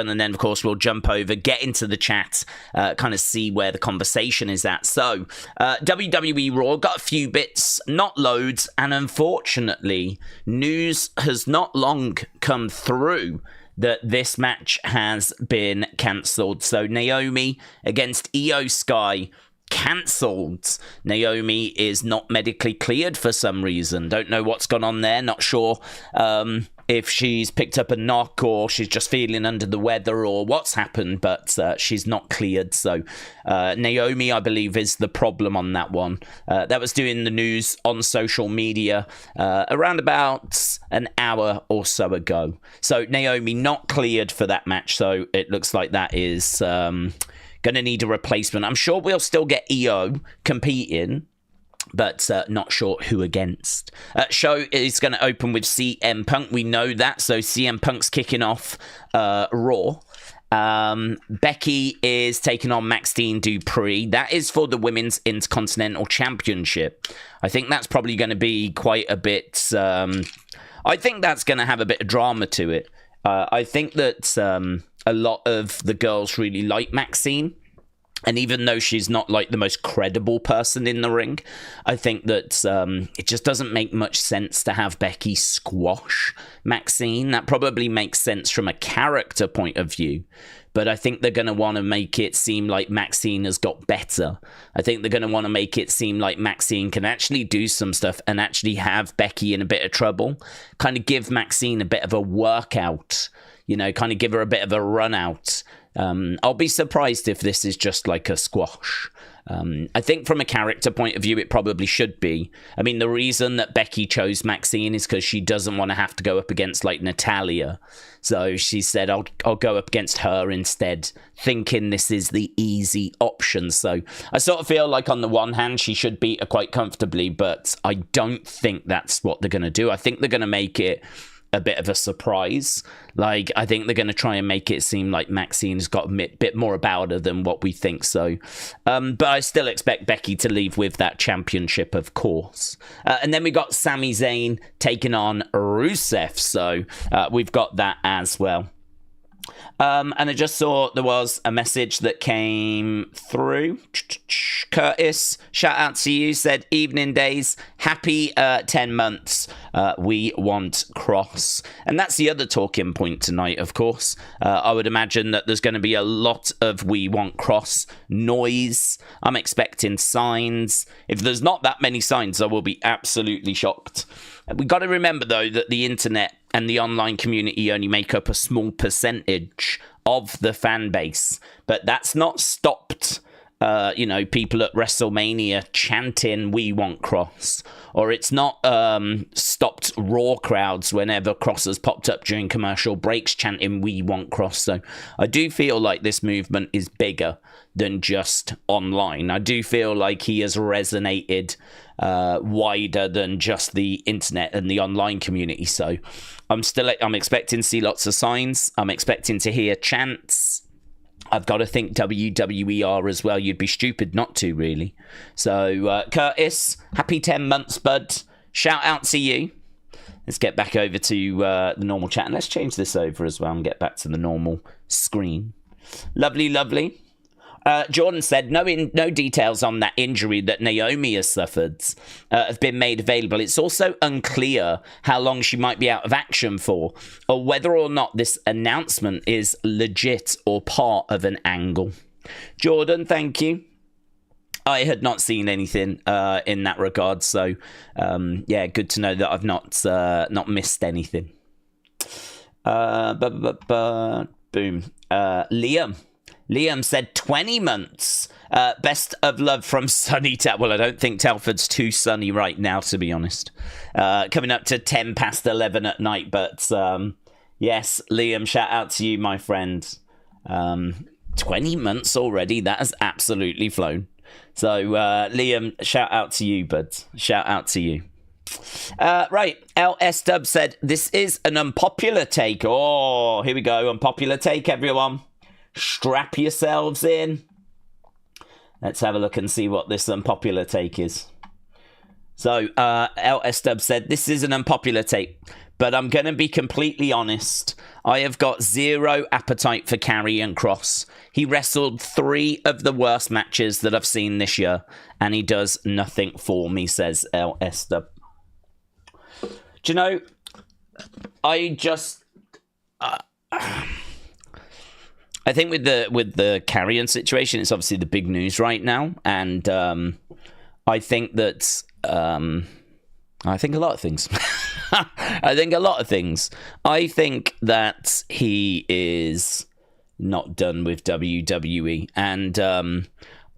and then, of course, we'll jump over, get into the chat, kind of see where the conversation is at. So, WWE Raw got a few bits, not loads, and unfortunately, news has not long come through that this match has been cancelled. So, Naomi against Iyo Sky cancelled. Naomi is not medically cleared for some reason. Don't know what's gone on there. Not sure if she's picked up a knock or she's just feeling under the weather or what's happened, but she's not cleared. So Naomi, I believe, is the problem on that one. That was doing the news on social media around about an hour or so ago. So Naomi not cleared for that match. So it looks like that is going to need a replacement. I'm sure we'll still get Iyo competing, but not sure who against. Show is going to open with CM Punk. We know that. So CM Punk's kicking off Raw. Becky is taking on Maxine Dupree. That is for the Women's Intercontinental Championship. I think that's probably going to be quite a bit... I think that's going to have a bit of drama to it. I think that a lot of the girls really like Maxine. And even though she's not like the most credible person in the ring, I think that it just doesn't make much sense to have Becky squash Maxine. That probably makes sense from a character point of view. But I think they're going to want to make it seem like Maxine has got better. I think they're going to want to make it seem like Maxine can actually do some stuff and actually have Becky in a bit of trouble. Kind of give Maxine a bit of a workout, you know, kind of give her a bit of a run out. I'll be surprised if this is just like a squash. I think from a character point of view, it probably should be. I mean, the reason that Becky chose Maxine is because she doesn't want to have to go up against, like, Natalia. So she said, I'll go up against her instead, thinking this is the easy option. So I sort of feel like on the one hand, she should beat her quite comfortably, but I don't think that's what they're going to do. I think they're going to make it a bit of a surprise. Like, I think they're going to try and make it seem like Maxine's got a bit more about her than what we think. So, but I still expect Becky to leave with that championship, of course. And then we got Sami Zayn taking on Rusev. So we've got that as well. And I just saw there was a message that came through. Curtis, shout out to you, said, evening days, happy 10 months, we want Kross. And that's the other talking point tonight, of course. I would imagine that there's going to be a lot of we want Kross noise. I'm expecting signs. If there's not that many signs, I will be absolutely shocked. We got to remember, though, that the internet and the online community only make up a small percentage of the fan base. But that's not stopped, people at WrestleMania chanting, we want Kross. Or it's not stopped Raw crowds whenever Kross has popped up during commercial breaks chanting, we want Kross. So I do feel like this movement is bigger than just online. I do feel like he has resonated wider than just the internet and the online community. So I'm expecting to see lots of signs. I'm expecting to hear chants. I've got to think WWE are as well. You'd be stupid not to, really. So, Curtis, happy 10 months, bud. Shout out to you. Let's get back over to the normal chat. And let's change this over as well and get back to the normal screen. Lovely, lovely. Jordan said, no details on that injury that Naomi has suffered have been made available. It's also unclear how long she might be out of action for, or whether or not this announcement is legit or part of an angle. Jordan, thank you. I had not seen anything in that regard, so yeah, good to know that I've not missed anything. Boom. Liam said 20 months. Best of love from sunny Telford. Well, I don't think Telford's too sunny right now, to be honest. Coming up to 10 past 11 at night. But yes, Liam, shout out to you, my friend. 20 months already. That has absolutely flown. So, Liam, shout out to you, bud. Shout out to you. Right, LS Dub said, this is an unpopular take. Oh, here we go. Unpopular take, everyone. Strap yourselves in. Let's have a look and see what this unpopular take is. So, LS Dub said, this is an unpopular take. but I'm going to be completely honest. I have got zero appetite for Karrion Kross. He wrestled 3 of the worst matches that I've seen this year, and he does nothing for me, says LSW. Do you know, I just... I think with the Karrion situation, it's obviously the big news right now, and I think that... I think a lot of things. I think that he is not done with WWE. And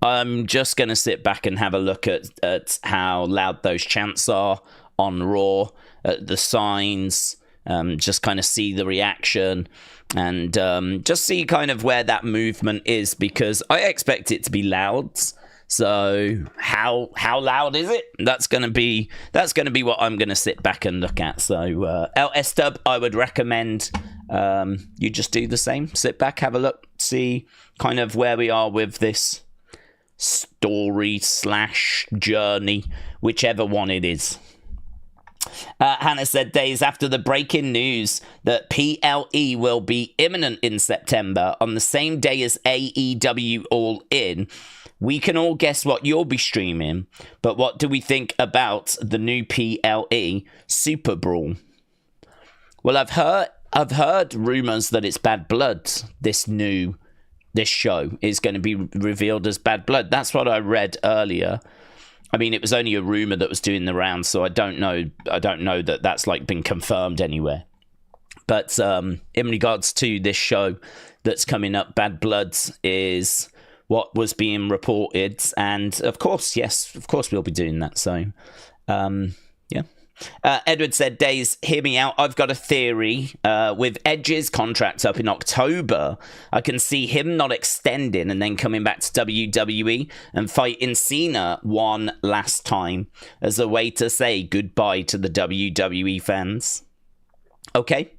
I'm just going to sit back and have a look at how loud those chants are on Raw, at the signs, just kind of see the reaction, and just see kind of where that movement is, because I expect it to be loud. So how loud is it? That's gonna be what I'm gonna sit back and look at. So LS Dub, I would recommend you just do the same. Sit back, have a look, see kind of where we are with this story / journey, whichever one it is. Hannah said, days after the breaking news that PLE will be imminent in September on the same day as AEW All In, we can all guess what you'll be streaming, but what do we think about the new PLE Super Brawl? Well, I've heard rumors that it's Bad Blood. This show is going to be revealed as Bad Blood. That's what I read earlier. I mean, it was only a rumor that was doing the rounds, so I don't know that that's like been confirmed anywhere. But in regards to this show that's coming up, Bad Blood is what was being reported, and of course we'll be doing that. So yeah. Edward said, Days, hear me out. I've got a theory. With Edge's contract up in October, I can see him not extending and then coming back to WWE and fighting Cena one last time as a way to say goodbye to the WWE fans. Okay.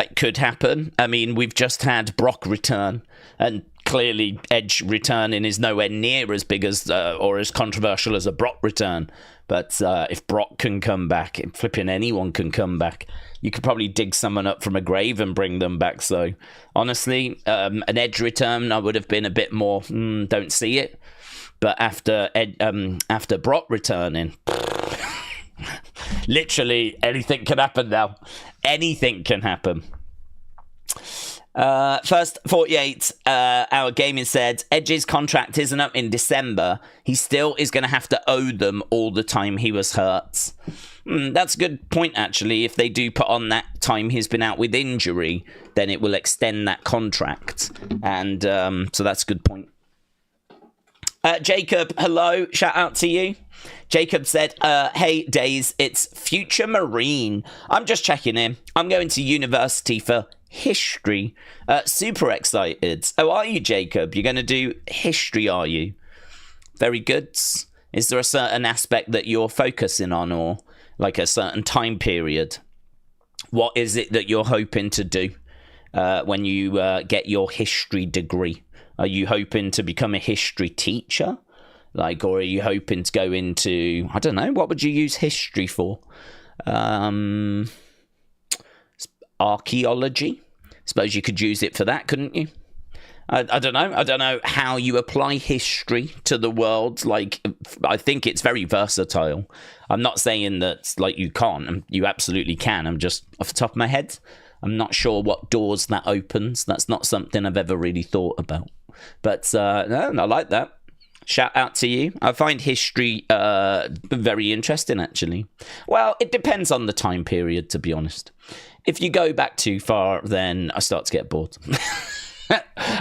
It could happen. I mean, we've just had Brock return, and clearly Edge returning is nowhere near as big as or as controversial as a Brock return. But if Brock can come back, flipping anyone can come back. You could probably dig someone up from a grave and bring them back. So honestly, an Edge return, I would have been a bit more, don't see it. But after Brock returning, literally anything can happen now. Anything can happen. First 48 hour gaming said, Edge's contract isn't up in December. He still is going to have to owe them all the time he was hurt. That's a good point, actually. If they do put on that time he's been out with injury, then it will extend that contract. And so that's a good point. Jacob, hello. Shout out to you. Jacob said, hey, Days, it's Future Marine. I'm just checking in. I'm going to university for history. Super excited. Oh, are you, Jacob? You're going to do history, are you? Very good. Is there a certain aspect that you're focusing on, or like a certain time period? What is it that you're hoping to do when you get your history degree? Are you hoping to become a history teacher? Or are you hoping to go into, I don't know, what would you use history for? Archaeology? Suppose you could use it for that, couldn't you? I don't know. I don't know how you apply history to the world. I think it's very versatile. I'm not saying that, you can't. You absolutely can. I'm just, off the top of my head, I'm not sure what doors that opens. That's not something I've ever really thought about. But, no, I like that. Shout out to you. I find history very interesting, actually. Well, it depends on the time period, to be honest. If you go back too far, then I start to get bored.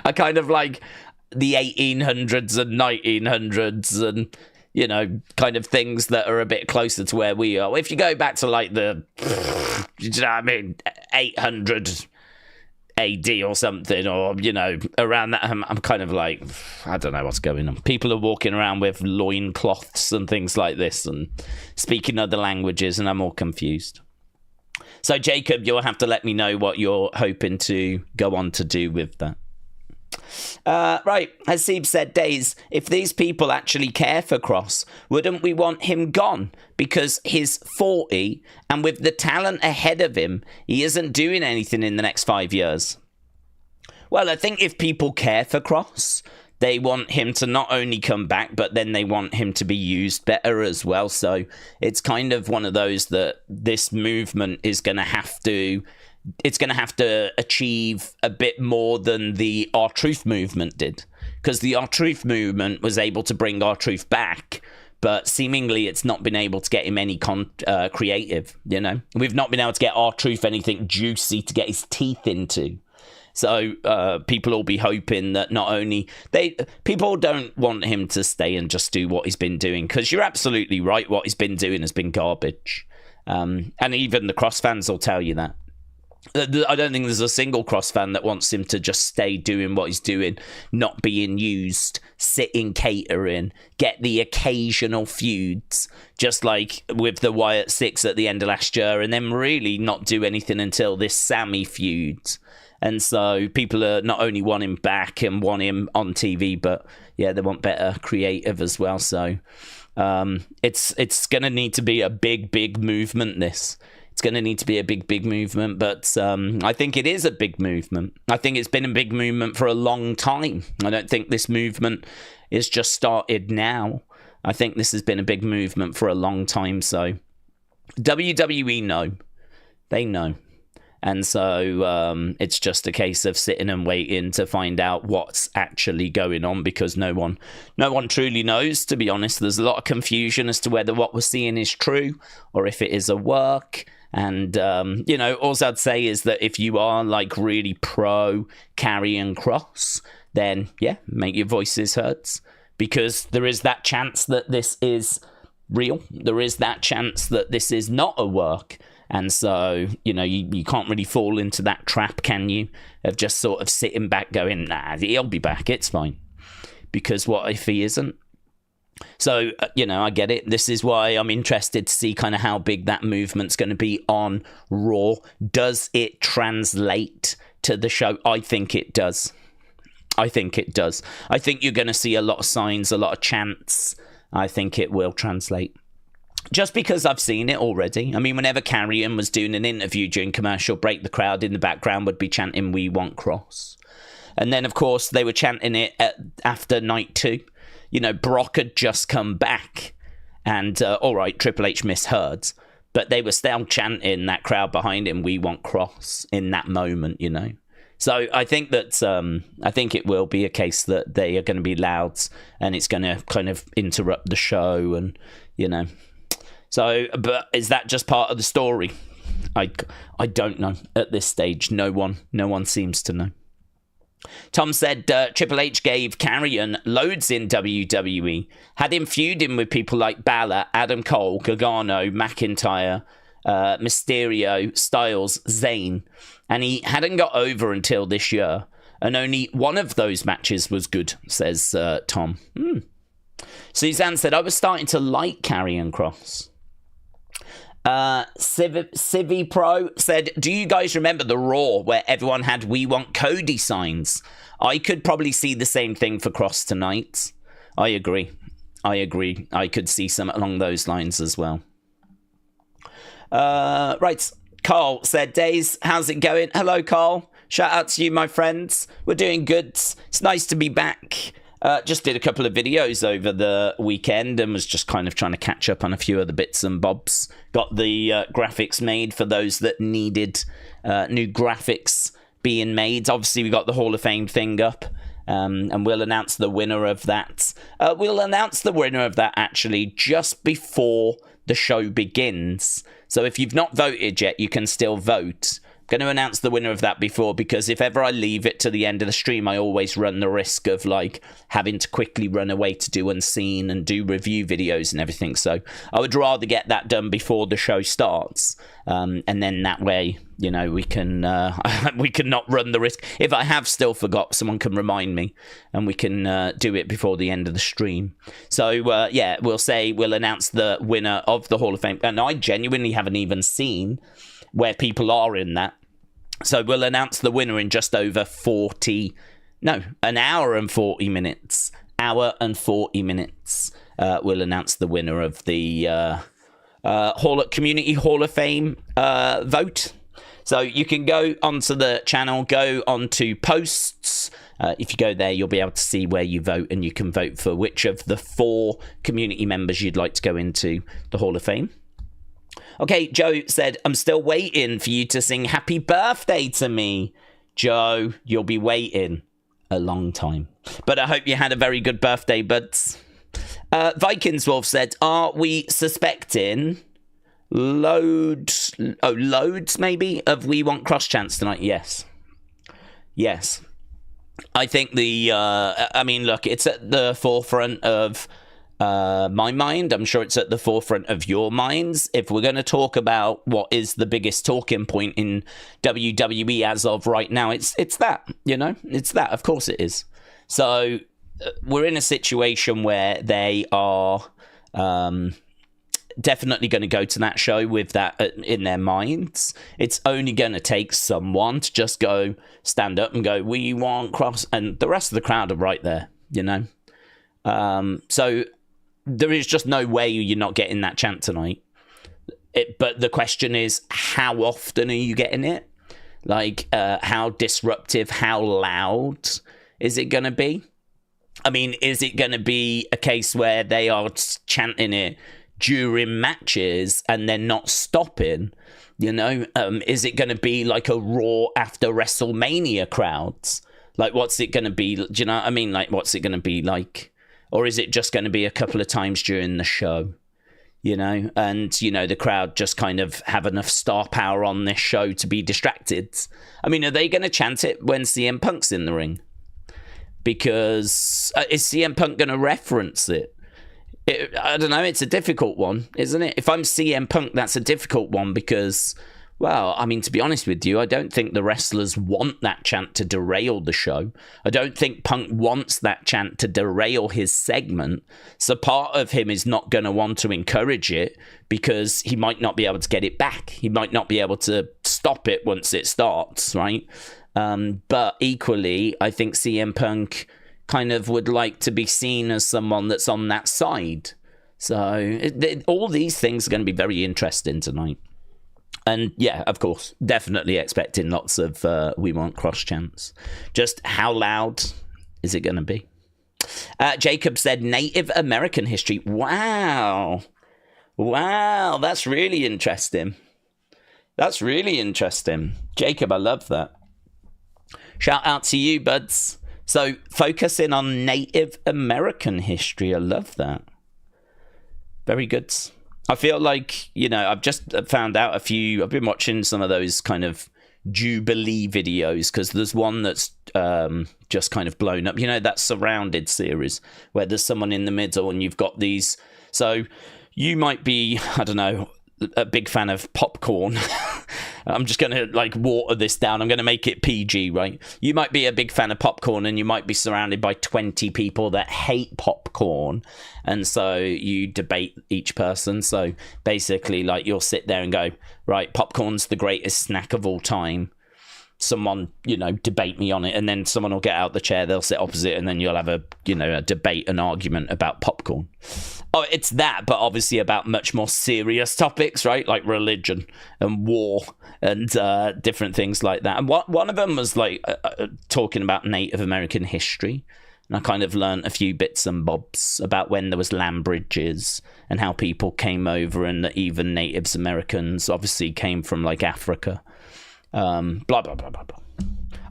I kind of like the 1800s and 1900s and, kind of things that are a bit closer to where we are. If you go back to, the, 800 AD or something, or, around that, I'm kind of like, I don't know what's going on. People are walking around with loincloths and things like this and speaking other languages, and I'm all confused. So, Jacob, you'll have to let me know what you're hoping to go on to do with that. Right, Hasib said, Daze, if these people actually care for Kross, wouldn't we want him gone? Because he's 40, and with the talent ahead of him, he isn't doing anything in the next 5 years. Well, I think if people care for Kross, they want him to not only come back, but then they want him to be used better as well. So it's kind of one of those that this movement is going to have to... It's going to have to achieve a bit more than the R-Truth movement did. Because the R-Truth movement was able to bring R-Truth back, but seemingly it's not been able to get him any creative, you know? We've not been able to get R-Truth anything juicy to get his teeth into. So people will be hoping that not only... People don't want him to stay and just do what he's been doing, because you're absolutely right, what he's been doing has been garbage. And even the Kross fans will tell you that. I don't think there's a single Kross fan that wants him to just stay doing what he's doing, not being used, sitting catering, get the occasional feuds, just like with the Wyatt Six at the end of last year, and then really not do anything until this Sammy feud. And so people are not only want him back and want him on TV, but yeah, they want better creative as well. So it's going to need to be a big movement, this. It's going to need to be a big movement, but I think it is a big movement. I think it's been a big movement for a long time. I don't think this movement is just started now. I think this has been a big movement for a long time. So WWE know. They know. And so it's just a case of sitting and waiting to find out what's actually going on, because no one truly knows, to be honest. There's a lot of confusion as to whether what we're seeing is true or if it is a work. And, you know, all I'd say is that if you are like really pro Karrion Kross, then yeah, make your voices heard, because there is that chance that this is real. There is that chance that this is not a work. And so, you know, you can't really fall into that trap, can you? Of just sort of sitting back going, nah, he'll be back, it's fine. Because what if he isn't? So, you know, I get it. This is why I'm interested to see kind of how big that movement's going to be on Raw. Does it translate to the show? I think it does. I think it does. I think you're going to see a lot of signs, a lot of chants. I think it will translate. Just because I've seen it already. I mean, whenever Karrion was doing an interview during commercial break, the crowd in the background would be chanting, "We want Kross." And then, of course, they were chanting it after night 2. You know, Brock had just come back. And, all right, Triple H misheard. But they were still chanting, that crowd behind him, "We want Kross," in that moment, you know. So I think that, I think it will be a case that they are going to be loud and it's going to kind of interrupt the show and, you know. So, but is that just part of the story? I don't know at this stage. No one seems to know. Tom said Triple H gave Karrion loads in WWE, had him feuding with people like Balor, Adam Cole, Gargano, McIntyre, Mysterio, Styles, Zayn, and he hadn't got over until this year, and only one of those matches was good, says Tom. Suzanne said, I was starting to like Karrion Kross. Civi Pro said, do you guys remember the Raw where everyone had "We Want Cody" signs? I could probably see the same thing for Kross tonight. I agree. I could see some along those lines as well. Right. Carl said, Daze, how's it going? Hello, Carl. Shout out to you, my friends. We're doing good. It's nice to be back. Just did a couple of videos over the weekend and was just kind of trying to catch up on a few other bits and bobs. Got the graphics made for those that needed new graphics being made. Obviously, we got the Hall of Fame thing up, and we'll announce the winner of that. We'll announce the winner of that, actually, just before the show begins. So if you've not voted yet, you can still vote. Going to announce the winner of that before, because if ever I leave it to the end of the stream, I always run the risk of like having to quickly run away to do Unseen and do review videos and everything. So I would rather get that done before the show starts, and then that way, you know, we can not run the risk. If I have still forgot, someone can remind me, and we can do it before the end of the stream. So yeah, we'll announce the winner of the Hall of Fame, and I genuinely haven't even seen where people are in that. So we'll announce the winner in just over 40, No, an hour and 40 minutes. Hour and 40 minutes. We'll announce the winner of the Community Hall of Fame vote. So you can go onto the channel, go onto posts. If you go there, you'll be able to see where you vote, and you can vote for which of the 4 community members you'd like to go into the Hall of Fame. Okay, Joe said, I'm still waiting for you to sing happy birthday to me. Joe, you'll be waiting a long time. But I hope you had a very good birthday, buds. Vikings Wolf said, are we suspecting loads maybe of We Want Kross chants tonight? Yes. I think look, it's at the forefront of my mind. I'm sure it's at the forefront of your minds. If we're going to talk about what is the biggest talking point in WWE as of right now, it's that, it's that. Of course it is. So we're in a situation where they are definitely going to go to that show with that in their minds. It's only going to take someone to just go stand up and go, we want Kross, and the rest of the crowd are right there, so there is just no way you're not getting that chant tonight. But the question is, how often are you getting it? Like, how disruptive, how loud is it going to be? I mean, is it going to be a case where they are chanting it during matches and they're not stopping? Is it going to be like a Raw after WrestleMania crowds? Like, what's it going to be? Do you know what I mean? Like, what's it going to be like? Or is it just going to be a couple of times during the show? And, the crowd just kind of have enough star power on this show to be distracted. I mean, are they going to chant it when CM Punk's in the ring? Because is CM Punk going to reference it? I don't know. It's a difficult one, isn't it? If I'm CM Punk, that's a difficult one because, well, I mean, to be honest with you, I don't think the wrestlers want that chant to derail the show. I don't think Punk wants that chant to derail his segment. So part of him is not going to want to encourage it because he might not be able to get it back. He might not be able to stop it once it starts, right? But equally, I think CM Punk kind of would like to be seen as someone that's on that side. So all these things are going to be very interesting tonight. And yeah, of course, definitely expecting lots of We Want Kross chants. Just how loud is it going to be? Jacob said Native American history. Wow, that's really interesting. Jacob, I love that. Shout out to you, buds. So focusing on Native American history. I love that. Very good. I feel like, I've just found out I've been watching some of those kind of Jubilee videos because there's one that's just kind of blown up. That Surrounded series where there's someone in the middle and you've got these. So you might be, I don't know, a big fan of popcorn. I'm just going to water this down. I'm going to make it PG, right? You might be a big fan of popcorn and you might be surrounded by 20 people that hate popcorn. And so you debate each person. So basically, you'll sit there and go, right, popcorn's the greatest snack of all time. Someone, debate me on it. And then someone will get out the chair, they'll sit opposite, and then you'll have a debate, an argument about popcorn. Oh, it's that, but obviously about much more serious topics, right? Like religion and war and different things like that. And one of them was talking about Native American history. And I kind of learned a few bits and bobs about when there was land bridges and how people came over, and that even Native Americans obviously came from Africa. Blah, blah, blah, blah, blah.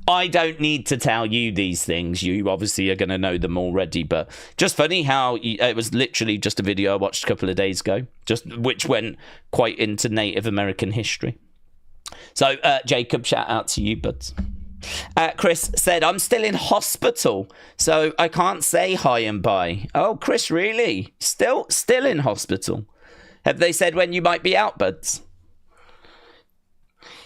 I don't need to tell you these things. You obviously are going to know them already, but just funny how it was literally just a video I watched a couple of days ago, which went quite into Native American history. So, Jacob, shout out to you, buds. Chris said, I'm still in hospital, so I can't say hi and bye. Oh, Chris, really? Still in hospital? Have they said when you might be out, buds?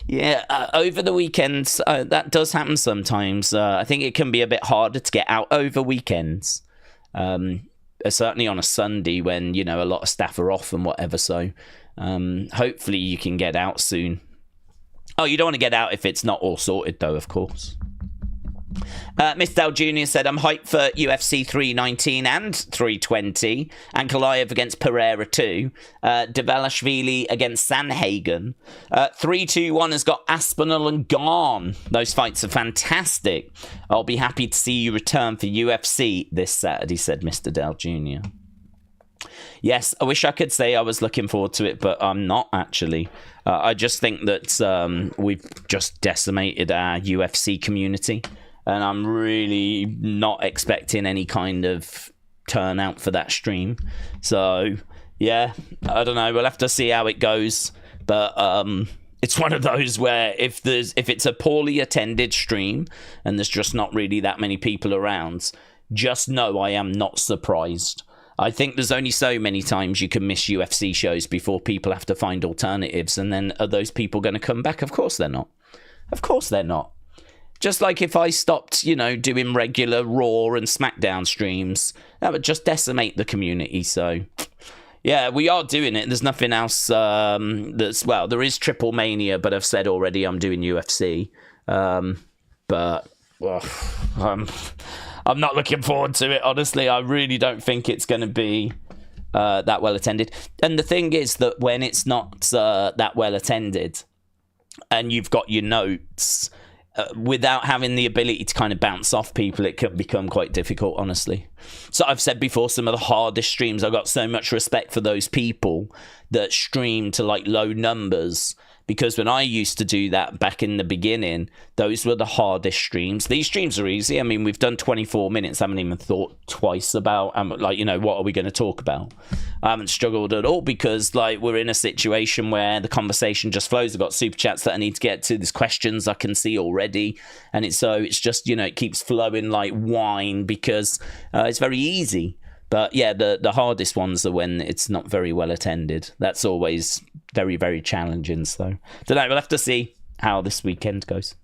Yeah, over the weekends, that does happen sometimes. I think it can be a bit harder to get out over weekends. Certainly on a Sunday when, a lot of staff are off and whatever. So hopefully you can get out soon. Oh, you don't want to get out if it's not all sorted, though, of course. Miss Dell Jr. said, I'm hyped for UFC 319 and 320. Ankalaev against Pereira too. Dvalishvili against Sanhagen. 321 has got Aspinall and Garn. Those fights are fantastic. I'll be happy to see you return for UFC this Saturday, said Mr. Dell Jr. Yes, I wish I could say I was looking forward to it, but I'm not actually. I just think that we've just decimated our UFC community. And I'm really not expecting any kind of turnout for that stream. So, yeah, I don't know. We'll have to see how it goes. But it's one of those where if it's a poorly attended stream and there's just not really that many people around, just know I am not surprised. I think there's only so many times you can miss UFC shows before people have to find alternatives. And then are those people going to come back? Of course they're not. Of course they're not. Just like if I stopped, doing regular Raw and SmackDown streams, that would just decimate the community. So, yeah, we are doing it. There's nothing else there is Triple Mania, but I've said already I'm doing UFC. But I'm not looking forward to it, honestly. I really don't think it's going to be that well attended. And the thing is that when it's not that well attended and you've got your notes... without having the ability to kind of bounce off people, it can become quite difficult, honestly. So I've said before, some of the hardest streams, I've got so much respect for those people that stream to like low numbers, because when I used to do that back in the beginning, those were the hardest streams. These streams are easy. I mean, we've done 24 minutes. I haven't even thought twice about, what are we going to talk about? I haven't struggled at all because, we're in a situation where the conversation just flows. I've got super chats that I need to get to. There's questions I can see already. And it's just, it keeps flowing like wine because it's very easy. But yeah, the hardest ones are when it's not very well attended. That's always very, very challenging. So, don't know. We'll have to see how this weekend goes.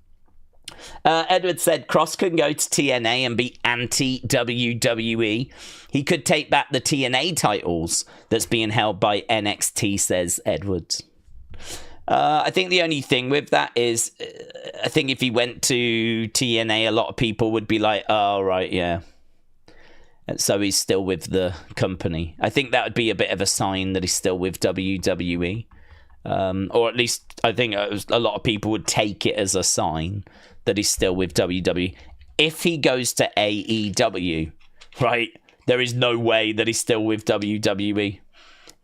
Edward said Kross can go to TNA and be anti-WWE. He could take back the TNA titles that's being held by NXT, says Edward. I think the only thing with that is, I think if he went to TNA, a lot of people would be like, oh, right, yeah. So he's still with the company. I think that would be a bit of a sign that he's still with WWE. Or at least I think a lot of people would take it as a sign that he's still with WWE. If he goes to AEW, right, there is no way that he's still with WWE.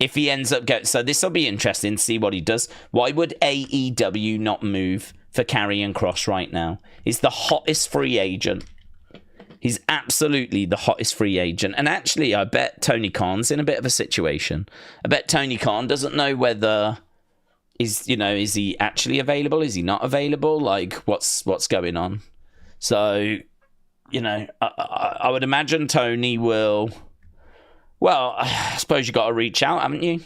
If he ends up going... So this will be interesting to see what he does. Why would AEW not move for Karrion Kross right now? He's the hottest free agent. He's absolutely the hottest free agent. And actually, I bet Tony Khan's in a bit of a situation. I bet Tony Khan doesn't know whether... Is he actually available? Is he not available? What's going on? So, I would imagine Tony will... Well, I suppose you got to reach out, haven't you?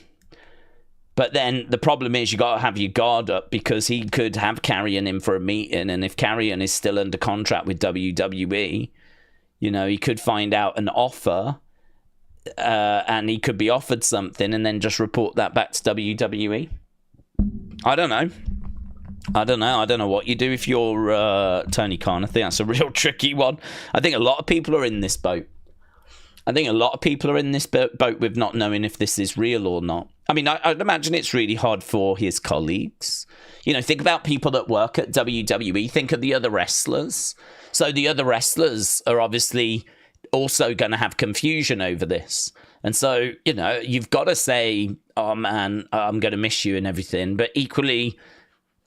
But then the problem is you got to have your guard up because he could have Karrion in for a meeting. And if Karrion is still under contract with WWE, he could find out an offer and he could be offered something and then just report that back to WWE. I don't know. I don't know what you do if you're Tony Khan. I think that's a real tricky one. I think a lot of people are in this boat. With not knowing if this is real or not. I mean, I'd imagine it's really hard for his colleagues. Think about people that work at WWE. Think of the other wrestlers. So the other wrestlers are obviously also going to have confusion over this. And so, you've got to say, oh man, I'm going to miss you and everything. But equally,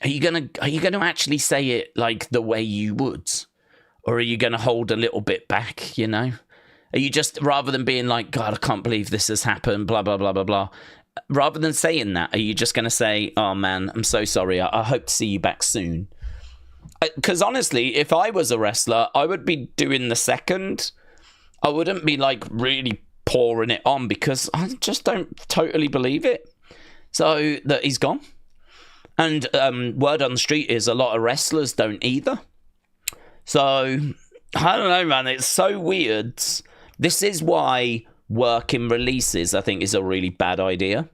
are you going to actually say it like the way you would? Or are you going to hold a little bit back, Are you just, rather than being like, God, I can't believe this has happened, blah, blah, blah, blah, blah. Rather than saying that, are you just going to say, oh man, I'm so sorry. I hope to see you back soon. Because honestly, if I was a wrestler, I would be doing the second. I wouldn't be really pouring it on because I just don't totally believe it. So that he's gone. And word on the street is a lot of wrestlers don't either. So I don't know, man. It's so weird. This is why working releases, I think, is a really bad idea.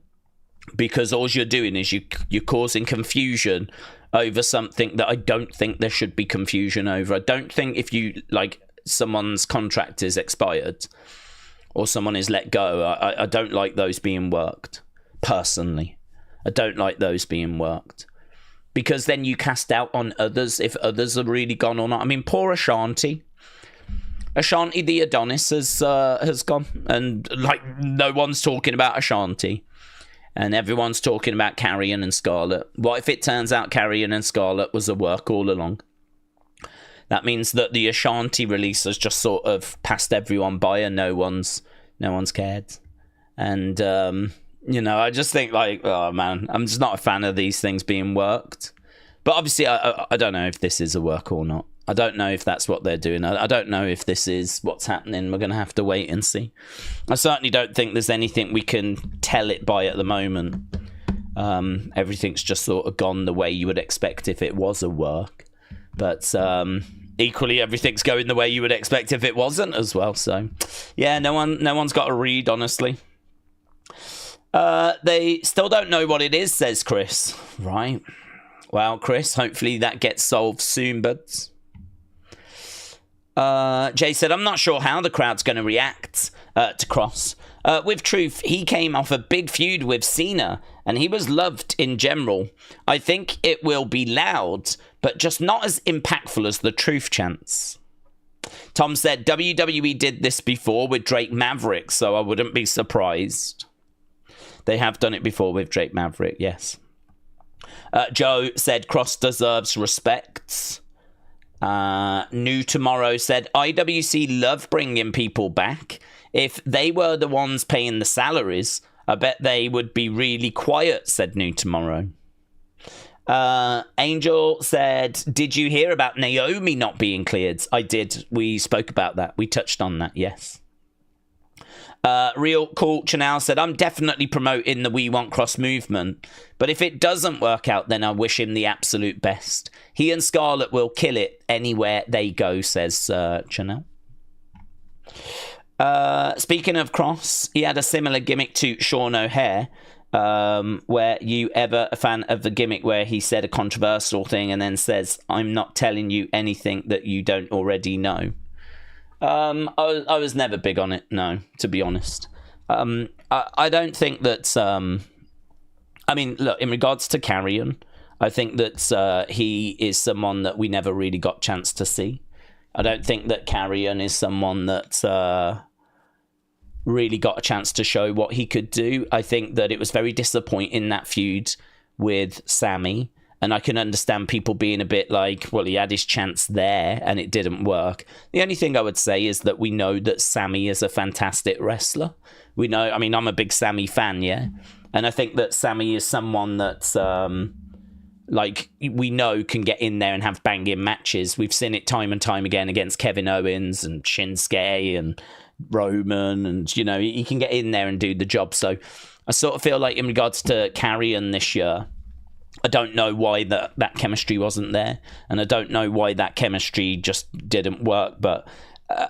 Because all you're doing is you're causing confusion over something that I don't think there should be confusion over. I don't think if you, like, someone's contract is expired or someone is let go, I don't like those being worked, personally. I don't like those being worked. Because then you cast doubt on others, if others are really gone or not. I mean, poor Ashanti. Ashanti the Adonis has gone. And, like, no one's talking about Ashanti. And everyone's talking about Karrion and Scarlett. What if it turns out Karrion and Scarlett was a work all along? That means that the Ashanti release has just sort of passed everyone by and no one's cared. And, you know, I just think, like, oh, man, I'm just not a fan of these things being worked. But obviously, I don't know if this is a work or not. I don't know if that's what they're doing. I don't know if this is what's happening. We're going to have to wait and see. I certainly don't think there's anything we can tell it by at the moment. Everything's just sort of gone the way you would expect if it was a work. But equally, everything's going the way you would expect if it wasn't as well. So, yeah, no one's got a read, honestly. They still don't know what it is, says Chris. Right. Well, Chris, hopefully that gets solved soon, buds. Jay said, I'm not sure how the crowd's going to react to Kross. With truth, he came off a big feud with Cena, and he was loved in general. I think it will be loud, but just not as impactful as the truth chants. Tom said, WWE did this before with Drake Maverick, so I wouldn't be surprised. They have done it before with Drake Maverick, yes. Joe said, Kross deserves respect. New Tomorrow said, IWC love bringing people back. If they were the ones paying the salaries, I bet they would be really quiet, said New Tomorrow. Angel said, did you hear about Naomi not being cleared? I did. We spoke about that. We touched on that, yes. Real Cool Chanel said, I'm definitely promoting the We Want Kross movement, but if it doesn't work out, then I wish him the absolute best. He and Scarlett will kill it anywhere they go, says Chanel. Speaking of Kross, he had a similar gimmick to Sean O'Hare. Where you ever a fan of the gimmick where he said a controversial thing and then says, I'm not telling you anything that you don't already know? I was never big on it, no, to be honest. I don't think that... I mean, look, in regards to Karrion, I think that he is someone that we never really got a chance to see. I don't think that Karrion is someone that really got a chance to show what he could do. I think that it was very disappointing, that feud with Sami. And I can understand people being a bit like, well, he had his chance there and it didn't work. The only thing I would say is that we know that Sami is a fantastic wrestler. We know, I mean, I'm a big Sami fan, yeah? And I think that Sami is someone that's, like, we know can get in there and have banging matches. We've seen it time and time again against Kevin Owens and Shinsuke and Roman. And, you know, he can get in there and do the job. So I sort of feel like in regards to Karrion this year, I don't know why that chemistry wasn't there, and I don't know why that chemistry just didn't work, but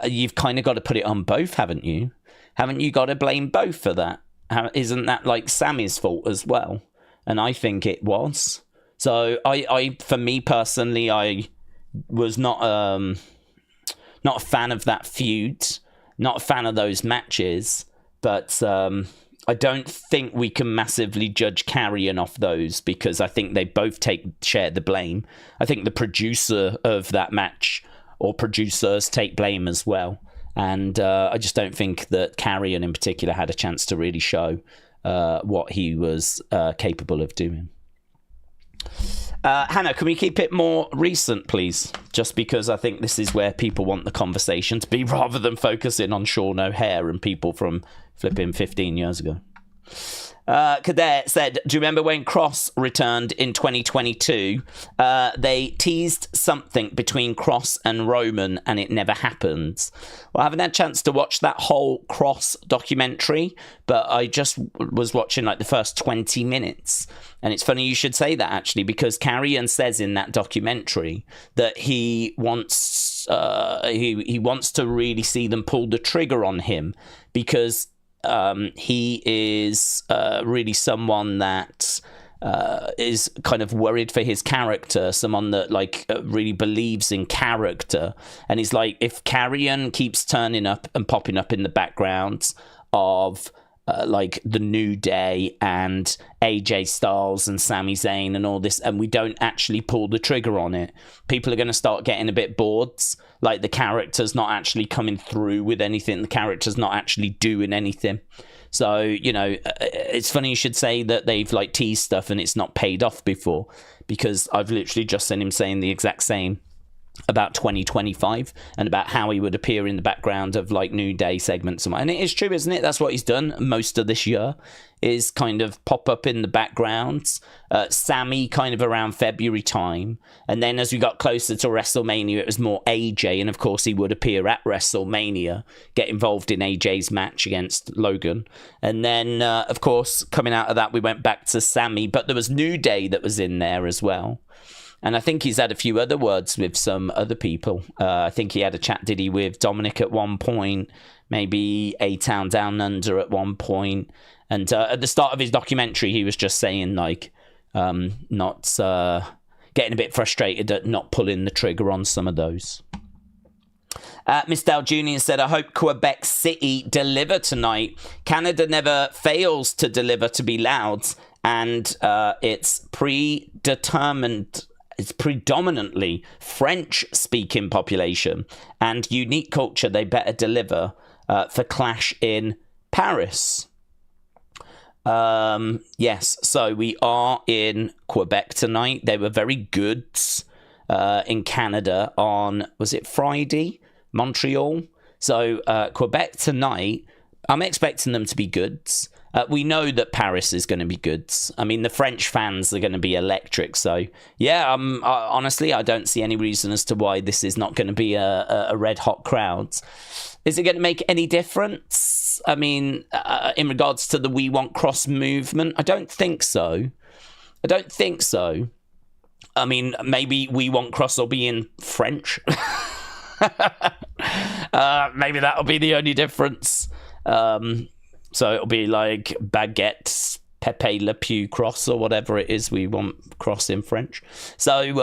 you've kind of got to put it on both, haven't you? Haven't you got to blame both for that? Isn't that like Sami's fault as well? And I think it was. So I for me personally, I was not a fan of that feud, not a fan of those matches, but I don't think we can massively judge Karrion off those because I think they both share the blame. I think the producer of that match or producers take blame as well. And I just don't think that Karrion in particular had a chance to really show what he was capable of doing. Hannah, can we keep it more recent, please? Just because I think this is where people want the conversation to be rather than focusing on Sean O'Hare and people from flipping 15 years ago. Kader said, do you remember when Kross returned in 2022? They teased something between Kross and Roman and it never happened. Well, I haven't had a chance to watch that whole Kross documentary, but I just was watching like the first 20 minutes. And it's funny you should say that, actually, because Karrion says in that documentary that he wants he wants to really see them pull the trigger on him because he is really someone that is kind of worried for his character, someone that like really believes in character. And he's like, if Karrion keeps turning up and popping up in the background of like the New Day and AJ Styles and Sami Zayn and all this, and we don't actually pull the trigger on it, people are going to start getting a bit bored. Like the character's not actually coming through with anything. The character's not actually doing anything. So, you know, it's funny you should say that they've like teased stuff and it's not paid off before, because I've literally just seen him saying the exact same about 2025 and about how he would appear in the background of like New Day segments. And it is true, isn't it? That's what he's done most of this year, is kind of pop up in the background. Sammy kind of around February time. And then as we got closer to WrestleMania, it was more AJ. And of course, he would appear at WrestleMania, get involved in AJ's match against Logan. And then, of course, coming out of that, we went back to Sammy. But there was New Day that was in there as well. And I think he's had a few other words with some other people. I think he had a chat, did he, with Dominic at one point, maybe A-Town Down Under at one point. And at the start of his documentary, he was just saying, like, not getting a bit frustrated at not pulling the trigger on some of those. Miss Dale Jr. said, I hope Quebec City deliver tonight. Canada never fails to deliver, to be loud. And it's predominantly French-speaking population and unique culture. They better deliver for Clash in Paris. Yes, so we are in Quebec tonight. They were very good in Canada on, was it Friday? Montreal. So Quebec tonight, I'm expecting them to be good. We know that Paris is going to be good. I mean, the French fans are going to be electric. So, yeah, honestly, I don't see any reason as to why this is not going to be a red-hot crowd. Is it going to make any difference? I mean, in regards to the We Want Kross movement, I don't think so. I mean, maybe We Want Kross will be in French. Maybe that'll be the only difference. So it'll be like Baguette, Pepe Le Pew Cross, or whatever it is we want Cross in French. So,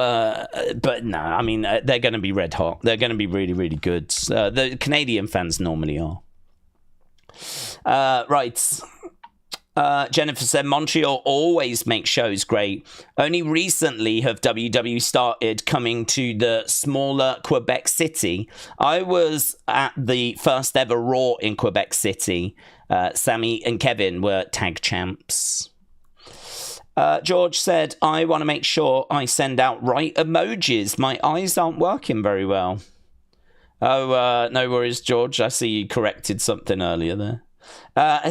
but no, I mean, they're going to be red hot. They're going to be really, really good. The Canadian fans normally are. Right. Jennifer said, Montreal always makes shows great. Only recently have WWE started coming to the smaller Quebec City. I was at the first ever Raw in Quebec City. Sammy and Kevin were tag champs. George said, I want to make sure I send out right emojis. My eyes aren't working very well. Oh, no worries, George. I see you corrected something earlier there.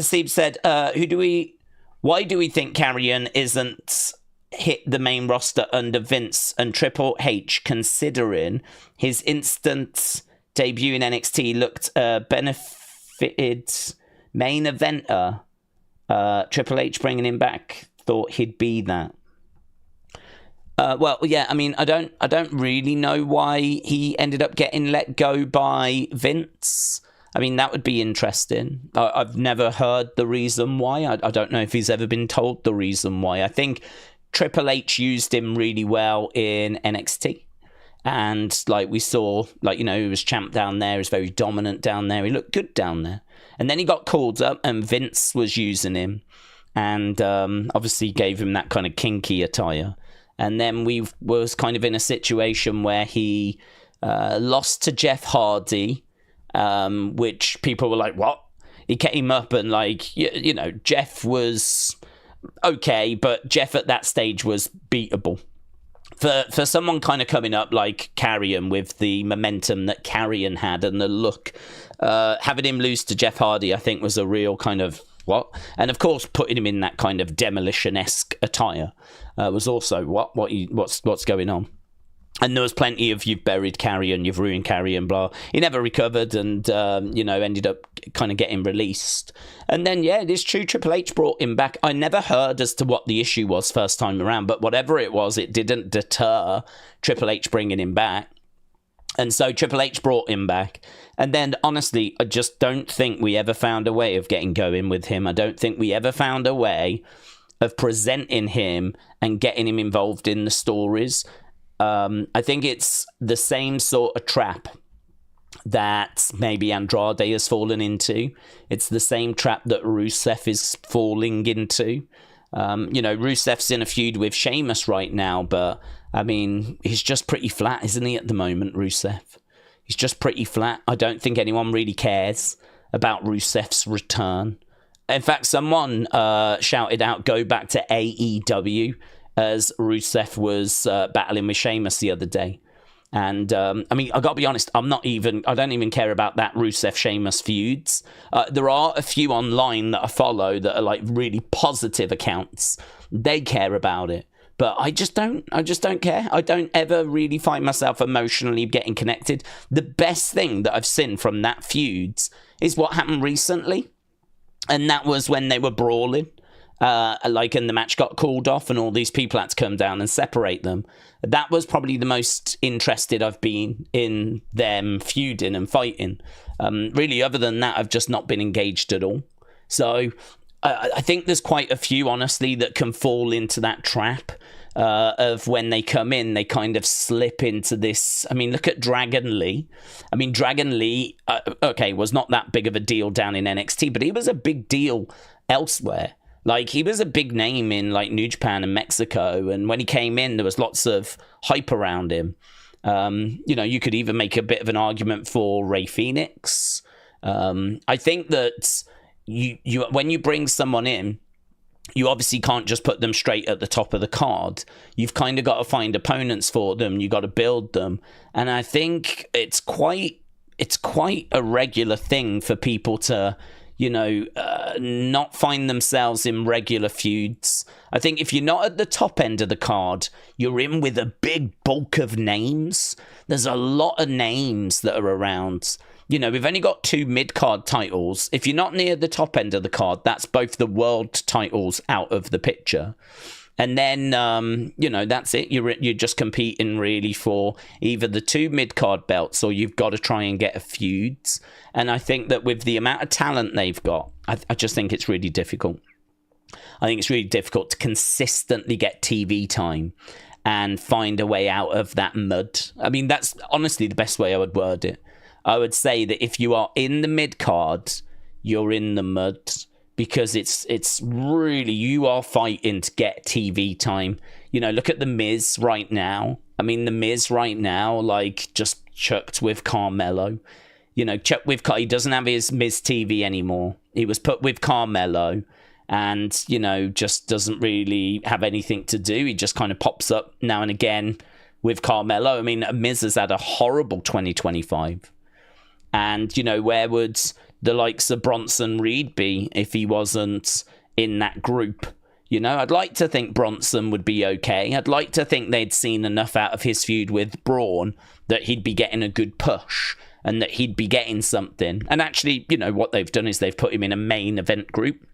Steve said, why do we think Karrion isn't hit the main roster under Vince and Triple H, considering his instant debut in NXT looked benefited main eventer? Triple H bringing him back, thought he'd be that. Well, yeah, I mean, I don't really know why he ended up getting let go by Vince. I mean, that would be interesting. I've never heard the reason why. I don't know if he's ever been told the reason why. I think Triple H used him really well in NXT. And like we saw, like, you know, he was champ down there. He was very dominant down there. He looked good down there. And then he got called up and Vince was using him. And obviously gave him that kind of kinky attire. And then we was kind of in a situation where he lost to Jeff Hardy. Which people were like, what? He came up and like, you know, Jeff was okay, but Jeff at that stage was beatable. For someone kind of coming up like Karrion with the momentum that Karrion had and the look, having him lose to Jeff Hardy, I think was a real kind of what? And of course, putting him in that kind of demolition-esque attire was also what's going on. And there was plenty of you've buried Karrion, you've ruined Karrion, blah. He never recovered and, you know, ended up kind of getting released. And then, yeah, it is true, Triple H brought him back. I never heard as to what the issue was first time around, but whatever it was, it didn't deter Triple H bringing him back. And so Triple H brought him back. And then, honestly, I just don't think we ever found a way of getting going with him. I don't think we ever found a way of presenting him and getting him involved in the stories. I think it's the same sort of trap that maybe Andrade has fallen into. It's the same trap that Rusev is falling into. Rusev's in a feud with Sheamus right now, but I mean, he's just pretty flat, isn't he, at the moment, Rusev? He's just pretty flat. I don't think anyone really cares about Rusev's return. In fact, someone shouted out, go back to AEW, as Rusev was battling with Sheamus the other day. And, I mean, I got to be honest, I don't even care about that Rusev-Sheamus feuds. There are a few online that I follow that are, like, really positive accounts. They care about it. But I just don't care. I don't ever really find myself emotionally getting connected. The best thing that I've seen from that feuds is what happened recently. And that was when they were brawling. And the match got called off and all these people had to come down and separate them. That was probably the most interested I've been in them feuding and fighting. Really, other than that, I've just not been engaged at all. So I think there's quite a few, honestly, that can fall into that trap of when they come in, they kind of slip into this. I mean, look at Dragon Lee. I mean, Dragon Lee, was not that big of a deal down in NXT, but he was a big deal elsewhere. Like, he was a big name in, like, New Japan and Mexico, and when he came in, there was lots of hype around him. You could even make a bit of an argument for Rey Fenix. I think that you when you bring someone in, you obviously can't just put them straight at the top of the card. You've kind of got to find opponents for them. You got to build them. And I think it's quite a regular thing for people to, not find themselves in regular feuds. I think if you're not at the top end of the card, you're in with a big bulk of names. There's a lot of names that are around. We've only got 2 mid-card titles. If you're not near the top end of the card, that's both the world titles out of the picture. And then, that's it. You're just competing really for either the 2 mid-card belts or you've got to try and get a feuds. And I think that with the amount of talent they've got, I just think it's really difficult. I think it's really difficult to consistently get TV time and find a way out of that mud. I mean, that's honestly the best way I would word it. I would say that if you are in the mid-card, you're in the mud. Because it's really, you are fighting to get TV time. Look at The Miz right now. I mean, The Miz right now, like, just chucked with Carmelo. Chucked with, he doesn't have his Miz TV anymore. He was put with Carmelo and, just doesn't really have anything to do. He just kind of pops up now and again with Carmelo. I mean, Miz has had a horrible 2025. And, where would the likes of Bronson Reed be if he wasn't in that group? I'd like to think Bronson would be okay. I'd like to think they'd seen enough out of his feud with Braun that he'd be getting a good push and that he'd be getting something. And actually, what they've done is they've put him in a main event group.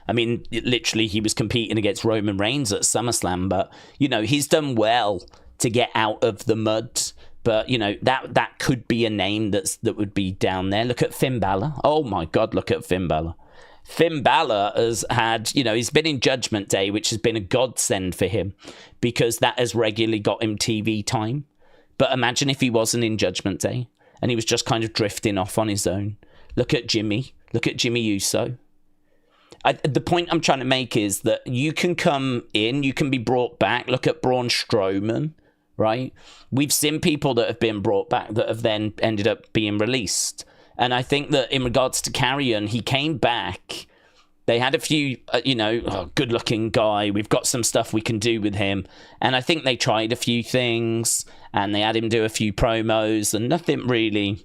I mean, literally, he was competing against Roman Reigns at SummerSlam, but, he's done well to get out of the mud. But, that could be a name that would be down there. Look at Finn Balor. Oh, my God, look at Finn Balor. Finn Balor has had, he's been in Judgment Day, which has been a godsend for him because that has regularly got him TV time. But imagine if he wasn't in Judgment Day and he was just kind of drifting off on his own. Look at Jimmy. Look at Jimmy Uso. The point I'm trying to make is that you can come in, you can be brought back. Look at Braun Strowman. Right? We've seen people that have been brought back that have then ended up being released. And I think that in regards to Karrion, he came back. They had a few, good-looking guy. We've got some stuff we can do with him. And I think they tried a few things and they had him do a few promos and nothing really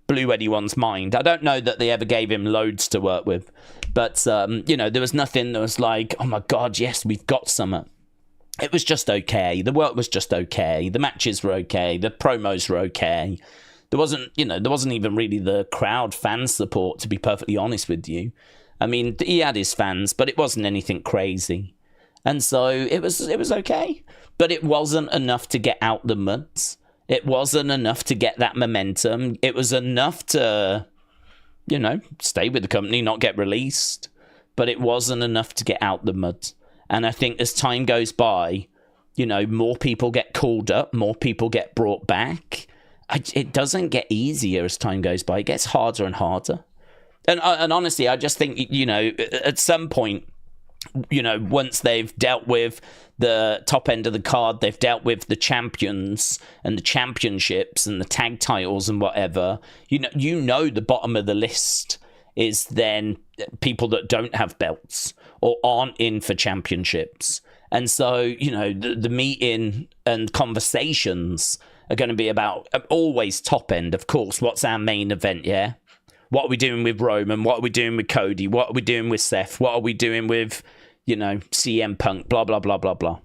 blew anyone's mind. I don't know that they ever gave him loads to work with. But, there was nothing that was like, oh my God, yes, we've got some. It was just okay. The work was just okay. The matches were okay. The promos were okay. There wasn't even really the crowd fan support, to be perfectly honest with you. I mean, he had his fans, but it wasn't anything crazy. And so it was okay. But it wasn't enough to get out the mud. It wasn't enough to get that momentum. It was enough to, stay with the company, not get released. but it wasn't enough to get out the mud. And I think as time goes by, you know, more people get called up, more people get brought back. It doesn't get easier as time goes by. It gets harder and harder. And honestly, I just think, you know, at some point, you know, once they've dealt with the top end of the card, they've dealt with the champions and the championships and the tag titles and whatever, you know the bottom of the list is then people that don't have belts or aren't in for championships. And so, you know, the meeting and conversations are going to be about always top end, of course. What's our main event, yeah? What are we doing with Roman? What are we doing with Cody? What are we doing with Seth? What are we doing with, you know, CM Punk? Blah, blah, blah, blah, blah.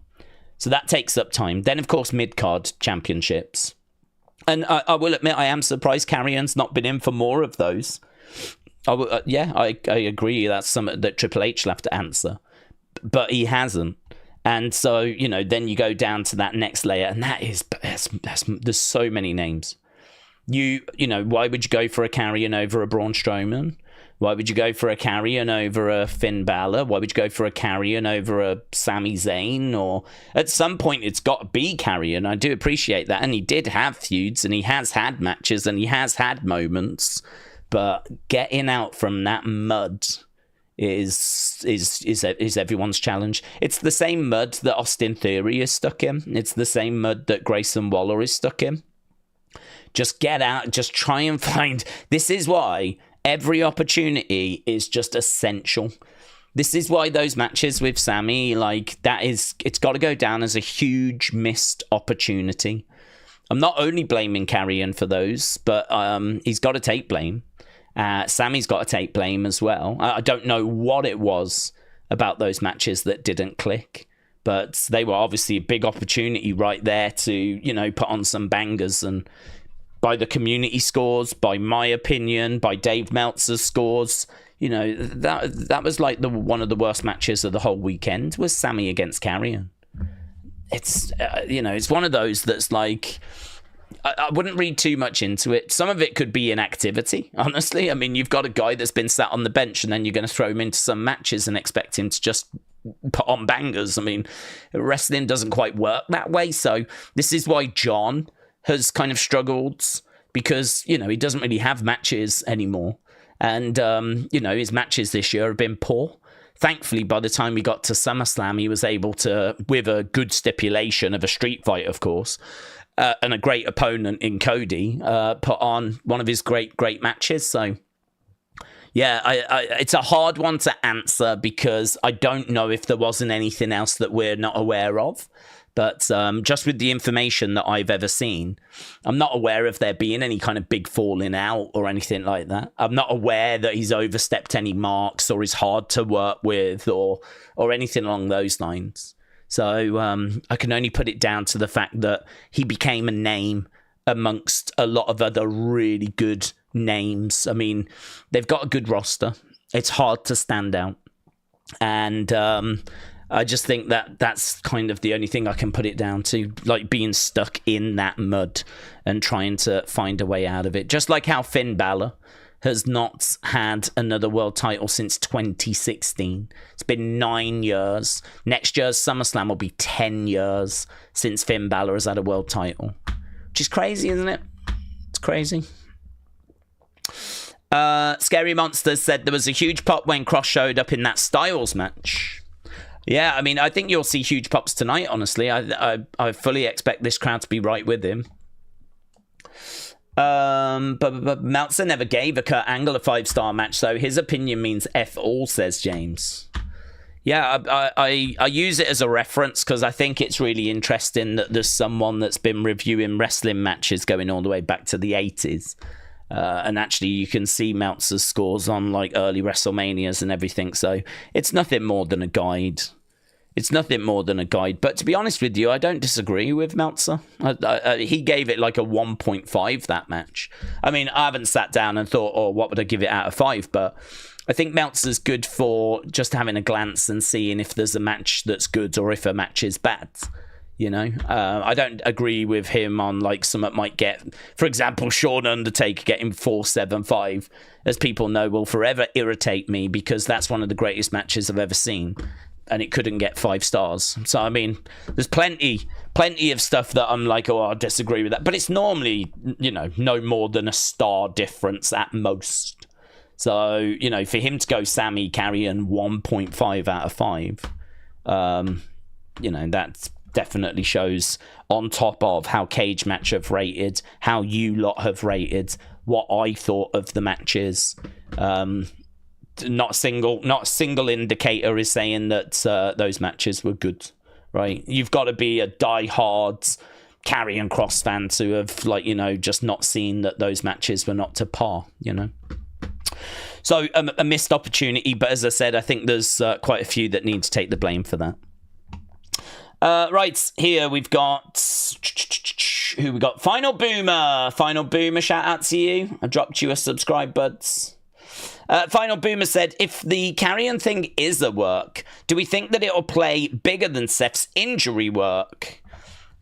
So that takes up time. Then, of course, mid-card championships. And I will admit, I am surprised Karrion's not been in for more of those. I agree. That's something that Triple H will have to answer. But he hasn't. And so, you know, then you go down to that next layer. And there's so many names. You know, why would you go for a Karrion over a Braun Strowman? Why would you go for a Karrion over a Finn Balor? Why would you go for a Karrion over a Sami Zayn? Or at some point, it's got to be Karrion. I do appreciate that. And he did have feuds, and he has had matches, and he has had moments. But getting out from that mud is everyone's challenge. It's the same mud that Austin Theory is stuck in. It's the same mud that Grayson Waller is stuck in. Just get out, just try and find. This is why every opportunity is just essential. This is why those matches with Sami, like, it's got to go down as a huge missed opportunity. I'm not only blaming Karrion for those, but he's got to take blame. Sami's got to take blame as well. I don't know what it was about those matches that didn't click, but they were obviously a big opportunity right there to, you know, put on some bangers. And by the community scores, by my opinion, by Dave Meltzer's scores, you know, that was like one of the worst matches of the whole weekend was Sami against Karrion. It's, you know, it's one of those that's like, I wouldn't read too much into it. Some of it could be inactivity, honestly. I mean, you've got a guy that's been sat on the bench and then you're going to throw him into some matches and expect him to just put on bangers. I mean, wrestling doesn't quite work that way. So this is why John has kind of struggled, because, you know, he doesn't really have matches anymore. And, you know, his matches this year have been poor. Thankfully, by the time we got to SummerSlam, he was able to, with a good stipulation of a street fight, of course, and a great opponent in Cody, put on one of his great matches. So, yeah, it's a hard one to answer because I don't know if there wasn't anything else that we're not aware of. But just with the information that I've ever seen, I'm not aware of there being any kind of big falling out or anything like that. I'm not aware that he's overstepped any marks or is hard to work with or anything along those lines. So I can only put it down to the fact that he became a name amongst a lot of other really good names. I mean, they've got a good roster. It's hard to stand out. And I just think that that's kind of the only thing I can put it down to, like being stuck in that mud and trying to find a way out of it. Just like how Finn Balor has not had another world title since 2016. It's been 9 years. Next year's SummerSlam will be 10 years since Finn Balor has had a world title. Which is crazy, isn't it? It's crazy. Scary Monsters said there was a huge pop when Kross showed up in that Styles match. Yeah, I mean, I think you'll see huge pops tonight, honestly. I fully expect this crowd to be right with him. But Meltzer never gave a Kurt Angle a 5-star match, so his opinion means F all, says James. Yeah, I use it as a reference because I think it's really interesting that there's someone that's been reviewing wrestling matches going all the way back to the 80s. And actually you can see Meltzer's scores on like early WrestleManias and everything, so it's nothing more than a guide. It's nothing more than a guide. But to be honest with you, I don't disagree with Meltzer. He gave it like a 1.5, that match. I mean, I haven't sat down and thought, oh, what would I give it out of 5? But I think Meltzer's good for just having a glance and seeing if there's a match that's good or if a match is bad. You know, I don't agree with him on like some that might get, for example, Shawn Undertaker getting 475, as people know, will forever irritate me because that's one of the greatest matches I've ever seen, and it couldn't get 5 stars. So I mean, there's plenty of stuff that I'm like, oh, I disagree with that, but it's normally, you know, no more than a star difference at most. So, you know, for him to go Sammy Karrion 1.5 out of 5, you know, that's definitely shows, on top of how Cage Match have rated, how you lot have rated, what I thought of the matches. Not a single indicator is saying that those matches were good, right? You've got to be a die-hard Karrion Kross fan to have, like, you know, just not seen that those matches were not to par, you know. So a missed opportunity, but as I said, I think there's quite a few that need to take the blame for that. Right, here we've got... Who we got? Final Boomer, shout out to you. I dropped you a subscribe, buds. Final Boomer said, if the Karrion thing is a work, do we think that it'll play bigger than Seth's injury work?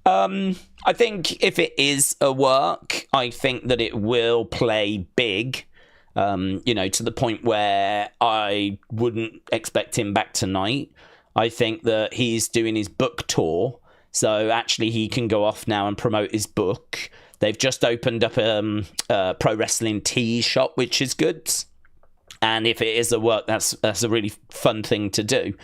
I think if it is a work, I think that it will play big. You know, to the point where I wouldn't expect him back tonight. I think that he's doing his book tour, so actually he can go off now and promote his book. They've just opened up a Pro Wrestling Tees shop, which is good. And if it is a work, that's a really fun thing to do.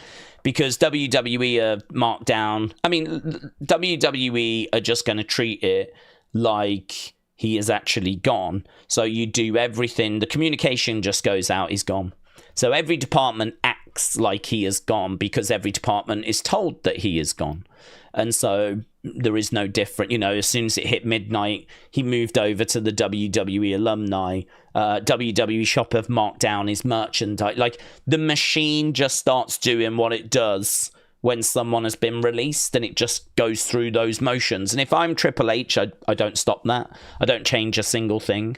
Because WWE are marked down. I mean, WWE are just going to treat it like he is actually gone. So you do everything. The communication just goes out, he's gone. So every department acts like he is gone because every department is told that he is gone. And so there is no different, you know, as soon as it hit midnight, he moved over to the WWE alumni. WWE shop have marked down his merchandise. Like, the machine just starts doing what it does when someone has been released, and it just goes through those motions. And if I'm Triple H, I don't stop that. I don't change a single thing.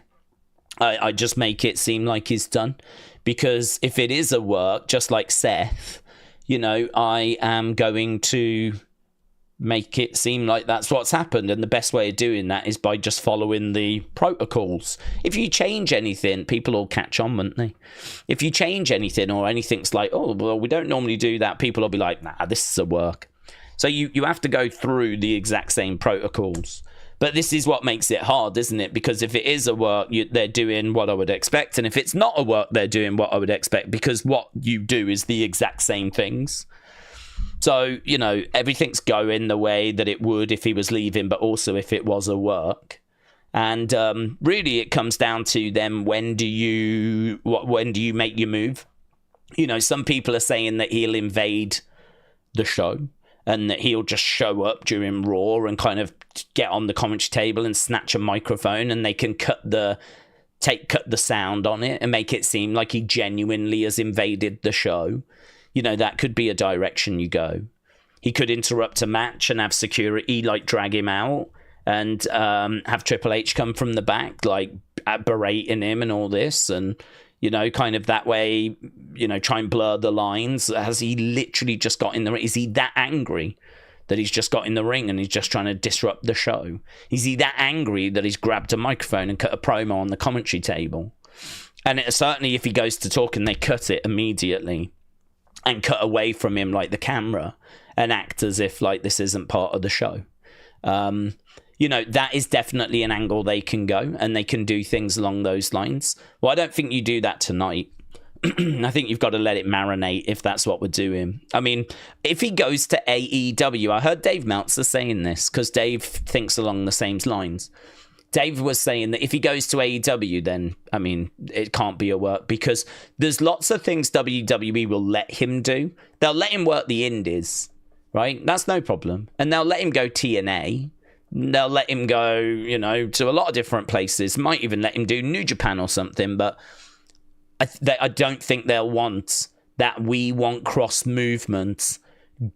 I just make it seem like he's done. Because if it is a work, just like Seth, you know, I am going to make it seem like that's what's happened. And the best way of doing that is by just following the protocols. If you change anything, people will catch on, won't they? If you change anything or anything's like, oh, well, we don't normally do that, people will be like, nah, this is a work. So you have to go through the exact same protocols. But this is what makes it hard, isn't it? Because if it is a work, they're doing what I would expect. And if it's not a work, they're doing what I would expect. Because what you do is the exact same things. So, you know, everything's going the way that it would if he was leaving, but also if it was a work. And really, it comes down to them, when do you make your move? You know, some people are saying that he'll invade the show. And that he'll just show up during Raw and kind of get on the commentary table and snatch a microphone, and they can cut the sound on it and make it seem like he genuinely has invaded the show. You know, that could be a direction you go. He could interrupt a match and have security like drag him out, and have Triple H come from the back, like berating him and all this, and, you know, kind of that way, you know, try and blur the lines. Has he literally just got in the ring? Is he that angry that he's just got in the ring and he's just trying to disrupt the show? Is he that angry that he's grabbed a microphone and cut a promo on the commentary table? And certainly if he goes to talk and they cut it immediately and cut away from him, like the camera, and act as if like this isn't part of the show. You know, that is definitely an angle they can go, and they can do things along those lines. Well, I don't think you do that tonight. I think you've got to let it marinate if that's what we're doing. I mean, if he goes to AEW, I heard Dave Meltzer saying this, because Dave thinks along the same lines. Dave was saying that if he goes to AEW, then, I mean, it can't be a work, because there's lots of things WWE will let him do. They'll let him work the indies, right? That's no problem. And they'll let him go TNA. They'll let him go, you know, to a lot of different places. Might even let him do New Japan or something. But I don't think they'll want that We Want Kross movement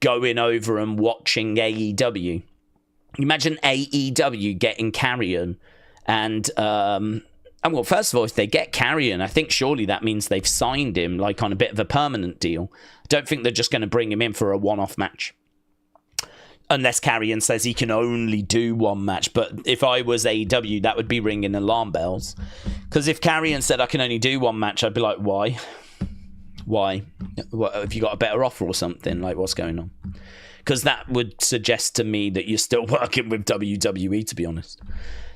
going over and watching AEW. Imagine AEW getting Karrion. And well, first of all, if they get Karrion, I think surely that means they've signed him like on a bit of a permanent deal. I don't think they're just going to bring him in for a one-off match. unless Karrion says he can only do one match. But if I was AEW, that would be ringing alarm bells. Because if Karrion said I can only do one match, I'd be like, why? Why? What, have you got a better offer or something? Like, what's going on? Because that would suggest to me that you're still working with WWE, to be honest.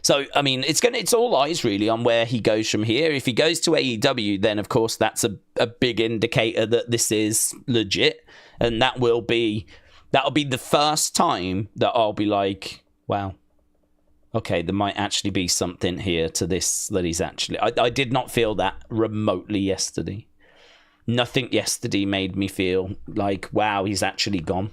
So, I mean, it's all eyes, really, on where he goes from here. If he goes to AEW, then, of course, that's a big indicator that this is legit. And that'll be the first time that I'll be like, wow, okay, there might actually be something here to this that he's actually... I did not feel that remotely yesterday. Nothing yesterday made me feel like, wow, he's actually gone.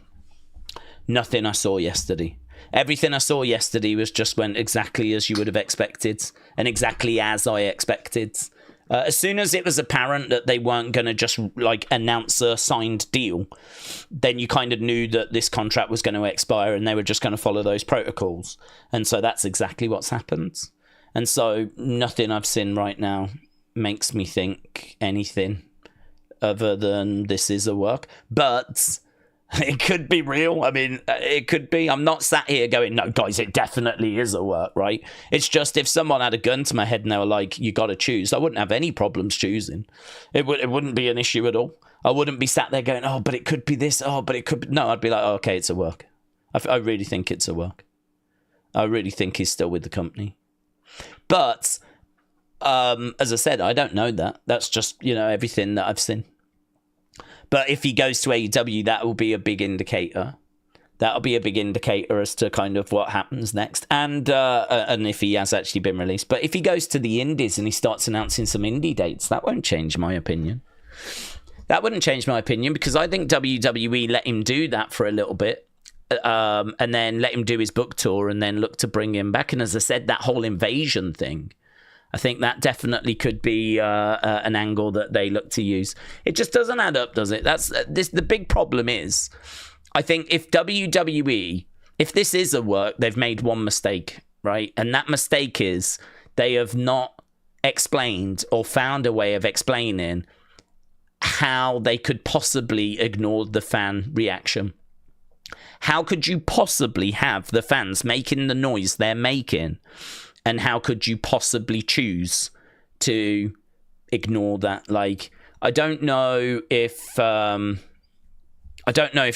Nothing I saw yesterday. Everything I saw yesterday was just went exactly as you would have expected, and exactly as I expected. As soon as it was apparent that they weren't going to just like announce a signed deal, then you kind of knew that this contract was going to expire and they were just going to follow those protocols. And so that's exactly what's happened. And so nothing I've seen right now makes me think anything other than this is a work. But it could be real. I mean, it could be. I'm not sat here going, no, guys, it definitely is a work, right? It's just if someone had a gun to my head and they were like, you got to choose, I wouldn't have any problems choosing. It wouldn't be an issue at all. I wouldn't be sat there going, oh, but it could be this. Oh, but it could be... No, I'd be like, oh, okay, it's a work. I really think it's a work. I really think he's still with the company. But, as I said, I don't know that. That's just, everything that I've seen. But if he goes to AEW, that will be a big indicator. That'll be a big indicator as to kind of what happens next. And if he has actually been released. But if he goes to the indies and he starts announcing some indie dates, that won't change my opinion. That wouldn't change my opinion because I think WWE let him do that for a little bit. And then let him do his book tour and then look to bring him back. And as I said, that whole invasion thing, I think that definitely could be an angle that they look to use. It just doesn't add up, does it? The big problem is, I think if WWE, if this is a work, they've made one mistake, right? And that mistake is they have not explained or found a way of explaining how they could possibly ignore the fan reaction. How could you possibly have the fans making the noise they're making? And how could you possibly choose to ignore that? Like, I don't know if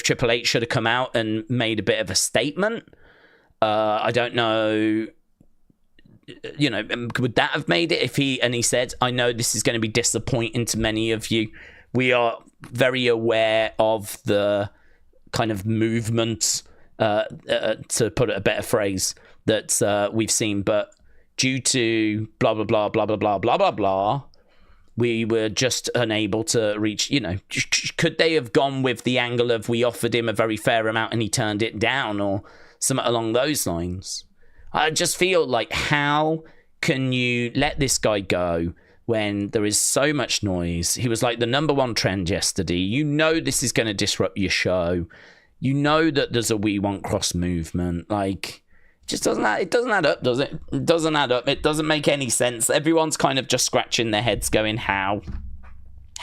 Triple H should have come out and made a bit of a statement. I don't know, would that have made it if he said, I know this is going to be disappointing to many of you. We are very aware of the kind of movement, to put it a better phrase, that we've seen, but due to blah, blah, blah, blah, blah, blah, blah, blah, blah, we were just unable to reach, could they have gone with the angle of we offered him a very fair amount and he turned it down or something along those lines? I just feel like, how can you let this guy go when there is so much noise? He was like the number one trend yesterday. This is going to disrupt your show. That there's a We Want Kross movement. Like, it doesn't add up, does it? It doesn't add up. It doesn't make any sense. Everyone's kind of just scratching their heads going, how?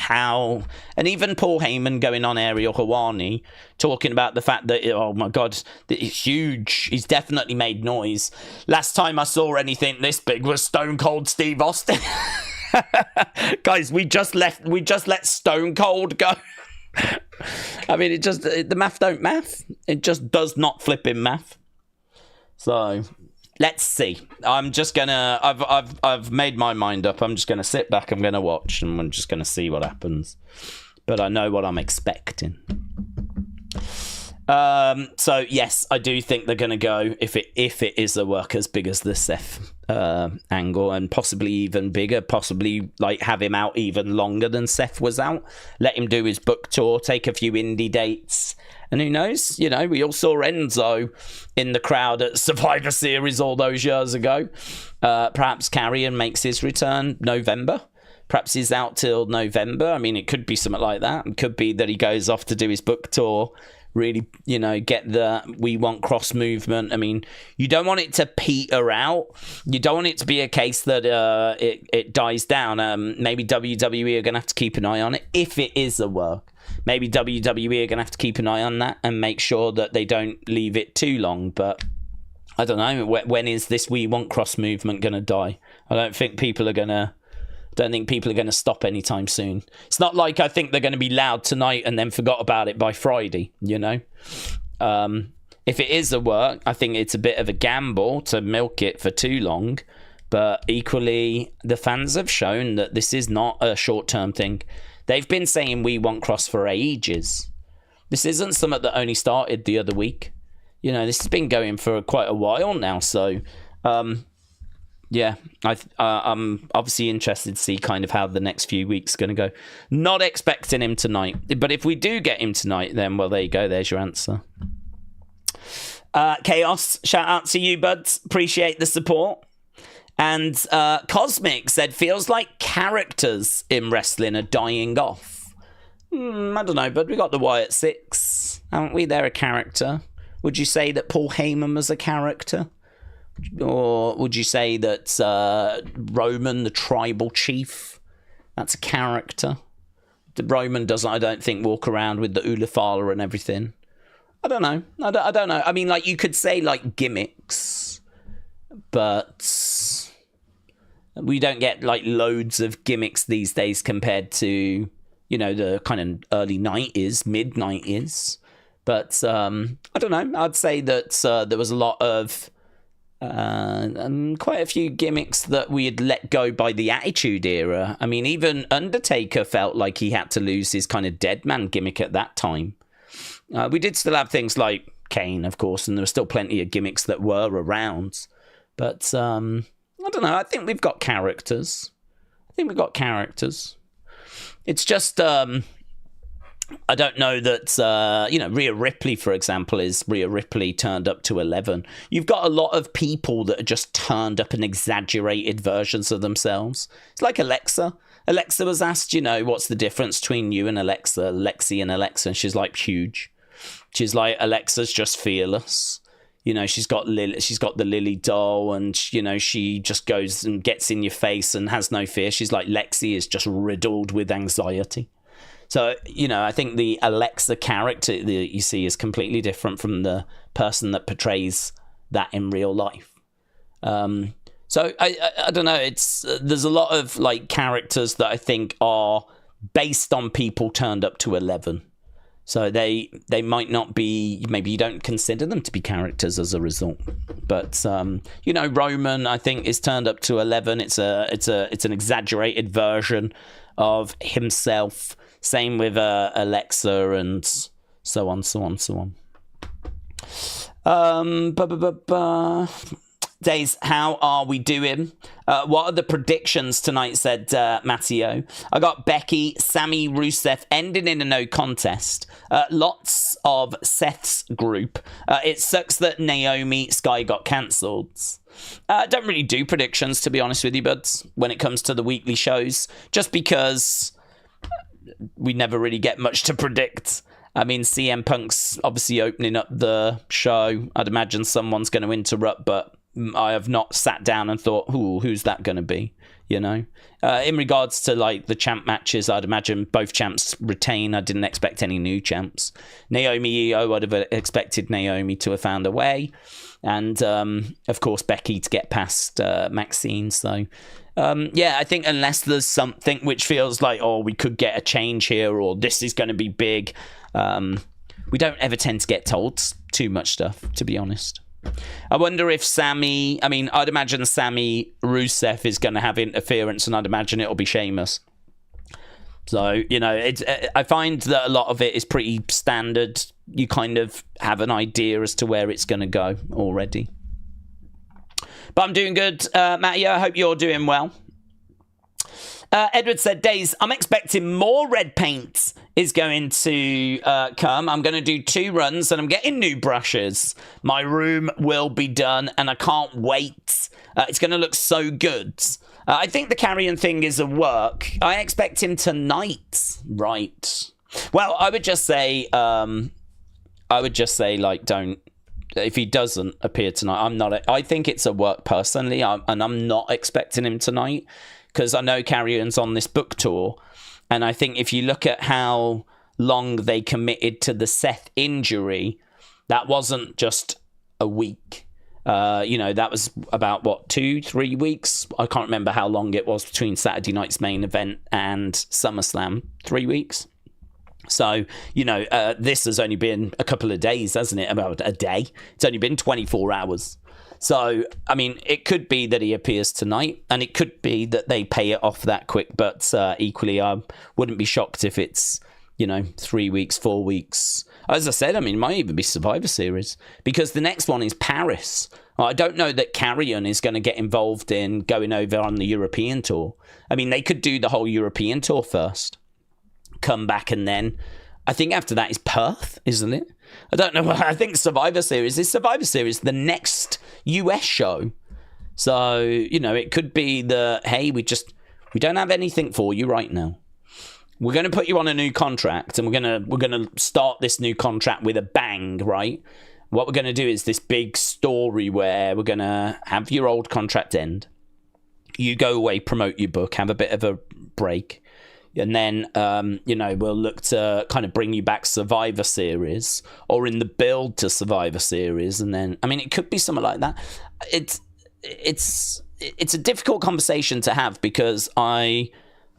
And even Paul Heyman going on Ariel Helwani talking about the fact that, oh my God, it's huge. He's definitely made noise. Last time I saw anything this big was Stone Cold Steve Austin. Guys, we just let Stone Cold go. I mean, the math don't math. It just does not flip in math. So let's see. I'm just gonna. I've made my mind up. I'm just gonna sit back. I'm gonna watch, and I'm just gonna see what happens. But I know what I'm expecting. So yes, I do think they're gonna go if it is a work as big as the Seth angle, and possibly even bigger. Possibly like have him out even longer than Seth was out. Let him do his book tour. Take a few indie dates. And who knows, we all saw Enzo in the crowd at Survivor Series all those years ago. Perhaps Karrion makes his return November. Perhaps he's out till November. I mean, it could be something like that. It could be that he goes off to do his book tour, really, get the We Want Kross movement. I mean, you don't want it to peter out. You don't want it to be a case that it dies down. Maybe WWE are going to have to keep an eye on it if it is a work. Maybe WWE are going to have to keep an eye on that and make sure that they don't leave it too long. But I don't know. When is this We Want Kross movement going to die? I don't think people are going to stop anytime soon. It's not like I think they're going to be loud tonight and then forgot about it by Friday, If it is a work, I think it's a bit of a gamble to milk it for too long. But equally, the fans have shown that this is not a short-term thing. They've been saying We Want Kross for ages. This isn't something that only started the other week. This has been going for quite a while now. So, yeah, I'm obviously interested to see kind of how the next few weeks are going to go. Not expecting him tonight. But if we do get him tonight, then, well, there you go. There's your answer. Chaos, shout out to you, buds. Appreciate the support. And Cosmic said, feels like characters in wrestling are dying off. I don't know, but we got the Wyatt Six, haven't we? They're a character. Would you say that Paul Heyman was a character? Or would you say that Roman, the tribal chief, that's a character? Roman doesn't, I don't think, walk around with the Ulafala and everything. I don't know. I don't know. I mean, like, you could say, like, gimmicks, but we don't get, like, loads of gimmicks these days compared to, the kind of early 90s, mid-90s. But I don't know. I'd say that there was a lot of quite a few gimmicks that we had let go by the Attitude Era. I mean, even Undertaker felt like he had to lose his kind of dead man gimmick at that time. We did still have things like Kane, of course, and there were still plenty of gimmicks that were around. But I don't know. I think we've got characters. It's just I don't know that, Rhea Ripley, for example, is Rhea Ripley turned up to 11. You've got a lot of people that are just turned up in exaggerated versions of themselves. It's like Alexa. Alexa was asked, what's the difference between you and Lexi and Alexa? And she's like, huge. She's like, Alexa's just fearless. She's got the Lily doll, and, she just goes and gets in your face and has no fear. She's like, Lexi is just riddled with anxiety. So, I think the Alexa character that you see is completely different from the person that portrays that in real life. So I don't know. There's a lot of like characters that I think are based on people turned up to 11. So they might not be, maybe you don't consider them to be characters as a result. But Roman, I think, is turned up to 11. It's an exaggerated version of himself. Same with Alexa and so on. Daze, how are we doing? What are the predictions tonight, said Matteo. I got Becky, Sammy, Rusev ending in a no contest. Lots of Seth's group. It sucks that Naomi, Sky got cancelled. Don't really do predictions, to be honest with you, buds, when it comes to the weekly shows, just because we never really get much to predict. I mean, CM Punk's obviously opening up the show. I'd imagine someone's going to interrupt, but I have not sat down and thought, who's that going to be, In regards to, like, the champ matches, I'd imagine both champs retain. I didn't expect any new champs. Naomi, Iyo, I'd have expected Naomi to have found a way. And, of course, Becky to get past Maxine. So, I think unless there's something which feels like, we could get a change here, or this is going to be big, we don't ever tend to get told too much stuff, to be honest. I wonder if I'd imagine Sammy Rusev is going to have interference, and I'd imagine it'll be Sheamus. So, I find that a lot of it is pretty standard. You kind of have an idea as to where it's going to go already. But I'm doing good, Matty. I hope you're doing well. Edward said, Daze, I'm expecting more red paint is going to come. I'm going to do 2 runs and I'm getting new brushes. My room will be done and I can't wait. It's going to look so good. I think the Karrion thing is a work. I expect him tonight. Right. Well, I would just say I would just say, like, don't. If he doesn't appear tonight, I'm not. I think it's a work personally, and I'm not expecting him tonight because I know Karrion's on this book tour, and I think if you look at how long they committed to the Seth injury, that wasn't just a week. That was about, 2-3 weeks? I can't remember how long it was between Saturday night's main event and SummerSlam. 3 weeks? So, this has only been a couple of days, hasn't it? About a day. It's only been 24 hours. So, I mean, it could be that he appears tonight, and it could be that they pay it off that quick, but equally, I wouldn't be shocked if it's, 3 weeks, 4 weeks. As I said, I mean, it might even be Survivor Series, because the next one is Paris. I don't know that Karrion is going to get involved in going over on the European tour. I mean, they could do the whole European tour first, come back, and then I think after that is Perth, isn't it? I don't know. I think Survivor Series the next US show. So, it could be hey, we don't have anything for you right now. We're going to put you on a new contract, and we're going to start this new contract with a bang, right? What we're going to do is this big story where we're going to have your old contract end. You go away, promote your book, have a bit of a break. And then, we'll look to kind of bring you back Survivor Series, or in the build to Survivor Series. And then, I mean, it could be something like that. It's a difficult conversation to have, because I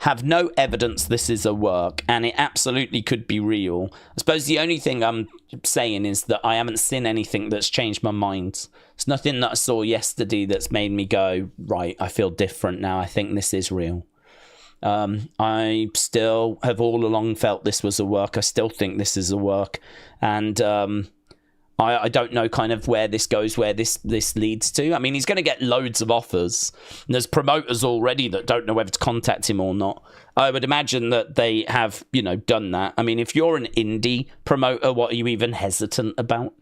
have no evidence this is a work, and it absolutely could be real. I suppose the only thing I'm saying is that I haven't seen anything that's changed my mind. It's nothing that I saw yesterday that's made me go, right, I feel different now. I think this is real. I still have all along felt this was a work. I still think this is a work. And I don't know kind of where this goes, where this leads to. I mean, he's going to get loads of offers. And there's promoters already that don't know whether to contact him or not. I would imagine that they have, done that. I mean, if you're an indie promoter, what are you even hesitant about?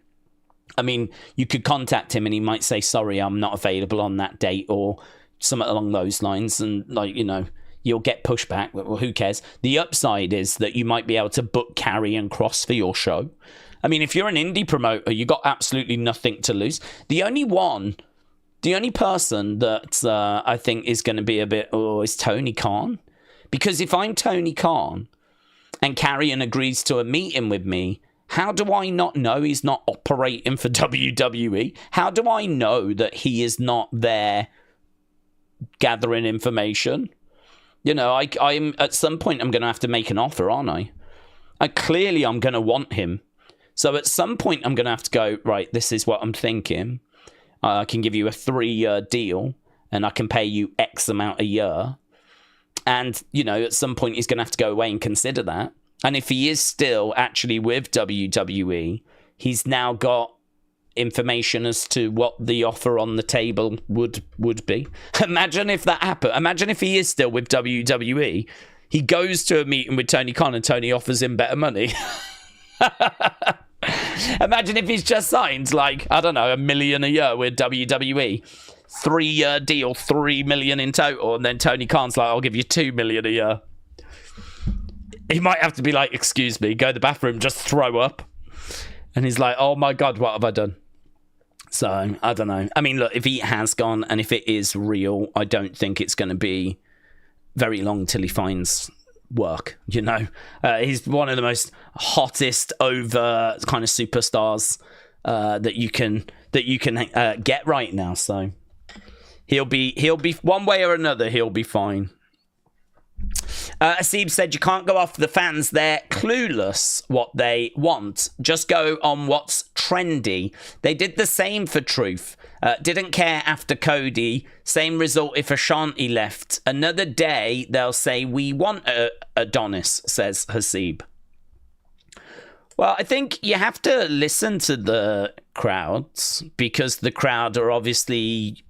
I mean, you could contact him and he might say, sorry, I'm not available on that date, or something along those lines. And, you'll get pushback. Well, who cares? The upside is that you might be able to book Karrion Kross for your show. I mean, if you're an indie promoter, you got absolutely nothing to lose. The only person that I think is going to be a bit, is Tony Khan. Because if I'm Tony Khan and Karrion agrees to a meeting with me, how do I not know he's not operating for WWE? How do I know that he is not there gathering information? I'm at some point I'm going to have to make an offer, aren't I? Clearly I'm going to want him. So at some point, I'm going to have to go, right, this is what I'm thinking. I can give you a 3-year deal, and I can pay you X amount a year. And, at some point, he's going to have to go away and consider that. And if he is still actually with WWE, he's now got information as to what the offer on the table would be. Imagine if that happened. Imagine if he is still with WWE. He goes to a meeting with Tony Khan, and Tony offers him better money. Imagine if he's just signed, $1 million a year with WWE. 3-year deal, $3 million in total, and then Tony Khan's like, I'll give you $2 million a year. He might have to be like, excuse me, go to the bathroom, just throw up. And he's like, oh my God, what have I done? So, I don't know. I mean, look, if he has gone, and if it is real, I don't think it's going to be very long till he finds work. He's one of the most hottest over kind of superstars that you can get right now. So he'll be one way or another, he'll be fine. Asib said, you can't go off the fans. They're clueless what they want. Just go on what's trendy. They did the same for Truth. Didn't care after Cody. Same result if Ashanti left. Another day, they'll say, we want Adonis, says Hasib. Well, I think you have to listen to the crowds, because the crowd are obviously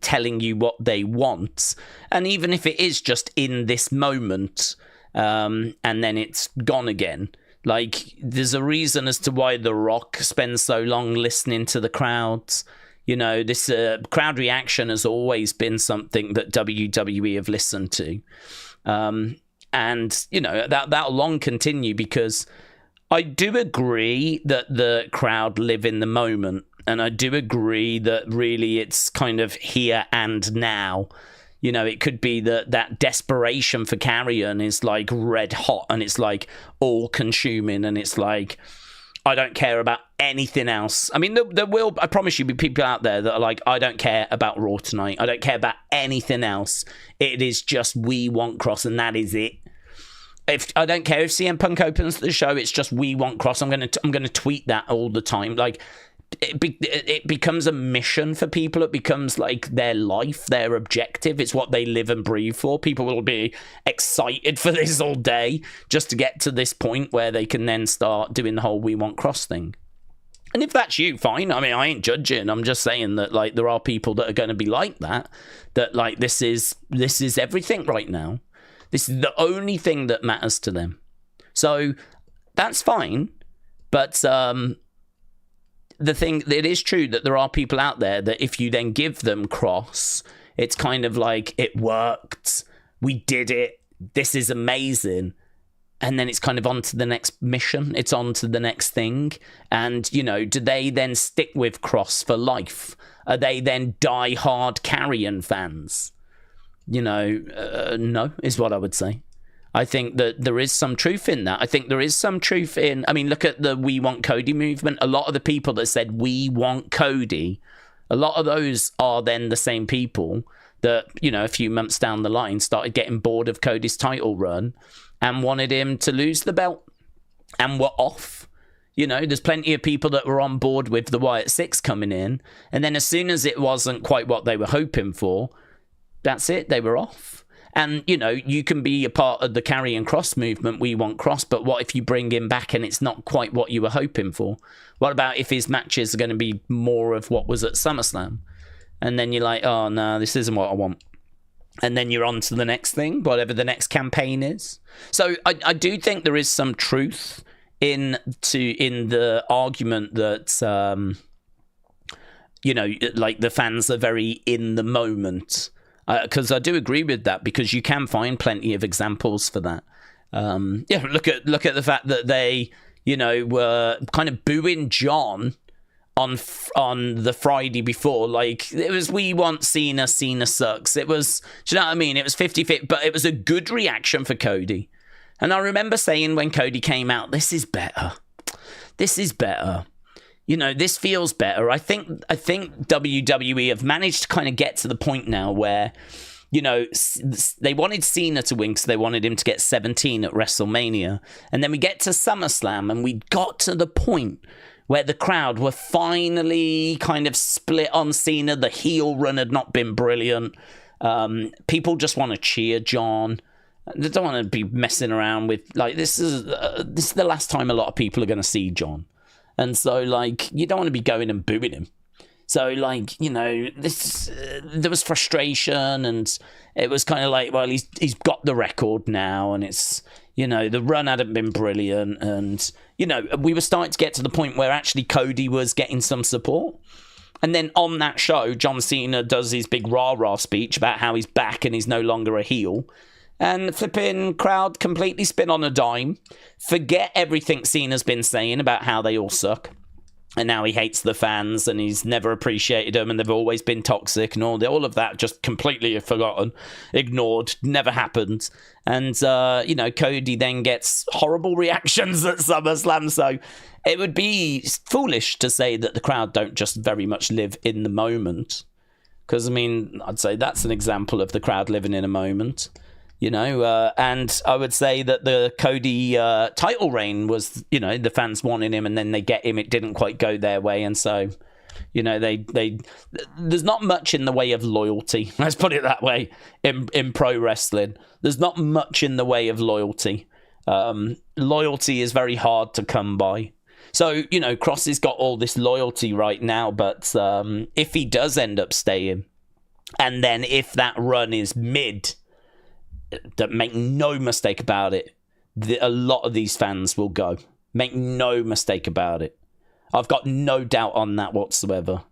telling you what they want. And even if it is just in this moment, and then it's gone again, there's a reason as to why The Rock spends so long listening to the crowds. This crowd reaction has always been something that WWE have listened to. And, that'll long continue, because I do agree that the crowd live in the moment, and I do agree that really it's kind of here and now. You know, it could be that desperation for Karrion is like red hot, and it's like all consuming, and it's like, I don't care about anything else. I mean, there will, I promise you, be people out there that are like, I don't care about Raw tonight. I don't care about anything else. It is just we want Kross, and that is it. If I don't care if CM Punk opens the show, it's just we want Kross. I'm gonna tweet that all the time. Like, it becomes a mission for people. It becomes like their life, their objective. It's what they live and breathe for. People will be excited for this all day just to get to this point where they can then start doing the whole we want Kross thing. And if that's you, fine. I mean, I ain't judging. I'm just saying that, like, there are people that are going to be like that like this is everything right now. This is the only thing that matters to them. So that's fine. But the thing, it is true that there are people out there that if you then give them Kross, it's kind of like, it worked, we did it, this is amazing, and then it's kind of on to the next mission, it's on to the next thing. And, you know, do they then stick with Kross for life? Are they then die-hard Karrion fans? You know, no, is what I would say. I think that there is some truth in that. I think there is some truth in, I mean, look at the We Want Cody movement. A lot of the people that said, we want Cody, a lot of those are then the same people that, you know, a few months down the line started getting bored of Cody's title run and wanted him to lose the belt and were off. You know, there's plenty of people that were on board with the Wyatt Six coming in. And then as soon as it wasn't quite what they were hoping for, that's it, they were off. And, you know, you can be a part of the Karrion Kross movement, we want Kross, but what if you bring him back and it's not quite what you were hoping for? What about if his matches are going to be more of what was at SummerSlam? And then you're like, oh, no, this isn't what I want. And then you're on to the next thing, whatever the next campaign is. So I do think there is some truth in the argument that, you know, like the fans are very in the moment. Because I do agree with that, because you can find plenty of examples for that. Yeah, look at the fact that they, you know, were kind of booing John on the Friday before. Like, it was, we want Cena, Cena sucks. It was, do you know what I mean? It was 50-50, but it was a good reaction for Cody. And I remember saying when Cody came out, this is better. This is better. You know, this feels better. I think WWE have managed to kind of get to the point now where, you know, they wanted Cena to win because they wanted him to get 17 at WrestleMania. And then we get to SummerSlam and we got to the point where the crowd were finally kind of split on Cena. The heel run had not been brilliant. People just want to cheer John. They don't want to be messing around with, like, this is the last time a lot of people are going to see John. And so, like, you don't want to be going and booing him. So, like, you know, there was frustration, and it was kind of like, well, he's got the record now, and it's, you know, the run hadn't been brilliant, and, you know, we were starting to get to the point where actually Cody was getting some support. And then on that show, John Cena does his big rah-rah speech about how he's back and he's no longer a heel. And the flipping crowd completely spin on a dime, forget everything Cena's been saying about how they all suck. And now he hates the fans and he's never appreciated them and they've always been toxic and all of that just completely forgotten, ignored, never happened. And, you know, Cody then gets horrible reactions at SummerSlam. So it would be foolish to say that the crowd don't just very much live in the moment. Because, I mean, I'd say that's an example of the crowd living in a moment. You know, and I would say that the Cody title reign was, you know, the fans wanted him and then they get him. It didn't quite go their way. And so, you know, there's not much in the way of loyalty. Let's put it that way in pro wrestling. There's not much in the way of loyalty. Loyalty is very hard to come by. So, you know, Kross has got all this loyalty right now. But if he does end up staying, and then if that run is mid, don't make no mistake about it, a lot of these fans will go. Make no mistake about it. I've got no doubt on that whatsoever.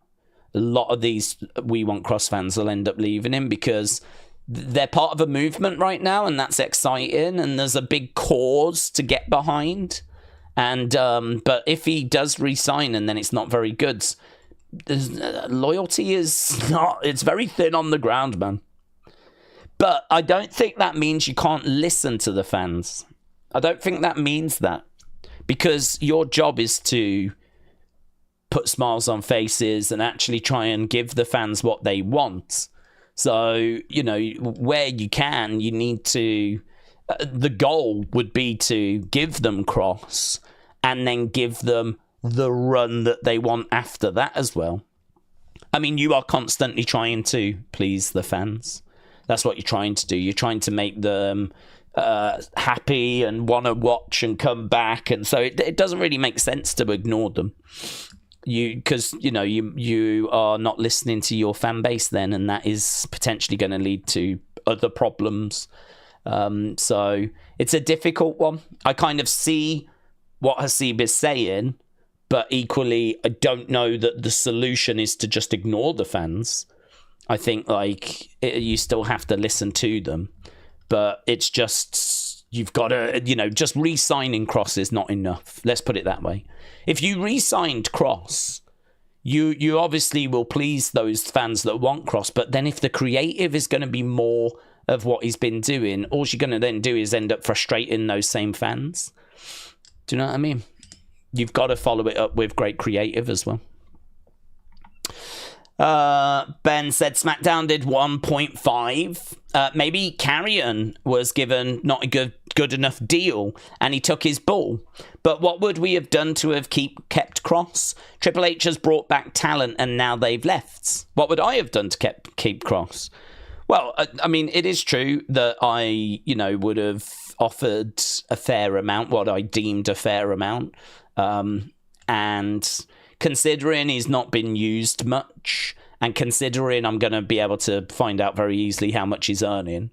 A lot of these We Want Kross fans will end up leaving him because they're part of a movement right now, and that's exciting, and there's a big cause to get behind. And but if he does resign and then it's not very good, loyalty is not, it's very thin on the ground, man. But I don't think that means you can't listen to the fans. I don't think that means that, because your job is to put smiles on faces and actually try and give the fans what they want. So, you know, where you can, you need to, the goal would be to give them Kross and then give them the run that they want after that as well. I mean, you are constantly trying to please the fans. That's what you're trying to do. You're trying to make them happy and want to watch and come back. And so it doesn't really make sense to ignore them. Because you are not listening to your fan base then, and that is potentially going to lead to other problems. So it's a difficult one. I kind of see what Hasib is saying, but equally, I don't know that the solution is to just ignore the fans. I think you still have to listen to them, but it's just, you've got to, just re-signing Kross is not enough. Let's put it that way. If you re-signed Kross, you obviously will please those fans that want Kross, but then if the creative is going to be more of what he's been doing, all you're going to then do is end up frustrating those same fans. Do you know what I mean? You've got to follow it up with great creative as well. Ben said SmackDown did 1.5. Maybe Karrion was given not a good enough deal and he took his ball. But what would we have done to have kept Kross? Triple H has brought back talent and now they've left. What would I have done to keep Kross? Well, I mean, it is true that I, would have offered a fair amount, what I deemed a fair amount. And considering he's not been used much, and considering I'm going to be able to find out very easily how much he's earning,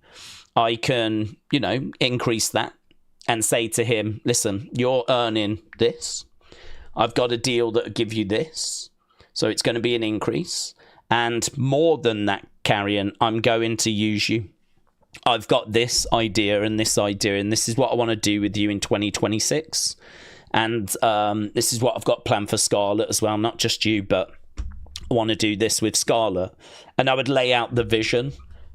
I can, increase that and say to him, listen, you're earning this. I've got a deal that'll give you this. So it's going to be an increase. And more than that, Karrion, I'm going to use you. I've got this idea, and this is what I want to do with you in 2026. And this is what I've got planned for Scarlett as well. Not just you, but I want to do this with Scarlett. And I would lay out the vision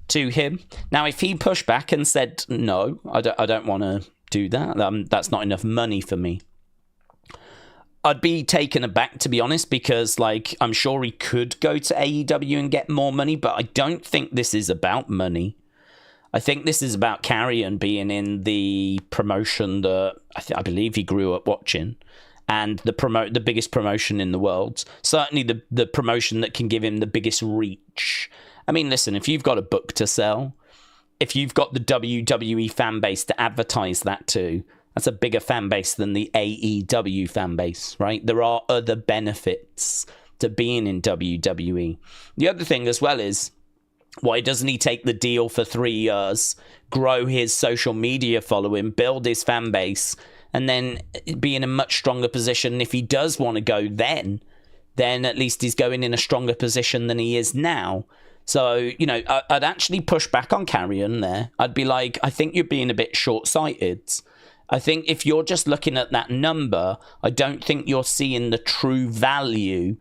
to him. Now, if he pushed back and said, no, I don't want to do that. That's not enough money for me. I'd be taken aback, to be honest, because I'm sure he could go to AEW and get more money, but I don't think this is about money. I think this is about Karrion being in the promotion that I believe he grew up watching, and the biggest promotion in the world. Certainly the promotion that can give him the biggest reach. I mean, listen, if you've got a book to sell, if you've got the WWE fan base to advertise that to, that's a bigger fan base than the AEW fan base, right? There are other benefits to being in WWE. The other thing as well is, why doesn't he take the deal for 3 years, grow his social media following, build his fan base, and then be in a much stronger position? If he does want to go then at least he's going in a stronger position than he is now. So, I'd actually push back on Karrion there. I'd be like, I think you're being a bit short-sighted. I think if you're just looking at that number, I don't think you're seeing the true value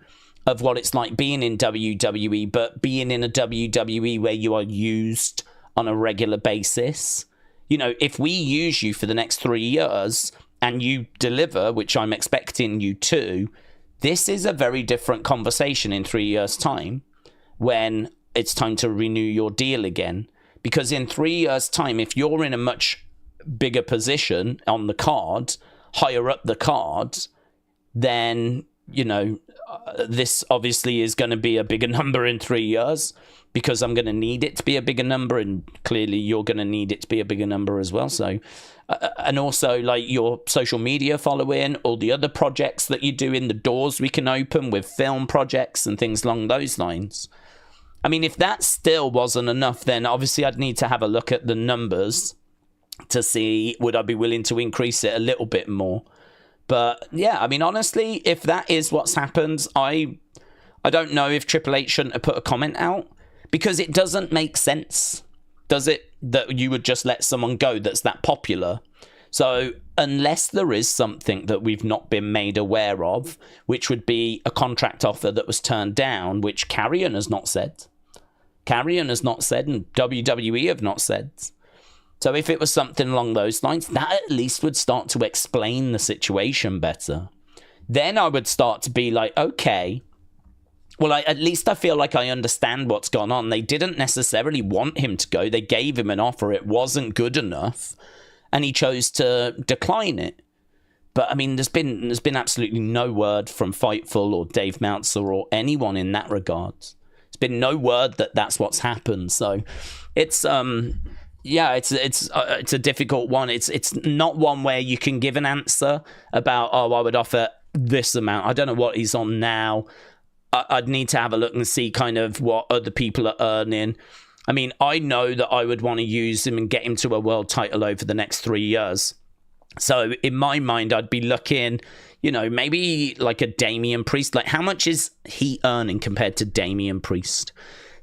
of what it's like being in WWE, but being in a WWE where you are used on a regular basis. If we use you for the next 3 years and you deliver, which I'm expecting you to, this is a very different conversation in 3 years' time when it's time to renew your deal again. Because in 3 years' time, if you're in a much bigger position on the card, higher up the card, then, this obviously is going to be a bigger number in 3 years, because I'm going to need it to be a bigger number, and clearly you're going to need it to be a bigger number as well. So, and also your social media following, all the other projects that you do, in the doors we can open with film projects and things along those lines. I mean, if that still wasn't enough, then obviously I'd need to have a look at the numbers to see, would I be willing to increase it a little bit more? But yeah, I mean, honestly, if that is what's happened, I don't know if Triple H shouldn't have put a comment out, because it doesn't make sense, does it, that you would just let someone go that's that popular? So unless there is something that we've not been made aware of, which would be a contract offer that was turned down, which Karrion has not said. Karrion has not said, and WWE have not said. So if it was something along those lines, that at least would start to explain the situation better. Then I would start to be like, okay, well, at least I feel like I understand what's gone on. They didn't necessarily want him to go. They gave him an offer. It wasn't good enough, and he chose to decline it. But I mean, there's been absolutely no word from Fightful or Dave Meltzer or anyone in that regard. There's been no word that that's what's happened. So it's it's a difficult one. It's not one where you can give an answer about, oh, I would offer this amount. I don't know what he's on now. I'd need to have a look and see kind of what other people are earning. I mean, I know that I would want to use him and get him to a world title over the next 3 years. So in my mind, I'd be looking, maybe like a Damian Priest. Like, how much is he earning compared to Damian Priest?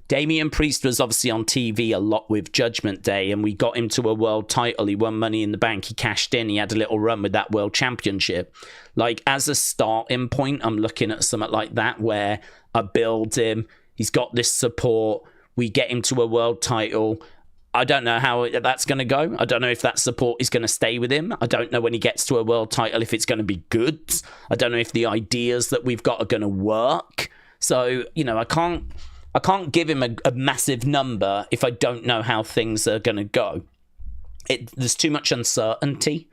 Damian Priest was obviously on TV a lot with Judgment Day, and we got him to a world title. He won Money in the Bank. He cashed in. He had a little run with that world championship. Like, as a starting point, I'm looking at something like that where I build him. He's got this support. We get him to a world title. I don't know how that's going to go. I don't know if that support is going to stay with him. I don't know when he gets to a world title if it's going to be good. I don't know if the ideas that we've got are going to work. So, I can't give him a massive number if I don't know how things are going to go. There's too much uncertainty.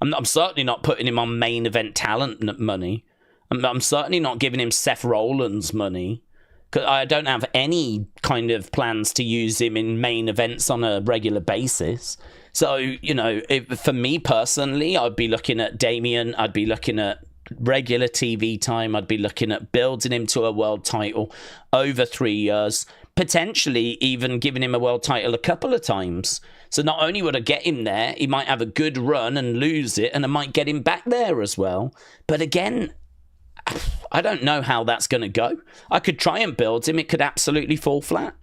I'm certainly not putting him on main event talent money. I'm certainly not giving him Seth Rollins money, because I don't have any kind of plans to use him in main events on a regular basis. So, for me personally, I'd be looking at Damian. I'd be looking at regular TV time. I'd be looking at building him to a world title over 3 years, potentially even giving him a world title a couple of times. So not only would I get him there, he might have a good run and lose it, and I might get him back there as well. But again, I don't know how that's going to go. I could try and build him. It could absolutely fall flat.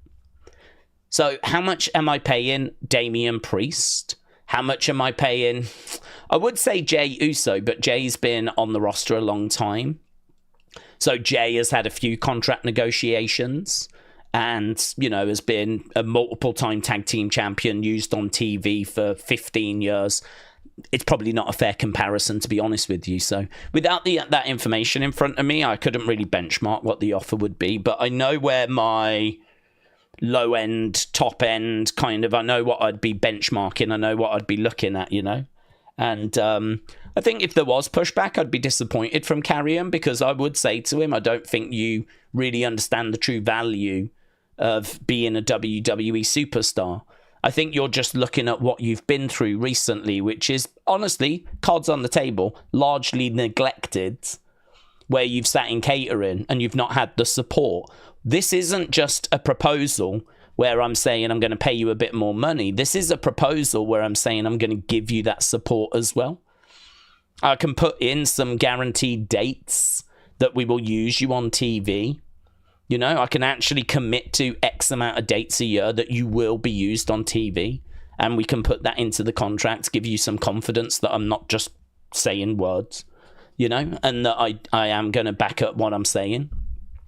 So how much am I paying Damian Priest? How much am I paying? I would say Jey Uso, but Jay's been on the roster a long time. So Jey has had a few contract negotiations and, has been a multiple-time tag team champion, used on TV for 15 years. It's probably not a fair comparison, to be honest with you. So without that information in front of me, I couldn't really benchmark what the offer would be. But I know where my low end, top end kind of, I know what I'd be benchmarking. I know what I'd be looking at, And I think if there was pushback, I'd be disappointed from Karrion, because I would say to him, I don't think you really understand the true value of being a WWE superstar. I think you're just looking at what you've been through recently, which is, honestly, cards on the table, largely neglected, where you've sat in catering and you've not had the support. This isn't just a proposal where I'm saying I'm going to pay you a bit more money. This is a proposal where I'm saying I'm going to give you that support as well. I can put in some guaranteed dates that we will use you on TV. I can actually commit to X amount of dates a year that you will be used on TV. And we can put that into the contract, give you some confidence that I'm not just saying words, and that I am going to back up what I'm saying.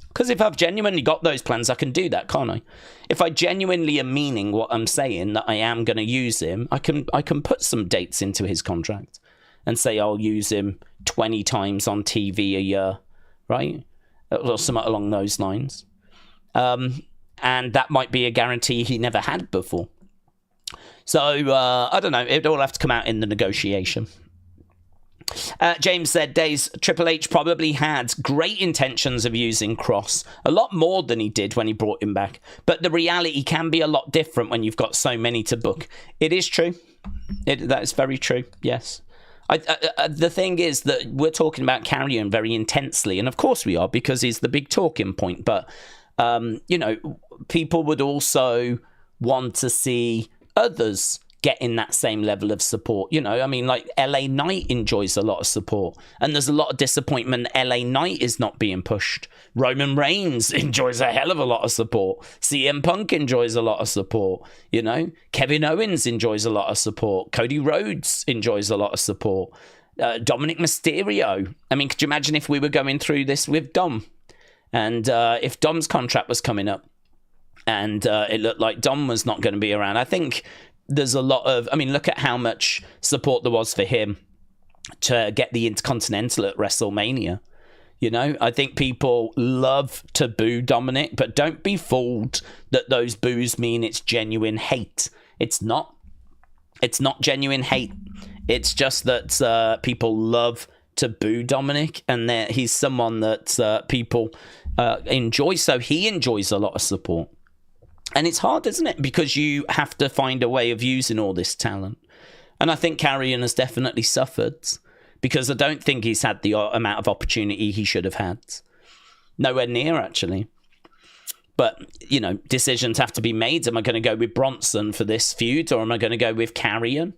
Because if I've genuinely got those plans, I can do that, can't I? If I genuinely am meaning what I'm saying, that I am going to use him, I can put some dates into his contract and say I'll use him 20 times on TV a year, right? Or something along those lines. And that might be a guarantee he never had before. So, I don't know. It'd all have to come out in the negotiation. James said, Daze, Triple H probably had great intentions of using Kross, a lot more than he did when he brought him back. But the reality can be a lot different when you've got so many to book. It is true. That is very true, yes. The thing is that we're talking about Karrion very intensely, and of course we are, because he's the big talking point. But, people would also want to see others getting that same level of support. You know, I mean, like LA Knight enjoys a lot of support, and there's a lot of disappointment LA Knight is not being pushed. Roman Reigns enjoys a hell of a lot of support. CM Punk enjoys a lot of support. You know, Kevin Owens enjoys a lot of support. Cody Rhodes enjoys a lot of support. Dominic Mysterio. I mean, could you imagine if we were going through this with Dom? And if Dom's contract was coming up and it looked like Dom was not going to be around, I think there's a lot of... I mean, look at how much support there was for him to get the Intercontinental at WrestleMania. You know, I think people love to boo Dominic, but don't be fooled that those boos mean it's genuine hate. It's not. It's not genuine hate. It's just that people love to boo Dominic, and he's someone that people enjoy, so he enjoys a lot of support. And it's hard, isn't it? Because you have to find a way of using all this talent. And I think Karrion has definitely suffered, because I don't think he's had the amount of opportunity he should have had. Nowhere near, actually. But, you know, decisions have to be made. Am I going to go with Bronson for this feud, or am I going to go with Karrion?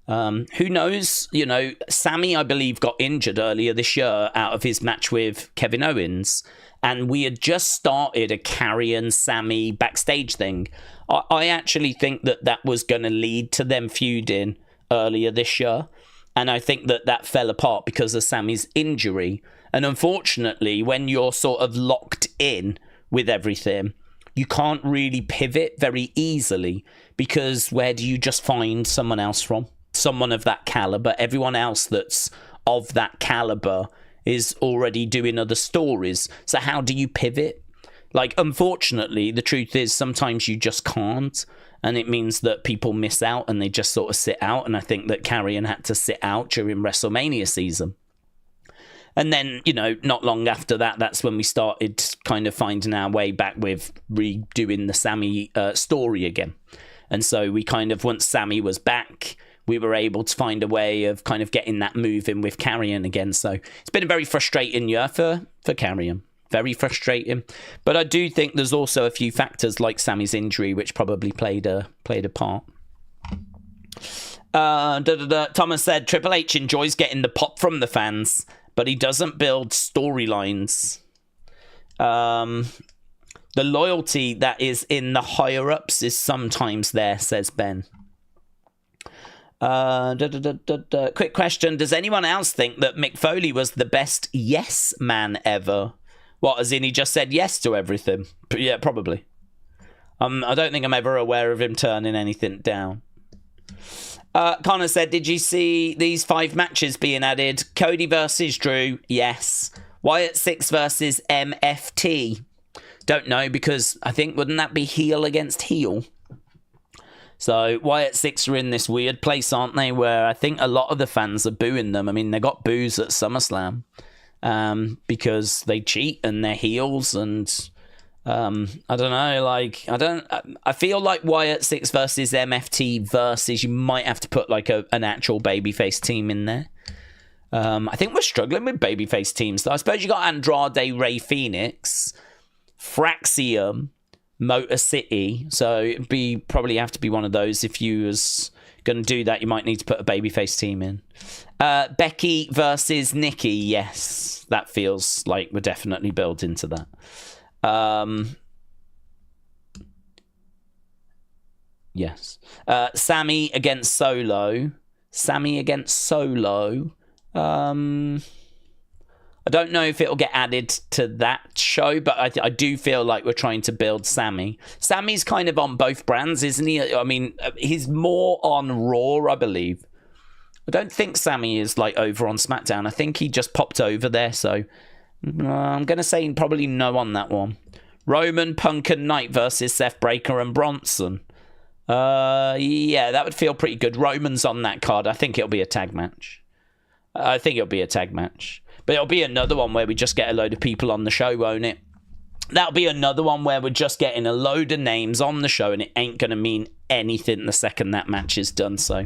Who knows? You know, Sammy, I believe, got injured earlier this year out of his match with Kevin Owens, and we had just started a Karrion Sammy backstage thing. I actually think that was going to lead to them feuding earlier this year, and I think that fell apart because of Sammy's injury. And unfortunately, when you're sort of locked in with everything, you can't really pivot very easily, because where do you just find someone else from? Someone of that caliber. Everyone else that's of that caliber is already doing other stories. So how do you pivot? Like, unfortunately, the truth is sometimes you just can't, and it means that people miss out and they just sort of sit out. And I think that Karrion had to sit out during WrestleMania season. And then, you know, not long after that, that's when we started kind of finding our way back with redoing the Sammy story again. And so we kind of, once Sammy was back, we were able to find a way of kind of getting that moving with Karrion again. So it's been a very frustrating year for Karrion. Very frustrating. But I do think there's also a few factors like Sammy's injury, which probably played a part. Thomas said, Triple H enjoys getting the pop from the fans, but he doesn't build storylines. The loyalty that is in the higher-ups is sometimes there, says Ben. Quick question. Does anyone else think that Mick Foley was the best yes man ever? What, as in he just said yes to everything? Yeah, probably. I don't think I'm ever aware of him turning anything down. Connor said, did you see these 5 matches being added? Cody versus Drew, yes. Wyatt 6 versus MFT. Don't know, because I think, wouldn't that be heel against heel? So Wyatt 6 are in this weird place, aren't they, where I think a lot of the fans are booing them. I mean, they got boos at SummerSlam because they cheat and they're heels, and I don't know, like, I feel like Wyatt 6 versus MFT versus, you might have to put like an actual babyface team in there. I think we're struggling with babyface teams. So I suppose you got Andrade, Rey Fenix, Fraxium, Motor City, so it'd probably have to be one of those. If you was going to do that, you might need to put a babyface team in. Becky versus Nikki, yes, that feels like we're definitely built into that. Yes. Sammy against Solo. I don't know if it'll get added to that show, but I do feel like we're trying to build Sammy. Sammy's kind of on both brands, isn't he? I mean, he's more on Raw, I believe. I don't think Sammy is like over on SmackDown. I think he just popped over there, so I'm going to say probably no on that one. Roman, Punk and Knight versus Seth Breaker and Bronson. Yeah, that would feel pretty good. Roman's on that card. I think it'll be a tag match. But it'll be another one where we just get a load of people on the show, won't it? That'll be another one where we're just getting a load of names on the show, and it ain't going to mean anything the second that match is done. So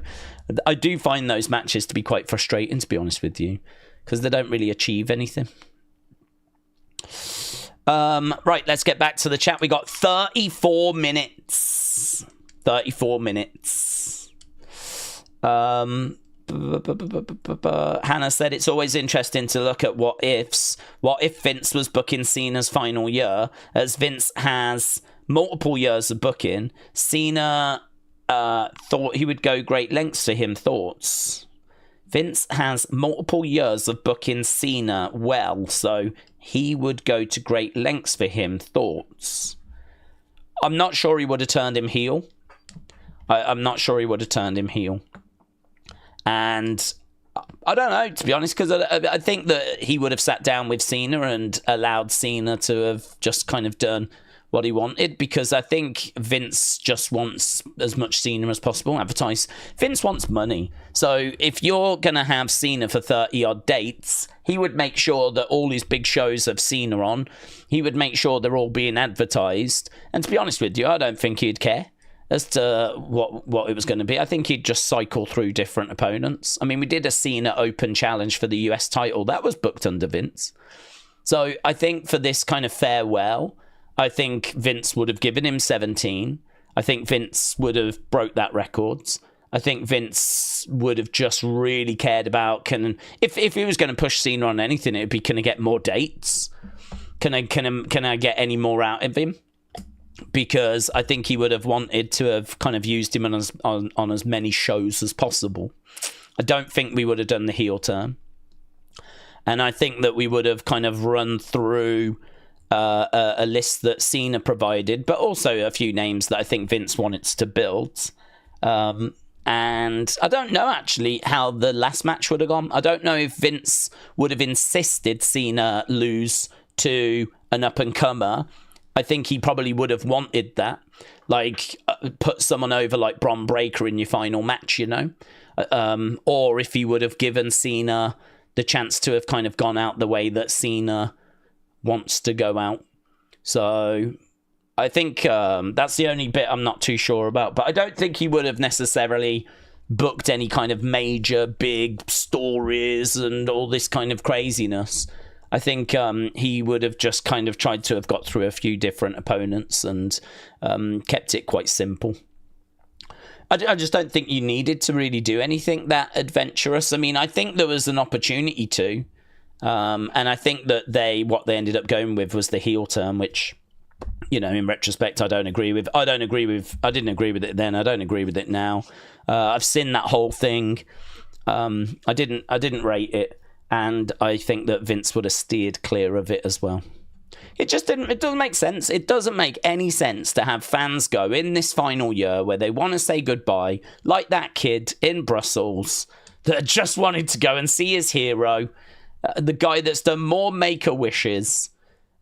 I do find those matches to be quite frustrating, to be honest with you, because they don't really achieve anything. Right, let's get back to the chat. We got 34 minutes. 34 minutes. Hannah said it's always interesting to look at what ifs. What if Vince was booking Cena's final year, as Vince has multiple years of booking? Cena thought he would go great lengths to him. Thoughts? Vince has multiple years of booking Cena well, so he would go to great lengths for him. Thoughts? I'm not sure he would have turned him heel. I'm not sure he would have turned him heel. And I don't know, to be honest, because I think that he would have sat down with Cena and allowed Cena to have just kind of done what he wanted, because I think Vince just wants as much Cena as possible, advertise. Vince wants money. So if you're going to have Cena for 30-odd dates, he would make sure that all his big shows have Cena on. He would make sure they're all being advertised. And to be honest with you, I don't think he'd care as to what it was going to be. I think he'd just cycle through different opponents. I mean, we did a Cena Open challenge for the US title. That was booked under Vince. So I think for this kind of farewell, I think Vince would have given him 17. I think Vince would have broke that records. I think Vince would have just really cared about, if he was going to push Cena on anything, it'd be, can I get more dates? Can I get any more out of him? Because I think he would have wanted to have kind of used him on as many shows as possible. I don't think we would have done the heel turn. And I think that we would have kind of run through a list that Cena provided, but also a few names that I think Vince wanted to build. And I don't know, actually, how the last match would have gone. I don't know if Vince would have insisted Cena lose to an up-and-comer. I think he probably would have wanted that. Like, put someone over like Bron Breakker in your final match, you know? Or if he would have given Cena the chance to have kind of gone out the way that Cena wants to go out. So I think that's the only bit I'm not too sure about. But I don't think he would have necessarily booked any kind of major big stories and all this kind of craziness. I think he would have just kind of tried to have got through a few different opponents and kept it quite simple. I just don't think you needed to really do anything that adventurous. I mean, I think there was an opportunity to. And I think that what they ended up going with was the heel turn, which, you know, in retrospect, I don't agree with. I didn't agree with it then. I don't agree with it now. I've seen that whole thing. I didn't rate it. And I think that Vince would have steered clear of it as well. It doesn't make sense. It doesn't make any sense to have fans go in this final year where they want to say goodbye, like that kid in Brussels that just wanted to go and see his hero, the guy that's done more Make-A-Wishes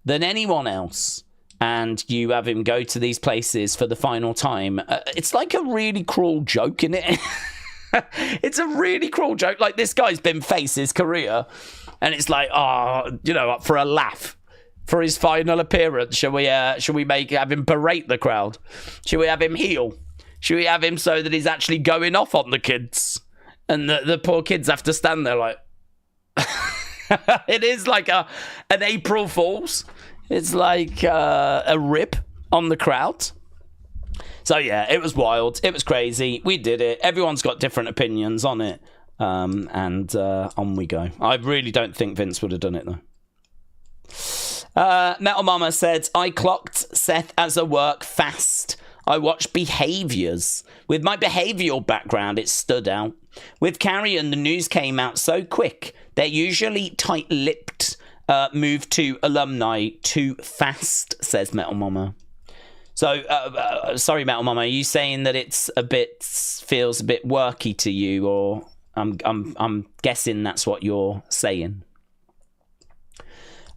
than anyone else, and you have him go to these places for the final time. It's like a really cruel joke, isn't it? It's a really cruel joke. Like, this guy's been face his career, and it's like, up for a laugh. For his final appearance, shall we have him berate the crowd? Shall we have him heel? Shall we have him so that he's actually going off on the kids? And the poor kids have to stand there like... It is like an April Fool's. It's like a rip on the crowd. So yeah, it was wild. It was crazy. We did it. Everyone's got different opinions on it. And on we go. I really don't think Vince would have done it though. Metal Mama said, I clocked Seth as a work fast. I watched Behaviours. With my behavioural background, it stood out. With Karrion, the news came out so quick. They're usually tight-lipped. Move to alumni too fast, says Metal Mama. So, sorry, Metal Mama, are you saying that feels a bit worky to you, or I'm guessing that's what you're saying?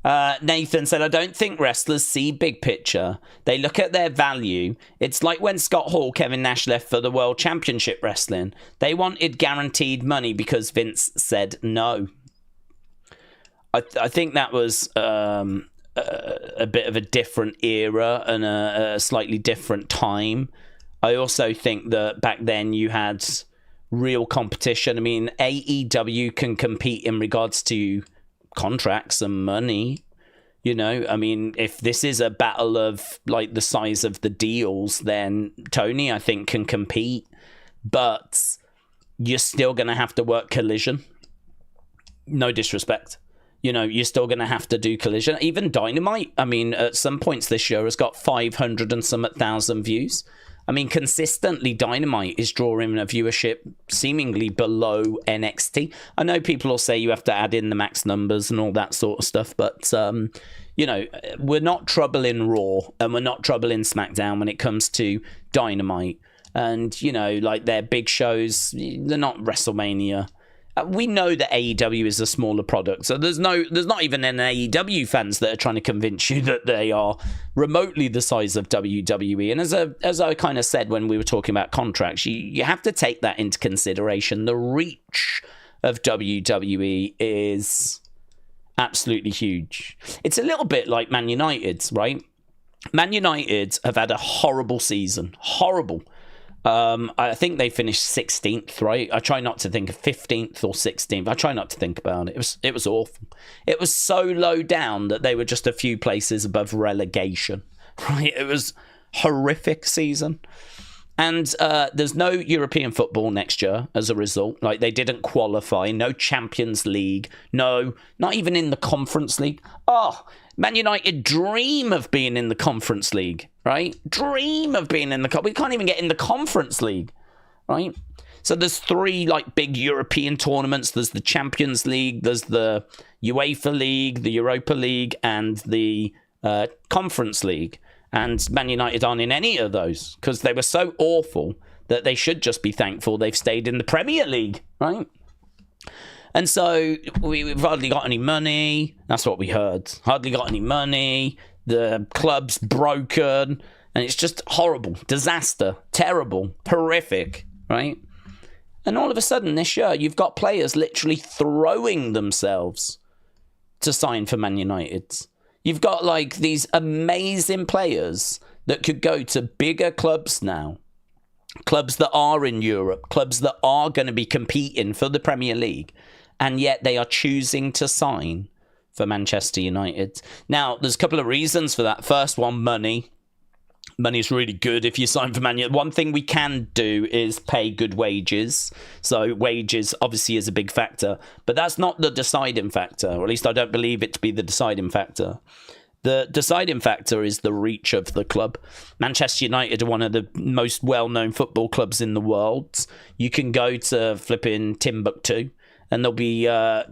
Nathan said, I don't think wrestlers see big picture. They look at their value. It's like when Scott Hall, Kevin Nash left for the World Championship Wrestling. They wanted guaranteed money because Vince said no. I think that was a bit of a different era and a slightly different time. I also think that back then you had real competition. I mean, AEW can compete in regards to contracts and money, you know. I mean, if this is a battle of like the size of the deals, then Tony, I think, can compete. But you're still going to have to work Collision. No disrespect. You know, you're still going to have to do Collision. Even Dynamite, I mean, at some points this show has got 500 and some thousand views. I mean, consistently, Dynamite is drawing a viewership seemingly below NXT. I know people will say you have to add in the max numbers and all that sort of stuff, but, you know, we're not troubling Raw and we're not troubling SmackDown when it comes to Dynamite. And, you know, like their big shows, they're not WrestleMania. We know that AEW is a smaller product, so there's not even an AEW fans that are trying to convince you that they are remotely the size of WWE. And as I kind of said when we were talking about contracts, you have to take that into consideration. The reach of WWE is absolutely huge. It's a little bit like Man United's, right? Man United have had a horrible season. Horrible. I think they finished 16th, right? I try not to think of 15th or 16th. I try not to think about it. It was awful. It was so low down that they were just a few places above relegation, right? It was horrific season. And there's no European football next year as a result. Like, they didn't qualify. No Champions League. No, not even in the Conference League. Oh, Man United dream of being in the Conference League, right? Dream of being in the... We can't even get in the Conference League, right? So there's 3, like, big European tournaments. There's the Champions League, there's the UEFA League, the Europa League, and the Conference League. And Man United aren't in any of those because they were so awful that they should just be thankful they've stayed in the Premier League, right? And so we've hardly got any money. That's what we heard. Hardly got any money. The club's broken. And it's just horrible. Disaster. Terrible. Horrific, right? And all of a sudden this year, you've got players literally throwing themselves to sign for Man United. You've got, like, these amazing players that could go to bigger clubs now. Clubs that are in Europe. Clubs that are going to be competing for the Premier League. And yet they are choosing to sign for Manchester United. Now, there's a couple of reasons for that. First one, money. Money is really good if you sign for Man United. One thing we can do is pay good wages. So wages obviously is a big factor. But that's not the deciding factor. Or at least I don't believe it to be the deciding factor. The deciding factor is the reach of the club. Manchester United are one of the most well-known football clubs in the world. You can go to flipping Timbuktu, and there'll be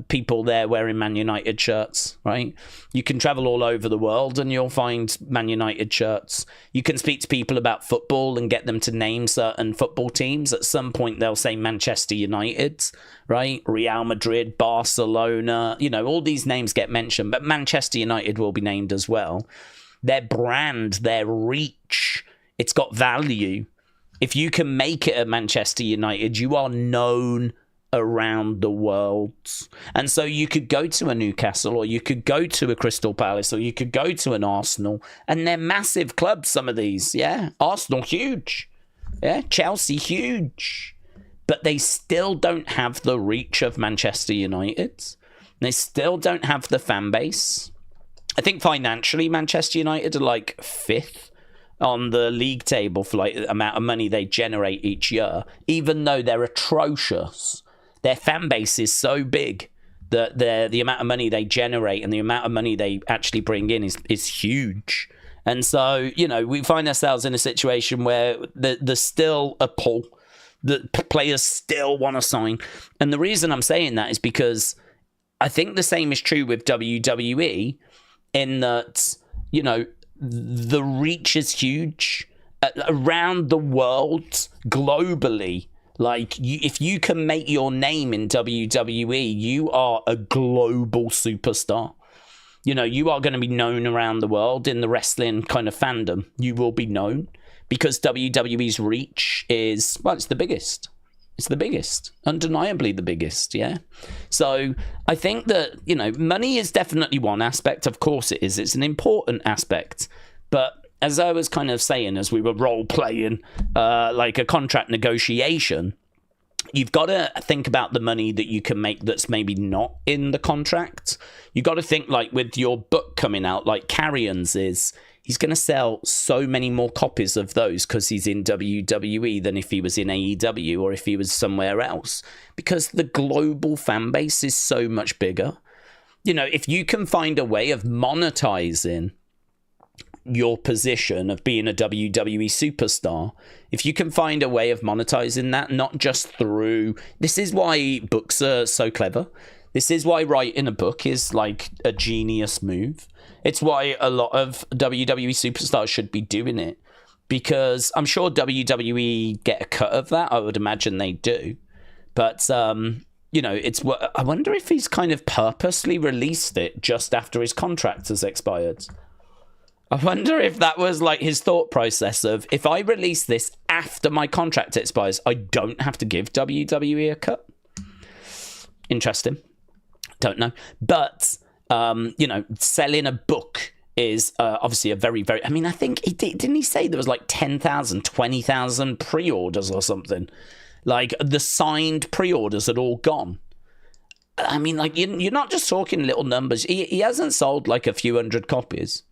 people there wearing Man United shirts, right? You can travel all over the world and you'll find Man United shirts. You can speak to people about football and get them to name certain football teams. At some point, they'll say Manchester United, right? Real Madrid, Barcelona, you know, all these names get mentioned, but Manchester United will be named as well. Their brand, their reach, it's got value. If you can make it at Manchester United, you are known around the world. And so you could go to a Newcastle, or you could go to a Crystal Palace, or you could go to an Arsenal, and they're massive clubs, some of these. Yeah, Arsenal, huge. Yeah, Chelsea, huge. But they still don't have the reach of Manchester United. They still don't have the fan base. I think financially, Manchester United are like 5th on the league table for like the amount of money they generate each year, even though they're atrocious. Their fan base is so big that the amount of money they generate and the amount of money they actually bring in is huge. And so, you know, we find ourselves in a situation where there's still a pull. The players still want to sign. And the reason I'm saying that is because I think the same is true with WWE, in that, you know, the reach is huge around the world, globally. Like, if you can make your name in WWE, you are a global superstar. You know, you are going to be known around the world in the wrestling kind of fandom. You will be known because WWE's reach is, well, it's the biggest. It's the biggest, undeniably the biggest, yeah? So I think that, you know, money is definitely one aspect. Of course it is. It's an important aspect. But as I was kind of saying, as we were role-playing like a contract negotiation, you've got to think about the money that you can make that's maybe not in the contract. You've got to think, like, with your book coming out, like Karrion's is, he's going to sell so many more copies of those because he's in WWE than if he was in AEW or if he was somewhere else, because the global fan base is so much bigger. You know, if you can find a way of monetizing your position of being a WWE superstar, if you can find a way of monetizing that, not just through, this is why books are so clever. This is why writing a book is like a genius move. It's why a lot of WWE superstars should be doing it, because I'm sure WWE get a cut of that. I would imagine they do. But, you know, I wonder if he's kind of purposely released it just after his contract has expired. I wonder if that was like his thought process of, if I release this after my contract expires, I don't have to give WWE a cut. Interesting. Don't know. But, you know, selling a book is obviously a very, very... I mean, I think, didn't he say there was like 10,000, 20,000 pre-orders or something? Like, the signed pre-orders had all gone. I mean, like, you're not just talking little numbers. He hasn't sold like a few hundred copies.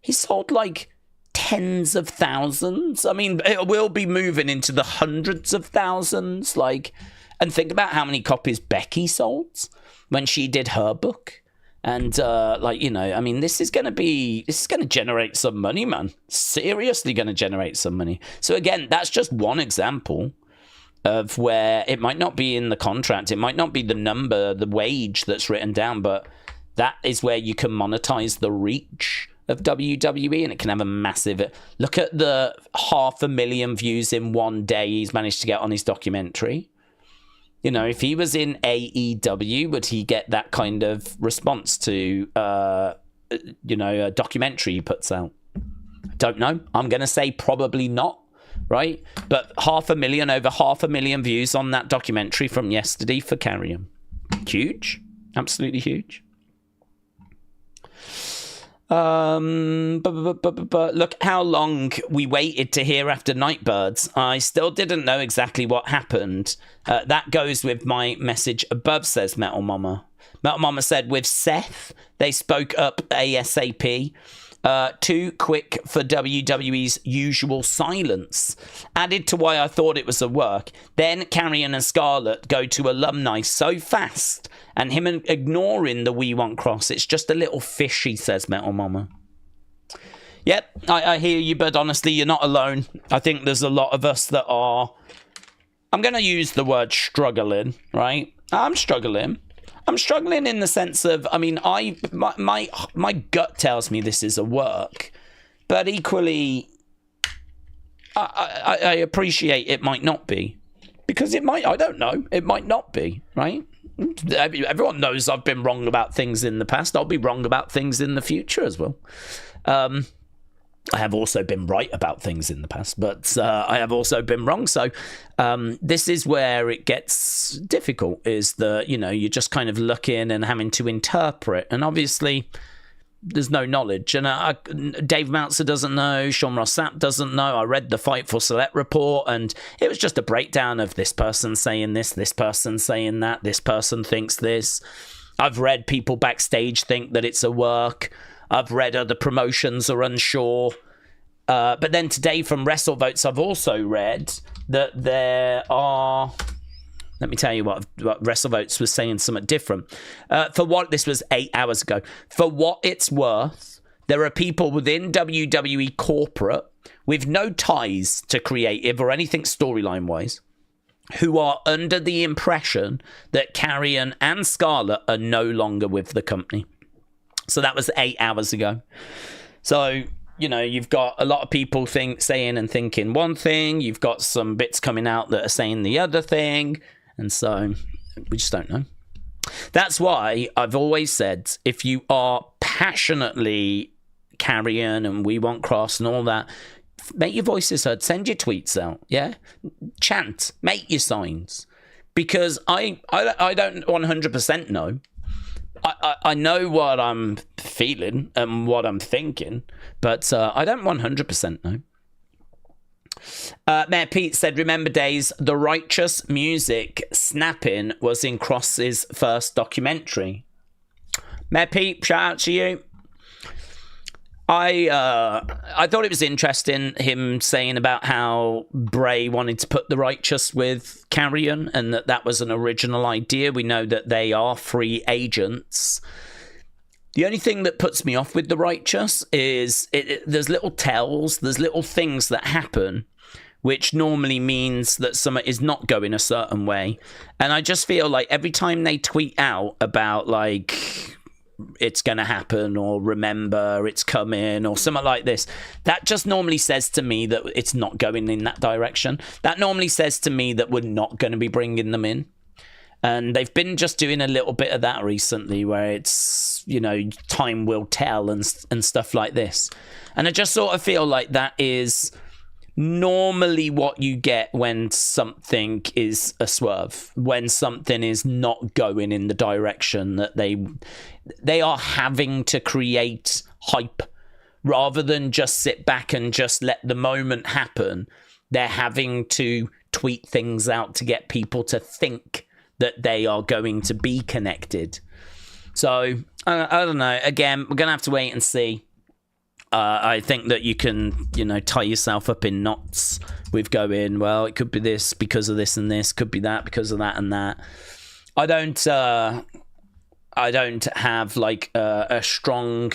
He sold like tens of thousands. I mean, it will be moving into the hundreds of thousands. Like, and think about how many copies Becky sold when she did her book. And like, you know, I mean, this is going to generate some money, man. Seriously going to generate some money. So again, that's just one example of where it might not be in the contract. It might not be the number, the wage that's written down, but that is where you can monetize the reach of WWE, and it can have a massive... Look at the 500,000 views in one day he's managed to get on his documentary. You know, if he was in AEW, would he get that kind of response to, you know, a documentary he puts out? Don't know. I'm going to say probably not, right? But 500,000, over 500,000 views on that documentary from yesterday for Karrion. Huge. Absolutely huge. But look how long we waited to hear after Nightbirds. I still didn't know exactly what happened. That goes with my message above, says Metal Mama. Metal Mama said, with Seth, they spoke up ASAP. Too quick for WWE's usual silence. Added to why I thought it was a work. Then Karrion and Scarlett go to alumni so fast, and him ignoring the We Want Kross. It's just a little fishy, says Metal Mama. Yep, I hear you, but honestly, you're not alone. I think there's a lot of us that are, I'm going to use the word struggling, right? I'm struggling in the sense of, I mean, my gut tells me this is a work, but equally, I appreciate it might not be, because it might, I don't know, it might not be, right? Everyone knows I've been wrong about things in the past. I'll be wrong about things in the future as well. I have also been right about things in the past, but I have also been wrong. So this is where it gets difficult, is that, you know, you're just kind of looking and having to interpret. And obviously, there's no knowledge. And Dave Meltzer doesn't know. Sean Ross Sapp doesn't know. I read the Fight for Select report, and it was just a breakdown of this person saying this person saying that, this person thinks this. I've read people backstage think that it's a work. I've read other promotions are unsure. But then today from WrestleVotes, I've also read that there are... Let me tell you what WrestleVotes was saying something different. This was 8 hours ago. For what it's worth, there are people within WWE corporate with no ties to creative or anything storyline-wise who are under the impression that Karrion and Scarlett are no longer with the company. So that was 8 hours ago. So, you know, you've got a lot of people saying and thinking one thing. You've got some bits coming out that are saying the other thing. And so we just don't know. That's why I've always said, if you are passionately Karrion and We Want Kross and all that, make your voices heard. Send your tweets out. Yeah. Chant. Make your signs. Because I don't 100% know. I know what I'm feeling and what I'm thinking, but I don't 100% know. Mayor Pete said, remember days, the righteous music snapping was in Kross's first documentary. Mayor Pete, shout out to you. I thought it was interesting him saying about how Bray wanted to put the Righteous with Karrion and that was an original idea. We know that they are free agents. The only thing that puts me off with the Righteous is there's little tells, there's little things that happen which normally means that something is not going a certain way. And I just feel like every time they tweet out about like it's going to happen or remember it's coming or something like this, that just normally says to me that it's not going in that direction. That normally says to me that we're not going to be bringing them in. And they've been just doing a little bit of that recently where it's, you know, time will tell and stuff like this. And I just sort of feel like that is normally what you get when something is a swerve, when something is not going in the direction that they are having to create hype rather than just sit back and just let the moment happen. They're having to tweet things out to get people to think that they are going to be connected. So I don't know. Again, we're gonna have to wait and see. I think that you can, you know, tie yourself up in knots with going, well, it could be this because of this and this, could be that because of that and that. I don't have like a strong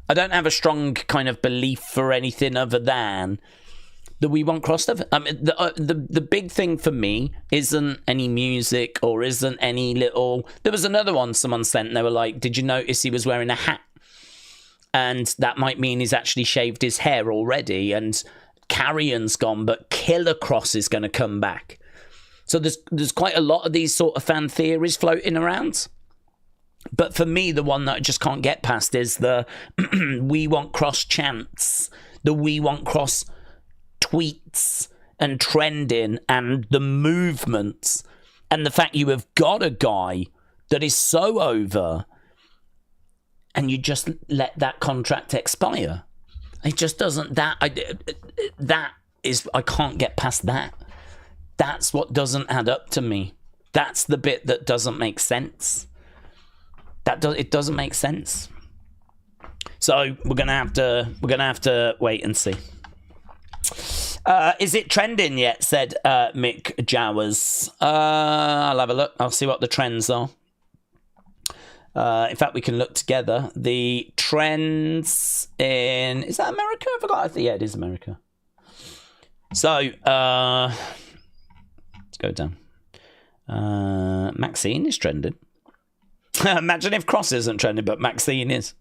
kind of belief for anything other than the We Want Kross stuff. I mean, the big thing for me isn't any music or isn't any little. There was another one someone sent. And they were like, "Did you notice he was wearing a hat?" And that might mean he's actually shaved his hair already. And Karrion's gone, but Killer Kross is going to come back. So there's quite a lot of these sort of fan theories floating around. But for me, the one that I just can't get past is the We Want Kross chants, the We Want Kross tweets and trending and the movements and the fact you have got a guy that is so over and you just let that contract expire. It just doesn't. I can't get past that. That's what doesn't add up to me. That's the bit that doesn't make sense. It doesn't make sense. So we're gonna have to wait and see. Is it trending yet? Said Mick Jowers. I'll have a look. I'll see what the trends are. In fact, we can look together. The trends in... Is that America? I forgot. Yeah, it is America. So, let's go down. Maxine is trending. Imagine if Kross isn't trending, but Maxine is.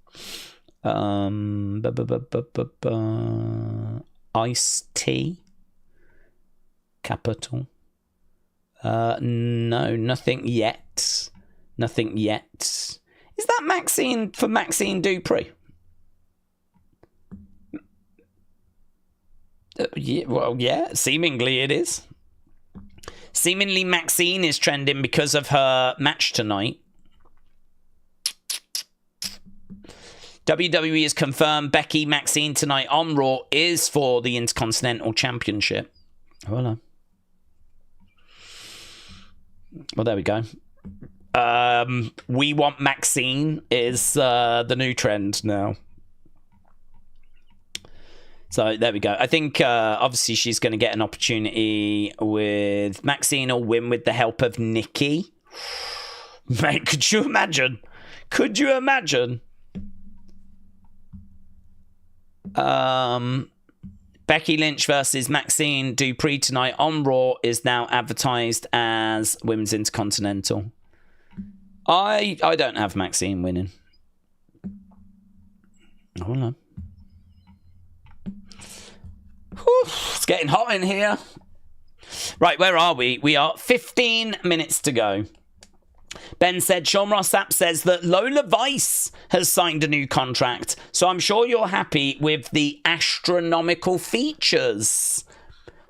Ice Tea. Capital. No, nothing yet. Nothing yet. Is that Maxine for Maxine Dupree? Yeah, well, yeah, seemingly it is. Seemingly Maxine is trending because of her match tonight. WWE has confirmed Becky Maxine tonight on Raw is for the Intercontinental Championship. Oh, hello. Well, there we go. We Want Maxine is the new trend now. So there we go. I think obviously she's going to get an opportunity with Maxine or win with the help of Nikki. Mate, could you imagine? Could you imagine? Becky Lynch versus Maxine Dupree tonight on Raw is now advertised as Women's Intercontinental. I don't have Maxine winning. Oh no. Whew, it's getting hot in here. Right, where are we? We are 15 minutes to go. Ben said, Sean Ross Sapp says that Lola Vice has signed a new contract, so I'm sure you're happy with the astronomical features.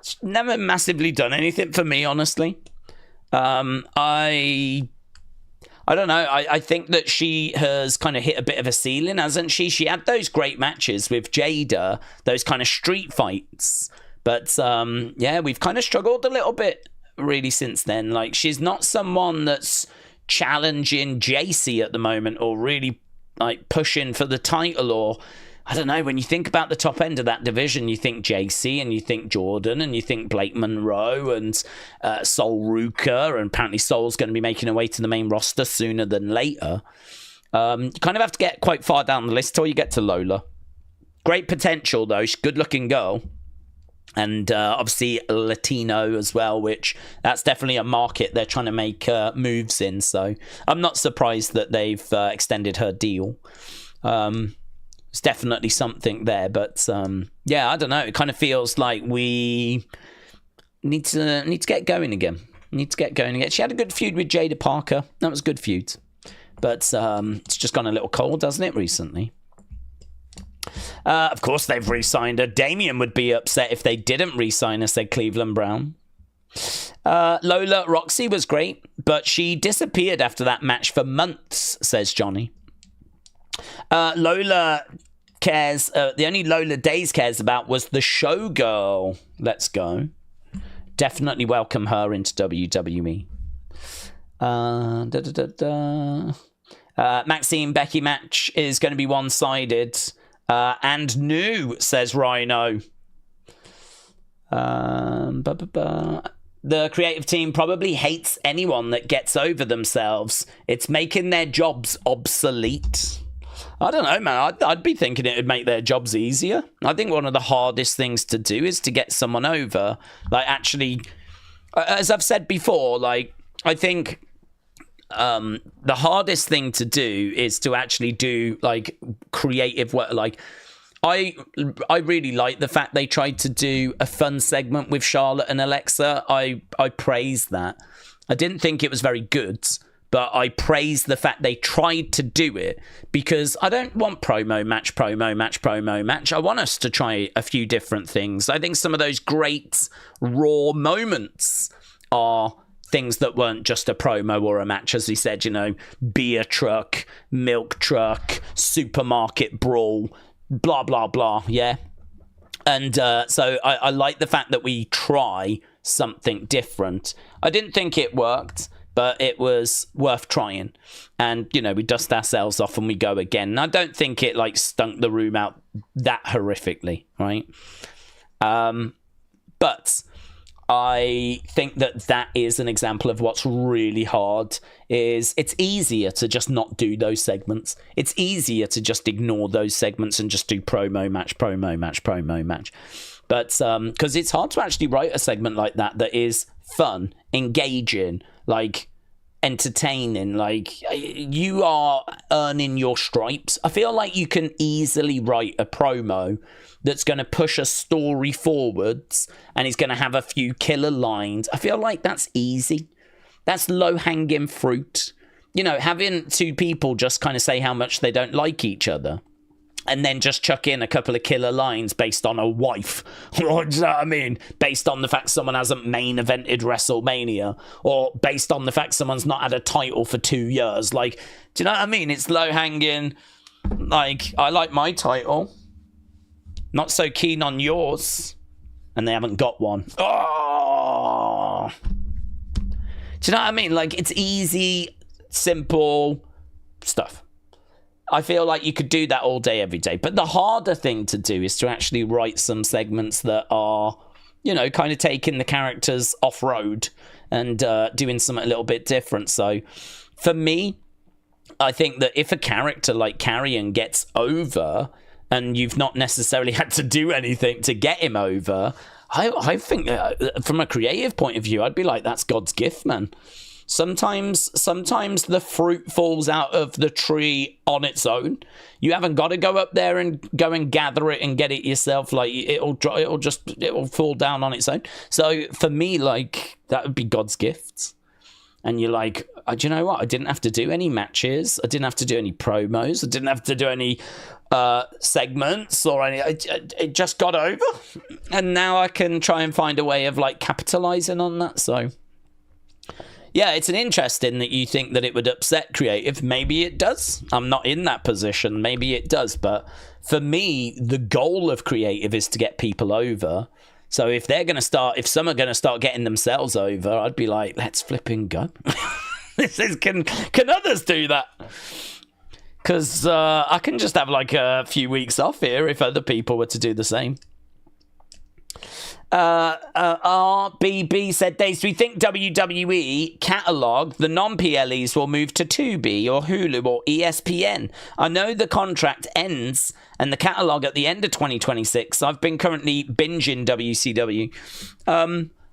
It's never massively done anything for me, honestly. I don't know. I think that she has kind of hit a bit of a ceiling, hasn't she? She had those great matches with Jada, those kind of street fights. But, yeah, we've kind of struggled a little bit, really, since then. Like, she's not someone that's challenging JC at the moment or really, like, pushing for the title or I don't know, when you think about the top end of that division, you think JC and you think Jordan and you think Blake Monroe and Sol Ruka, and apparently Sol's going to be making her way to the main roster sooner than later. You kind of have to get quite far down the list till you get to Lola. Great potential, though. She's a good-looking girl. And obviously Latino as well, which that's definitely a market they're trying to make moves in. So I'm not surprised that they've extended her deal. It's definitely something there. But yeah, I don't know. It kind of feels like we need to get going again. She had a good feud with Jada Parker. That was a good feud. But it's just gone a little cold, doesn't it, recently? Of course, they've re-signed her. Damien would be upset if they didn't re-sign her, said Cleveland Brown. Lola Roxy was great, but she disappeared after that match for months, says Johnny. Lola cares, the only Lola Daze cares about was the showgirl. Let's go. Definitely welcome her into WWE. Maxine Becky match is going to be one-sided. And new, says Rhino. The creative team probably hates anyone that gets over themselves. It's making their jobs obsolete. I don't know, man. I'd be thinking it would make their jobs easier. I think one of the hardest things to do is to get someone over. Like, actually, as I've said before, like, I think the hardest thing to do is to actually do like creative work. Like I really like the fact they tried to do a fun segment with Charlotte and Alexa. I praise that. I didn't think it was very good, but I praise the fact they tried to do it, because I don't want promo match. I want us to try a few different things. I think some of those great Raw moments are things that weren't just a promo or a match, as he said, you know, beer truck, milk truck, supermarket brawl, blah, blah, blah, yeah? And so I like the fact that we try something different. I didn't think it worked, but it was worth trying. And, you know, we dust ourselves off and we go again. And I don't think it, like, stunk the room out that horrifically, right? But I think that is an example of what's really hard. Is it's easier to just not do those segments. It's easier to just ignore those segments and just do promo match. But because it's hard to actually write a segment like that is fun, engaging, like entertaining, like you are earning your stripes. I feel like you can easily write a promo that's going to push a story forwards and is going to have a few killer lines. I feel like that's easy. That's low-hanging fruit. You know, having two people just kind of say how much they don't like each other and then just chuck in a couple of killer lines based on a wife. Do you know what I mean? Based on the fact someone hasn't main evented WrestleMania, or based on the fact someone's not had a title for 2 years. Like, do you know what I mean? It's low-hanging. Like, I like my title. Not so keen on yours. And they haven't got one. Oh! Do you know what I mean? Like, it's easy, simple stuff. I feel like you could do that all day, every day. But the harder thing to do is to actually write some segments that are, you know, kind of taking the characters off-road and doing something a little bit different. So, for me, I think that if a character like Karrion gets over, and you've not necessarily had to do anything to get him over, I think from a creative point of view, I'd be like, that's God's gift, man. Sometimes the fruit falls out of the tree on its own. You haven't got to go up there and go and gather it and get it yourself. Like it'll fall down on its own. So for me, like, that would be God's gift. And you're like, do you know what? I didn't have to do any matches. I didn't have to do any promos. I didn't have to do any segments or any. It just got over. And now I can try and find a way of, like, capitalizing on that. So, yeah, it's an interesting that you think that it would upset creative. Maybe it does. I'm not in that position. Maybe it does. But for me, the goal of creative is to get people over. So if some are going to start getting themselves over, I'd be like, let's flipping go. Can others do that? Because I can just have like a few weeks off here if other people were to do the same. RBB said, Daze, do we think WWE catalogue, the non-PLEs, will move to Tubi or Hulu or ESPN? I know the contract ends and the catalogue at the end of 2026. I've been currently binging WCW.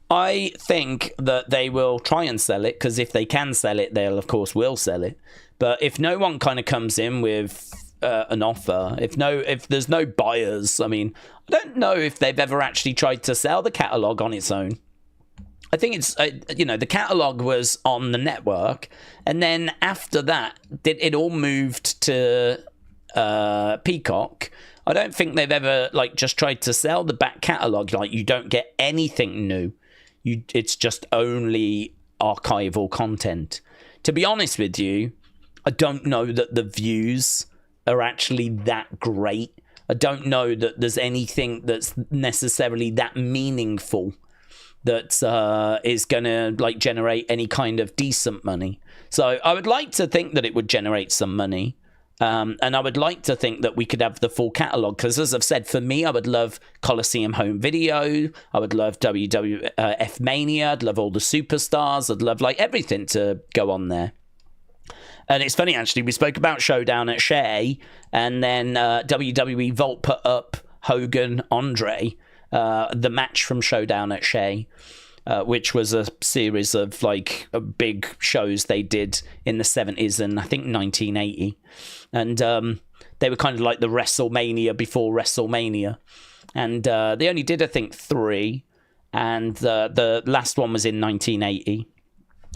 I think that they will try and sell it, because if they can sell it, they'll, of course, will sell it. But if no one kind of comes in with an offer, if there's no buyers, I mean, I don't know if they've ever actually tried to sell the catalogue on its own. I think it's, the catalogue was on the network, and then after that, it all moved to Peacock. I don't think they've ever, just tried to sell the back catalogue. You don't get anything new. It's just only archival content. To be honest with you, I don't know that the views are actually that great. I don't know that there's anything that's necessarily that meaningful that is going to generate any kind of decent money. So I would like to think that it would generate some money. And I would like to think that we could have the full catalogue, because as I've said, for me, I would love Coliseum Home Video. I would love WWF Mania. I'd love all the superstars. I'd love everything to go on there. And it's funny, actually, we spoke about Showdown at Shea, and then WWE Vault put up Hogan Andre, the match from Showdown at Shea, which was a series of big shows they did in the 70s and I think 1980. And they were kind of like the WrestleMania before WrestleMania. And they only did, I think, 3. And the last one was in 1980.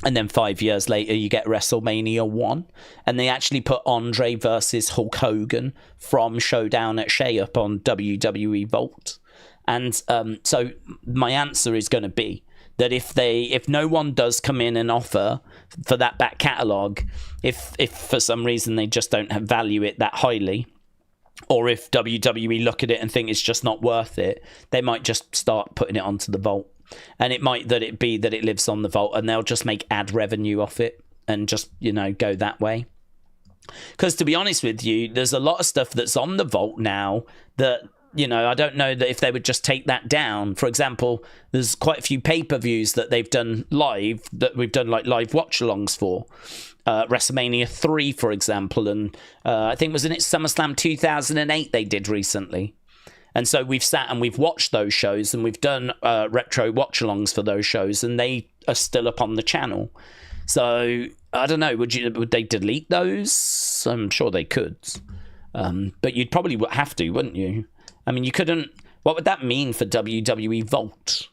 And then 5 years later, you get WrestleMania 1. And they actually put Andre versus Hulk Hogan from Showdown at Shea up on WWE Vault. And so my answer is going to be that if no one does come in and offer for that back catalogue, if for some reason they just don't value it that highly, or if WWE look at it and think it's just not worth it, they might just start putting it onto the Vault. And it might be that it lives on the Vault, and they'll just make ad revenue off it and just, go that way. Because to be honest with you, there's a lot of stuff that's on the Vault now that, I don't know that if they would just take that down. For example, there's quite a few pay-per-views that they've done live, that we've done live watch-alongs for. WrestleMania 3, for example, and I think wasn't it SummerSlam 2008 they did recently. And so we've sat and we've watched those shows, and we've done retro watch-alongs for those shows, and they are still up on the channel. So I don't know, would they delete those? I'm sure they could, but you'd probably have to, wouldn't you? I mean, you couldn't. What would that mean for WWE Vault?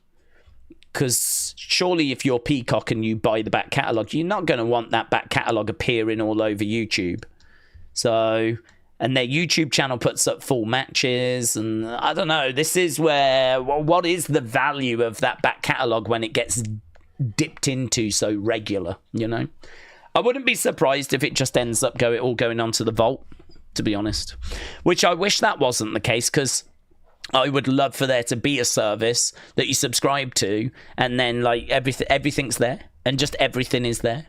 Because surely if you're Peacock and you buy the back catalogue, you're not going to want that back catalogue appearing all over YouTube. So, and their YouTube channel puts up full matches, and I don't know. This is where, what is the value of that back catalogue when it gets dipped into so regular, I wouldn't be surprised if it just ends up going onto the Vault, to be honest. Which I wish that wasn't the case, because I would love for there to be a service that you subscribe to, and then everything's there, and just everything is there.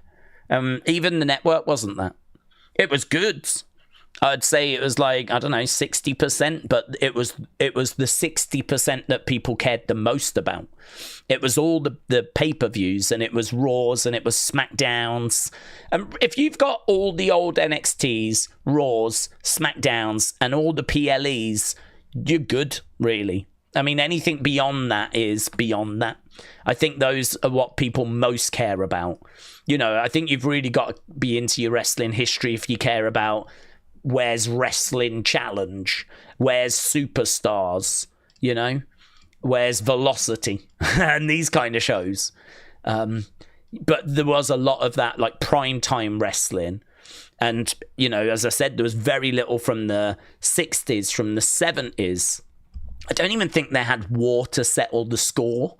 Even the network wasn't that. It was good. I'd say it was 60%, but it was the 60% that people cared the most about. It was all the pay-per-views, and it was Raws, and it was SmackDowns. And if you've got all the old NXTs, Raws, SmackDowns, and all the PLEs, you're good, really. I mean, anything beyond that is beyond that. I think those are what people most care about. I think you've really got to be into your wrestling history if you care about where's Wrestling Challenge, where's Superstars, where's Velocity, and these kind of shows. But there was a lot of that, primetime wrestling. And, as I said, there was very little from the 60s, from the 70s. I don't even think they had War to settle the score,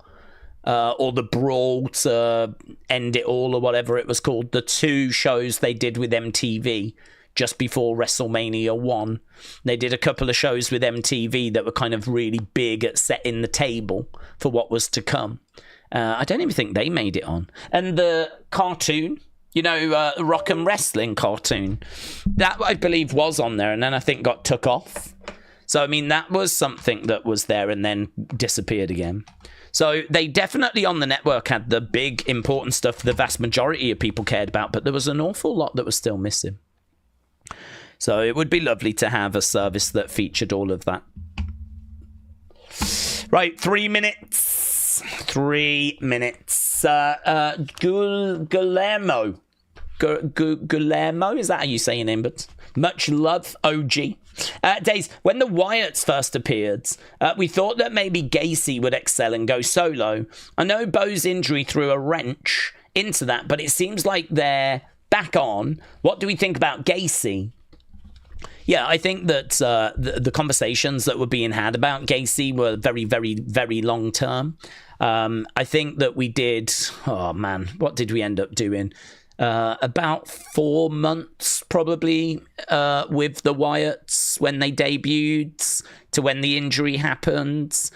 or the Brawl to end it all, or whatever it was called. The 2 shows they did with MTV just before WrestleMania 1. They did a couple of shows with MTV that were kind of really big at setting the table for what was to come. I don't even think they made it on. And the cartoon, You know, Rock and Wrestling cartoon. That, I believe, was on there, and then I think got took off. So, I mean, that was something that was there and then disappeared again. So, they definitely on the network had the big, important stuff the vast majority of people cared about, but there was an awful lot that was still missing. So, it would be lovely to have a service that featured all of that. Right, 3 minutes. 3 minutes. Guillermo. Guillermo, is that how you say your name? But much love, OG. Daze, when the Wyatts first appeared, we thought that maybe Gacy would excel and go solo. I know Bo's injury threw a wrench into that, but it seems like they're back on. What do we think about Gacy? Yeah, I think that the conversations that were being had about Gacy were very, very, very long term. I think that we did, oh man, what did we end up doing? About 4 months probably with the Wyatts when they debuted to when the injury happened.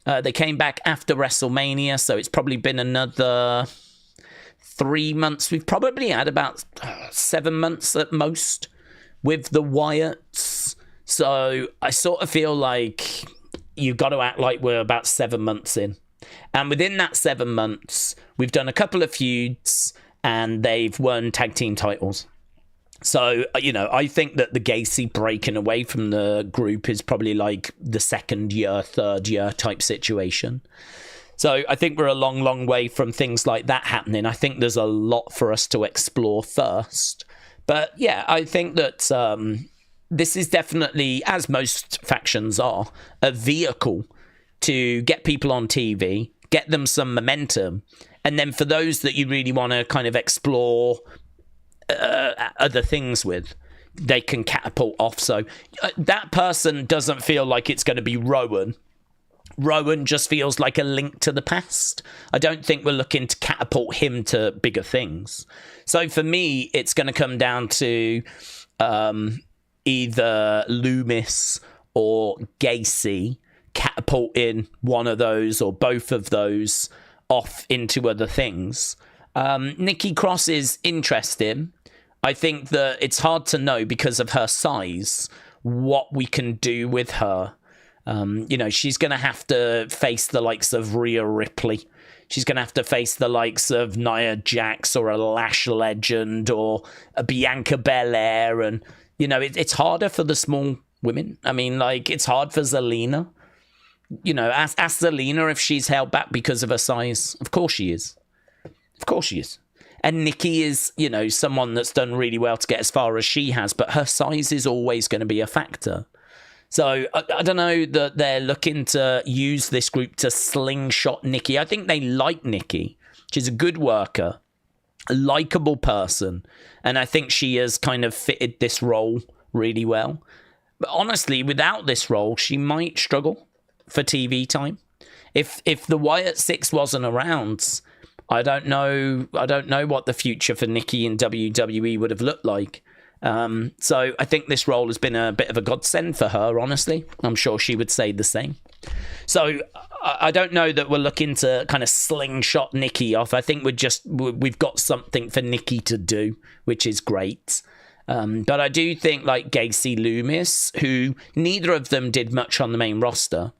They came back after WrestleMania, so it's probably been another 3 months. We've probably had about 7 months at most with the Wyatts. So I sort of feel like you've got to act like we're about 7 months in. And within that 7 months, we've done a couple of feuds and they've won tag team titles. So, you know, I think that the Gacy breaking away from the group is probably like the second year, third year type situation. So I think we're a long, long way from things like that happening. I think there's a lot for us to explore first. But yeah, I think that this is definitely, as most factions are, a vehicle to get people on TV, get them some momentum, and then for those that you really want to kind of explore other things with, they can catapult off. So that person doesn't feel like it's going to be Rowan. Rowan just feels like a link to the past. I don't think we're looking to catapult him to bigger things. So for me, it's going to come down to either Loomis or Gacy catapulting one of those or both of those off into other things. Nikki Cross is interesting. I think that it's hard to know because of her size what we can do with her. You know, she's going to have to face the likes of Rhea Ripley. She's going to have to face the likes of Nia Jax or a Lash Legend or a Bianca Belair. And, you know, it's harder for the small women. I mean, like, it's hard for Zelina. You know, ask Zelina if she's held back because of her size. Of course she is. Of course she is. And Nikki is, you know, someone that's done really well to get as far as she has, but her size is always going to be a factor. So I don't know that they're looking to use this group to slingshot Nikki. I think they like Nikki. She's a good worker, a likable person, and I think she has kind of fitted this role really well. But honestly, without this role, she might struggle for TV time. If the Wyatt Six wasn't around, I don't know what the future for Nikki in WWE would have looked like. So I think this role has been a bit of a godsend for her, honestly. I'm sure she would say the same. So I don't know that we're looking to kind of slingshot Nikki off. I think we've got something for Nikki to do, which is great. But I do think like Gacy, Loomis, who neither of them did much on the main roster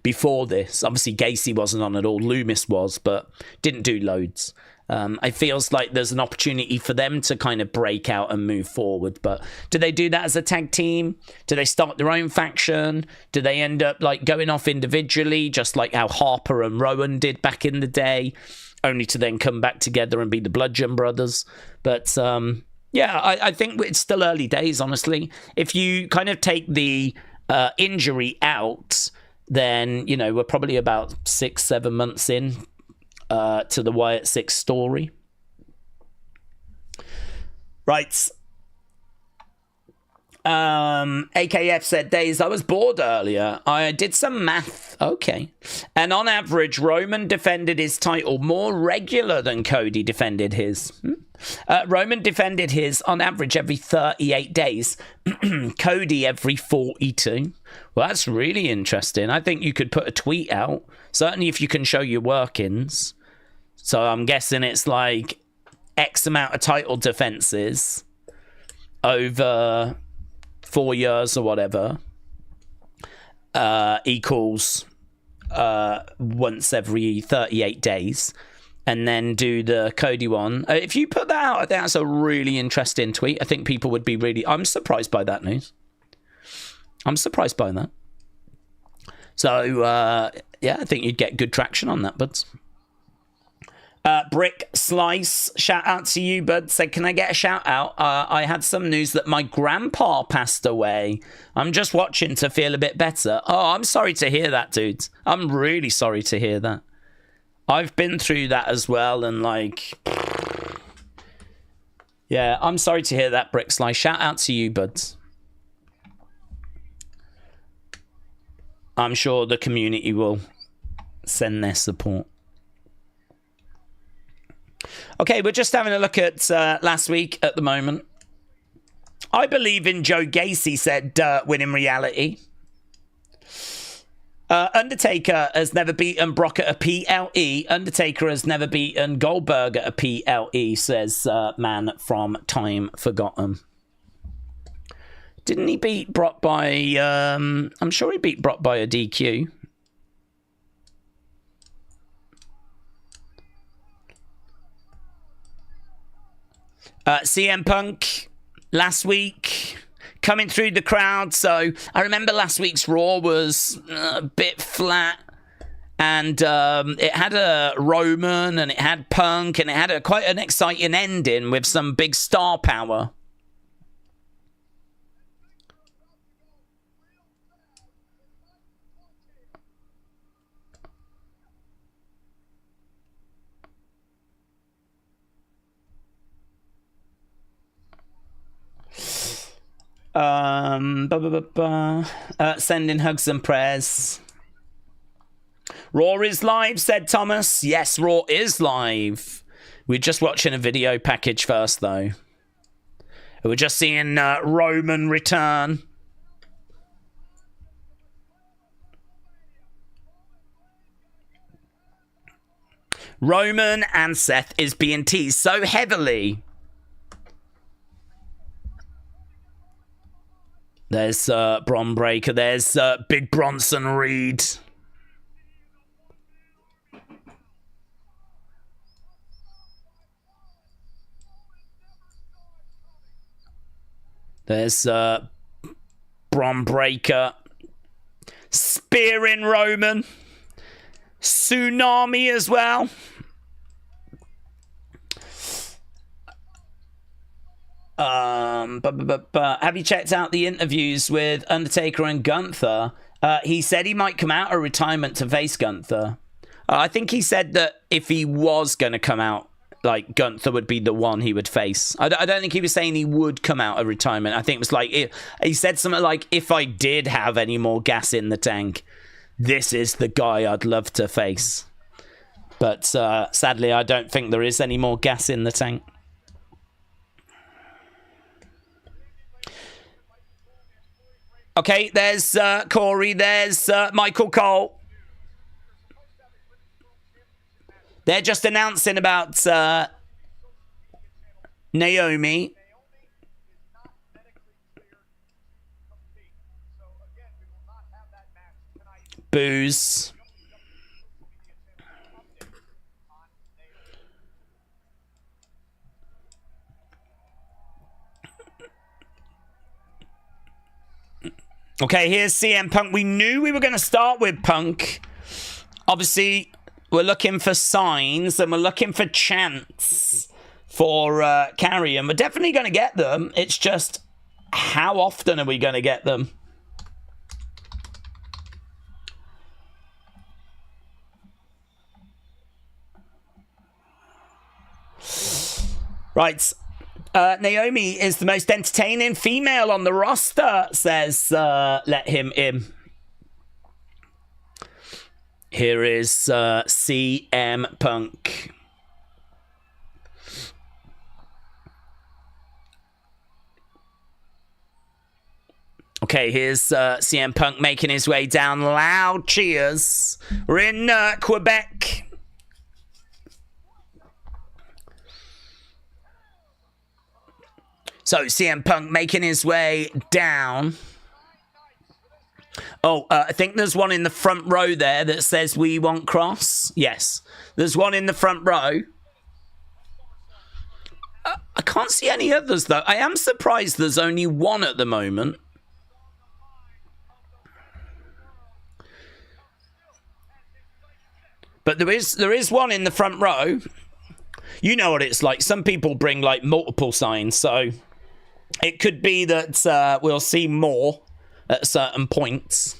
before this. Obviously, Gacy wasn't on at all. Loomis was, but didn't do loads. It feels like there's an opportunity for them to kind of break out and move forward. But do they do that as a tag team? Do they start their own faction? Do they end up like going off individually, just like how Harper and Rowan did back in the day, only to then come back together and be the Bludgeon Brothers? But yeah, I think it's still early days, honestly. If you kind of take the injury out, then, you know, we're probably about 6-7 months in to the Wyatt Six story. Right. AKF said, Daze, I was bored earlier. I did some math. Okay. And on average, Roman defended his title more regular than Cody defended his. Roman defended his on average every 38 days. Cody every 42. Well, that's really interesting. I think you could put a tweet out. Certainly if you can show your workings. So I'm guessing it's like X amount of title defenses over 4 years or whatever equals once every 38 days, and then do the Cody one. If you put that out, I think that's a really interesting tweet. I think people would be really... I'm surprised by that news. I'm surprised by that. So, yeah, I think you'd get good traction on that, buds. Brick Slice, shout out to you, bud. Said, can I get a shout out? I had some news that my grandpa passed away. I'm just watching to feel a bit better. Oh, I'm sorry to hear that, dude. I'm really sorry to hear that. I've been through that as well, and like... Yeah, I'm sorry to hear that, Brick Slice. Shout out to you, buds. I'm sure the community will send their support. Okay, we're just having a look at last week at the moment. I believe in Joe Gacy, said Winning Reality. Undertaker has never beaten Brock at a PLE. Undertaker has never beaten Goldberg at a PLE, says man from Time Forgotten. Didn't he beat Brock by... I'm sure he beat Brock by a DQ. CM Punk last week coming through the crowd. So I remember last week's Raw was a bit flat, and it had a Roman and it had Punk, and it had quite an exciting ending with some big star power. Sending hugs and prayers. Raw is live, said Thomas. Yes, Raw is live. We're just watching a video package first, though. We're just seeing Roman return. Roman and Seth is being teased so heavily. There's Bron Breakker. There's Big Bronson Reed. There's Bron Breakker. Spearing Roman. Tsunami as well. Have you checked out the interviews with Undertaker and Gunther? He said he might come out of retirement to face Gunther. I think he said that if he was going to come out, like, Gunther would be the one he would face. I don't think he was saying he would come out of retirement. I think it was like, he said something like, if I did have any more gas in the tank, this is the guy I'd love to face. But sadly, I don't think there is any more gas in the tank. Okay, there's Corey, there's Michael Cole. They're just announcing about Naomi. Booze. Okay, here's CM Punk. We knew we were going to start with Punk. Obviously, we're looking for signs and we're looking for chants for Karrion. We're definitely going to get them. It's just, how often are we going to get them? Right. Naomi is the most entertaining female on the roster, says Let Him In. Here is CM Punk. Okay, here's CM Punk making his way down. Loud cheers. We're in Quebec. So CM Punk making his way down. Oh, I think there's one in the front row there that says "We Want Kross." Yes, there's one in the front row. I can't see any others, though. I am surprised there's only one at the moment. But there is one in the front row. You know what it's like. Some people bring, like, multiple signs, so it could be that we'll see more at certain points.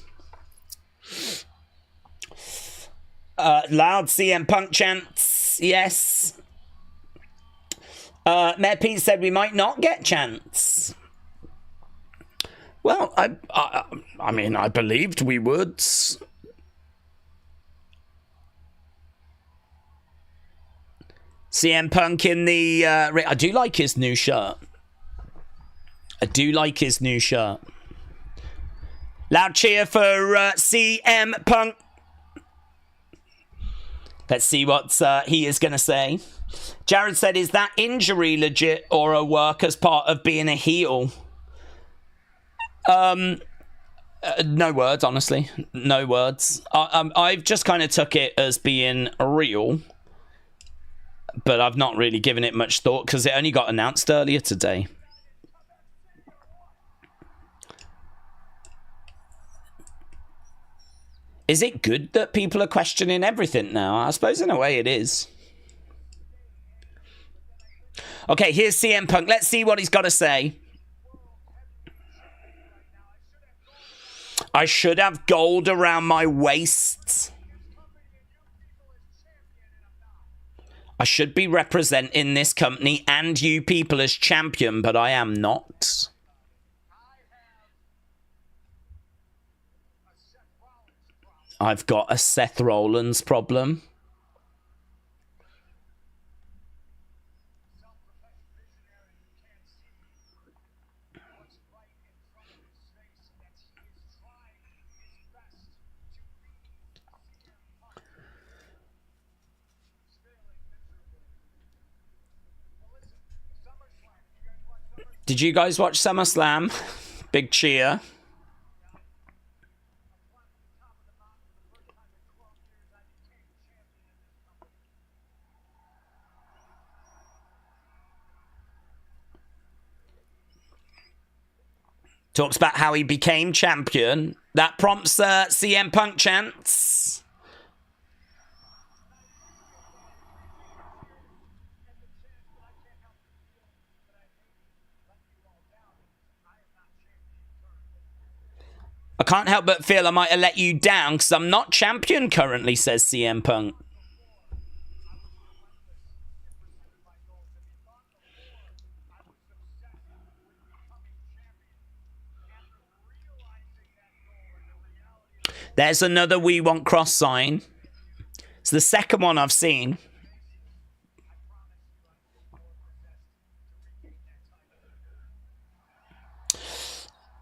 Loud CM Punk chants, yes. Mayor Pete said we might not get chants. Well, I mean, I believed we would. CM Punk in the... I do like his new shirt. I do like his new shirt. Loud cheer for CM Punk. Let's see what he is going to say. Jared said, is that injury legit or a work as part of being a heel? No words, honestly. No words. I've just kind of took it as being real. But I've not really given it much thought because it only got announced earlier today. Is it good that people are questioning everything now? I suppose in a way it is. Okay, here's CM Punk. Let's see what he's got to say. I should have gold around my waist. I should be representing this company and you people as champion, but I am not. I've got a Seth Rollins problem. Did you guys watch SummerSlam? Big cheer. Talks about how he became champion. That prompts CM Punk chants. I can't help but feel I might have let you down because I'm not champion currently, says CM Punk. There's another We Want Kross sign. It's the second one I've seen.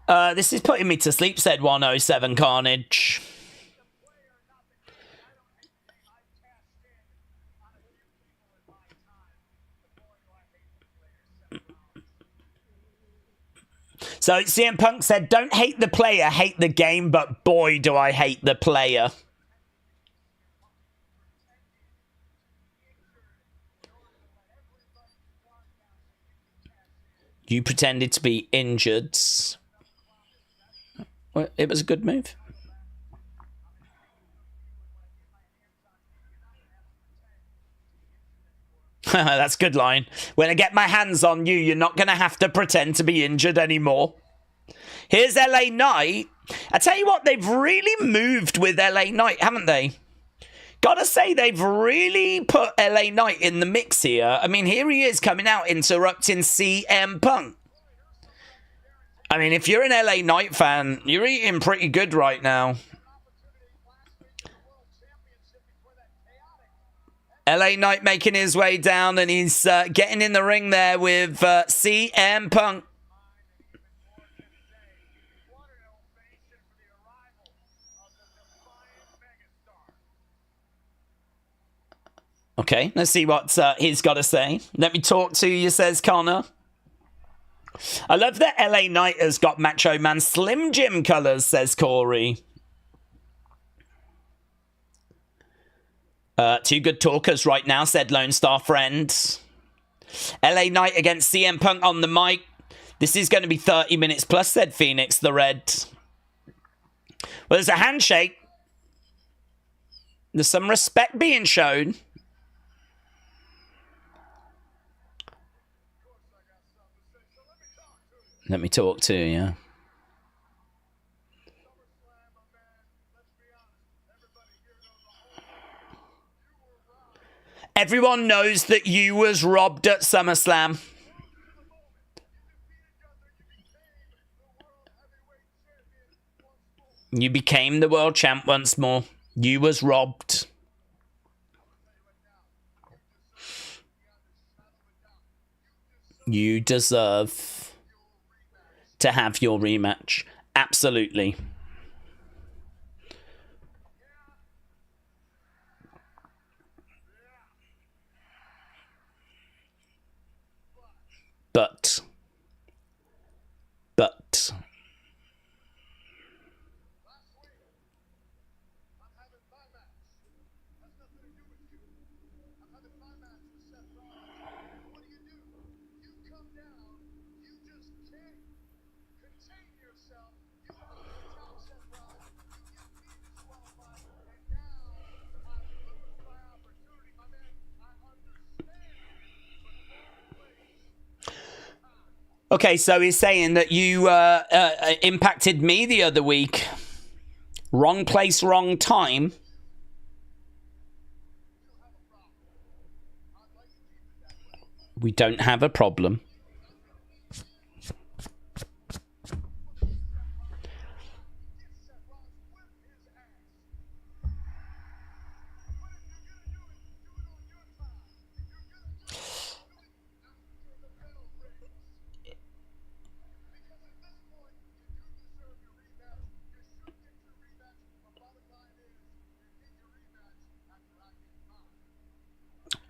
This is putting me to sleep, said 107 Carnage. So CM Punk said, don't hate the player, hate the game, but boy, do I hate the player. You pretended to be injured. Well, it was a good move. That's a good line. When I get my hands on you, you're not going to have to pretend to be injured anymore. Here's LA Knight. I tell you what, they've really moved with LA Knight, haven't they? Gotta say, they've really put LA Knight in the mix here. I mean, here he is coming out interrupting CM Punk. I mean, if you're an LA Knight fan, you're eating pretty good right now. LA Knight making his way down, and he's getting in the ring there with CM Punk. Okay, let's see what he's got to say. Let me talk to you, says Connor. I love that LA Knight has got Macho Man Slim Jim colours, says Corey. Two good talkers right now, said Lone Star Friend. LA Knight against CM Punk on the mic. This is going to be 30 minutes plus, said Phoenix the Red. Well, there's a handshake. There's some respect being shown. Let me talk to you. Everyone knows that you was robbed at SummerSlam. You became the world champ once more. You was robbed. You deserve to have your rematch. Absolutely. But okay, so he's saying that you impacted me the other week. Wrong place, wrong time. We don't have a problem.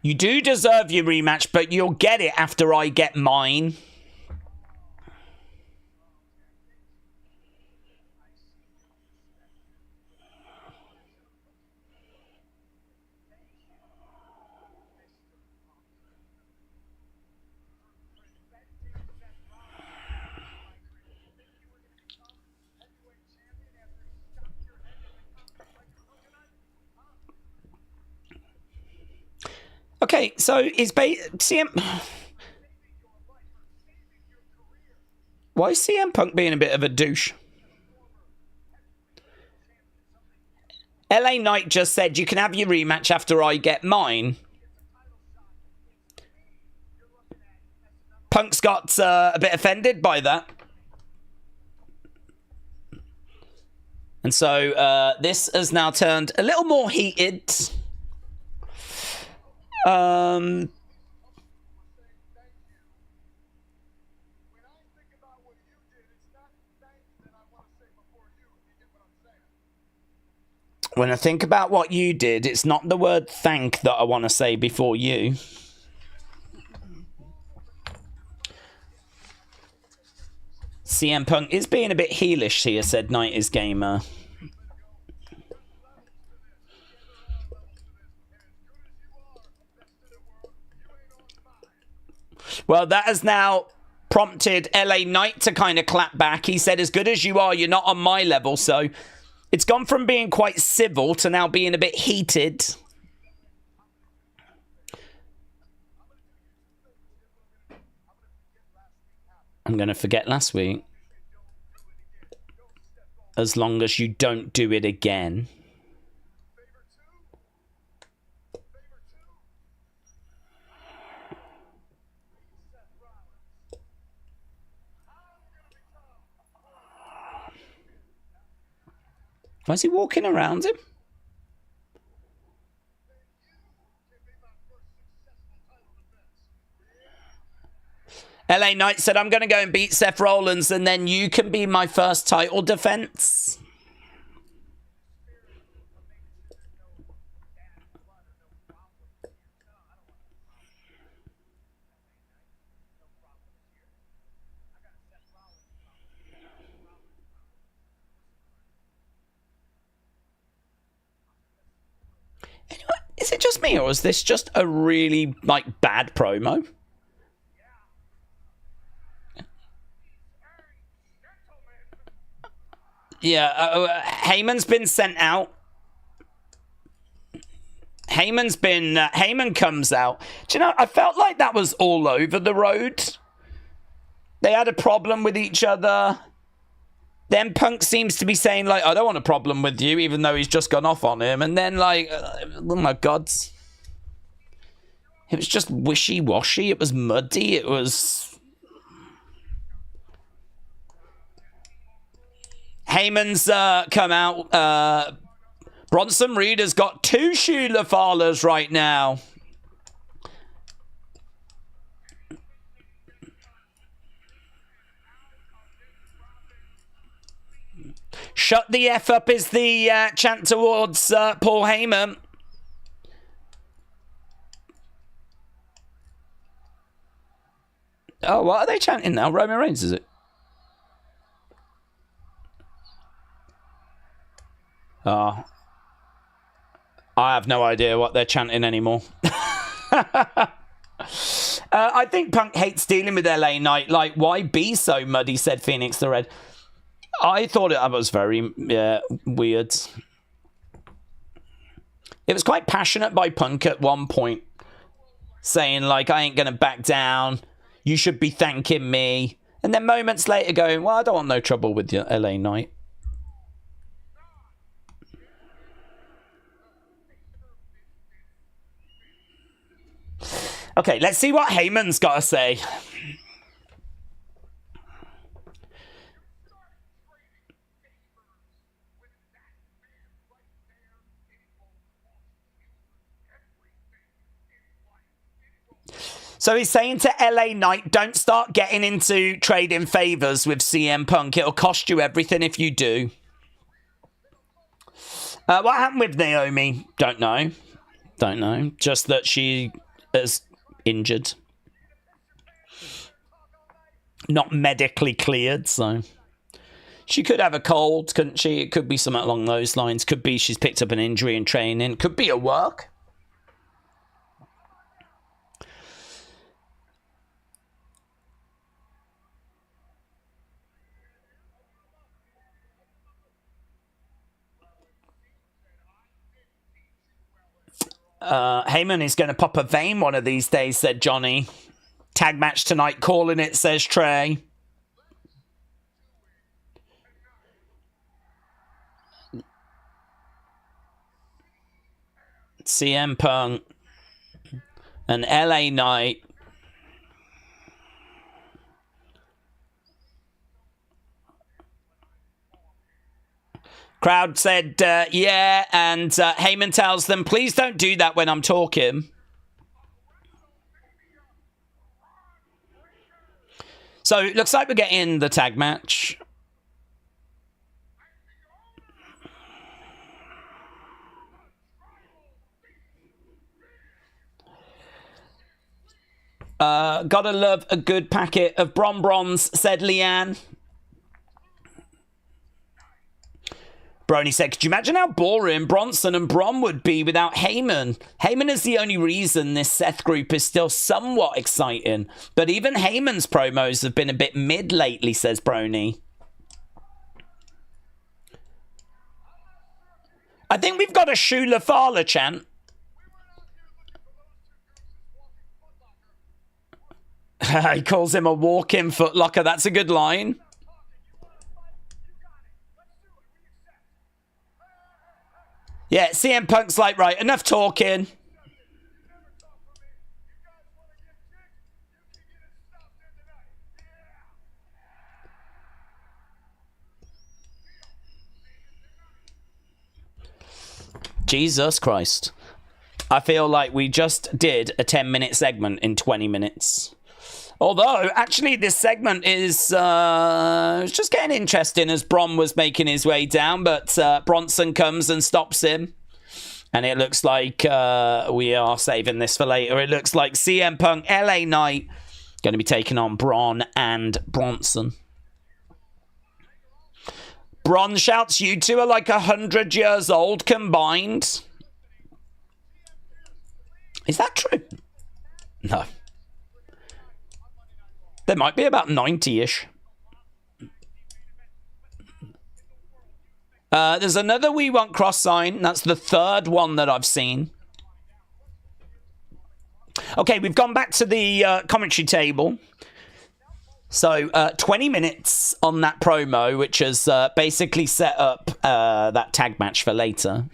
You do deserve your rematch, but you'll get it after I get mine. Okay, so is CM... Why is CM Punk being a bit of a douche? LA Knight just said you can have your rematch after I get mine. Punk's got a bit offended by that. And so this has now turned a little more heated. When I think about what you did, it's not the word thank that I want to say before you. CM Punk is being a bit heelish here, said Night is Gamer. Well, that has now prompted LA Knight to kind of clap back. He said, as good as you are, you're not on my level. So it's gone from being quite civil to now being a bit heated. I'm going to forget last week. As long as you don't do it again. Why is he walking around him? LA Knight said, I'm going to go and beat Seth Rollins and then you can be my first title defense. it just me, or is this just a really, like, bad promo? Yeah, Heyman's been sent out. Heyman comes out. Do you know, I felt like that was all over the road. They had a problem with each other. Then Punk seems to be saying, like, I don't want a problem with you, even though he's just gone off on him. And then, like, oh my God. It was just wishy-washy. It was muddy. It was... Heyman's come out. Bronson Reed has got 2 Sheila Fowlers right now. Shut the F up is the chant towards Paul Heyman. Oh, what are they chanting now? Roman Reigns, is it? Oh. I have no idea what they're chanting anymore. I think Punk hates dealing with LA Knight. Like, why be so muddy, said Phoenix the Red. I thought it was very weird. It was quite passionate by Punk at one point, saying, like, I ain't going to back down. You should be thanking me. And then moments later going, well, I don't want no trouble with you, LA Knight. Okay, let's see what Heyman's got to say. So he's saying to LA Knight, don't start getting into trading favors with CM Punk. It'll cost you everything if you do. What happened with Naomi? Don't know. Don't know. Just that she is injured. Not medically cleared, so... She could have a cold, couldn't she? It could be something along those lines. Could be she's picked up an injury in training. Could be at work. Heyman is going to pop a vein one of these days, said Johnny. Tag match tonight, calling it, says Trey. CM Punk and LA Knight. Crowd said, yeah, and Heyman tells them, please don't do that when I'm talking. So it looks like we're getting the tag match. Gotta love a good packet of Bron-Brons, said Leanne. Brony said, could you imagine how boring Bronson and Bron would be without Heyman? Heyman is the only reason this Seth group is still somewhat exciting. But even Heyman's promos have been a bit mid lately, says Brony. I think we've got a Shula Fala chant. He calls him a walk-in footlocker. That's a good line. Yeah, CM Punk's like, right, enough talking. Jesus Christ. I feel like we just did a 10-minute segment in 20 minutes. Although, actually, this segment is just getting interesting as Bron was making his way down, but Bronson comes and stops him. And it looks like we are saving this for later. It looks like CM Punk, LA Knight, going to be taking on Bron and Bronson. Bron shouts, you two are like 100 years old combined. Is that true? No. There might be about 90-ish. There's another We Want Kross sign. That's the third one that I've seen. Okay, we've gone back to the commentary table. So, 20 minutes on that promo, which has basically set up that tag match for later.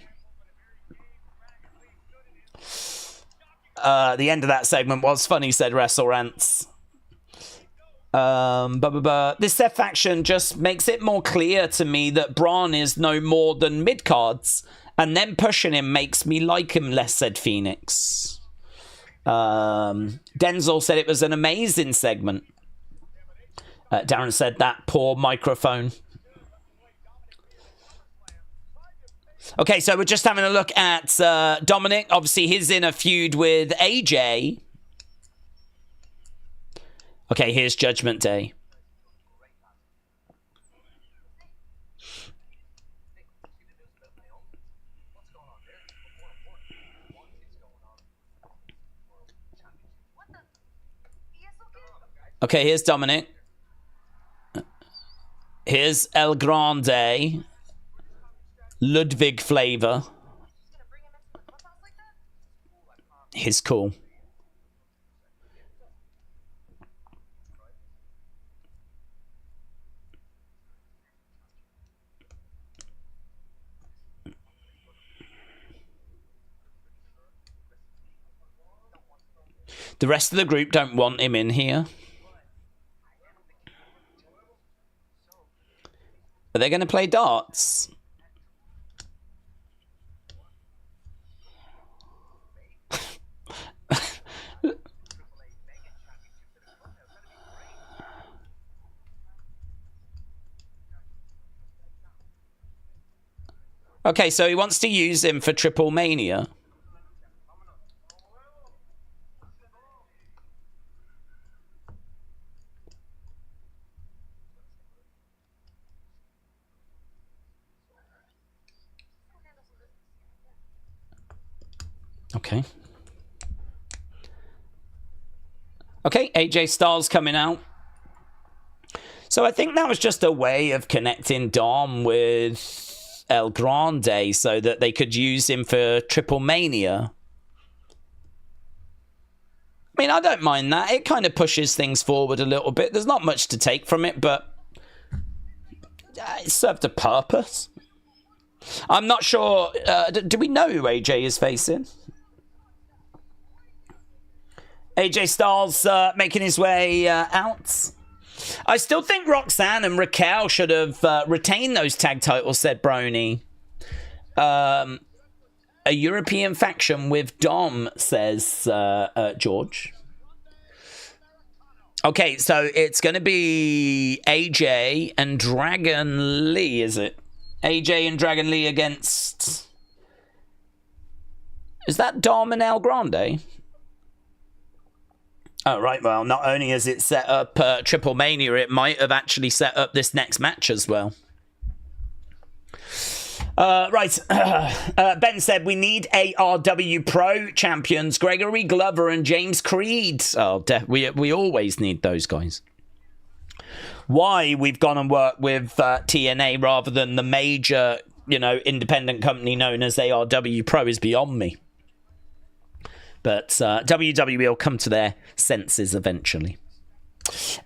The end of that segment was funny, said Wrestle Rants. This Seth faction just makes it more clear to me that Braun is no more than mid-cards, and then pushing him makes me like him less, said Phoenix. Denzel said it was an amazing segment. Darren said that poor microphone. Okay, so we're just having a look at Dominic. Obviously, he's in a feud with AJ. Okay, here's Judgment Day. Okay, here's Dominic. Here's El Grande. Ludwig flavor. He's cool. The rest of the group don't want him in here. Are they going to play darts? Okay, so he wants to use him for Triple Mania. Okay. Okay, AJ Styles coming out. So I think that was just a way of connecting Dom with El Grande so that they could use him for Triple Mania. I mean, I don't mind that. It kind of pushes things forward a little bit. There's not much to take from it, but it served a purpose. I'm not sure. Do we know who AJ is facing? AJ Styles making his way out. I still think Roxanne and Raquel should have retained those tag titles, said Brony. A European faction with Dom, says George. Okay, so it's going to be AJ and Dragon Lee, is it? AJ and Dragon Lee against... Is that Dom and El Grande? Oh, right. Well, not only has it set up Triple Mania, it might have actually set up this next match as well. Right. Ben said, we need ARW Pro champions, Gregory Glover and James Creed. Oh, we always need those guys. Why we've gone and worked with TNA rather than the major, independent company known as ARW Pro is beyond me. But WWE will come to their senses eventually.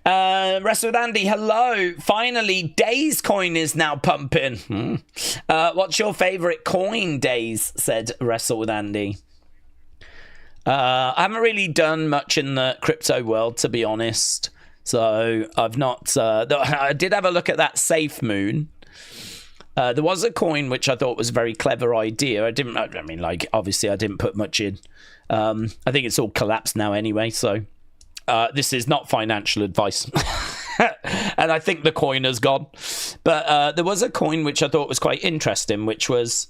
Wrestle with Andy, hello. Finally, Daze coin is now pumping. What's your favourite coin, Daze? Said Wrestle with Andy. I haven't really done much in the crypto world, to be honest. So I've not... I did have a look at that Safe Moon. There was a coin which I thought was a very clever idea. Obviously I didn't put much in. I think it's all collapsed now anyway, so this is not financial advice. And I think the coin has gone. But there was a coin which I thought was quite interesting, which was...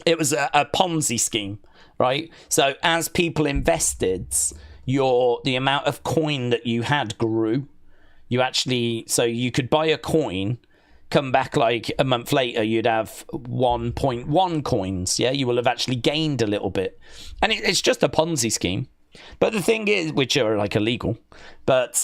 It was a Ponzi scheme, right? So as people invested, the amount of coin that you had grew. So you could buy a coin... come back like a month later, you'd have 1.1 coins. Yeah, you will have actually gained a little bit. And it's just a Ponzi scheme. But the thing is, which are like illegal, but,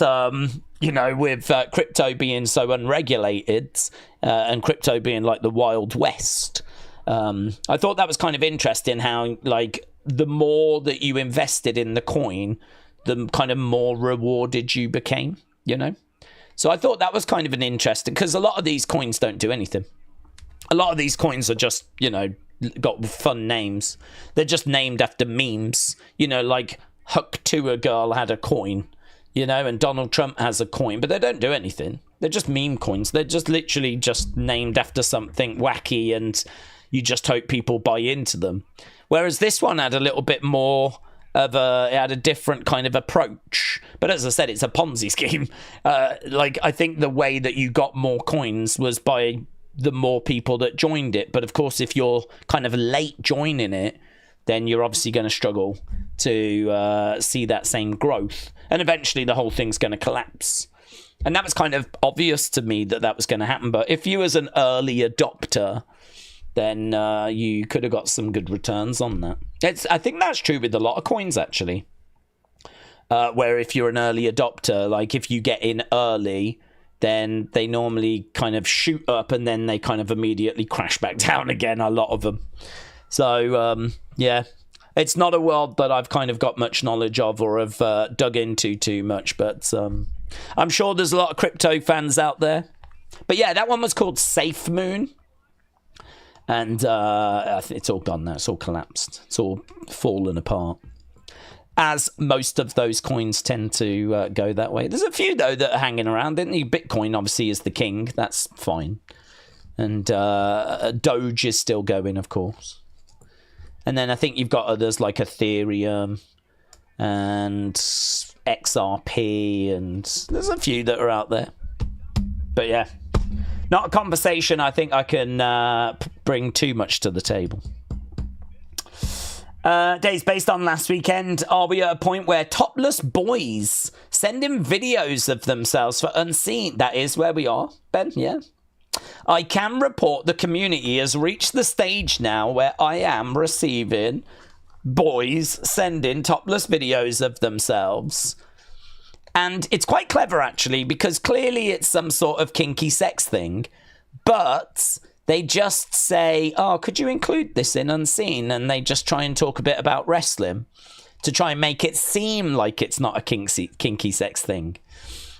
you know, with crypto being so unregulated and crypto being like the Wild West, I thought that was kind of interesting how, like, the more that you invested in the coin, the kind of more rewarded you became, you know? So I thought that was kind of an interesting, because a lot of these coins don't do anything. A lot of these coins are just, you know, got fun names. They're just named after memes, you know, like Huck to a girl had a coin, you know, and Donald Trump has a coin, but they don't do anything. They're just meme coins. They're just literally just named after something wacky, and you just hope people buy into them. Whereas this one had a little bit more of it had a different kind of approach. But as I said, it's a Ponzi scheme. Like, I think the way that you got more coins was by the more people that joined it. But of course, if you're kind of late joining it, then you're obviously going to struggle to see that same growth. And eventually the whole thing's going to collapse. And that was kind of obvious to me that that was going to happen. But if you was an early adopter, then you could have got some good returns on that. I think that's true with a lot of coins, actually. Where if you're an early adopter, like if you get in early, then they normally kind of shoot up and then they kind of immediately crash back down again, a lot of them. So, yeah, it's not a world that I've kind of got much knowledge of or have dug into too much, but I'm sure there's a lot of crypto fans out there. But yeah, that one was called Safe Moon. And it's all gone now. It's all collapsed. It's all fallen apart. As most of those coins tend to go that way. There's a few, though, that are hanging around. Didn't you? Bitcoin, obviously, is the king. That's fine. And Doge is still going, of course. And then I think you've got others like Ethereum and XRP. And there's a few that are out there. But yeah. Not a conversation I think I can bring too much to the table. Days, based on last weekend, are we at a point where topless boys send in videos of themselves for unseen? That is where we are, Ben, yeah. I can report the community has reached the stage now where I am receiving boys sending topless videos of themselves. And it's quite clever, actually, because clearly it's some sort of kinky sex thing. But they just say, oh, could you include this in Unseen? And they just try and talk a bit about wrestling to try and make it seem like it's not a kinky sex thing.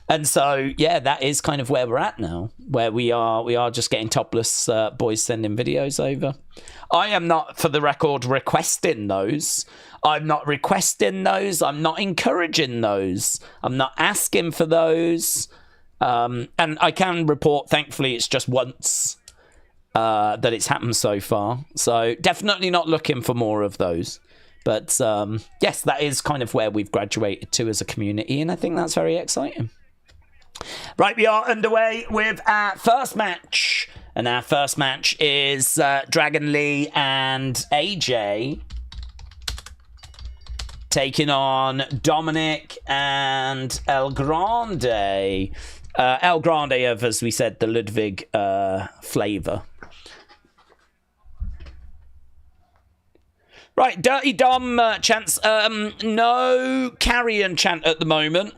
And so, yeah, that is kind of where we're at now, where we are just getting topless boys sending videos over. I am not, for the record, requesting those. I'm not requesting those. I'm not encouraging those. I'm not asking for those. And I can report, thankfully, it's just once that it's happened so far. So definitely not looking for more of those. But yes, that is kind of where we've graduated to as a community. And I think that's very exciting. Right, we are underway with our first match. And our first match is Dragon Lee and AJ taking on Dominic and El Grande. El Grande of, as we said, the Ludwig flavour. Right, Dirty Dom chants. No Karrion chant at the moment.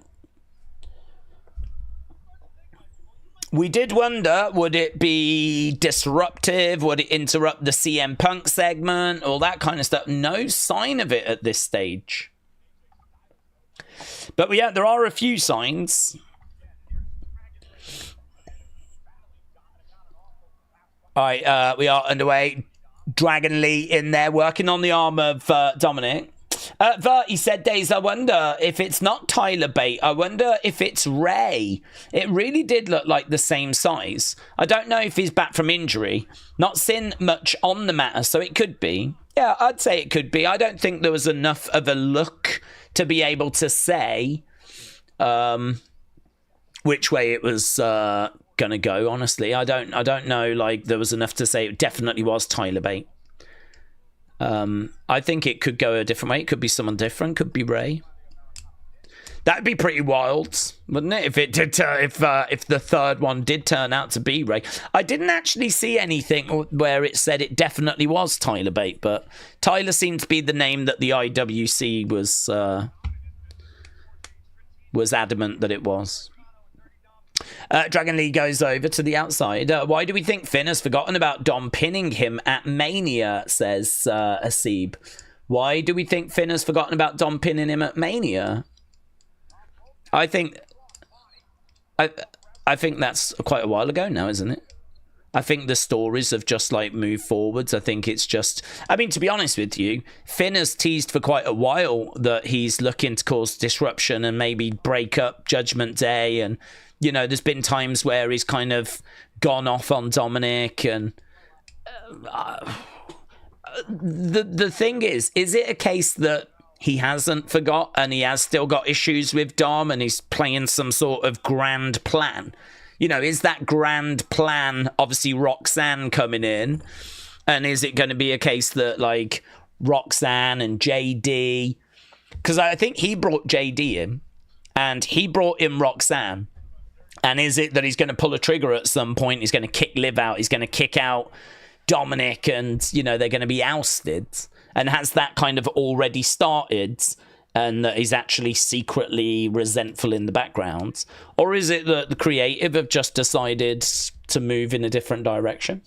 We did wonder, would it be disruptive? Would it interrupt the CM Punk segment? All that kind of stuff. No sign of it at this stage. But yeah, there are a few signs. All right, we are underway. Dragon Lee in there working on the arm of Dominic. Vert, he said, Daze, I wonder if it's not Tyler Bate. I wonder if it's Ray. It really did look like the same size. I don't know if he's back from injury. Not seen much on the matter, so it could be. Yeah, I'd say it could be. I don't think there was enough of a look to be able to say which way it was gonna go, honestly. I don't know, like, there was enough to say it definitely was Tyler Bate. I think it could go a different way. It could be someone different. Could be Ray. That'd be pretty wild, wouldn't it? If it did, if the third one did turn out to be Ray. I didn't actually see anything where it said it definitely was Tyler Bate, but Tyler seemed to be the name that the IWC was adamant that it was. Dragon Lee goes over to the outside. Why do we think Finn has forgotten about Dom pinning him at Mania, says Asib. Why do we think Finn has forgotten about Dom pinning him at Mania? I think that's quite a while ago now, isn't it? I think the stories have just like moved forwards. I think it's just, I mean, to be honest with you, Finn has teased for quite a while that he's looking to cause disruption and maybe break up Judgment Day. And, you know, there's been times where he's kind of gone off on Dominic. And the thing is it a case that he hasn't forgot and he has still got issues with Dom and he's playing some sort of grand plan? You know, is that grand plan obviously Roxanne coming in? And is it going to be a case that like Roxanne and JD, because I think he brought JD in and he brought in Roxanne, and is it that he's going to pull a trigger at some point? He's going to kick Liv out, he's going to kick out Dominic, and you know they're going to be ousted? And has that kind of already started, and that he's actually secretly resentful in the background? Or is it that the creative have just decided to move in a different direction?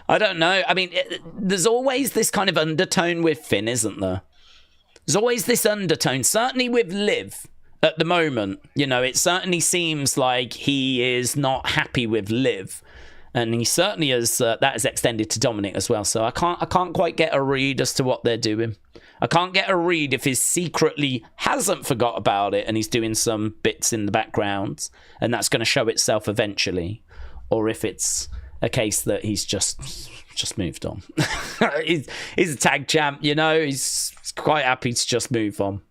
I don't know. I mean, there's always this kind of undertone with Finn, isn't there? There's always this undertone, certainly with Liv at the moment. You know, it certainly seems like he is not happy with Liv. And he certainly has, that has extended to Dominic as well. So I can't quite get a read as to what they're doing. I can't get a read if he secretly hasn't forgot about it and he's doing some bits in the background and that's going to show itself eventually. Or if it's a case that he's just moved on. he's a tag champ, you know, he's quite happy to just move on.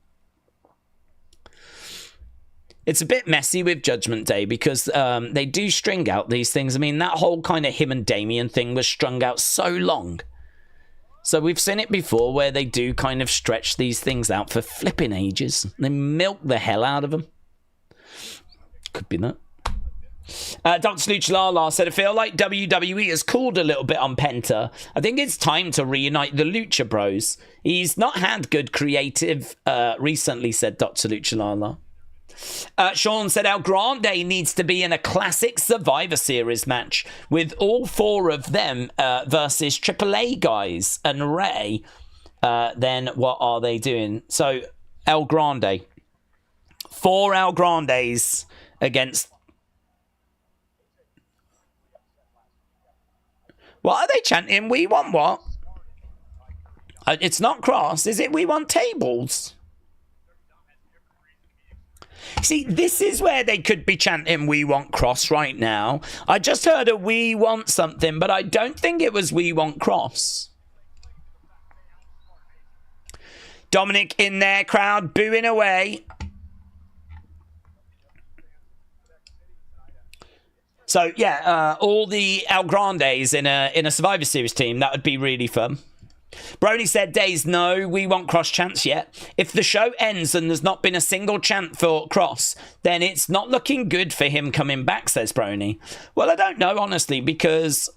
It's a bit messy with Judgment Day because they do string out these things. I mean, that whole kind of him and Damien thing was strung out so long. So we've seen it before where they do kind of stretch these things out for flipping ages. They milk the hell out of them. Could be that. Dr. Luchalala said, I feel like WWE has cooled a little bit on Penta. I think it's time to reunite the Lucha Bros. He's not had good creative recently, said Dr. Luchalala. Sean said El Grande needs to be in a classic Survivor Series match with all four of them versus AAA guys and Ray. Then what are they doing? So El Grande, 4 El Grandes against. What are they chanting? We want what? It's not Kross, is it? We want tables. See, this is where they could be chanting We Want Kross right now. I just heard a We Want something, but I don't think it was We Want Kross. Dominic in their crowd booing away. So, yeah, all the El Grandes in a Survivor Series team, that would be really fun. Brony said, Daze, no, we want Kross chants yet. If the show ends and there's not been a single chant for Kross, then it's not looking good for him coming back, says Brony. Well, I don't know, honestly, because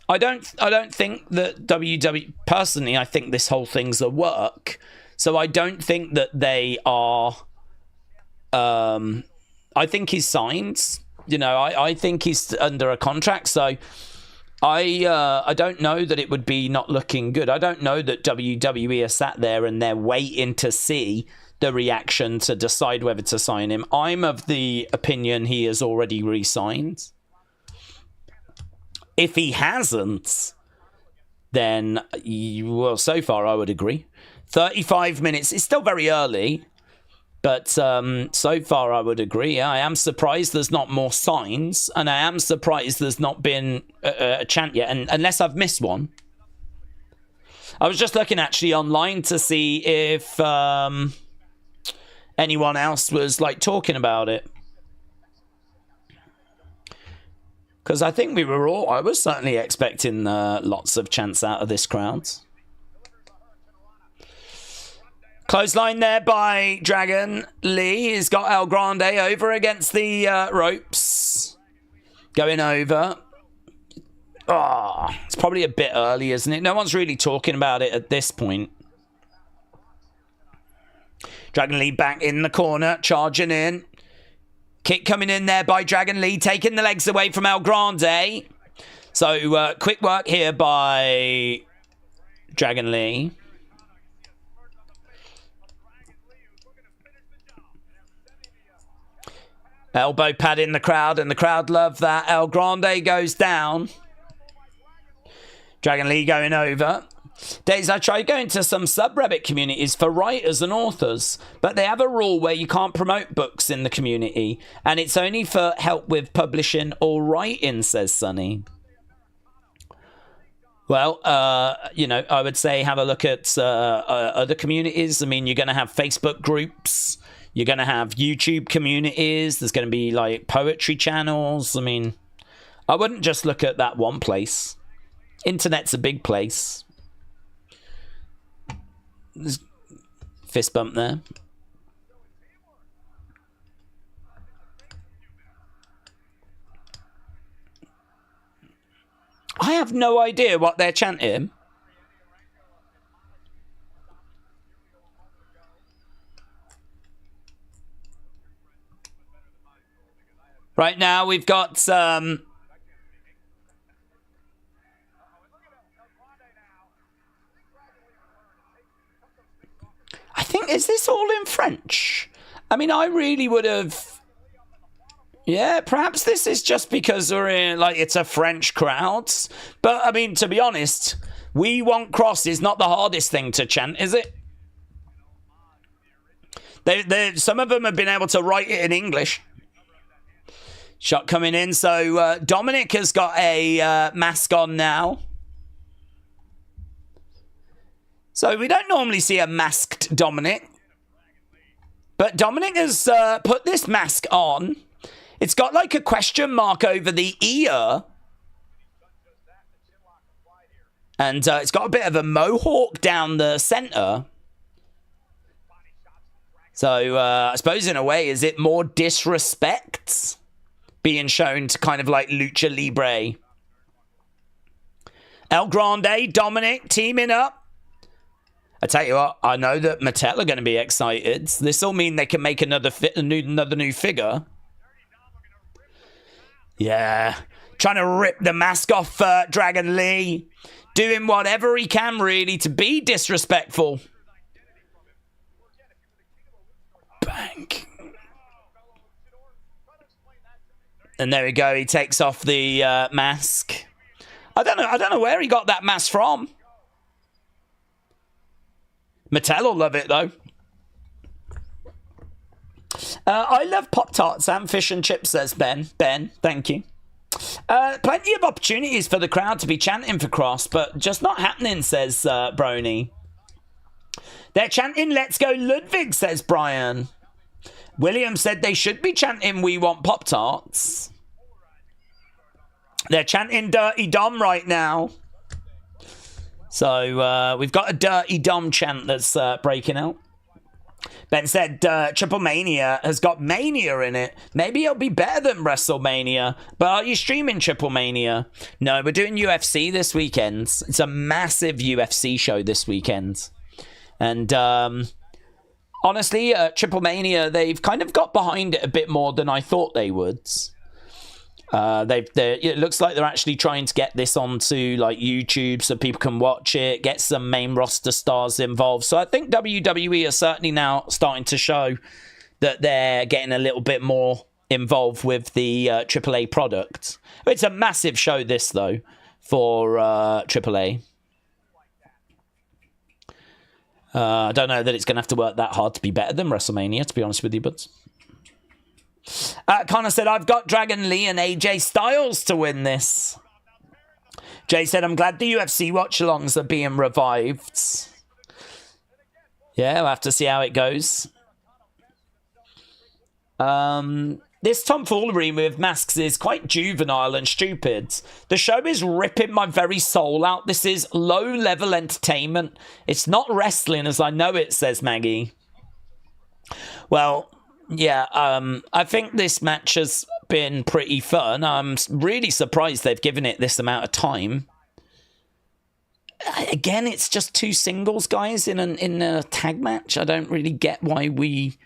I don't think that WWE, personally, I think this whole thing's a work. So I don't think that they are, I think he's signed, you know, I think he's under a contract, so I don't know that it would be not looking good. I don't know that WWE are sat there and they're waiting to see the reaction to decide whether to sign him. I'm of the opinion he has already re-signed. If he hasn't, then, well, so far I would agree. 35 minutes. It's still very early. But so far, I would agree. I am surprised there's not more signs, and I am surprised there's not been a chant yet, and unless I've missed one. I was just looking actually online to see if anyone else was like talking about it, because I think I was certainly expecting lots of chants out of this crowd. Clothesline there by Dragon Lee. He's got El Grande over against the ropes. Going over. Oh, it's probably a bit early, isn't it? No one's really talking about it at this point. Dragon Lee back in the corner, charging in. Kick coming in there by Dragon Lee, taking the legs away from El Grande. So, quick work here by Dragon Lee. Elbow pad in the crowd, and the crowd love that. El Grande goes down. Dragon Lee going over. Daze, I tried going to some subreddit communities for writers and authors, but they have a rule where you can't promote books in the community, and it's only for help with publishing or writing, says Sonny. Well, you know, I would say have a look at other communities. I mean, you're going to have Facebook groups. You're going to have YouTube communities. There's going to be, like, poetry channels. I mean, I wouldn't just look at that one place. Internet's a big place. There's fist bump there. I have no idea what they're chanting. Right now, we've got I think, is this all in French? I mean, I really would have... Yeah, perhaps this is just because we're in, like, it's a French crowd. But, I mean, to be honest, We Want Kross is not the hardest thing to chant, is it? Some of them have been able to write it in English. Shot coming in. So Dominic has got a mask on now. So we don't normally see a masked Dominic. But Dominic has put this mask on. It's got like a question mark over the ear. And it's got a bit of a mohawk down the center. So I suppose in a way, is it more disrespect being shown to kind of like Lucha Libre? El Grande, Dominic teaming up. I tell you what, I know that Mattel are going to be excited. This will mean they can make another new figure. Yeah. Trying to rip the mask off Dragon Lee. Doing whatever he can, really, to be disrespectful. Bang. And there we go. He takes off the mask. I don't know where he got that mask from. Mattel will love it, though. I love Pop-Tarts and fish and chips, says Ben. Ben, thank you. Plenty of opportunities for the crowd to be chanting for Kross, but just not happening, says Brony. They're chanting Let's Go Ludwig, says Brian. William said they should be chanting We Want Pop-Tarts. They're chanting Dirty Dom right now. So we've got a Dirty Dom chant that's breaking out. Ben said Triple Mania has got Mania in it. Maybe it'll be better than WrestleMania. But are you streaming Triple Mania? No, we're doing UFC this weekend. It's a massive UFC show this weekend. And honestly, Triple Mania, they've kind of got behind it a bit more than I thought they would. It looks like they're actually trying to get this onto like YouTube so people can watch it, get some main roster stars involved. So I think WWE are certainly now starting to show that they're getting a little bit more involved with the AAA product. It's a massive show, this though, for AAA. I don't know that it's going to have to work that hard to be better than WrestleMania, to be honest with you, but... Connor said, I've got Dragon Lee and AJ Styles to win this. Jay said, I'm glad the UFC watch-alongs are being revived. Yeah, we'll have to see how it goes. This tomfoolery with masks is quite juvenile and stupid. The show is ripping my very soul out. This is low-level entertainment. It's not wrestling as I know it, says Maggie. Well, yeah, I think this match has been pretty fun. I'm really surprised they've given it this amount of time. Again, it's just two singles guys in a tag match. I don't really get why we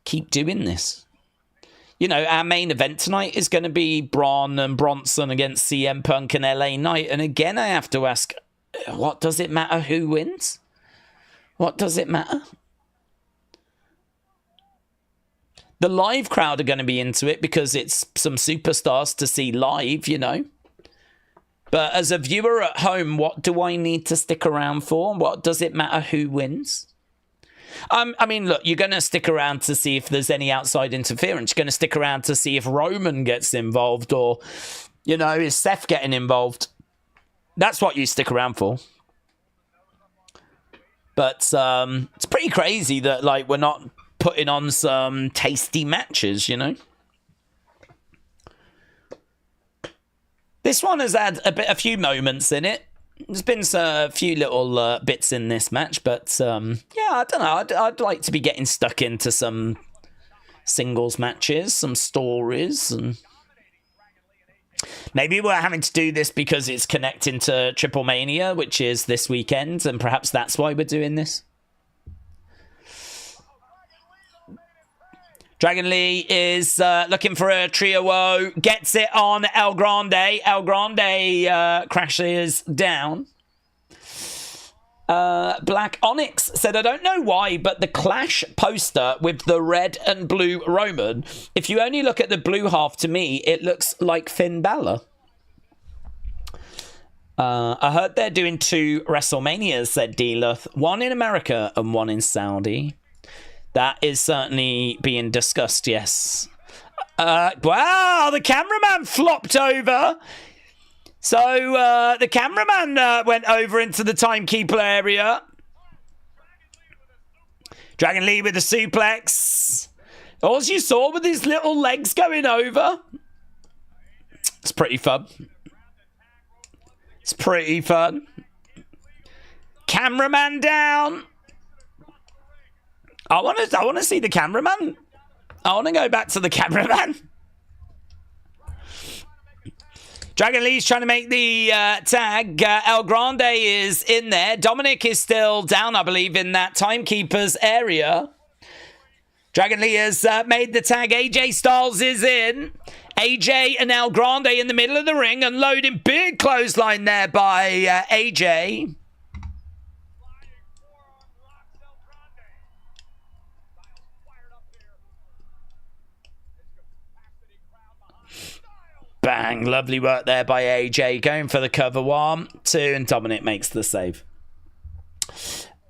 keep doing this. You know, our main event tonight is going to be Braun and Bronson against CM Punk and LA Knight. And again, I have to ask, what does it matter who wins? What does it matter? The live crowd are going to be into it because it's some superstars to see live, you know. But as a viewer at home, what do I need to stick around for? What does it matter who wins? I mean, look, you're going to stick around to see if there's any outside interference. You're going to stick around to see if Roman gets involved or, you know, is Seth getting involved? That's what you stick around for. But it's pretty crazy that, like, we're not putting on some tasty matches, you know? This one has had a few moments in it. There's been a few little bits in this match, but yeah, I don't know. I'd like to be getting stuck into some singles matches, some stories, and maybe we're having to do this because it's connecting to Triple Mania, which is this weekend, and perhaps that's why we're doing this. Dragon Lee is looking for a trio, gets it on El Grande. El Grande crashes down. Black Onyx said, I don't know why, but the Clash poster with the red and blue Roman, if you only look at the blue half, to me, it looks like Finn Balor. I heard they're doing 2 WrestleManias, said D-Luth. One in America and one in Saudi. That is certainly being discussed, yes. Wow, the cameraman flopped over. So the cameraman went over into the timekeeper area. Dragon Lee with a suplex. All you saw with his little legs going over. It's pretty fun. It's pretty fun. Cameraman down. I want to see the cameraman. I want to go back to the cameraman. Dragon Lee's trying to make the tag. El Grande is in there. Dominic is still down, I believe, in that timekeeper's area. Dragon Lee has made the tag. AJ Styles is in. AJ and El Grande in the middle of the ring, unloading big clothesline there by AJ. Bang, lovely work there by AJ. Going for the cover. 1, 2, and Dominic makes the save.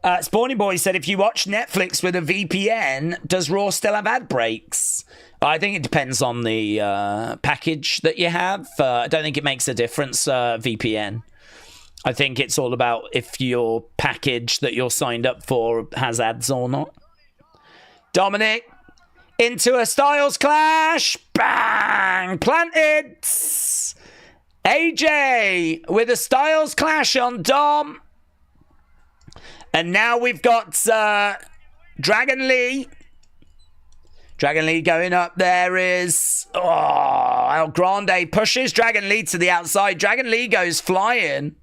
Spawny Boy said, if you watch Netflix with a VPN, does Raw still have ad breaks? I think it depends on the package that you have. I don't think it makes a difference, VPN. I think it's all about if your package that you're signed up for has ads or not. Dominic into a Styles Clash. Bang! Planted. AJ with a Styles Clash on Dom. And now we've got Dragon Lee. Dragon Lee going up. There is... Oh, El Grande pushes Dragon Lee to the outside. Dragon Lee goes flying.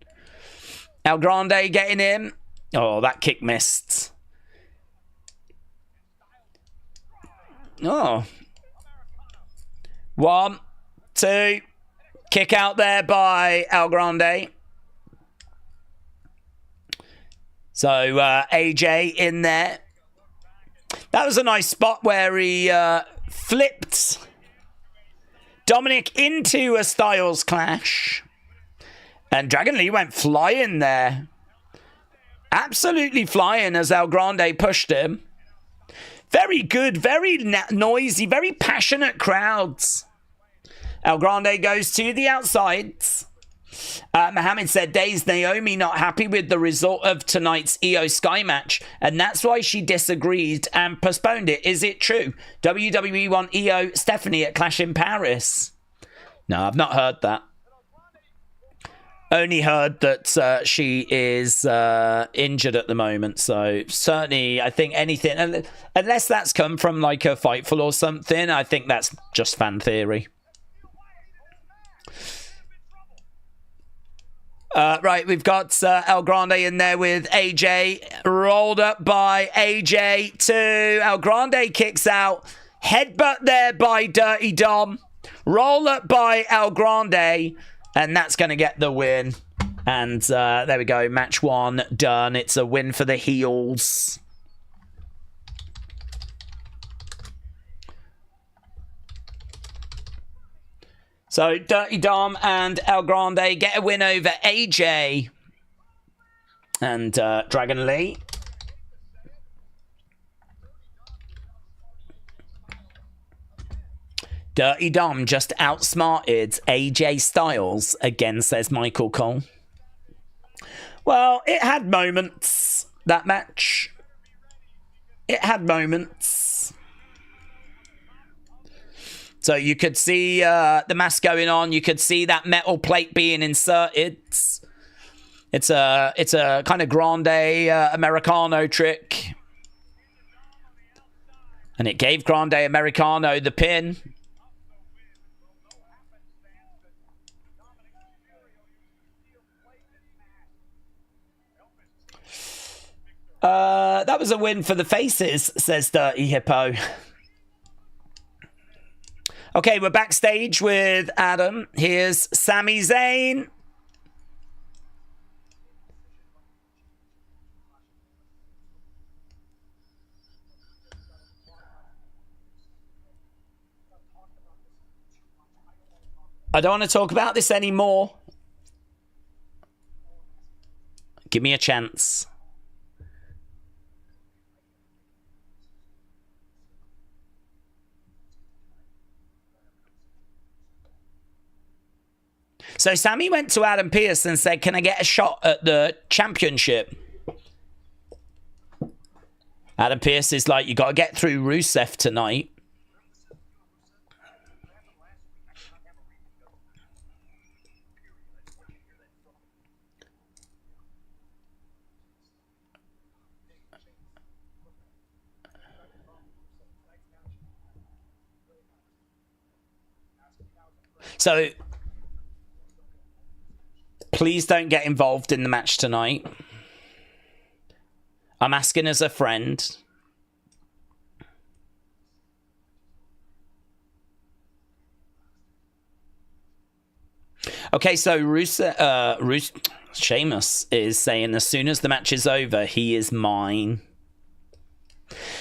El Grande getting him. Oh, that kick missed. Oh. 1, 2. Kick out there by El Grande. So AJ in there. That was a nice spot where he flipped Dominic into a Styles Clash. And Dragon Lee went flying there. Absolutely flying as El Grande pushed him. Very good, very noisy, very passionate crowds. El Grande goes to the outside. Mohammed said, Daze, Naomi not happy with the result of tonight's Iyo Sky match, and that's why she disagreed and postponed it. Is it true? WWE want Iyo Stephanie at Clash in Paris. No, I've not heard that. Only heard that she is injured at the moment. So certainly, I think anything, unless that's come from like a Fightful or something, I think that's just fan theory. Right, we've got El Grande in there with AJ. Rolled up by AJ to El Grande, kicks out. Headbutt there by Dirty Dom. Roll up by El Grande. And that's going to get the win. And there we go. Match 1 done. It's a win for the heels. So Dirty Dom and El Grande get a win over AJ and Dragon Lee. Dirty Dom just outsmarted AJ Styles again, says Michael Cole. Well, it had moments, that match. It had moments. So you could see the mask going on. You could see that metal plate being inserted. It's a kind of grande Americano trick. And it gave Grande Americano the pin. That was a win for the faces, says Dirty Hippo. Okay, we're backstage with Adam. Here's Sami Zayn. I don't want to talk about this anymore. Give me a chance. So Sami went to Adam Pearce and said, can I get a shot at the championship? Adam Pearce is like, you got to get through Rusev tonight. So please don't get involved in the match tonight. I'm asking as a friend. Okay, so Sheamus is saying as soon as the match is over, he is mine.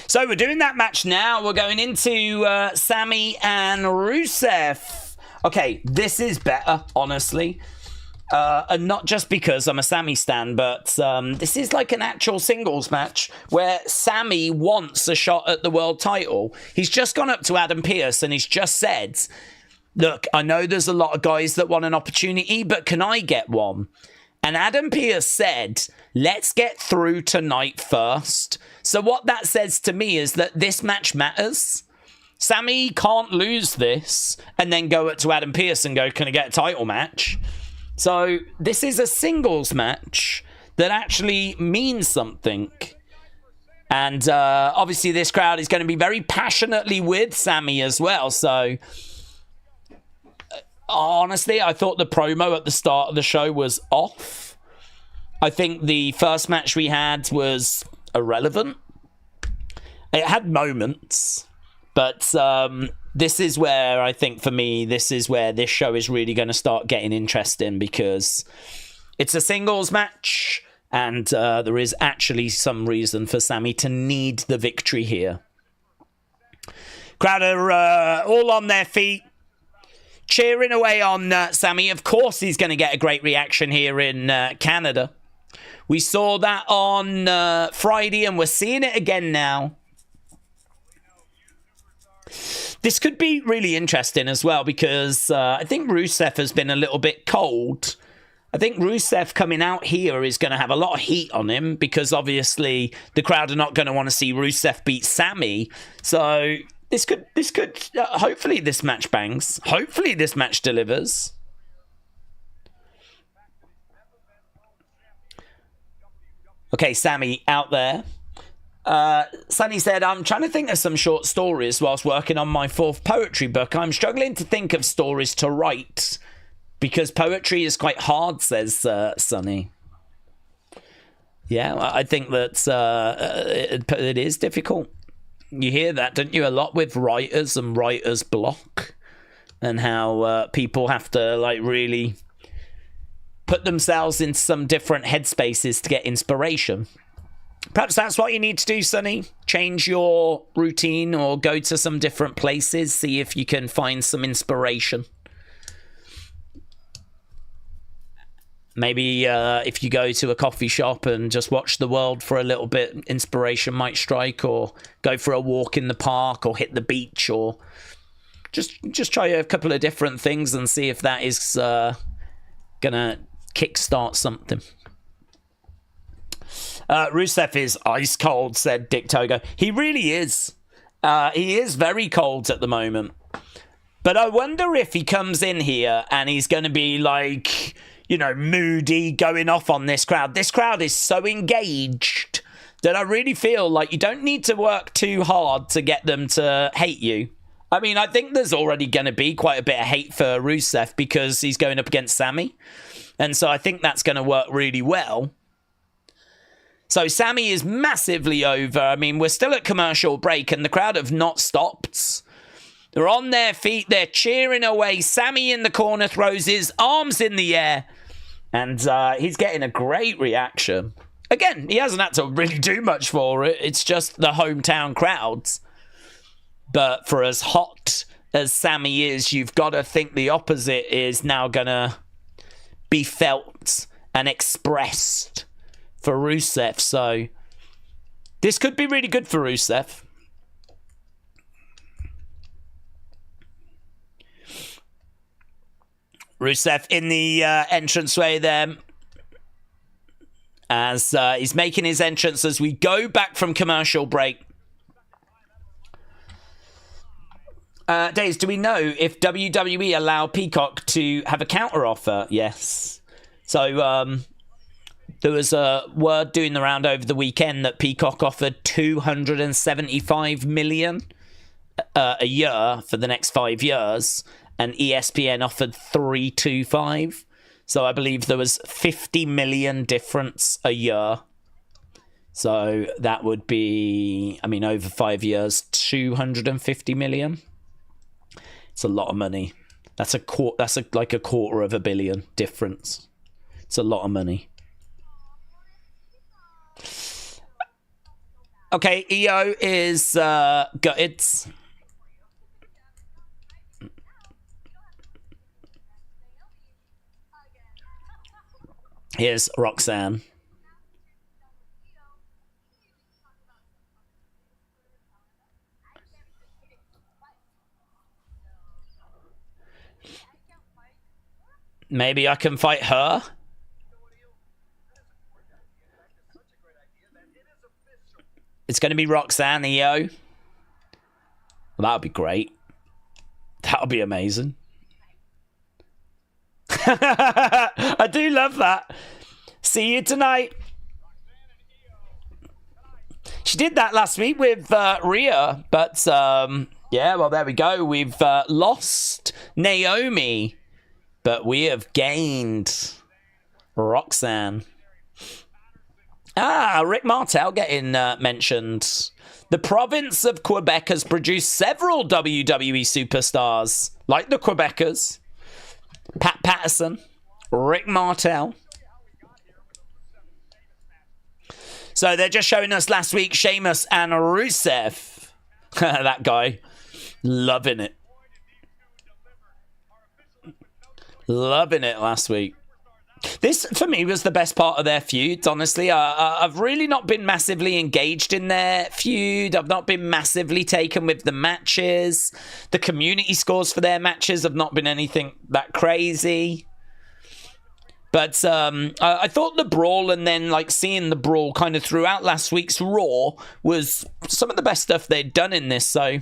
So we're doing that match now. We're going into Sami and Rusev. Okay, this is better, honestly. And not just because I'm a Sami stan, but this is like an actual singles match where Sami wants a shot at the world title. He's just gone up to Adam Pearce and he's just said, look, I know there's a lot of guys that want an opportunity, but can I get one? And Adam Pearce said, let's get through tonight first. So what that says to me is that this match matters. Sami can't lose this and then go up to Adam Pearce and go, can I get a title match? So this is a singles match that actually means something. And obviously this crowd is going to be very passionately with Sami as well. So honestly, I thought the promo at the start of the show was off. I think the first match we had was irrelevant. It had moments. But this is where, I think for me, this is where this show is really going to start getting interesting because it's a singles match and there is actually some reason for Sami to need the victory here. Crowd are all on their feet, cheering away on Sami. Of course he's going to get a great reaction here in Canada. We saw that on Friday and we're seeing it again now. This could be really interesting as well because I think Rusev has been a little bit cold I think Rusev coming out here is going to have a lot of heat on him because obviously the crowd are not going to want to see Rusev beat Sami. So this could hopefully this match bangs. Hopefully this match delivers. Okay, Sami out there. Sunny said, I'm trying to think of some short stories whilst working on my 4th poetry book. I'm struggling to think of stories to write because poetry is quite hard, says Sunny. Yeah, I think that it is difficult. You hear that, don't you, a lot with writers and writer's block and how people have to like really put themselves into some different headspaces to get inspiration. Perhaps that's what you need to do, Sonny. Change your routine or go to some different places. See if you can find some inspiration. Maybe if you go to a coffee shop and just watch the world for a little bit, inspiration might strike, or go for a walk in the park or hit the beach, or just try a couple of different things and see if that is going to kickstart something. Rusev is ice cold, said Dick Togo. He really is. He is very cold at the moment. But I wonder if he comes in here and he's going to be like, you know, moody, going off on this crowd. This crowd is so engaged that I really feel like you don't need to work too hard to get them to hate you. I mean, I think there's already going to be quite a bit of hate for Rusev because he's going up against Sami. And so I think that's going to work really well. So Sami is massively over. I mean, we're still at commercial break and the crowd have not stopped. They're on their feet. They're cheering away. Sami in the corner throws his arms in the air. And he's getting a great reaction. Again, he hasn't had to really do much for it. It's just the hometown crowds. But for as hot as Sami is, you've got to think the opposite is now going to be felt and expressed for Rusev. So this could be really good for Rusev. Rusev in the entranceway there as he's making his entrance as we go back from commercial break. Daze, do we know if WWE allow Peacock to have a counter offer? Yes. So there was a word doing the round over the weekend that Peacock offered $275 million a year for the next 5 years. And ESPN offered 325. So I believe there was 50 million difference a year. So that would be, I mean, over 5 years, 250 million. It's a lot of money. That's like a quarter of a billion difference. It's a lot of money. Okay, Iyo is gutted. Here's Roxanne. Maybe I can fight her? It's going to be Roxanne, Iyo. Well, that would be great. That would be amazing. I do love that. See you tonight. She did that last week with Rhea, but yeah, well, there we go. We've lost Naomi, but we have gained Roxanne. Rick Martel getting mentioned. The province of Quebec has produced several WWE superstars, like the Quebecers. Pat Patterson, Rick Martel. So they're just showing us last week Sheamus and Rusev. That guy. Loving it. Loving it last week. This, for me, was the best part of their feud, honestly. I've really not been massively engaged in their feud. I've not been massively taken with the matches. The community scores for their matches have not been anything that crazy. But I thought the brawl and then like seeing the brawl kind of throughout last week's Raw was some of the best stuff they'd done in this. So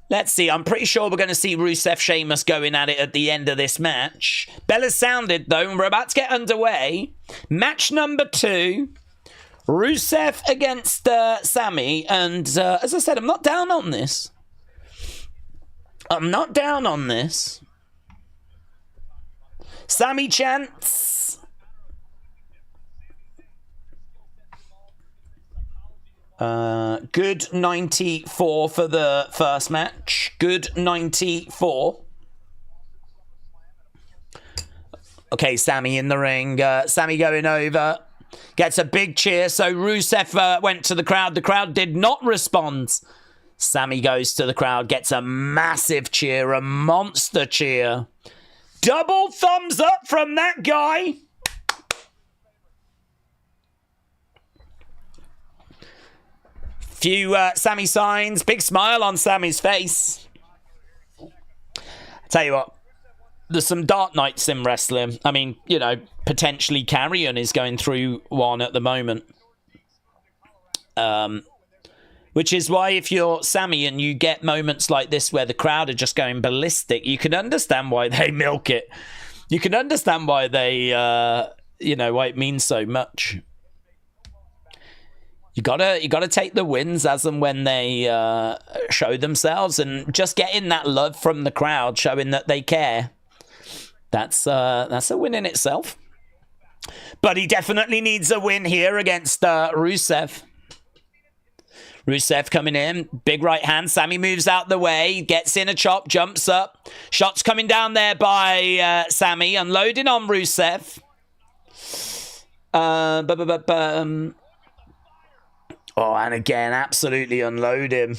let's see. I'm pretty sure we're going to see Rusev Sheamus going at it at the end of this match. Bell has sounded though, and we're about to get underway. Match number 2. Rusev against Sami. And as I said, I'm not down on this. I'm not down on this. Sami chants. Good 94 for the first match. Good 94. Okay, Sami in the ring. Sami going over. Gets a big cheer. So Rusev went to the crowd. The crowd did not respond. Sami goes to the crowd. Gets a massive cheer. A monster cheer. Double thumbs up from that guy. Few Sami signs. Big smile on Sami's face. Tell you what. There's some dark nights in wrestling. I mean, you know, potentially Karrion is going through one at the moment. Which is why if you're Sami and you get moments like this where the crowd are just going ballistic, you can understand why they milk it. You can understand why they, you know, why it means so much. You gotta take the wins as and when they show themselves, and just getting that love from the crowd, showing that they care. That's a win in itself. But he definitely needs a win here against Rusev. Rusev coming in, big right hand. Sami moves out the way, gets in a chop, jumps up. Shots coming down there by Sami, unloading on Rusev. Oh, and again, absolutely unload him.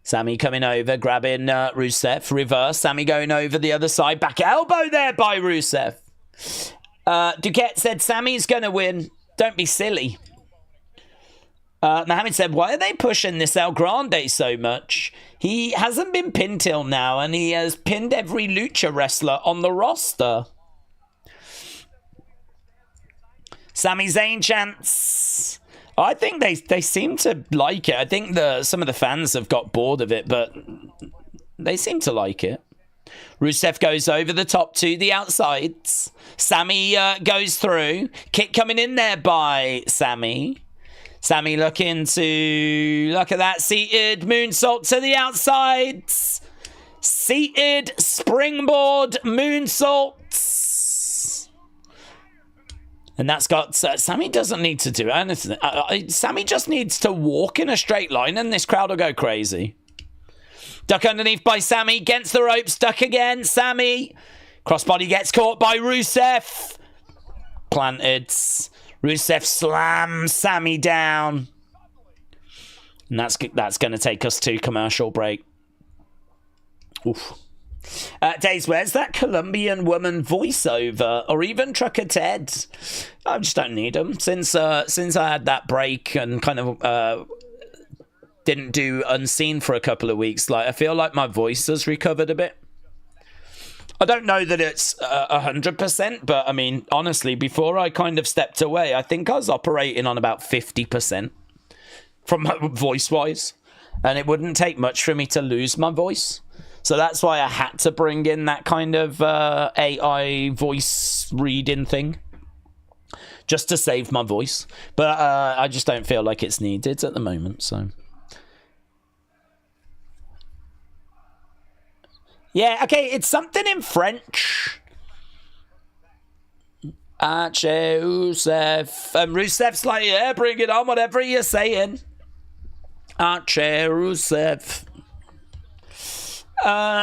Sami coming over, grabbing Rusev. Reverse. Sami going over the other side. Back elbow there by Rusev. Duquette said Sami's going to win. Don't be silly. Mohammed said, why are they pushing this El Grande so much? He hasn't been pinned till now, and he has pinned every lucha wrestler on the roster. Sami Zayn chants. I think they seem to like it. I think some of the fans have got bored of it, but they seem to like it. Rusev goes over the top to the outsides. Sami goes through. Kick coming in there by Sami. Sami looking to... Look at that. Seated moonsault to the outsides. Seated springboard moonsaults. And that's got... Sami doesn't need to do anything. Sami just needs to walk in a straight line and this crowd will go crazy. Duck underneath by Sami. Against the ropes. Duck again. Sami. Crossbody gets caught by Rusev. Planted. Rusev slams Sami down. And that's going to take us to commercial break. Oof. Daze, where's that Colombian woman voiceover? Or even Trucker Ted? I just don't need them. Since I had that break and kind of... didn't do Unseen for a couple of weeks. Like, I feel like my voice has recovered a bit. I don't know that it's 100%, but I mean, honestly, before I kind of stepped away, I think I was operating on about 50% from my voice-wise, and it wouldn't take much for me to lose my voice. So that's why I had to bring in that kind of AI voice reading thing, just to save my voice. But I just don't feel like it's needed at the moment, so... Yeah, okay, it's something in French. Rusev. Rusev's like, yeah, bring it on, whatever you're saying. Rusev.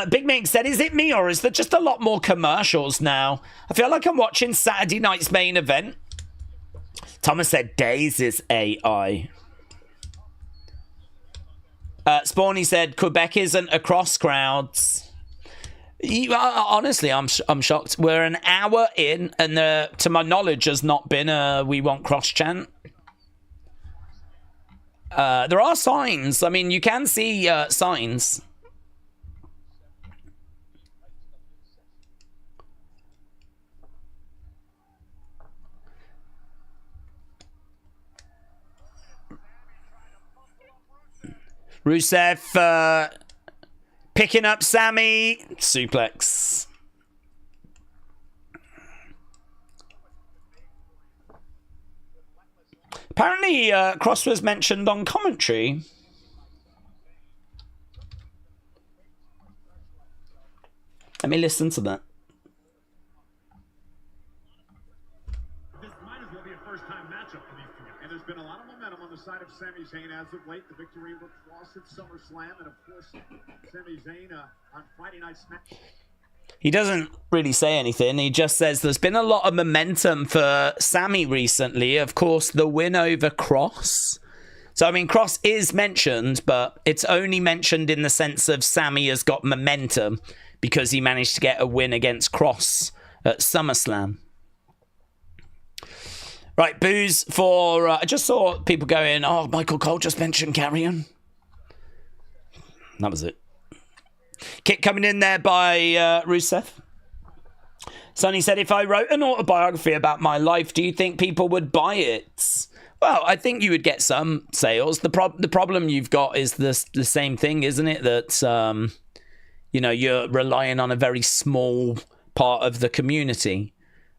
Big Mink said, is it me or is there just a lot more commercials now? I feel like I'm watching Saturday night's main event. Thomas said, Daze is AI. Spawny said, Quebec isn't across crowds. Honestly, I'm shocked. We're an hour in, and to my knowledge, has not been a We Want Kross chant. There are signs. I mean, you can see signs. Rusev picking up Sami. Suplex. Apparently, Kross was mentioned on commentary. Let me listen to that. This might as well be a first-time matchup for these two guys. And there's been a lot of momentum on the side of Sami Zayn as of late. The victory with Kross at SummerSlam, and of course, Sami Zayn on Friday Night SmackDown. He doesn't really say anything. He just says there's been a lot of momentum for Sami recently. Of course, the win over Kross. So, I mean, Kross is mentioned, but it's only mentioned in the sense of Sami has got momentum because he managed to get a win against Kross at SummerSlam. Right, boos for... I just saw people going, oh, Michael Cole just mentioned Karrion. That was it. Kick coming in there by Rusev. Sonny said, if I wrote an autobiography about my life, do you think people would buy it? Well, I think you would get some sales. The problem you've got is the same thing, isn't it? That, you know, you're relying on a very small part of the community.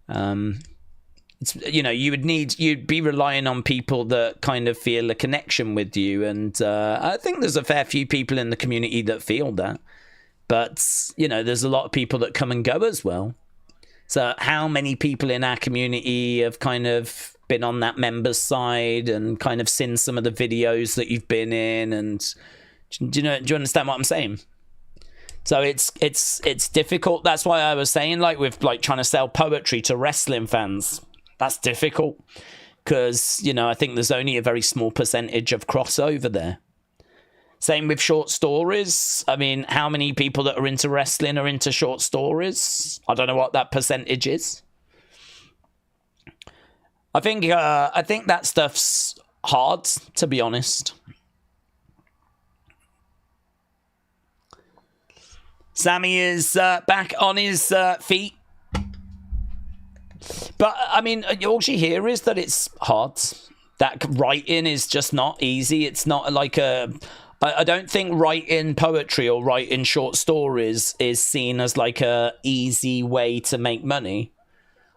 It's, you know, you'd be relying on people that kind of feel a connection with you. And I think there's a fair few people in the community that feel that. But, you know, there's a lot of people that come and go as well. So how many people in our community have kind of been on that members side and kind of seen some of the videos that you've been in? And do you understand what I'm saying? So it's difficult. That's why I was saying, like, with like trying to sell poetry to wrestling fans, that's difficult because, you know, I think there's only a very small percentage of crossover there. Same with short stories. I mean, how many people that are into wrestling are into short stories? I don't know what that percentage is. I think that stuff's hard, to be honest. Sami is back on his feet. But, I mean, all you hear is that it's hard. That writing is just not easy. It's not like a... I don't think writing poetry or writing short stories is seen as like a easy way to make money.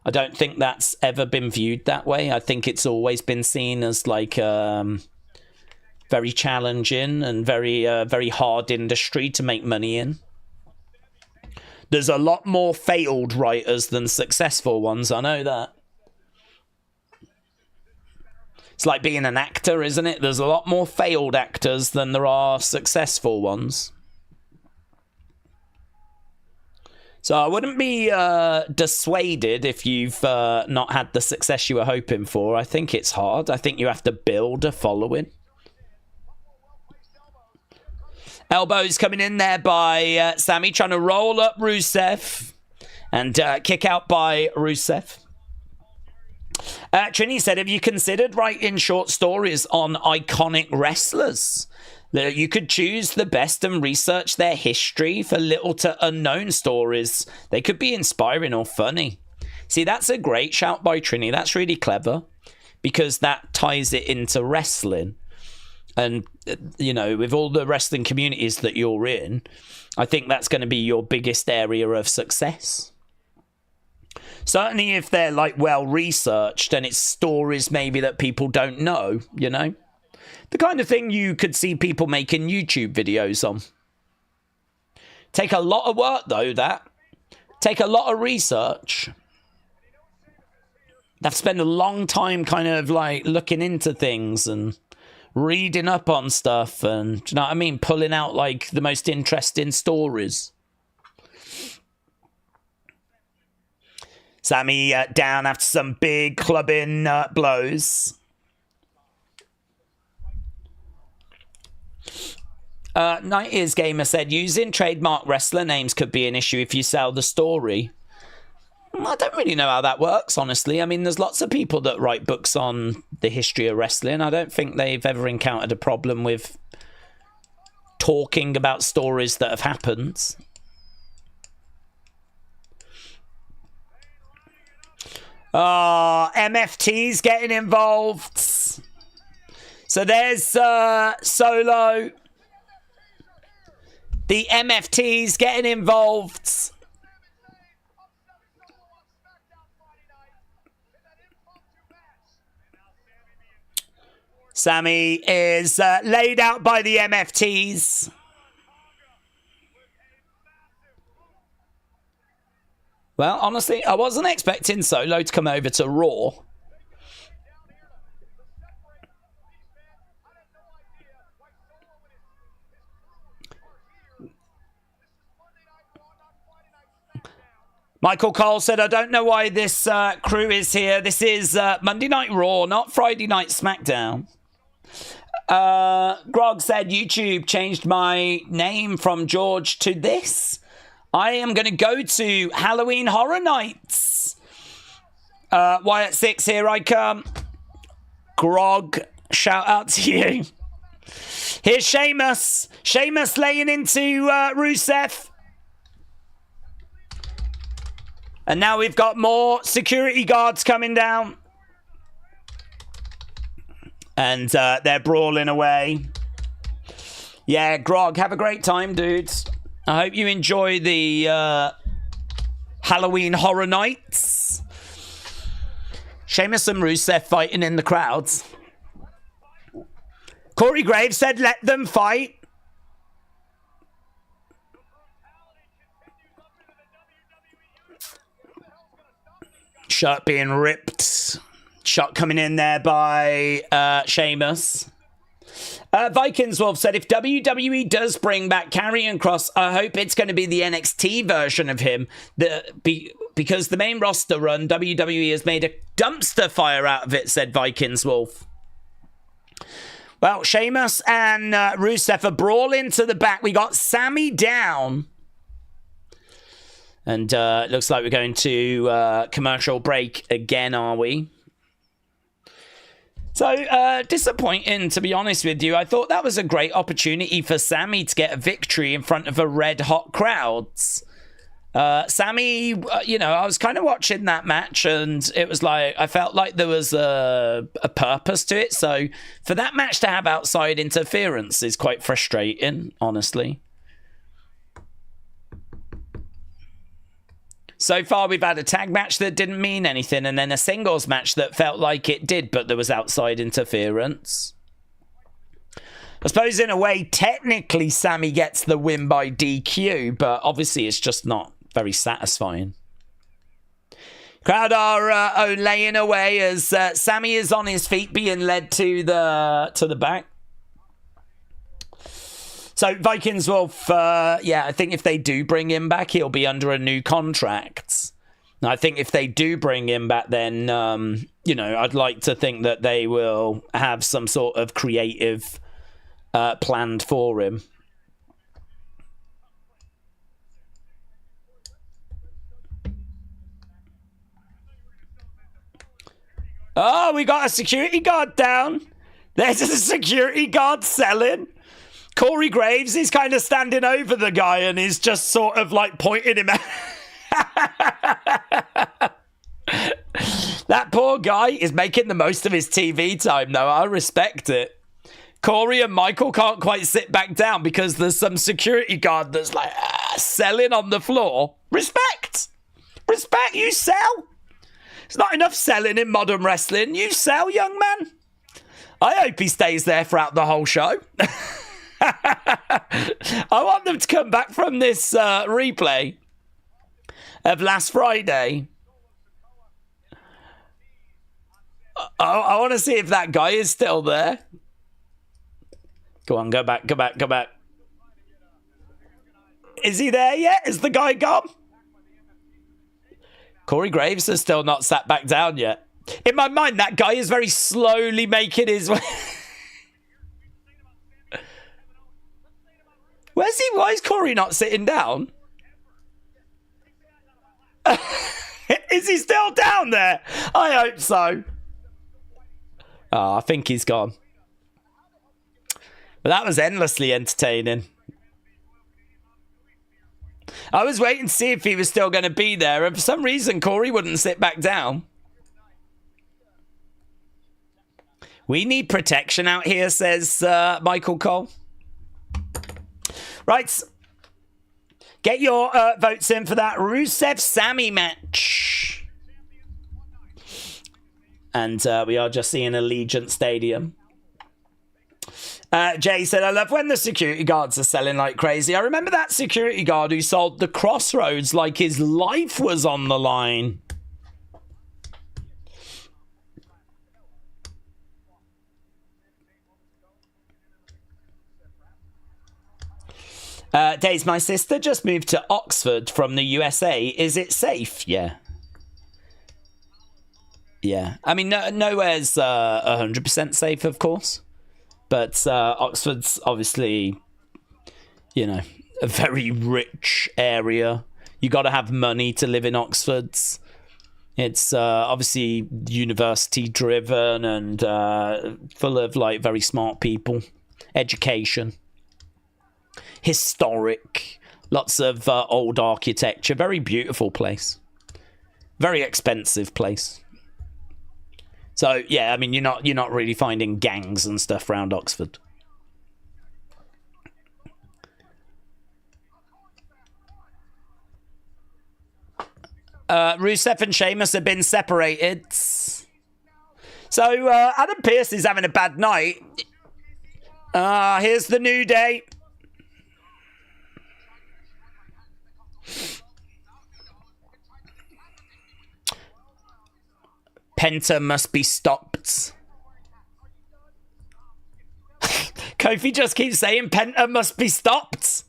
I don't think that's ever been viewed that way. I think it's always been seen as like very challenging and very hard industry to make money in. There's a lot more failed writers than successful ones, I know that. It's like being an actor, isn't it? There's a lot more failed actors than there are successful ones. So I wouldn't be dissuaded if you've not had the success you were hoping for. I think it's hard. I think you have to build a following. Elbows coming in there by Sami, trying to roll up Rusev. And kick out by Rusev. Trini said, have you considered writing short stories on iconic wrestlers? You could choose the best and research their history for little to unknown stories. They could be inspiring or funny. See, that's a great shout by Trini. That's really clever because that ties it into wrestling. And, you know, with all the wrestling communities that you're in, I think that's going to be your biggest area of success. Certainly if they're, like, well-researched and it's stories maybe that people don't know, you know? The kind of thing you could see people making YouTube videos on. Take a lot of work, though, that. Take a lot of research. They have to spend a long time kind of, like, looking into things and reading up on stuff and, do you know what I mean? Pulling out, like, the most interesting stories. Sami down after some big clubbing blows. Night Ears Gamer said, using trademark wrestler names could be an issue if you sell the story. I don't really know how that works, honestly. I mean, there's lots of people that write books on the history of wrestling. I don't think they've ever encountered a problem with talking about stories that have happened. Oh, MFT's getting involved. So there's Solo. The MFTs getting involved. Sammy is laid out by the MFTs. Well, honestly, I wasn't expecting Solo to come over to Raw. Michael Cole said, I don't know why this crew is here. This is Monday Night Raw, not Friday Night SmackDown. Grog said, YouTube changed my name from George to this. I am going to go to Halloween Horror Nights. Wyatt 6, here I come. Grog, shout out to you. Here's Sheamus. Sheamus laying into Rusev. And now we've got more security guards coming down. And they're brawling away. Yeah, Grog, have a great time, dudes. I hope you enjoy the Halloween Horror Nights. Sheamus and Rusev fighting in the crowds. Corey Graves said, let them fight. Shirt being ripped. Shot coming in there by Sheamus. Vikings Wolf said, if WWE does bring back Karrion Kross, I hope it's going to be the NXT version of him. Because the main roster run, WWE has made a dumpster fire out of it, said Vikings Wolf. Well, Sheamus and Rusev are brawling to the back. We got Sammy down. And it looks like we're going to commercial break again, are we? So, disappointing, to be honest with you. I thought that was a great opportunity for Sammy to get a victory in front of a red-hot crowds. Sammy, you know, I was kind of watching that match, and it was like, I felt like there was a purpose to it. So, for that match to have outside interference is quite frustrating, honestly. So far, we've had a tag match that didn't mean anything, and then a singles match that felt like it did, but there was outside interference. I suppose, in a way, technically, Sammy gets the win by DQ, but obviously it's just not very satisfying. Crowd are laying away as Sammy is on his feet being led to the back. So, Vikings Wolf, yeah, I think if they do bring him back, he'll be under a new contract. And I think if they do bring him back, then, you know, I'd like to think that they will have some sort of creative planned for him. Oh, we got a security guard down. There's a security guard selling. Corey Graves is kind of standing over the guy and is just sort of like pointing him out. That poor guy is making the most of his TV time, though. I respect it. Corey and Michael can't quite sit back down because there's some security guard that's like selling on the floor. Respect. Respect, you sell. There's not enough selling in modern wrestling. You sell, young man. I hope he stays there throughout the whole show. I want them to come back from this replay of last Friday. I want to see if that guy is still there. Go on, go back, go back, go back. Is he there yet? Is the guy gone? Corey Graves has still not sat back down yet. In my mind, that guy is very slowly making his way. Where's he? Why is Corey not sitting down? Is he still down there? I hope so. Oh, I think he's gone. But that was endlessly entertaining. I was waiting to see if he was still going to be there, and for some reason, Corey wouldn't sit back down. We need protection out here, says Michael Cole. Right, Get your votes in for that Rusev-Sammy match. And we are just seeing Allegiant Stadium. Jay said, I love when the security guards are selling like crazy. I remember that security guard who sold the Crossroads like his life was on the line. Daze, my sister just moved to Oxford from the USA. Is it safe? Yeah. Yeah. I mean, nowhere's 100% safe, of course. But Oxford's obviously, you know, a very rich area. You got to have money to live in Oxford. It's obviously university driven and full of like very smart people. Education. Historic. Lots of old architecture. Very beautiful place. Very expensive place. So yeah, I mean, you're not really finding gangs and stuff around Oxford. Rusev and Sheamus have been separated. So Adam Pearce is having a bad night. Here's the New Day. Penta must be stopped. Kofi just keeps saying Penta must be stopped.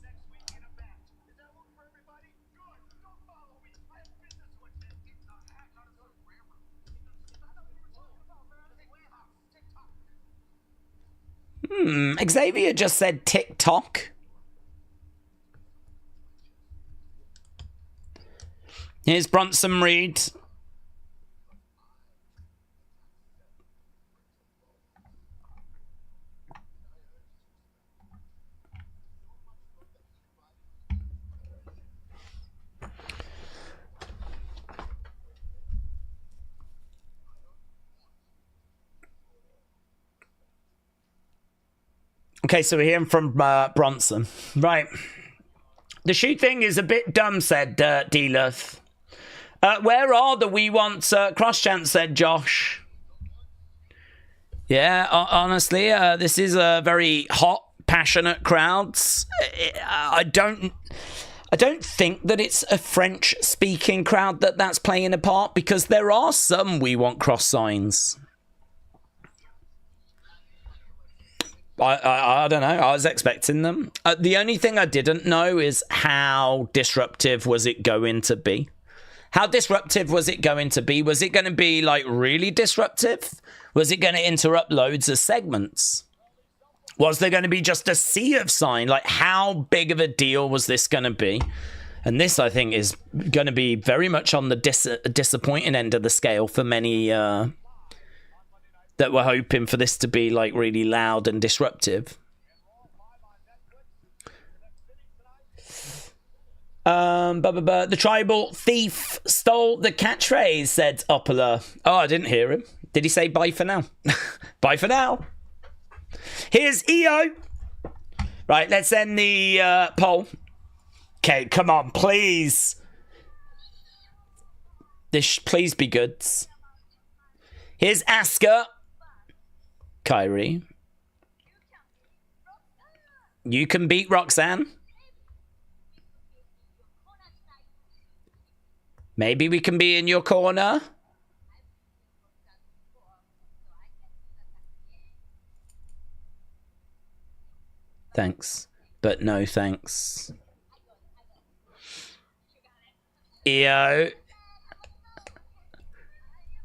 Xavier just said TikTok. Here's Bronson Reed. Okay, so we're hearing from Bronson. Right. The shoot thing is a bit dumb, said D-Luth. Where are the We Want Kross chants, said Josh. Yeah, honestly, this is a very hot, passionate crowd. I don't think that it's a French-speaking crowd that's playing a part, because there are some We Want Kross signs. I don't know. I was expecting them. The only thing I didn't know is how disruptive was it going to be? How disruptive was it going to be? Was it going to be, like, really disruptive? Was it going to interrupt loads of segments? Was there going to be just a sea of sign? Like, how big of a deal was this going to be? And this, I think, is going to be very much on the disappointing end of the scale for many that were hoping for this to be, like, really loud and disruptive. The tribal thief stole the catchphrase, said Opala. Oh, I didn't hear him. Did he say bye for now? Bye for now. Here's Iyo. Right, let's end the poll. Okay, come on, please. This please be good. Here's Asuka. Kyrie. You can beat Roxanne. Maybe we can be in your corner. Thanks, but no thanks. Iyo.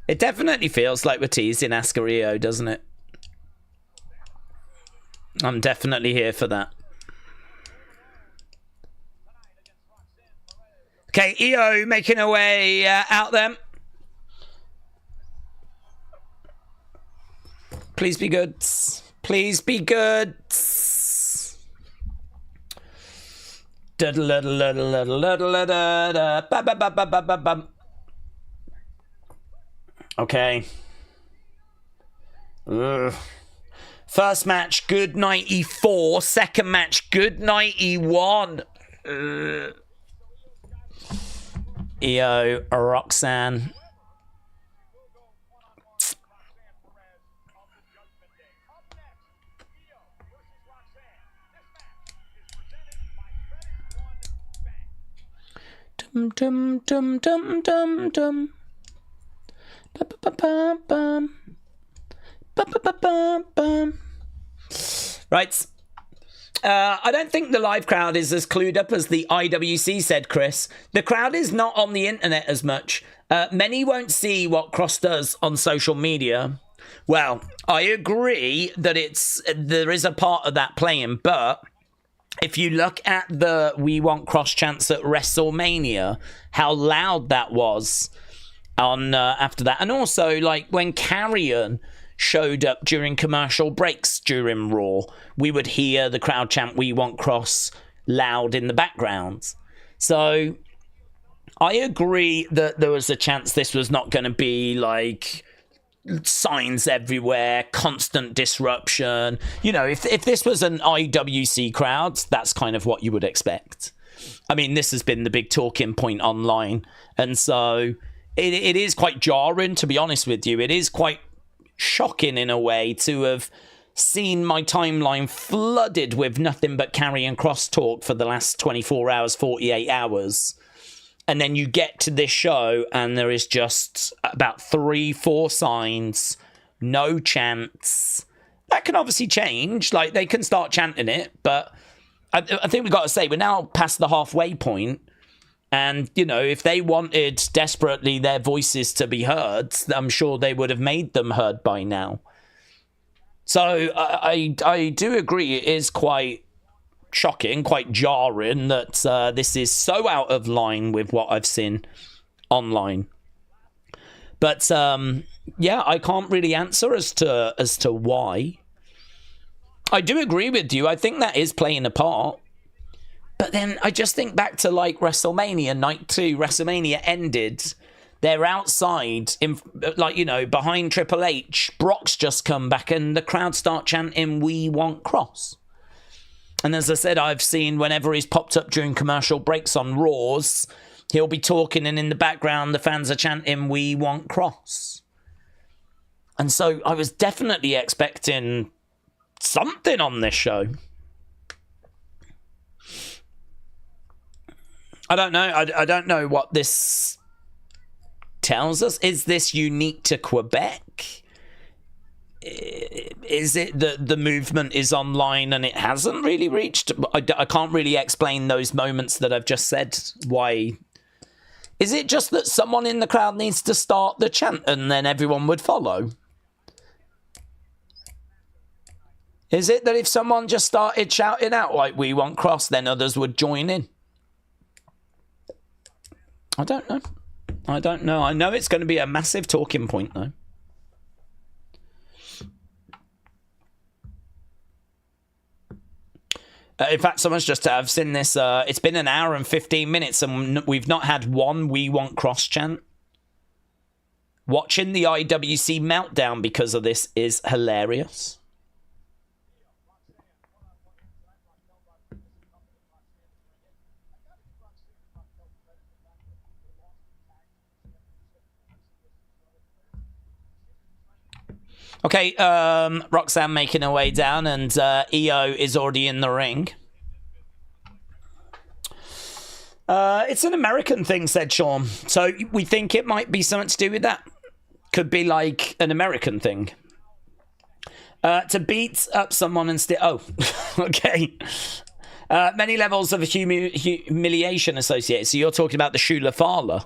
It definitely feels like we're teasing Asuka Iyo, doesn't it? I'm definitely here for that. Okay, Iyo making her way out there. Please be good. Please be good. Okay. Ugh. First match, good 94. Second match, good 91. Iyo, Roxanne. Dum dum dum dum dum dum. Ba ba ba bum. Ba ba ba ba bum. Right. I don't think the live crowd is as clued up as the IWC said, Chris. The crowd is not on the internet as much. Many won't see what Kross does on social media. Well, I agree that there is a part of that playing, but if you look at the We Want Kross chants at WrestleMania, how loud that was on after that. And also, like, when Karrion showed up during commercial breaks during Raw, we would hear the crowd chant We Want Kross loud in the background. So I agree that there was a chance this was not going to be like signs everywhere, constant disruption. You know, if this was an IWC crowd, that's kind of what you would expect. I mean, this has been the big talking point online, and so it is quite jarring, to be honest with you. It is quite shocking in a way to have seen my timeline flooded with nothing but Karrion Kross talk for the last 24 hours, 48 hours. And then you get to this show and there is just about 3-4 signs, no chants. That can obviously change. Like, they can start chanting it, but I think we've got to say we're now past the halfway point. And, you know, if they wanted desperately their voices to be heard, I'm sure they would have made them heard by now. So I do agree it is quite shocking, quite jarring that this is so out of line with what I've seen online. But, yeah, I can't really answer as to why. I do agree with you. I think that is playing a part. But then I just think back to, like, WrestleMania, Night 2. WrestleMania ended. They're outside, like, you know, behind Triple H. Brock's just come back and the crowd start chanting, We Want Kross. And as I said, I've seen whenever he's popped up during commercial breaks on Raws, he'll be talking and in the background the fans are chanting, We Want Kross. And so I was definitely expecting something on this show. I don't know. I don't know what this tells us. Is this unique to Quebec? Is it that the movement is online and it hasn't really reached? I can't really explain those moments that I've just said. Why? Is it just that someone in the crowd needs to start the chant and then everyone would follow? Is it that if someone just started shouting out like We Want Kross, then others would join in? I don't know. I know it's going to be a massive talking point, though. In fact, someone's just I've seen this. It's been an hour and 15 minutes, and we've not had one We Want Kross chant. Watching the IWC meltdown because of this is hilarious. Okay, Roxanne making her way down, and Iyo is already in the ring. It's an American thing, said Sean. So we think it might be something to do with that. Could be like an American thing. To beat up someone and still... Oh, okay. Many levels of humiliation associated. So you're talking about the Shula Fala.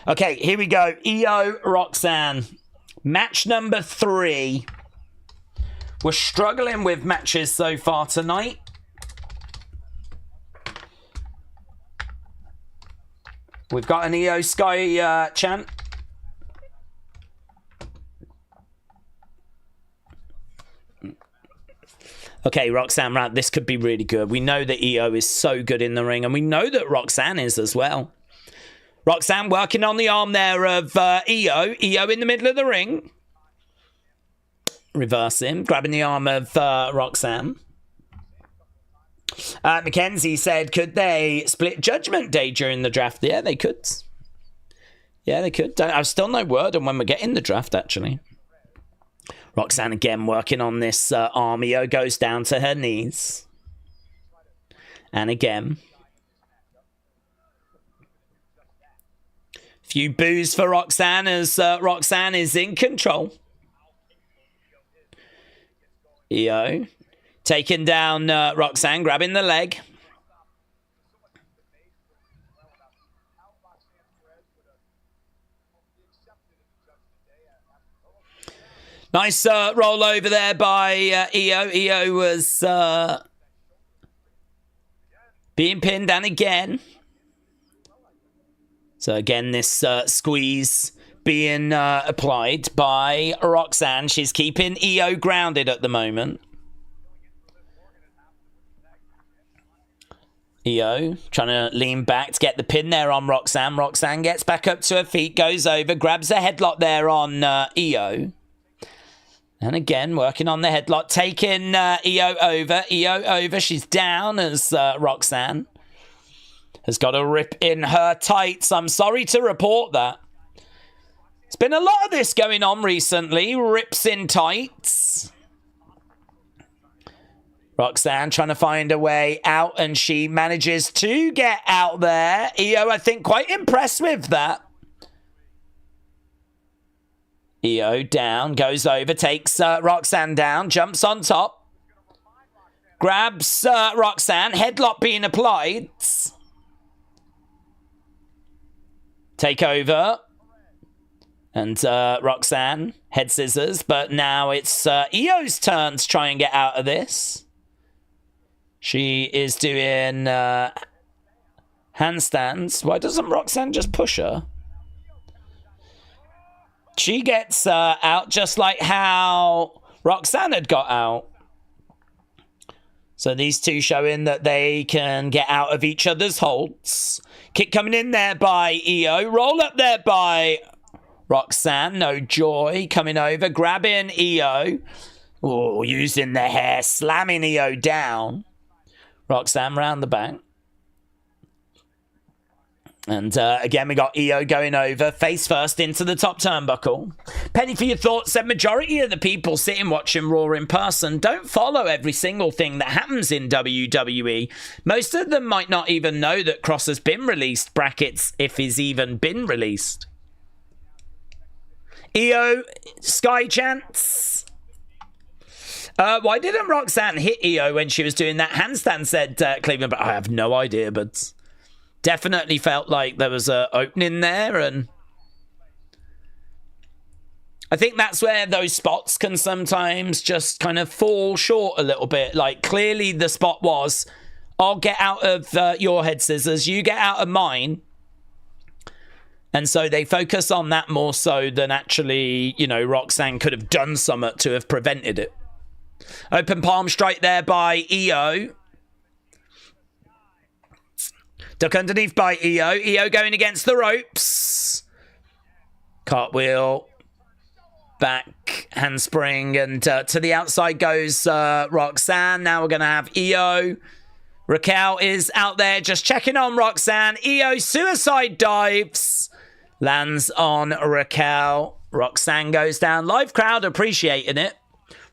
Okay, here we go. Iyo, Roxanne. Match number 3. We're struggling with matches so far tonight. We've got an Iyo Sky chant. Okay, Roxanne, right, this could be really good. We know that Iyo is so good in the ring, and we know that Roxanne is as well. Roxanne working on the arm there of Iyo. Iyo in the middle of the ring. Reversing, grabbing the arm of Roxanne. Mackenzie said, could they split Judgment Day during the draft? Yeah, they could. Yeah, they could. I've still no word on when we're getting the draft, actually. Roxanne again working on this arm. Iyo goes down to her knees. And again. Few boos for Roxanne as Roxanne is in control. Iyo taking down Roxanne, grabbing the leg. Nice roll over there by Iyo. Iyo was being pinned, and again. So again, this squeeze being applied by Roxanne. She's keeping Iyo grounded at the moment. Iyo trying to lean back to get the pin there on Roxanne. Roxanne gets back up to her feet, goes over, grabs a headlock there on Iyo. And again, working on the headlock, taking Iyo over. Iyo over, she's down as Roxanne has got a rip in her tights. I'm sorry to report that. There's been a lot of this going on recently. Rips in tights. Roxanne trying to find a way out, and she manages to get out there. Iyo, I think, quite impressed with that. Iyo down, goes over, takes Roxanne down, jumps on top. Grabs Roxanne, headlock being applied. Take over. And Roxanne, head scissors, but now it's Iyo's turn to try and get out of this. She is doing handstands. Why doesn't Roxanne just push her? She gets out just like how Roxanne had got out. So these two showing that they can get out of each other's holds. Kick coming in there by Iyo. Roll up there by Roxanne. No joy. Coming over. Grabbing Iyo. Oh, using the hair. Slamming Iyo down. Roxanne round the back. And again, we got Iyo going over, face first into the top turnbuckle. Penny for your thoughts. Said majority of the people sitting watching Raw in person don't follow every single thing that happens in WWE. Most of them might not even know that Kross has been released, brackets, if he's even been released. Iyo Sky chants. Why didn't Roxanne hit Iyo when she was doing that handstand, said Cleveland? But I have no idea, but definitely felt like there was an opening there, and I think that's where those spots can sometimes just kind of fall short a little bit. Like, clearly the spot was, I'll get out of your head scissors, you get out of mine. And so they focus on that more so than actually, you know, Roxanne could have done something to have prevented it. Open palm strike there by Iyo. Duck underneath by Iyo. Iyo going against the ropes. Cartwheel. Back. Handspring. And to the outside goes Roxanne. Now we're going to have Iyo. Raquel is out there just checking on Roxanne. Iyo suicide dives. Lands on Raquel. Roxanne goes down. Live crowd appreciating it.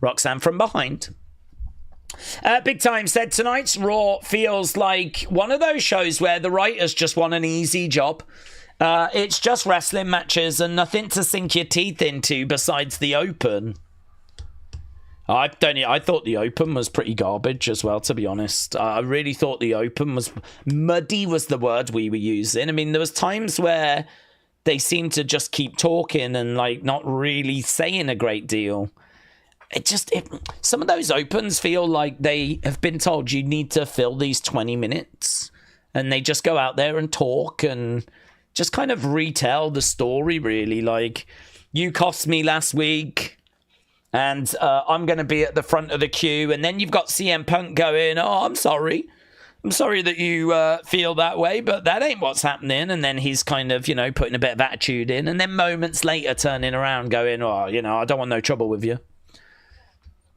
Roxanne from behind. Big Time said tonight's Raw feels like one of those shows where the writers just want an easy job. It's just wrestling matches and nothing to sink your teeth into besides the open. I thought the open was pretty garbage as well, to be honest. I really thought the open was muddy was the word we were using. I mean, there was times where they seemed to just keep talking and like not really saying a great deal. Some of those opens feel like they have been told you need to fill these 20 minutes, and they just go out there and talk and just kind of retell the story, really. Like, you cost me last week, and I'm going to be at the front of the queue, and then you've got CM Punk going, oh, I'm sorry that you feel that way, but that ain't what's happening. And then he's kind of, you know, putting a bit of attitude in, and then moments later turning around going, oh, you know, I don't want no trouble with you.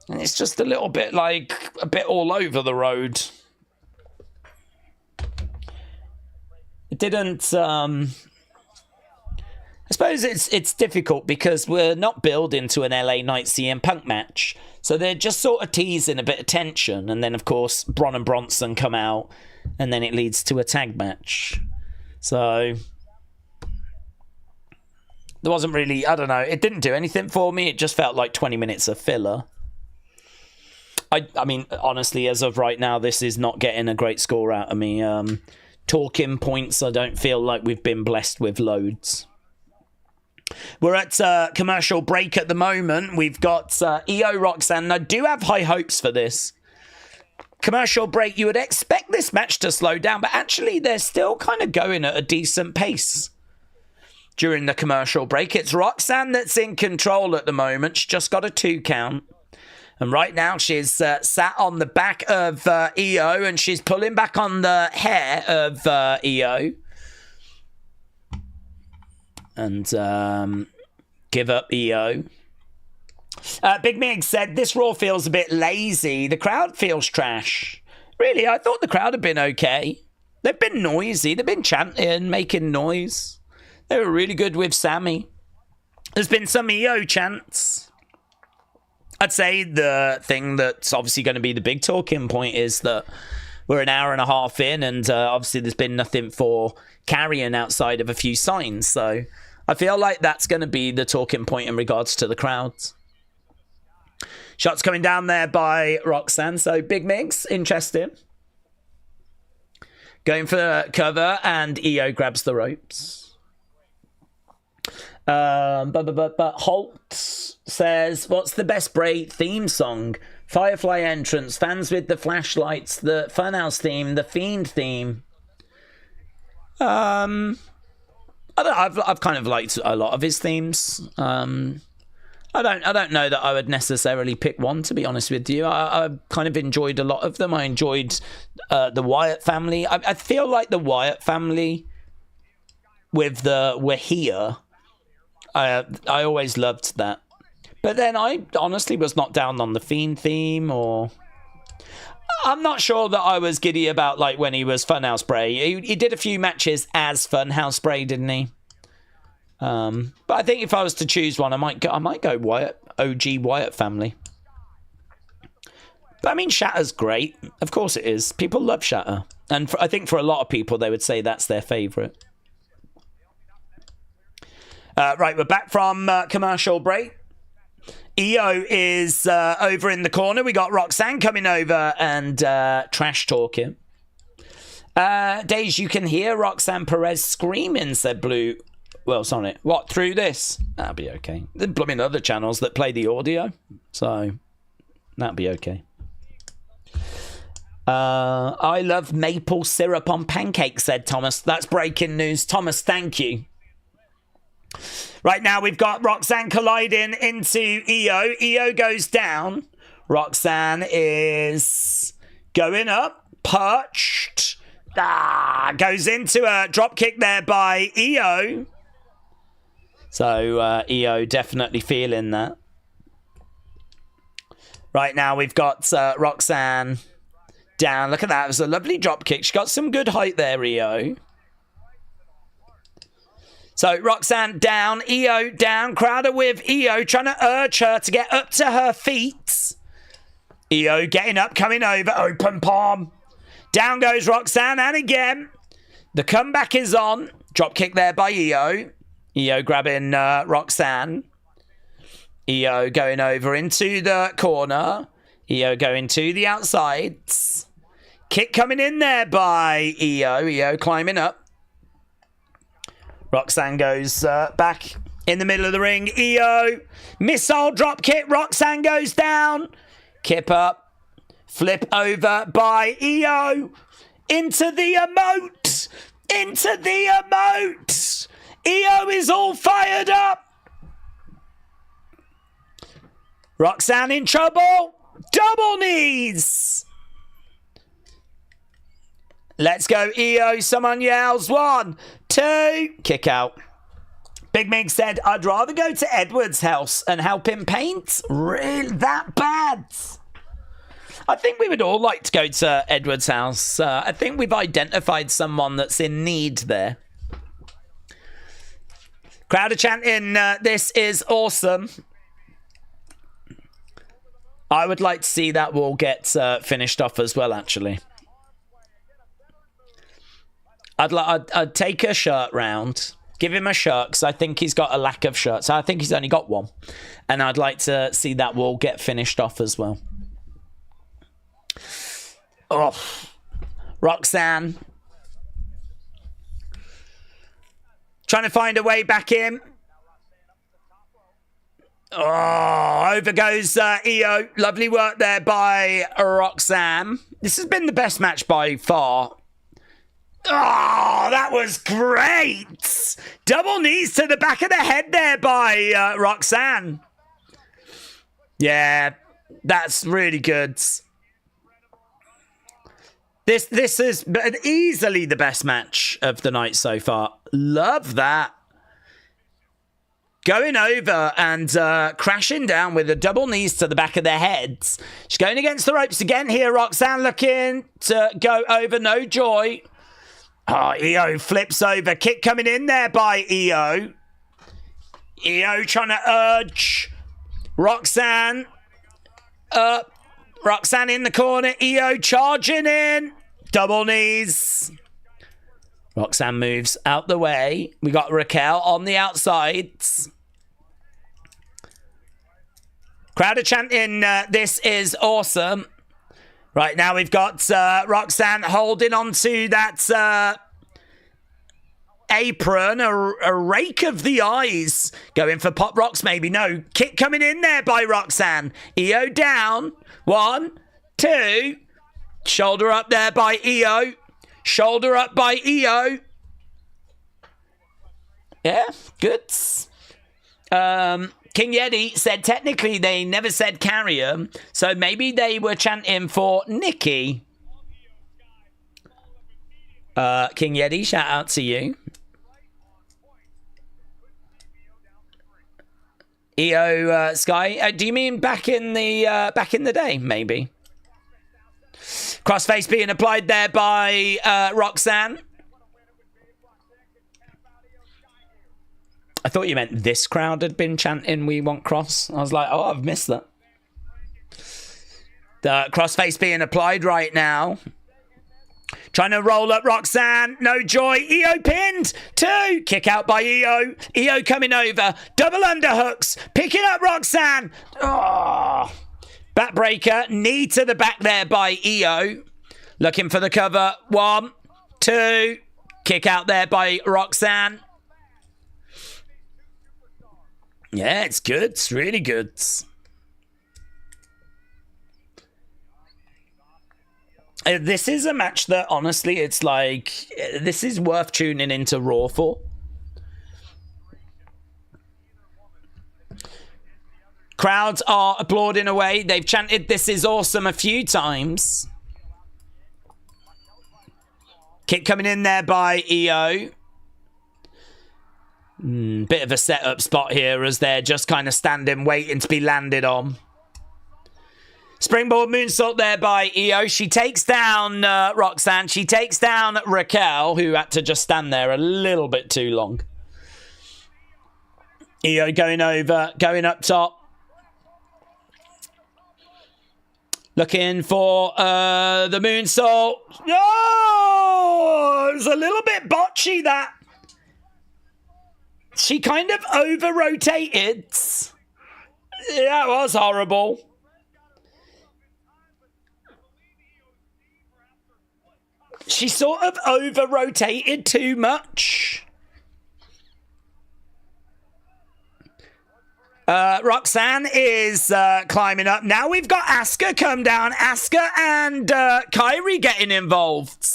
And it's just a little bit like, a bit all over the road. didn't. I suppose it's difficult because we're not building to an LA Knight CM Punk match, so they're just sort of teasing a bit of tension, and then of course Braun and Bronson come out, and then it leads to a tag match. So there wasn't really, I don't know, it didn't do anything for me. It just felt like 20 minutes of filler. I mean, honestly, as of right now, this is not getting a great score out of me. Talking points, I don't feel like we've been blessed with loads. We're at commercial break at the moment. We've got Iyo, Roxanne, and I do have high hopes for this. Commercial break, you would expect this match to slow down, but actually they're still kind of going at a decent pace during the commercial break. It's Roxanne that's in control at the moment. She's just got a 2 count. And right now she's sat on the back of Iyo, and she's pulling back on the hair of Iyo. And give up Iyo. Big Mig said, this Raw feels a bit lazy. The crowd feels trash. Really, I thought the crowd had been okay. They've been noisy. They've been chanting, making noise. They were really good with Sammy. There's been some Iyo chants. I'd say the thing that's obviously going to be the big talking point is that we're an hour and a half in, and obviously there's been nothing for Karrion outside of a few signs. So I feel like that's going to be the talking point in regards to the crowds. Shots coming down there by Roxanne. So Big Migs, interesting. Going for the cover, and Iyo grabs the ropes. But Holt says, what's the best Bray theme song? Firefly entrance, fans with the flashlights, the Funhouse theme, the Fiend theme. I've kind of liked a lot of his themes. I don't know that I would necessarily pick one, to be honest with you. I kind of enjoyed a lot of them. I enjoyed the Wyatt family. I feel like the Wyatt family with the We're Here, I always loved that. But then I honestly was not down on the Fiend theme, or I'm not sure that I was giddy about like when he was Funhouse Bray. He did a few matches as Funhouse Bray, didn't he? But I think if I was to choose one, I might go Wyatt, OG Wyatt family. But I mean, Shatter's great. Of course it is. People love Shatter. And I think for a lot of people, they would say that's their favourite. Right, we're back from commercial break. Iyo is over in the corner. We got Roxanne coming over and trash talking. Daze, you can hear Roxanne Perez screaming, said Blue. Well, sorry. What, through this? That'll be okay. There's blooming other channels that play the audio, so that'll be okay. I love maple syrup on pancakes, said Thomas. That's breaking news. Thomas, thank you. Right now, we've got Roxanne colliding into Iyo. Iyo goes down. Roxanne is going up. Perched. Goes into a drop kick there by Iyo. So, Iyo definitely feeling that. Right now, we've got Roxanne down. Look at that. It was a lovely drop kick. She got some good height there, Iyo. So, Roxanne down, Iyo down, Crowder with Iyo, trying to urge her to get up to her feet. Iyo getting up, coming over, open palm. Down goes Roxanne, and again. The comeback is on. Drop kick there by Iyo. Iyo grabbing Roxanne. Iyo going over into the corner. Iyo going to the outsides. Kick coming in there by Iyo. Iyo climbing up. Roxanne goes back in the middle of the ring. Iyo, missile drop kick. Roxanne goes down. Kip up. Flip over by Iyo. Into the emote. Into the emote. Iyo is all fired up. Roxanne in trouble. Double knees. Let's go, Iyo. Someone yells. 1, 2. Kick out. Big Mig said, I'd rather go to Edward's house and help him paint. Really? That bad? I think we would all like to go to Edward's house. I think we've identified someone that's in need there. Crowd are chanting, this is awesome. I would like to see that wall get finished off as well, actually. I'd take a shirt round, give him a shirt, because I think he's got a lack of shirts. I think he's only got one. And I'd like to see that wall get finished off as well. Oh, Roxanne. Trying to find a way back in. Oh, over goes Iyo. Lovely work there by Roxanne. This has been the best match by far. Oh, that was great. Double knees to the back of the head there by Roxanne. Yeah, that's really good. This is easily the best match of the night so far. Love that. Going over and crashing down with the double knees to the back of their heads. She's going against the ropes again here. Roxanne looking to go over. No joy. Oh, Iyo flips over. Kick coming in there by Iyo. Iyo trying to urge Roxanne up. Roxanne in the corner. Iyo charging in. Double knees. Roxanne moves out the way. We got Raquel on the outsides. Crowd are chanting, this is awesome. Right now we've got Roxanne holding onto that apron. A rake of the eyes. Going for pop rocks maybe. No. Kick coming in there by Roxanne. Iyo down. 1, 2. Shoulder up there by Iyo. Shoulder up by Iyo. Yeah, good. King Yeti said technically they never said Karrion, so maybe they were chanting for Nikki. King Yeti, shout out to you. Iyo Sky, do you mean back in the day? Maybe. Crossface being applied there by Roxanne. I thought you meant this crowd had been chanting We Want Kross. I was like, oh, I've missed that. The crossface being applied right now. Trying to roll up Roxanne. No joy. Iyo pinned. 2. Kick out by Iyo. Iyo coming over. Double underhooks. Picking up Roxanne. Oh. Backbreaker. Knee to the back there by Iyo. Looking for the cover. 1, 2. Kick out there by Roxanne. Yeah, it's good. It's really good. This is a match that, honestly, it's like, this is worth tuning into Raw for. Crowds are applauding away. They've chanted "This is awesome" a few times. Kick coming in there by Iyo. Bit of a setup spot here as they're just kind of standing, waiting to be landed on. Springboard moonsault there by Iyo. She takes down Roxanne. She takes down Raquel, who had to just stand there a little bit too long. Iyo going over, going up top. Looking for the moonsault. Oh, it was a little bit botchy, that. She kind of over-rotated. That was horrible. She sort of over-rotated too much. Roxanne is climbing up. Now we've got Asuka come down. Asuka and Kairi getting involved.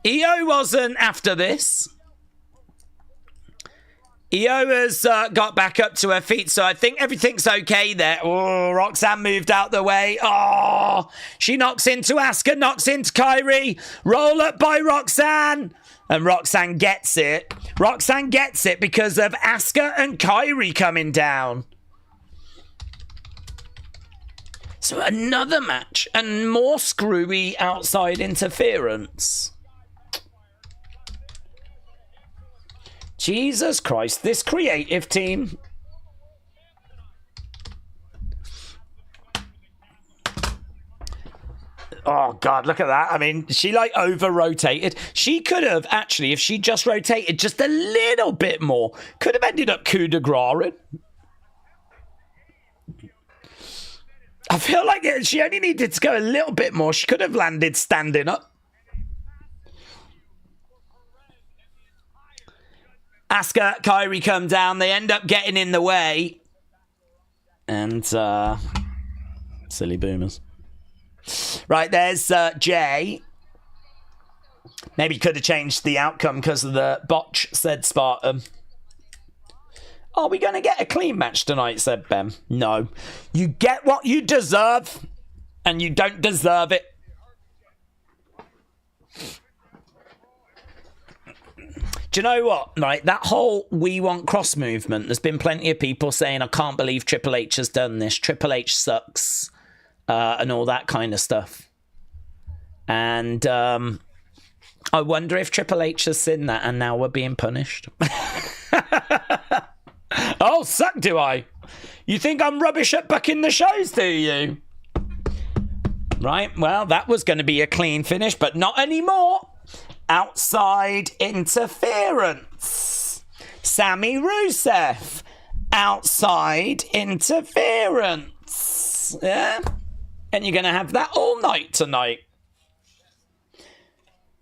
Iyo wasn't after this. Iyo has got back up to her feet, so I think everything's okay there. Oh, Roxanne moved out the way. Oh, she knocks into Asuka, knocks into Kairi. Roll up by Roxanne. And Roxanne gets it. Roxanne gets it because of Asuka and Kairi coming down. So another match and more screwy outside interference. Jesus Christ, this creative team. Oh, God, look at that. I mean, she, like, over-rotated. She could have, actually, if she just rotated just a little bit more, could have ended up coup de grace. I feel like she only needed to go a little bit more. She could have landed standing up. Asuka, Kairi come down. They end up getting in the way. And, silly boomers. Right, there's Jay. Maybe could have changed the outcome because of the botch, said Spartan. Are we going to get a clean match tonight, said Ben. No. You get what you deserve, and you don't deserve it. Do you know what? Right, that whole We Want Kross movement, there's been plenty of people saying, I can't believe Triple H has done this. Triple H sucks. And all that kind of stuff. And I wonder if Triple H has seen that and now we're being punished. Oh, suck do I? You think I'm rubbish at booking the shows, do you? Right, well, that was going to be a clean finish, but not anymore. Outside interference. Sami Rusev. Outside interference. Yeah? And you're going to have that all night tonight.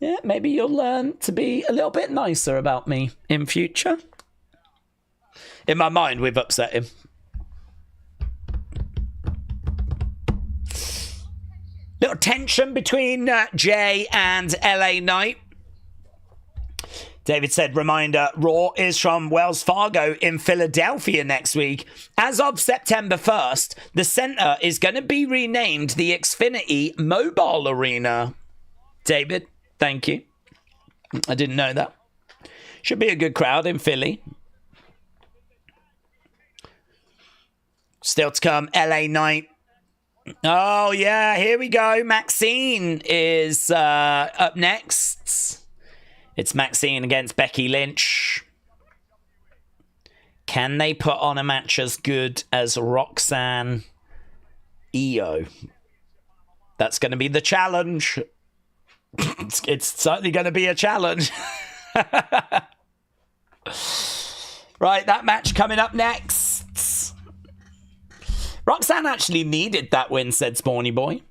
Yeah, maybe you'll learn to be a little bit nicer about me in future. In my mind, we've upset him. Little tension between Jay and LA Knight. David said, reminder, Raw is from Wells Fargo in Philadelphia next week. As of September 1st, the center is going to be renamed the Xfinity Mobile Arena. David, thank you. I didn't know that. Should be a good crowd in Philly. Still to come, LA Knight. Oh, yeah, here we go. Maxine is up next. It's Maxine against Becky Lynch. Can they put on a match as good as Roxanne Iyo? That's going to be the challenge. It's certainly going to be a challenge. Right, that match coming up next. Roxanne actually needed that win, said Spawny Boy.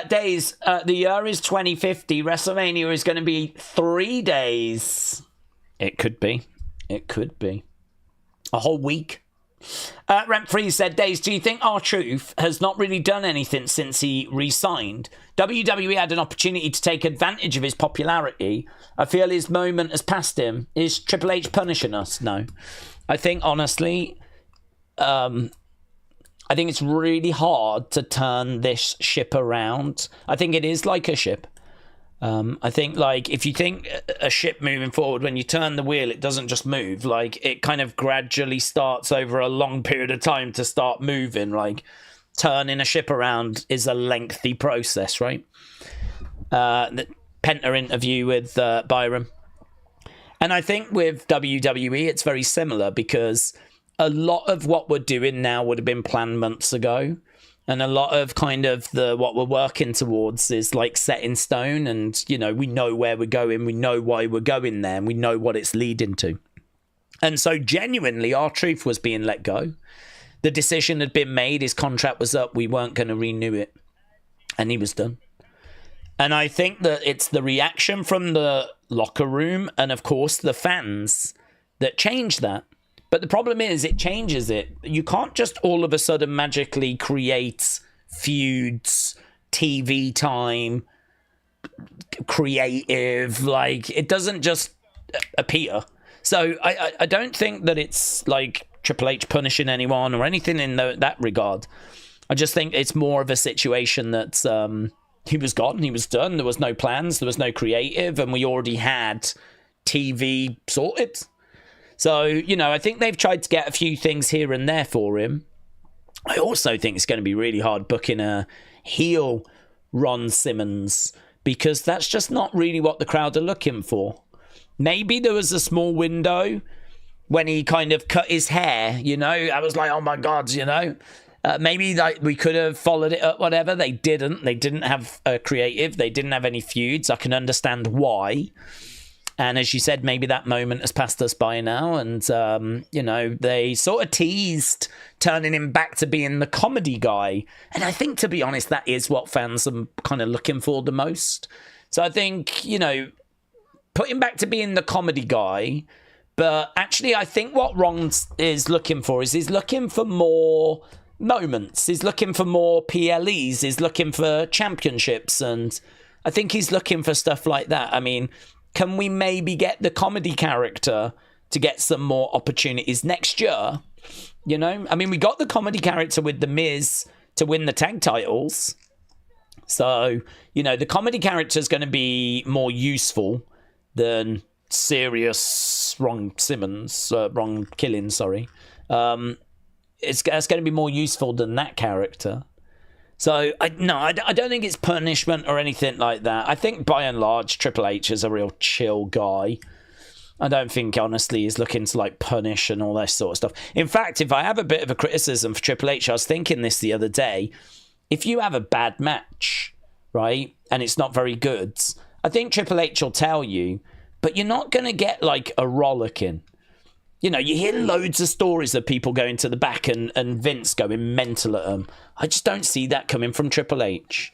Days, the year is 2050. WrestleMania is going to be 3 days. It could be. It could be. A whole week. Rent Free said, Days, do you think R-Truth has not really done anything since he re-signed? WWE had an opportunity to take advantage of his popularity. I feel his moment has passed him. Is Triple H punishing us? No. I think, honestly, I think it's really hard to turn this ship around. I think it is like a ship. I think, like, if you think a ship moving forward, when you turn the wheel, it doesn't just move. Like, it kind of gradually starts over a long period of time to start moving. Like, turning a ship around is a lengthy process, right? The Penta interview with Byron. And I think with WWE, it's very similar because a lot of what we're doing now would have been planned months ago. And a lot of kind of what we're working towards is like set in stone. And, you know, we know where we're going. We know why we're going there. And we know what it's leading to. And so genuinely, R-Truth was being let go. The decision had been made. His contract was up. We weren't going to renew it. And he was done. And I think that it's the reaction from the locker room and, of course, the fans that changed that. But the problem is it changes it. You can't just all of a sudden magically create feuds, TV time, creative. Like, it doesn't just appear. So I don't think that it's like Triple H punishing anyone or anything in that regard. I just think it's more of a situation that he was gone, he was done. There was no plans, there was no creative, and we already had TV sorted. So, you know, I think they've tried to get a few things here and there for him. I also think it's going to be really hard booking a heel Ron Simmons, because that's just not really what the crowd are looking for. Maybe there was a small window when he kind of cut his hair, you know. I was like, oh my God, you know. Maybe like we could have followed it up, whatever. They didn't. They didn't have a creative. They didn't have any feuds. I can understand why. And as you said, maybe that moment has passed us by now. And, you know, they sort of teased turning him back to being the comedy guy. And I think, to be honest, that is what fans are kind of looking for the most. So I think, you know, put him back to being the comedy guy. But actually, I think what Ron is looking for is he's looking for more moments. He's looking for more PLEs. He's looking for championships. And I think he's looking for stuff like that. I mean, can we maybe get the comedy character to get some more opportunities next year? You know, I mean, we got the comedy character with The Miz to win the tag titles. So, you know, the comedy character is going to be more useful than serious Ron Killing, sorry. It's going to be more useful than that character. So, I don't think it's punishment or anything like that. I think, by and large, Triple H is a real chill guy. I don't think, honestly, he's looking to, like, punish and all that sort of stuff. In fact, if I have a bit of a criticism for Triple H, I was thinking this the other day. If you have a bad match, right, and it's not very good, I think Triple H will tell you, but you're not going to get, like, a rollicking. You know, you hear loads of stories of people going to the back and Vince going mental at them. I just don't see that coming from Triple H.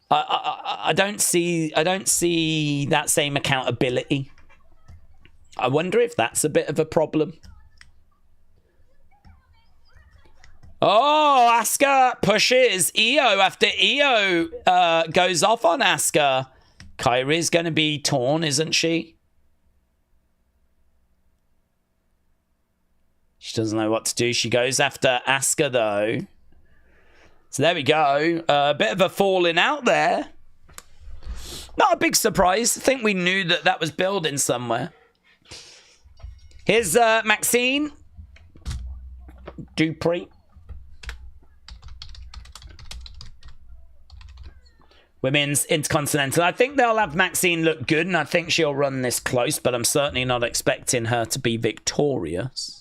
I don't see that same accountability. I wonder if that's a bit of a problem. Oh, Asuka pushes Iyo after Iyo goes off on Asuka. Kairi's going to be torn, isn't she? She doesn't know what to do. She goes after Asuka, though. So there we go. A bit of a falling out there. Not a big surprise. I think we knew that that was building somewhere. Here's Maxine Dupree. Women's Intercontinental. I think they'll have Maxine look good, and I think she'll run this close, but I'm certainly not expecting her to be victorious.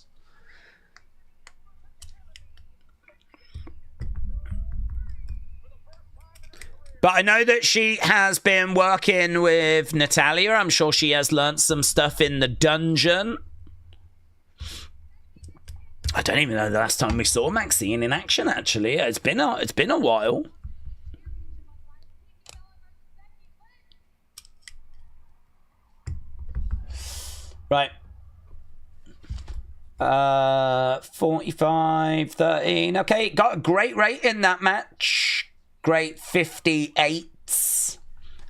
But I know that she has been working with Natalia. I'm sure she has learnt some stuff in the dungeon. I don't even know the last time we saw Maxine in action, actually. It's been a while. Right. 45-13. Okay, got a great rate in that match. Great 58. I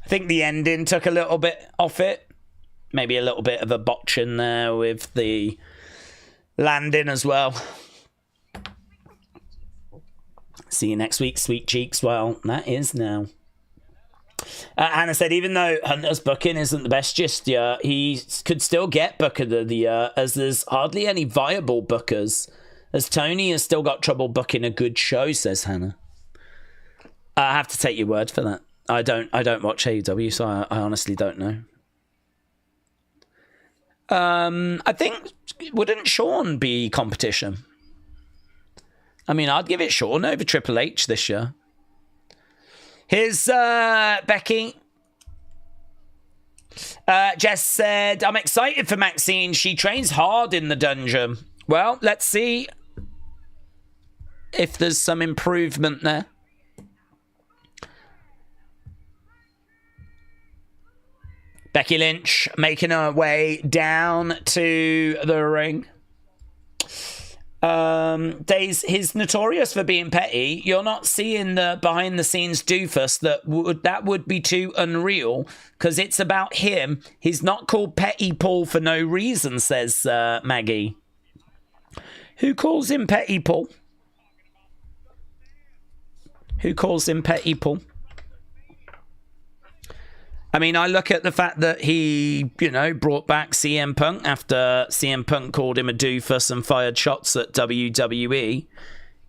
think the ending took a little bit off it. Maybe a little bit of a botch in there with the landing as well. See you next week, sweet cheeks. Well, that is now. Hannah said, even though Hunter's booking isn't the best just yet, he could still get Booker of the Year, as there's hardly any viable bookers, as Tony has still got trouble booking a good show, says Hannah. I have to take your word for that. I don't watch AEW, so I honestly don't know. I think, wouldn't Shawn be competition? I mean, I'd give it Shawn over Triple H this year. Here's Becky. Jess said, I'm excited for Maxine. She trains hard in the dungeon. Well, let's see if there's some improvement there. Becky Lynch making her way down to the ring. Daze, he's notorious for being petty. You're not seeing the behind the scenes doofus that would be too unreal, because it's about him. He's not called Petty Paul for no reason, says Maggie. Who calls him Petty Paul? Who calls him Petty Paul? I mean, I look at the fact that he, you know, brought back CM Punk after CM Punk called him a doofus and fired shots at WWE.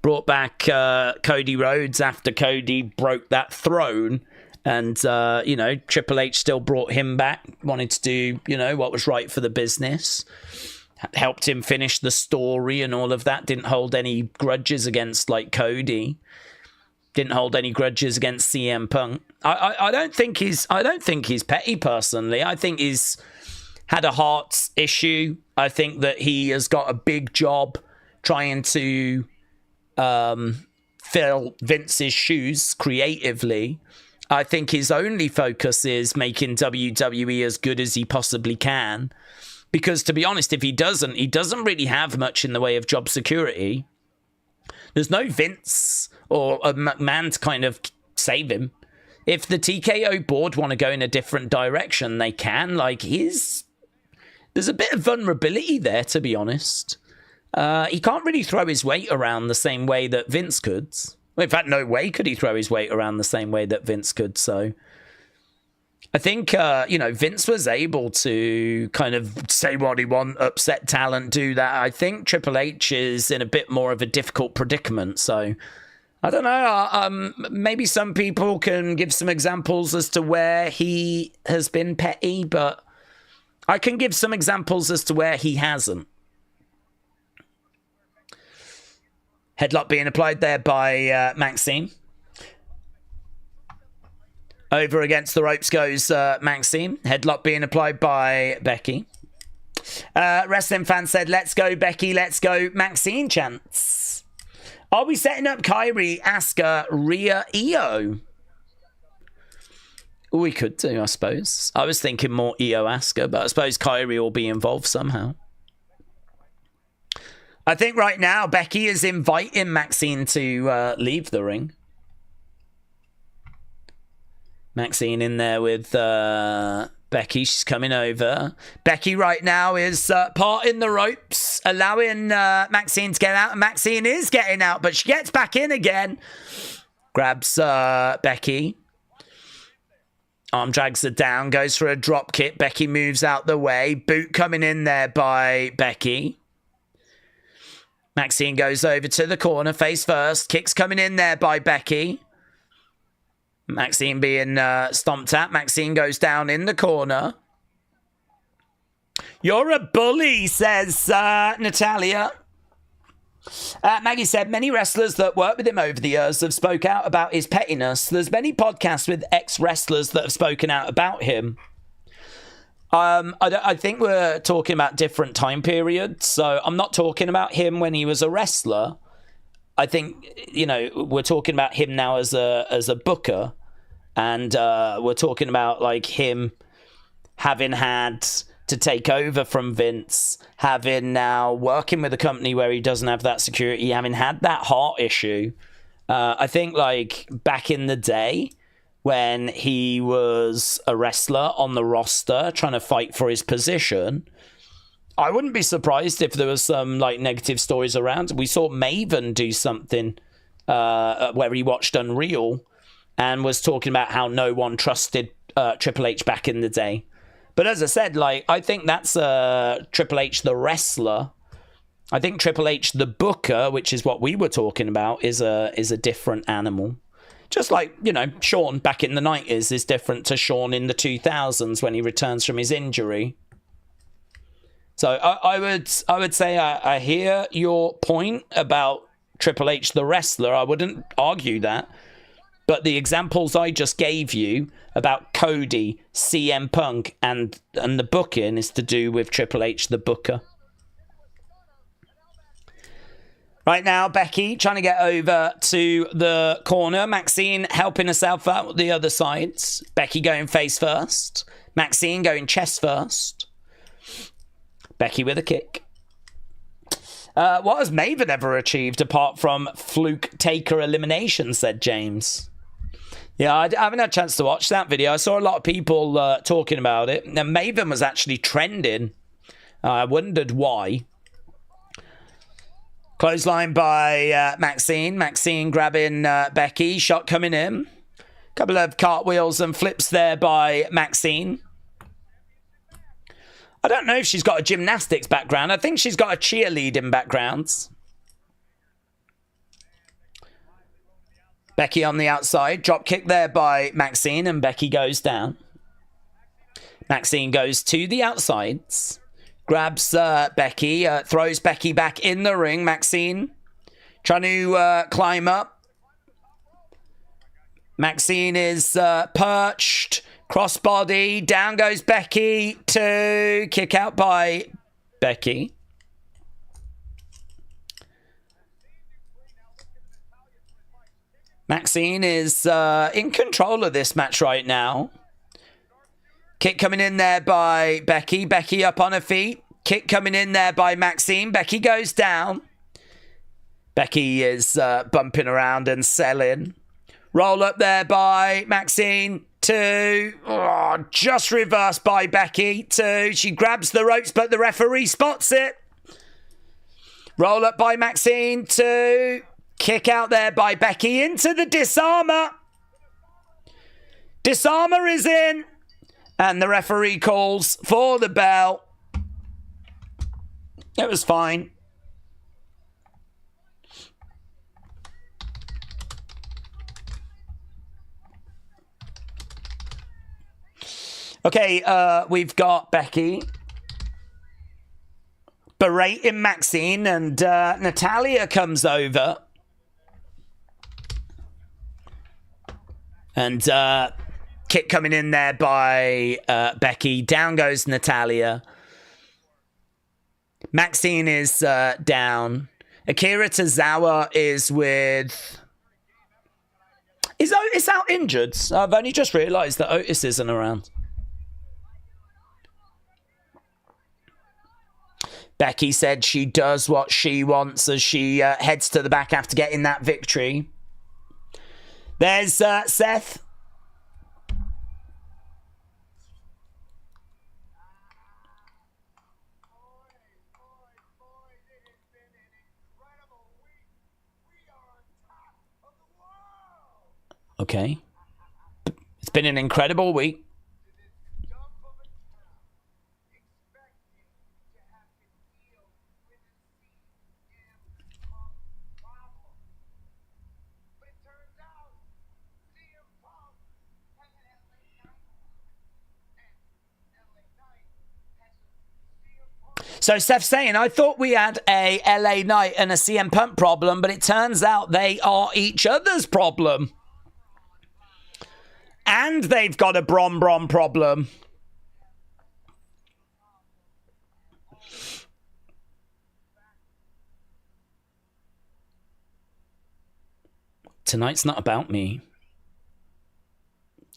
brought back Cody Rhodes after Cody broke that throne. And, you know, Triple H still brought him back, wanted to do, you know, what was right for the business. Helped him finish the story and all of that. Didn't hold any grudges against, like, Cody. Didn't hold any grudges against CM Punk. I don't think he's petty, personally. I think he's had a heart issue. I think that he has got a big job trying to fill Vince's shoes creatively. I think his only focus is making WWE as good as he possibly can. Because, to be honest, if he doesn't really have much in the way of job security. There's no Vince or a McMahon to kind of save him. If the TKO board want to go in a different direction, they can. Like, there's a bit of vulnerability there, to be honest. He can't really throw his weight around the same way that Vince could. Well, in fact, no way could he throw his weight around the same way that Vince could. So I think, you know, Vince was able to kind of say what he wants, upset talent, do that. I think Triple H is in a bit more of a difficult predicament. So I don't know. Maybe some people can give some examples as to where he has been petty, but I can give some examples as to where he hasn't. Headlock being applied there by Maxine. Over against the ropes goes Maxine. Headlock being applied by Becky. Wrestling fan said, let's go, Becky, let's go, Maxine chants. Are we setting up Kairi, Asuka, Rhea, Iyo? We could do, I suppose. I was thinking more Iyo, Asuka, but I suppose Kairi will be involved somehow. I think right now Becky is inviting Maxine to leave the ring. Maxine in there with Becky. She's coming over. Becky right now is parting the ropes, allowing Maxine to get out. And Maxine is getting out, but she gets back in again. Grabs Becky. Arm drags her down, goes for a drop kick. Becky moves out the way. Boot coming in there by Becky. Maxine goes over to the corner, face first. Kicks coming in there by Becky. Maxine being stomped at. Maxine goes down in the corner. You're a bully, says Natalia. Maggie said, many wrestlers that worked with him over the years have spoke out about his pettiness. There's many podcasts with ex-wrestlers that have spoken out about him. I think we're talking about different time periods. So I'm not talking about him when he was a wrestler. I think, you know, we're talking about him now as a booker. And we're talking about, like, him having had to take over from Vince, having now working with a company where he doesn't have that security, having had that heart issue. I think, like, back in the day when he was a wrestler on the roster trying to fight for his position, I wouldn't be surprised if there was some, like, negative stories around. We saw Maven do something where he watched Unreal and was talking about how no one trusted Triple H back in the day. But as I said, like, I think that's Triple H the wrestler. I think Triple H the booker, which is what we were talking about, is a different animal. Just like, you know, Shawn back in the 90s is different to Shawn in the 2000s when he returns from his injury. So I would say I hear your point about Triple H the wrestler. I wouldn't argue that. But the examples I just gave you about Cody, CM Punk, and the booking is to do with Triple H the booker. Right now, Becky trying to get over to the corner. Maxine helping herself out the other side. Becky going face first. Maxine going chest first. Becky with a kick. What has Maven ever achieved apart from fluke taker elimination, said James. Yeah, I haven't had a chance to watch that video. I saw a lot of people talking about it. And Maven was actually trending. I wondered why. Clothesline by Maxine. Maxine grabbing Becky. Shot coming in. Couple of cartwheels and flips there by Maxine. I don't know if she's got a gymnastics background. I think she's got a cheerleading background. Becky on the outside. Drop kick there by Maxine, and Becky goes down. Maxine goes to the outsides. Grabs Becky. Throws Becky back in the ring. Maxine trying to climb up. Maxine is perched. Crossbody. Down goes Becky. 2. Kick out by Becky. Maxine is in control of this match right now. Kick coming in there by Becky. Becky up on her feet. Kick coming in there by Maxine. Becky goes down. Becky is bumping around and selling. Roll up there by Maxine. 2. Oh, just reversed by Becky. 2. She grabs the ropes, but the referee spots it. Roll up by Maxine. 2. Kick out there by Becky into the disarmer. Disarmer is in. And the referee calls for the bell. It was fine. Okay, we've got Becky berating Maxine, and Natalia comes over. And kick coming in there by Becky. Down goes Natalia. Maxine is down. Akira Tozawa is with... Is Otis out injured? I've only just realised that Otis isn't around. Becky said she does what she wants as she heads to the back after getting that victory. There's Seth. Okay. It's been an incredible week. So Seth's saying, I thought we had a LA Knight and a CM Punk problem, but it turns out they are each other's problem. And they've got a Brom problem. Tonight's not about me.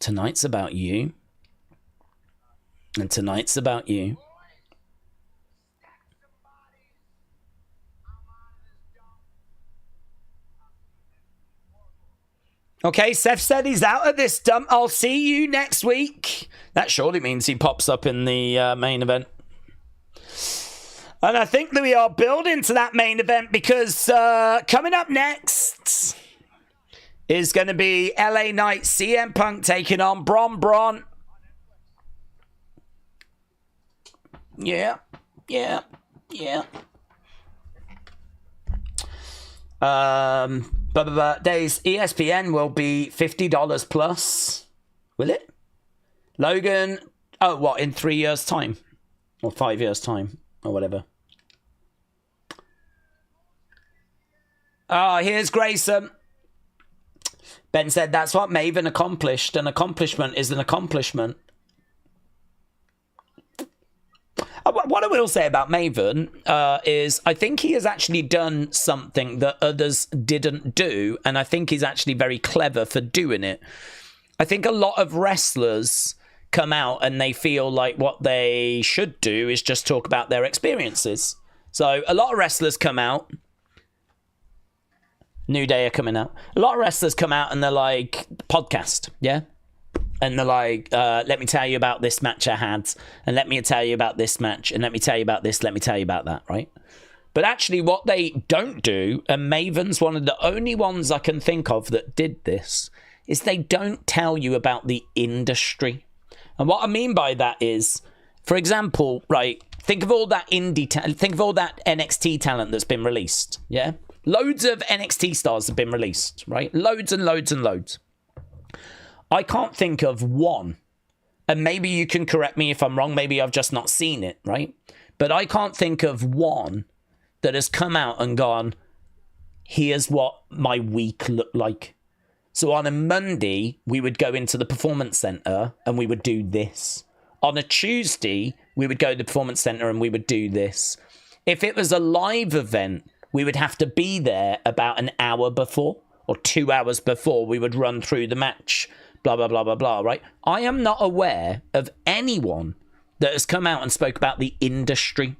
Tonight's about you. And tonight's about you. Okay, Seth said he's out of this dump. I'll see you next week. That surely means he pops up in the main event. And I think that we are building to that main event because coming up next is going to be LA Knight CM Punk taking on Bron. Yeah. Daze, ESPN will be $50 plus. Will it? Logan, oh, what, in 3 years' time? Or 5 years' time? Or whatever. Oh, here's Grayson. Ben said, that's what Maven accomplished. An accomplishment is an accomplishment. What I will say about Maven is I think he has actually done something that others didn't do, and I think he's actually very clever for doing it. I think a lot of wrestlers come out and they feel like what they should do is just talk about their experiences. So a lot of wrestlers come out. New Day are coming out. A lot of wrestlers come out and they're like, podcast, yeah? And they're like, let me tell you about this match I had. And let me tell you about this match. And let me tell you about this. Let me tell you about that, right? But actually what they don't do, and Maven's one of the only ones I can think of that did this, is they don't tell you about the industry. And what I mean by that is, for example, right, think of all that indie think of all that NXT talent that's been released, yeah? Loads of NXT stars have been released, right? Loads and loads and loads. I can't think of one, and maybe you can correct me if I'm wrong, maybe I've just not seen it, right? But I can't think of one that has come out and gone, here's what my week looked like. So on a Monday, we would go into the Performance Center and we would do this. On a Tuesday, we would go to the Performance Center and we would do this. If it was a live event, we would have to be there about an hour before or 2 hours before we would run through the match. Blah, blah, blah, blah, blah, right? I am not aware of anyone that has come out and spoke about the industry.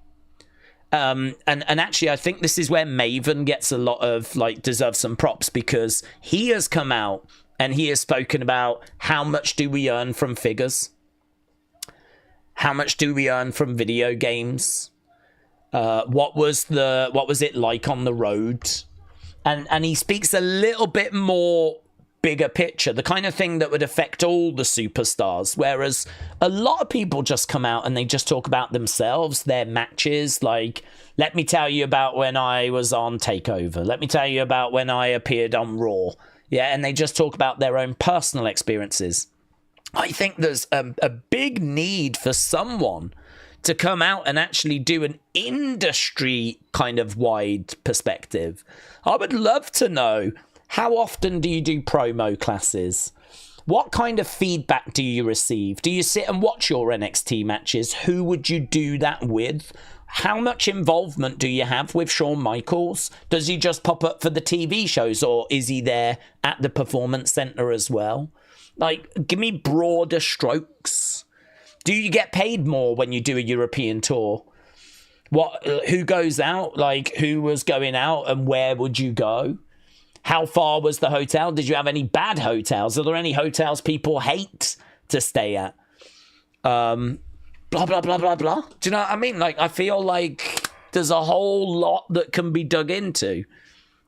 And actually, I think this is where Maven gets a lot of, like, deserves some props, because he has come out and he has spoken about how much do we earn from figures? How much do we earn from video games? What was it like on the road? And he speaks a little bit more bigger picture, the kind of thing that would affect all the superstars, whereas a lot of people just come out and they just talk about themselves, their matches, like, let me tell you about when I was on TakeOver, let me tell you about when I appeared on Raw, yeah, and they just talk about their own personal experiences. I think there's a big need for someone to come out and actually do an industry kind of wide perspective. I would love to know, how often do you do promo classes? What kind of feedback do you receive? Do you sit and watch your NXT matches? Who would you do that with? How much involvement do you have with Shawn Michaels? Does he just pop up for the TV shows, or is he there at the Performance Center as well? Like, give me broader strokes. Do you get paid more when you do a European tour? Who goes out? Like, who was going out and where would you go? How far was the hotel? Did you have any bad hotels? Are there any hotels people hate to stay at? Blah, blah, blah, blah, blah. Do you know what I mean? Like, I feel like there's a whole lot that can be dug into.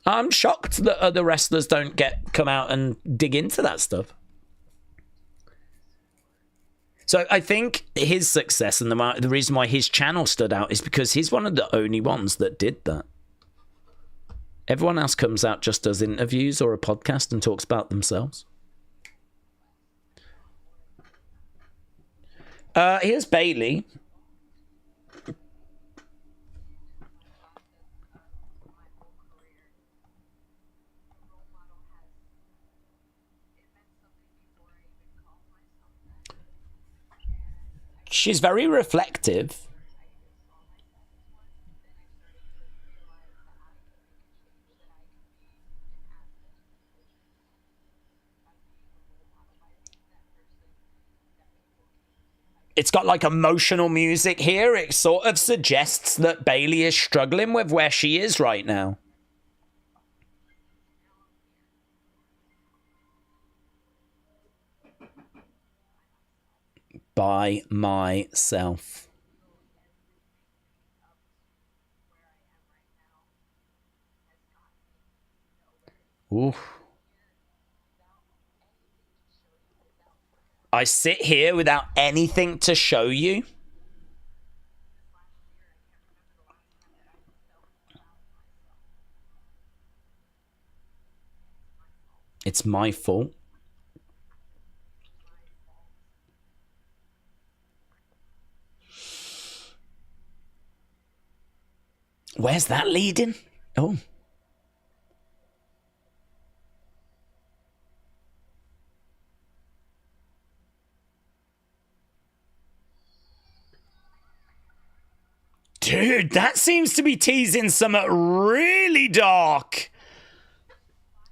I'm shocked that other wrestlers don't come out and dig into that stuff. So I think his success and the reason why his channel stood out is because he's one of the only ones that did that. Everyone else comes out, just does interviews or a podcast and talks about themselves. Here's Bailey. She's very reflective. It's got like emotional music here. It sort of suggests that Bailey is struggling with where she is right now. By myself. Ooh. I sit here without anything to show you. It's my fault. Where's that leading? Oh. Dude, that seems to be teasing something really dark.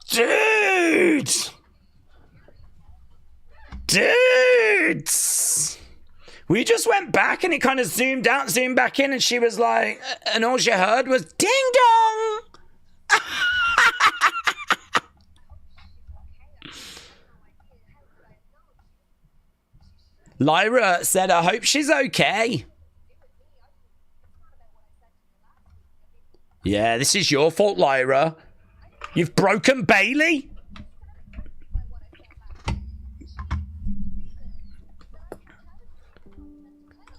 Dude! Dudes! We just went back and it kind of zoomed out, zoomed back in, and she was like, and all she heard was ding dong! Lyra said, I hope she's okay. Yeah, this is your fault, Lyra. You've broken Bailey?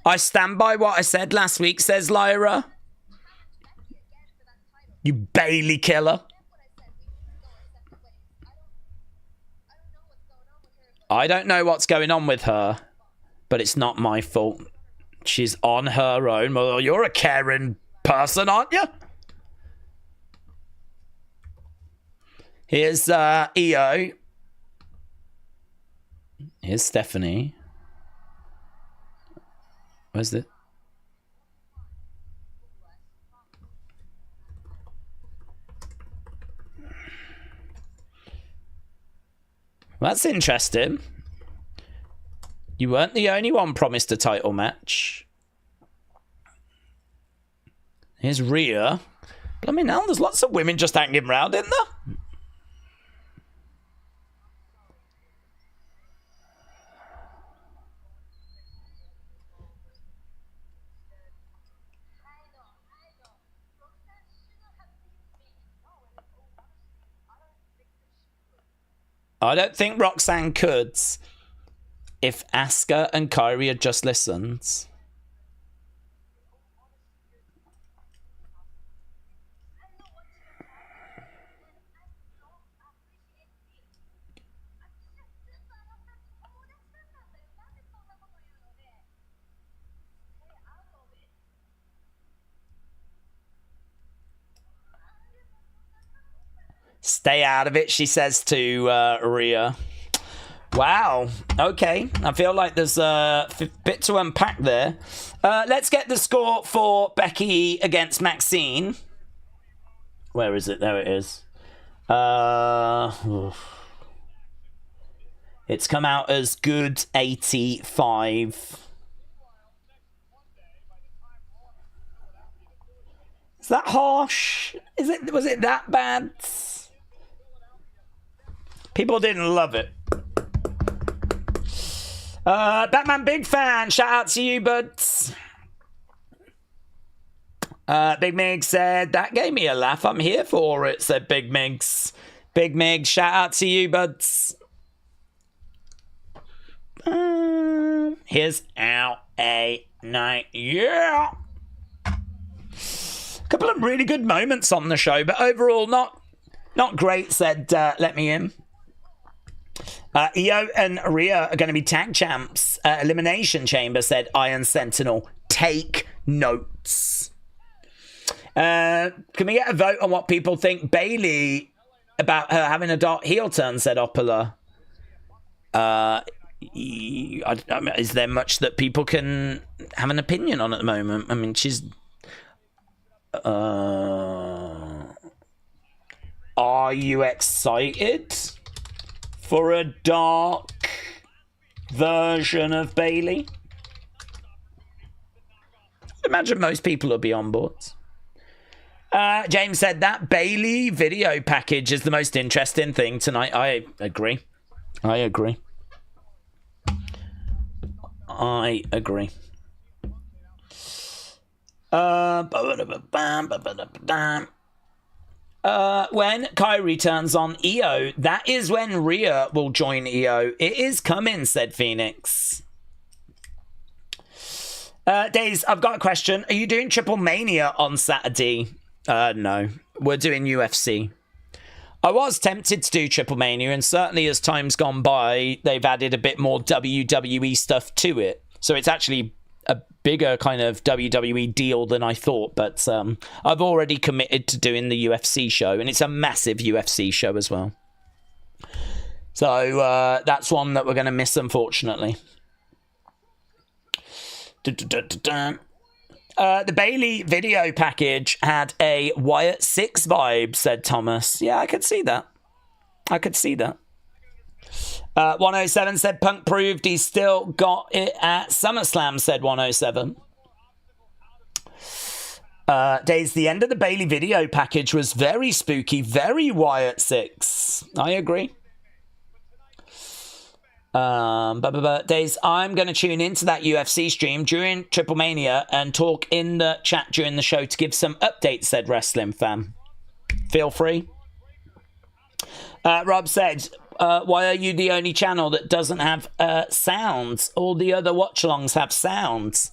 I stand by what I said last week, says Lyra. You Bailey killer. I don't know what's going on with her, but it's not my fault. She's on her own. Well, you're a caring person, aren't you? Here's Iyo. Here's Stephanie. Where's it? That's interesting. You weren't the only one promised a title match. Here's Rhea. But I mean, now there's lots of women just hanging around, isn't there? I don't think Roxanne could if Asuka and Kairi had just listened. Stay out of it, she says to Rhea. Wow. Okay. I feel like there's a bit to unpack there. Let's get the score for Becky against Maxine. Where is it? There it is. It's come out as good 85. Is that harsh? Was it that bad? People didn't love it. Batman Big Fan, shout out to you, buds. Big Mig said, that gave me a laugh. I'm here for it, said Big Migs. Big Mig, shout out to you, buds. Here's L.A. Night. Yeah. Couple of really good moments on the show, but overall not great, said Let Me In. Iyo and Rhea are going to be tag champs. Elimination Chamber, said Iron Sentinel. Take notes. Can we get a vote on what people think Bailey about her having a dark heel turn, said Opala. Is there much that people can have an opinion on at the moment? I mean, she's... are you excited for a dark version of Bailey? I imagine most people will be on board. James said that Bailey video package is the most interesting thing tonight. I agree. When Kairi turns on Iyo, that is when Rhea will join Iyo. It is coming, said Phoenix. Daze, I've got a question. Are you doing Triple Mania on Saturday? No. We're doing UFC. I was tempted to do Triple Mania, and certainly as time's gone by, they've added a bit more WWE stuff to it. So it's actually a bigger kind of WWE deal than I thought, but I've already committed to doing the UFC show, and it's a massive UFC show as well. So that's one that we're going to miss, unfortunately. The Bailey video package had a Wyatt 6 vibe, said Thomas. Yeah, I could see that. 107 said Punk proved he's still got it at SummerSlam, said 107. Days, the end of the Bailey video package was very spooky, very Wyatt 6. I agree. Days, I'm going to tune into that UFC stream during Triple Mania and talk in the chat during the show to give some updates, said Wrestling Fan. Feel free. Rob said, why are you the only channel that doesn't have sounds? All the other watch-alongs have sounds.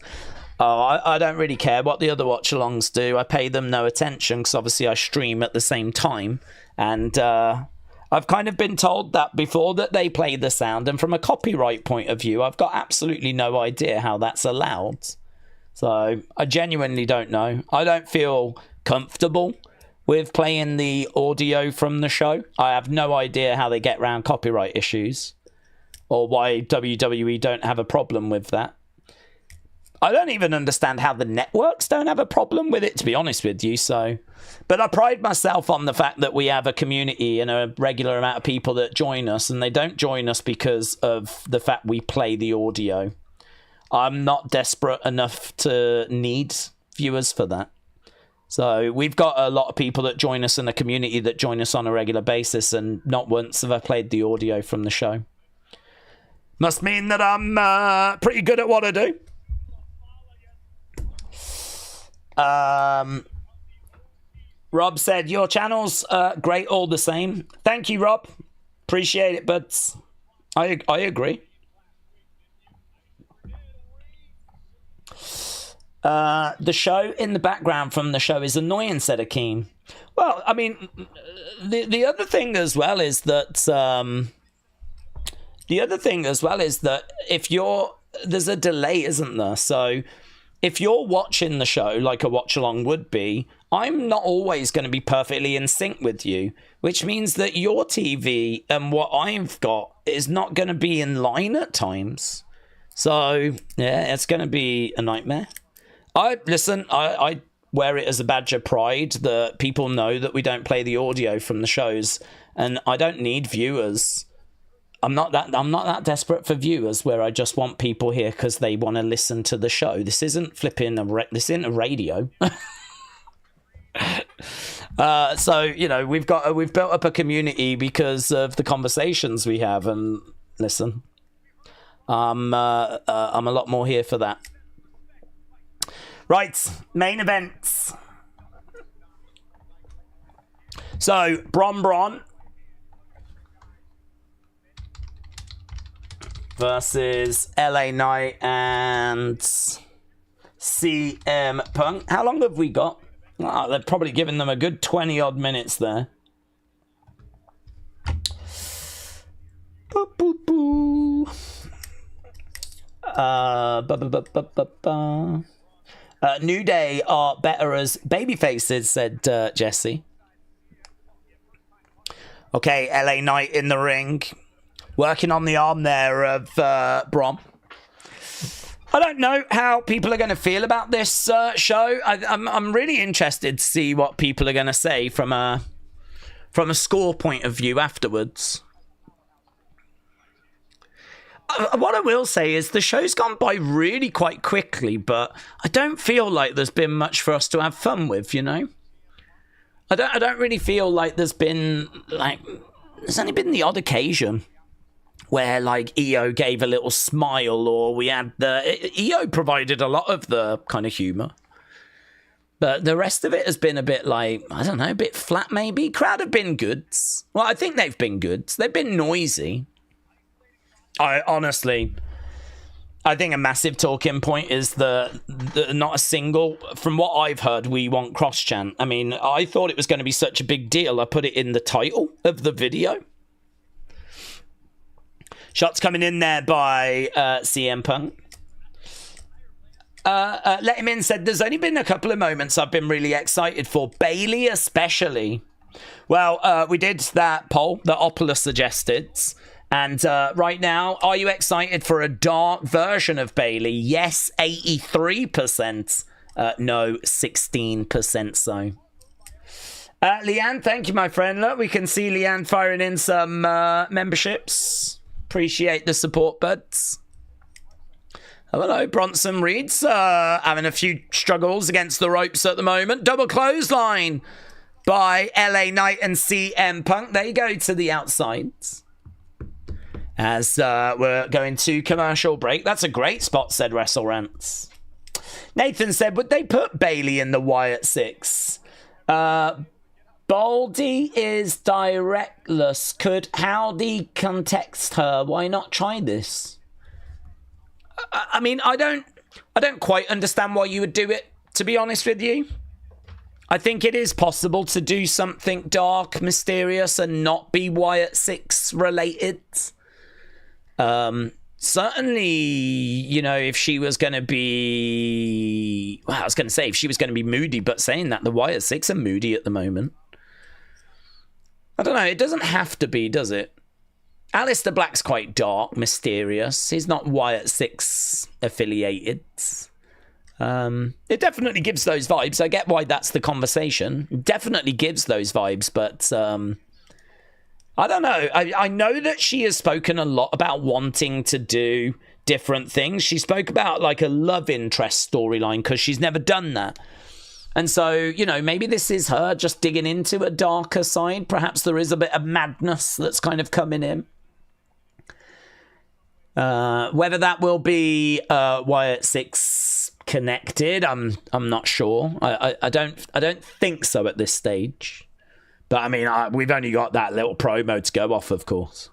Oh, I don't really care what the other watch-alongs do. I pay them no attention because obviously I stream at the same time. And I've kind of been told that before that they play the sound. And from a copyright point of view, I've got absolutely no idea how that's allowed. So I genuinely don't know. I don't feel comfortable with playing the audio from the show. I have no idea how they get around copyright issues or why WWE don't have a problem with that. I don't even understand how the networks don't have a problem with it, to be honest with you. So, but I pride myself on the fact that we have a community and a regular amount of people that join us, and they don't join us because of the fact we play the audio. I'm not desperate enough to need viewers for that. So we've got a lot of people that join us in the community that join us on a regular basis, and not once have I played the audio from the show. Must mean that I'm pretty good at what I do. Rob said, your channel's great all the same. Thank you, Rob. Appreciate it, but I agree. The show in the background from the show is annoying, said Akeem. Well, I mean, the other thing as well is that if there's a delay, isn't there? So if you're watching the show like a watch along would be, I'm not always going to be perfectly in sync with you, which means that your TV and what I've got is not going to be in line at times. So yeah, it's going to be a nightmare. I wear it as a badge of pride that people know that we don't play the audio from the shows, and I don't need viewers. I'm not that desperate for viewers where I just want people here because they want to listen to the show. This isn't this isn't a radio. So you know we've built up a community because of the conversations we have, and listen, I'm a lot more here for that. Right, main events. So Bron versus LA Knight and CM Punk. How long have we got? Oh, they're probably giving them a good 20 odd minutes there. New Day are better as babyfaces, said Jesse. Okay, LA Knight in the ring. Working on the arm there of Brom. I don't know how people are going to feel about this show. I'm really interested to see what people are going to say from a score point of view afterwards. What I will say is the show's gone by really quite quickly, but I don't feel like there's been much for us to have fun with, you know? I don't really feel like there's only been the odd occasion where like Iyo gave a little smile, or we had Iyo provided a lot of the kind of humor. But the rest of it has been a bit like, I don't know, a bit flat maybe. Crowd have been good. Well, I think they've been good. They've been noisy. I think a massive talking point is the not a single, from what I've heard, we want cross chant. I mean, I thought it was going to be such a big deal. I put it in the title of the video. Shots coming in there by CM Punk. Let him in said, there's only been a couple of moments I've been really excited for. Bailey especially. Well, we did that poll that Opala suggested. And right now, are you excited for a dark version of Bailey? Yes, 83%. No, 16% so. Leanne, thank you, my friend. Look, we can see Leanne firing in some memberships. Appreciate the support, buds. Oh, hello, Bronson Reed's having a few struggles against the ropes at the moment. Double clothesline by LA Knight and CM Punk. They go to the outside. As we're going to commercial break. That's a great spot, said Wrestle Rants. Nathan said, would they put Bailey in the Wyatt 6? Baldy is directless. Could Howdy context her? Why not try this? I mean, I don't I don't quite understand why you would do it, to be honest with you. I think it is possible to do something dark, mysterious, and not be Wyatt 6 related. Certainly, you know, if she was going to be... Well, I was going to say if she was going to be moody, but saying that, the Wyatt 6 are moody at the moment. I don't know, it doesn't have to be, does it? Aleister Black's quite dark, mysterious. He's not Wyatt 6 affiliated. It definitely gives those vibes. I get why that's the conversation. It definitely gives those vibes, but I don't know. I know that she has spoken a lot about wanting to do different things. She spoke about like a love interest storyline because she's never done that. And so, you know, maybe this is her just digging into a darker side. Perhaps there is a bit of madness that's kind of coming in. Whether that will be Wyatt 6 connected, I'm not sure. I don't think so at this stage. But I mean, we've only got that little promo to go off, of course.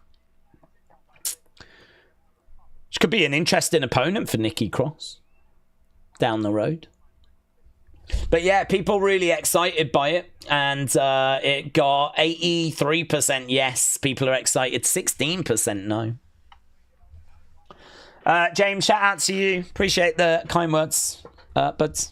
Which could be an interesting opponent for Nikki Cross down the road. But yeah, people really excited by it, and it got 83% yes. People are excited, 16% no. James, shout out to you. Appreciate the kind words. But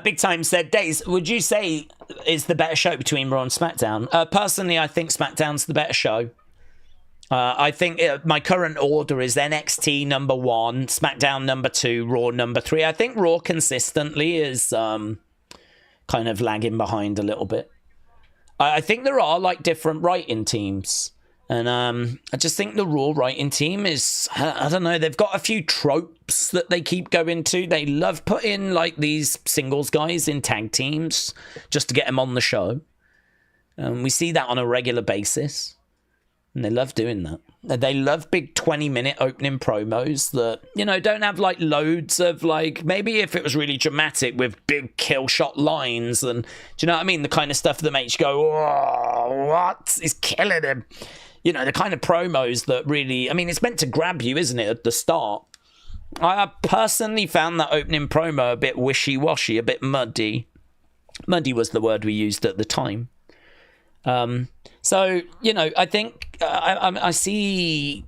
Big Time said, Daze, would you say is the better show between Raw and SmackDown? Personally, I think SmackDown's the better show. I think my current order is NXT number 1, SmackDown number 2, Raw number 3. I think Raw consistently is kind of lagging behind a little bit. I think there are like different writing teams. And I just think the Raw writing team is, I don't know, they've got a few tropes that they keep going to. They love putting like these singles guys in tag teams just to get them on the show. We see that on a regular basis. And they love doing that. They love big 20-minute opening promos that, you know, don't have like loads of like, maybe if it was really dramatic with big kill shot lines and, do you know what I mean? The kind of stuff that makes you go, oh, what? He's killing him. You know, the kind of promos that really, I mean, it's meant to grab you, isn't it, at the start? I personally found that opening promo a bit wishy-washy, a bit muddy. Muddy was the word we used at the time. So, you know, I think I see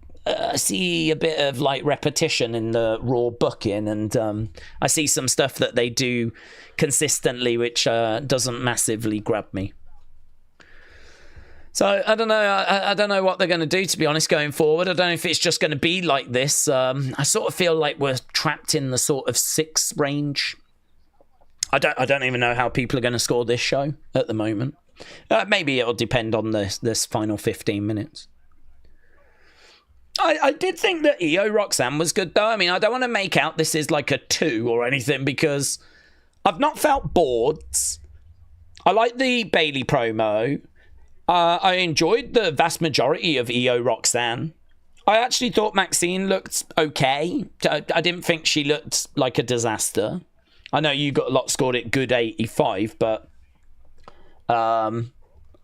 a bit of like repetition in the Raw booking, and I see some stuff that they do consistently which doesn't massively grab me. So I don't know. I don't know what they're going to do, to be honest, going forward. I don't know if it's just going to be like this. I sort of feel like we're trapped in the sort of 6 range. I don't even know how people are going to score this show at the moment. Maybe it'll depend on this final 15 minutes. I did think that Iyo Roxanne was good, though. I mean, I don't want to make out this is like a 2 or anything, because I've not felt bored. I like the Bayley promo. I enjoyed the vast majority of Iyo Roxanne. I actually thought Maxine looked okay. I didn't think she looked like a disaster. I know you got a lot scored at good 85, but I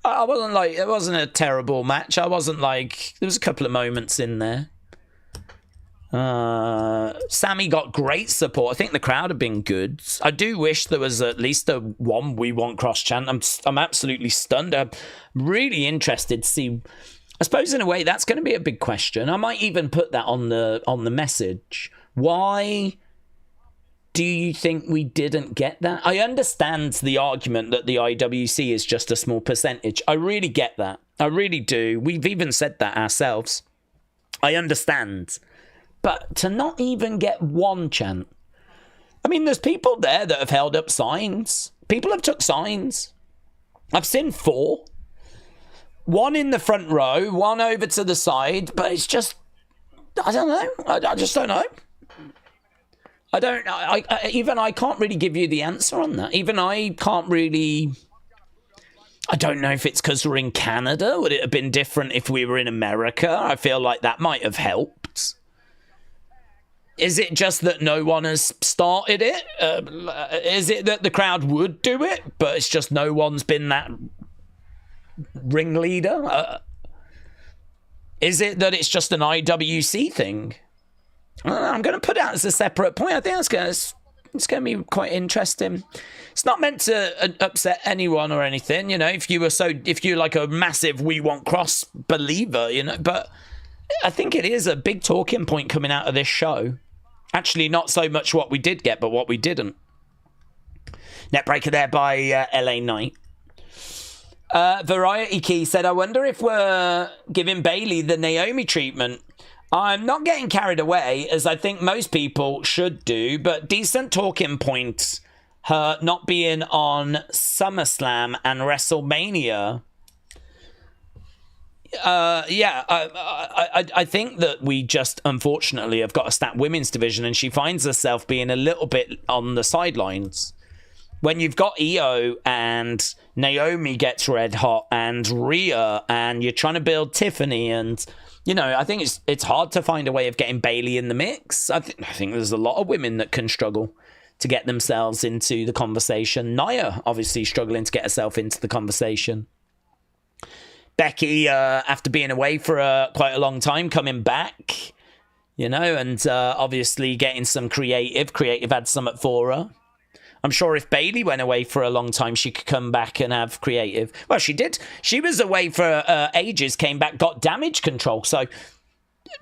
wasn't like, it wasn't a terrible match. I wasn't like, there was a couple of moments in there. Sammy got great support. I think the crowd have been good. I do wish there was at least a one We Want Kross chant. I'm absolutely stunned. I'm really interested to see. I suppose in a way that's going to be a big question. I might even put that on the message. Why do you think we didn't get that? I understand the argument that the IWC is just a small percentage. I really get that. I really do. We've even said that ourselves. I understand. But to not even get one chant. I mean, there's people there that have held up signs. People have took signs. I've seen 4. 1 in the front row, 1 over to the side. But it's just, I don't know. I just don't know. I can't really give you the answer on that. Even I can't really. I don't know if it's because we're in Canada. Would it have been different if we were in America? I feel like that might have helped. Is it just that no one has started it? Is it that the crowd would do it, but it's just no one's been that ringleader? Is it that it's just an IWC thing? I'm going to put it out as a separate point. I think it's going to be quite interesting. It's not meant to upset anyone or anything, you know, if you're like a massive We Want Kross believer, you know, but I think it is a big talking point coming out of this show. Actually, not so much what we did get, but what we didn't. Netbreaker there by LA Knight. Variety Key said, I wonder if we're giving Bayley the Naomi treatment. I'm not getting carried away, as I think most people should do, but decent talking point, her not being on SummerSlam and WrestleMania. I think that we just, unfortunately, have got a stacked women's division, and she finds herself being a little bit on the sidelines. When you've got Iyo and Naomi gets red hot and Rhea, and you're trying to build Tiffany, and you know, I think it's hard to find a way of getting Bayley in the mix. I think there's a lot of women that can struggle to get themselves into the conversation. Nia obviously struggling to get herself into the conversation. Becky, after being away for quite a long time, coming back, you know, and obviously getting some creative. Creative had something for her. I'm sure if Bayley went away for a long time, she could come back and have creative. Well, she did. She was away for ages, came back, got damage control. So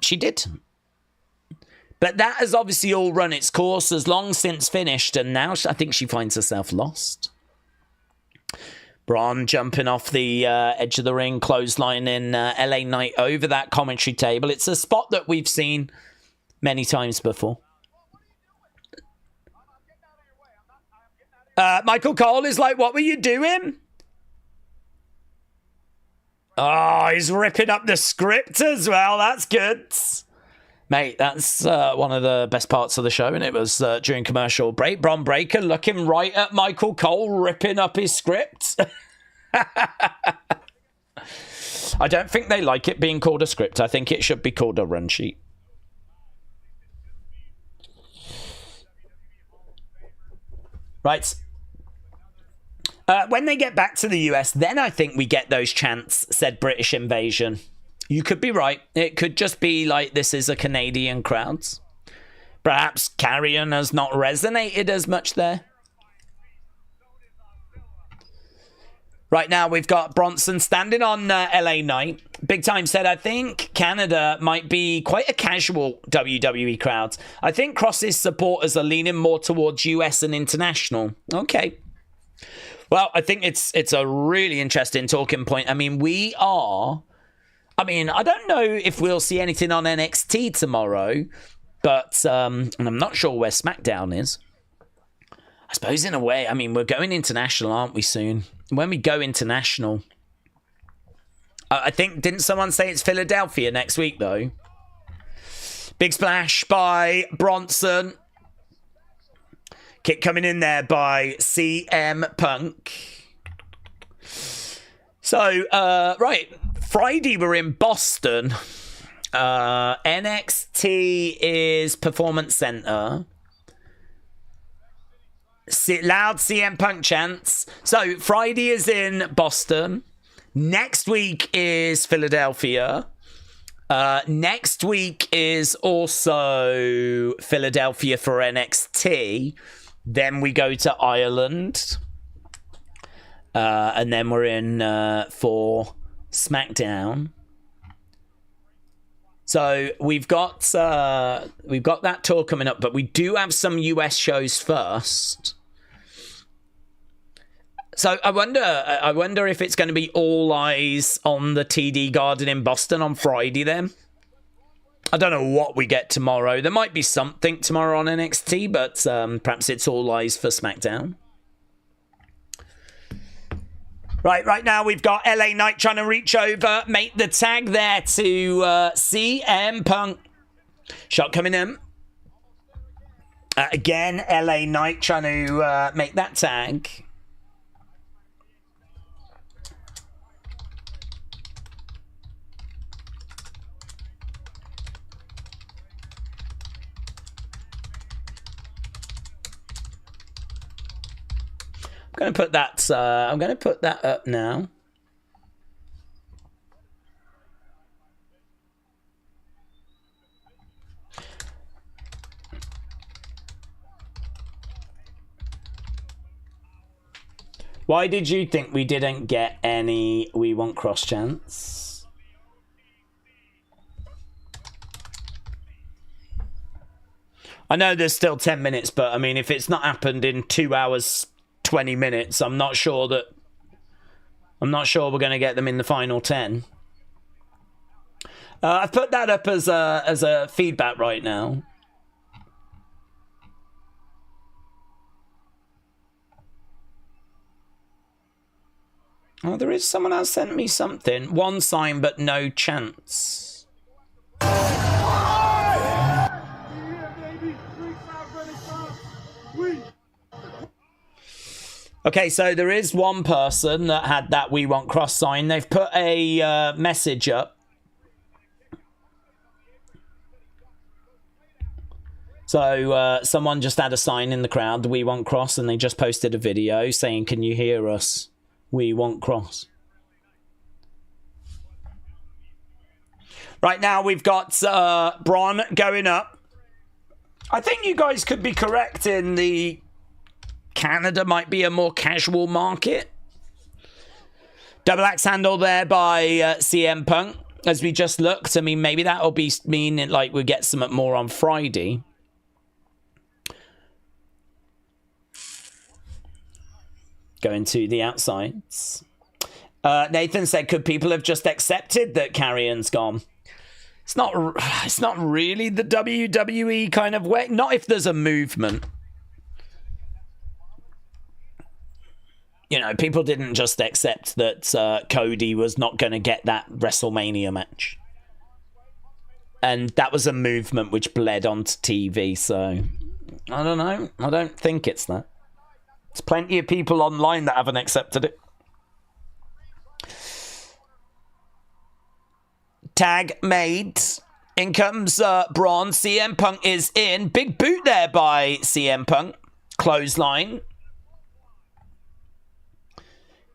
she did. But that has obviously all run its course, has long since finished. And now I think she finds herself lost. Braun jumping off the edge of the ring, clotheslining LA Knight over that commentary table. It's a spot that we've seen many times before. Michael Cole is like, what were you doing? Oh, he's ripping up the script as well. That's good. Mate, that's one of the best parts of the show, and it was during commercial break. Bron Breakker looking right at Michael Cole, ripping up his script. I don't think they like it being called a script. I think it should be called a run sheet. Right. When they get back to the US, then I think we get those chants, said British Invasion. You could be right. It could just be like this is a Canadian crowd. Perhaps Karrion has not resonated as much there. Right now, we've got Bronson standing on LA Knight. Big Time said, I think Canada might be quite a casual WWE crowd. I think Kross's supporters are leaning more towards US and international. Okay. Well, I think it's a really interesting talking point. I mean, I don't know if we'll see anything on NXT tomorrow, but and I'm not sure where SmackDown is. I suppose in a way, I mean, we're going international, aren't we, soon? When we go international, I think, didn't someone say it's Philadelphia next week, though? Big splash by Bronson. Kick coming in there by CM Punk. So, right, Friday we're in Boston. NXT is Performance Center. Loud CM Punk chants. So Friday is in Boston. Next week is Philadelphia. Next week is also Philadelphia for NXT. Then we go to Ireland. And then we're in for SmackDown. So we've got that tour coming up, but we do have some US shows first. So I wonder if it's going to be all eyes on the TD Garden in Boston on Friday then. I don't know what we get tomorrow. There might be something tomorrow on NXT, but perhaps it's all eyes for SmackDown. Right now we've got LA Knight trying to reach over, make the tag there to CM Punk. Shot coming in. Again, LA Knight trying to make that tag. I'm going to put that up now. Why did you think we didn't get any We Want Kross chants? I know there's still 10 minutes, but I mean, if it's not happened in 2 hours, 20 minutes, I'm not sure we're going to get them in the final 10. I've put that up as a feedback right now. Oh, there is someone else sent me something. One sign, but no chance. Okay, so there is one person that had that We Want Kross sign. They've put a message up. So someone just had a sign in the crowd, We Want Kross, and they just posted a video saying, "Can you hear us? We Want Kross." Right now we've got Braun going up. I think you guys could be correct in the Canada might be a more casual market. Double axe handle there by CM Punk. As we just looked, I mean, maybe that'll mean like we get some more on Friday. Going to the outsides. Nathan said, could people have just accepted that Karrion's gone? It's not really the WWE kind of way. Not if there's a movement. You know, people didn't just accept that Cody was not going to get that WrestleMania match. And that was a movement which bled onto TV, so I don't know. I don't think it's that. There's plenty of people online that haven't accepted it. Tag made. In comes Braun. CM Punk is in. Big boot there by CM Punk. Clothesline.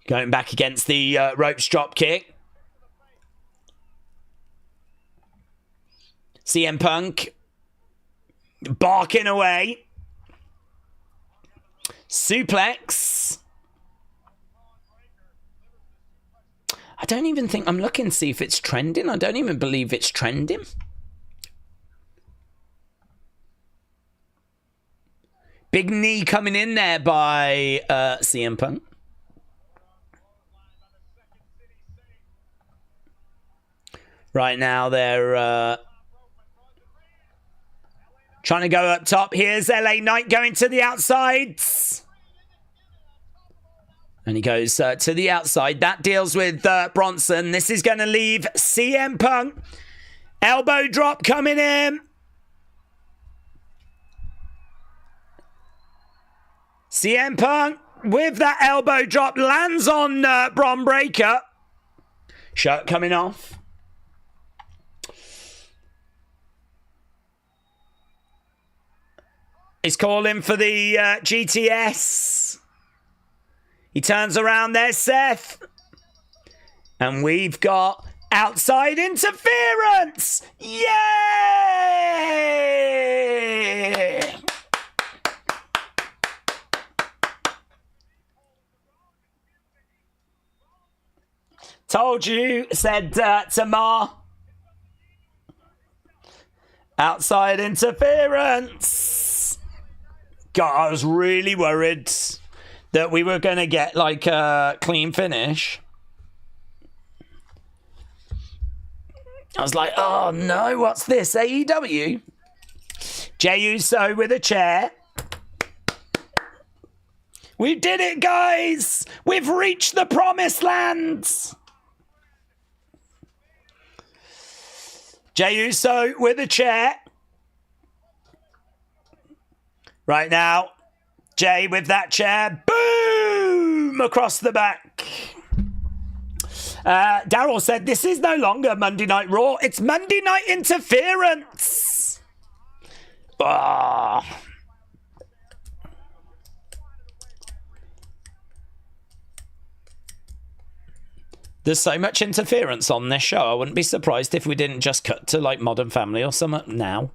Going back against the ropes drop kick. CM Punk barking away. Suplex. I don't even think... I'm looking to see if it's trending. I don't even believe it's trending. Big knee coming in there by CM Punk. Right now they're trying to go up top. Here's LA Knight going to the outsides. And he goes to the outside. That deals with Bronson. This is going to leave CM Punk. Elbow drop coming in. CM Punk with that elbow drop lands on Bron Breakker. Shirt coming off. He's calling for the GTS. He turns around there, Seth. And we've got outside interference. Yay! Told you, said Tamar. Outside interference. God, I was really worried that we were going to get like a clean finish. I was like, oh no, what's this? AEW? Jey Uso with a chair. We did it, guys! We've reached the promised land! Jey Uso with a chair. Right now, Jey with that chair. Boom! Across the back. Daryl said, this is no longer Monday Night Raw. It's Monday Night Interference. Ah. There's so much interference on this show. I wouldn't be surprised if we didn't just cut to like Modern Family or something now.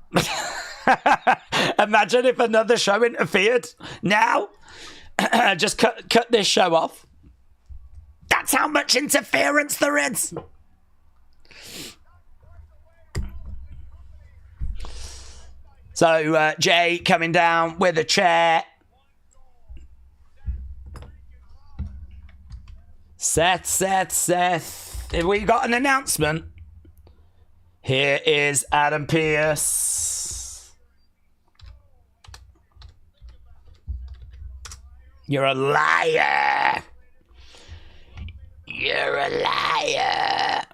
Imagine if another show interfered now. Just cut this show off. That's how much interference there is. So Jay coming down with a chair. Seth. Have we got an announcement? Here is Adam Pearce. You're a liar. You're a liar.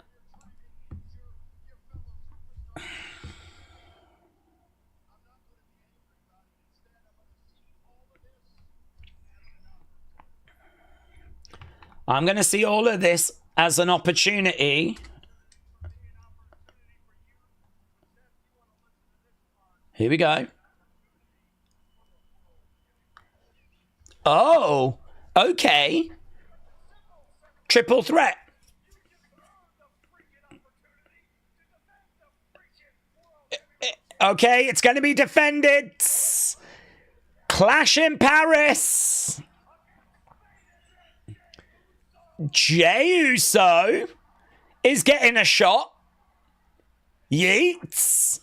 I'm going to see all of this as an opportunity. Here we go. Oh, okay. Triple threat. Okay, it's going to be defended. Clash in Paris. Jey Uso is getting a shot. Yeets.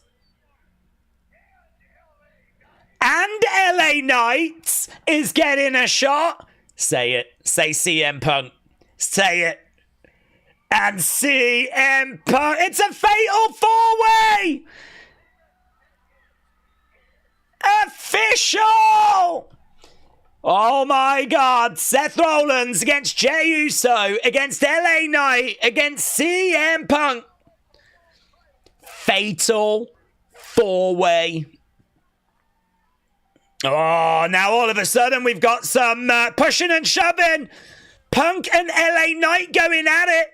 And LA Knight is getting a shot. Say it. Say CM Punk. Say it. And CM Punk. It's a fatal four-way. Official. Oh my God. Seth Rollins against Jey Uso against LA Knight against CM Punk. Fatal four-way. Oh, now all of a sudden we've got some pushing and shoving. Punk and LA Knight going at it.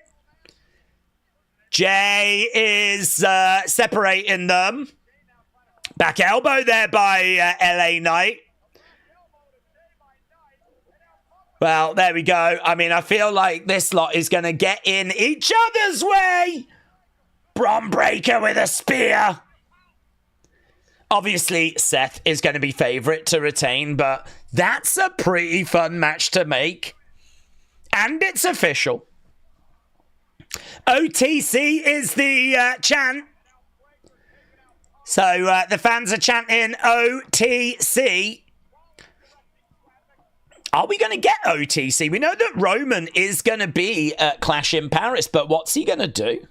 Jay is separating them. Back elbow there by LA Knight. Well, there we go. I mean, I feel like this lot is going to get in each other's way. Bron Breakker with a spear. Obviously, Seth is going to be favourite to retain, but that's a pretty fun match to make. And it's official. OTC is the chant. So the fans are chanting OTC. Are we going to get OTC? We know that Roman is going to be at Clash in Paris, but what's he going to do?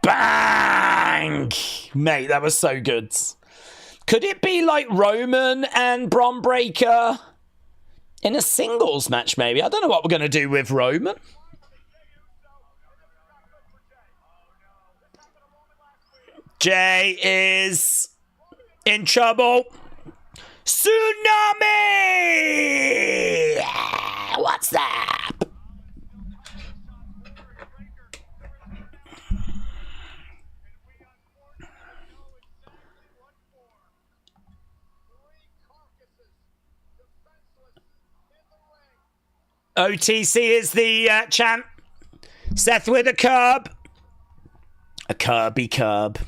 Bang! Mate, that was so good. Could it be like Roman and Bron Breakker in a singles match, maybe? I don't know what we're going to do with Roman. Jay is in trouble. Tsunami! What's that? OTC is the chant. Seth with a curb. A Kirby curb.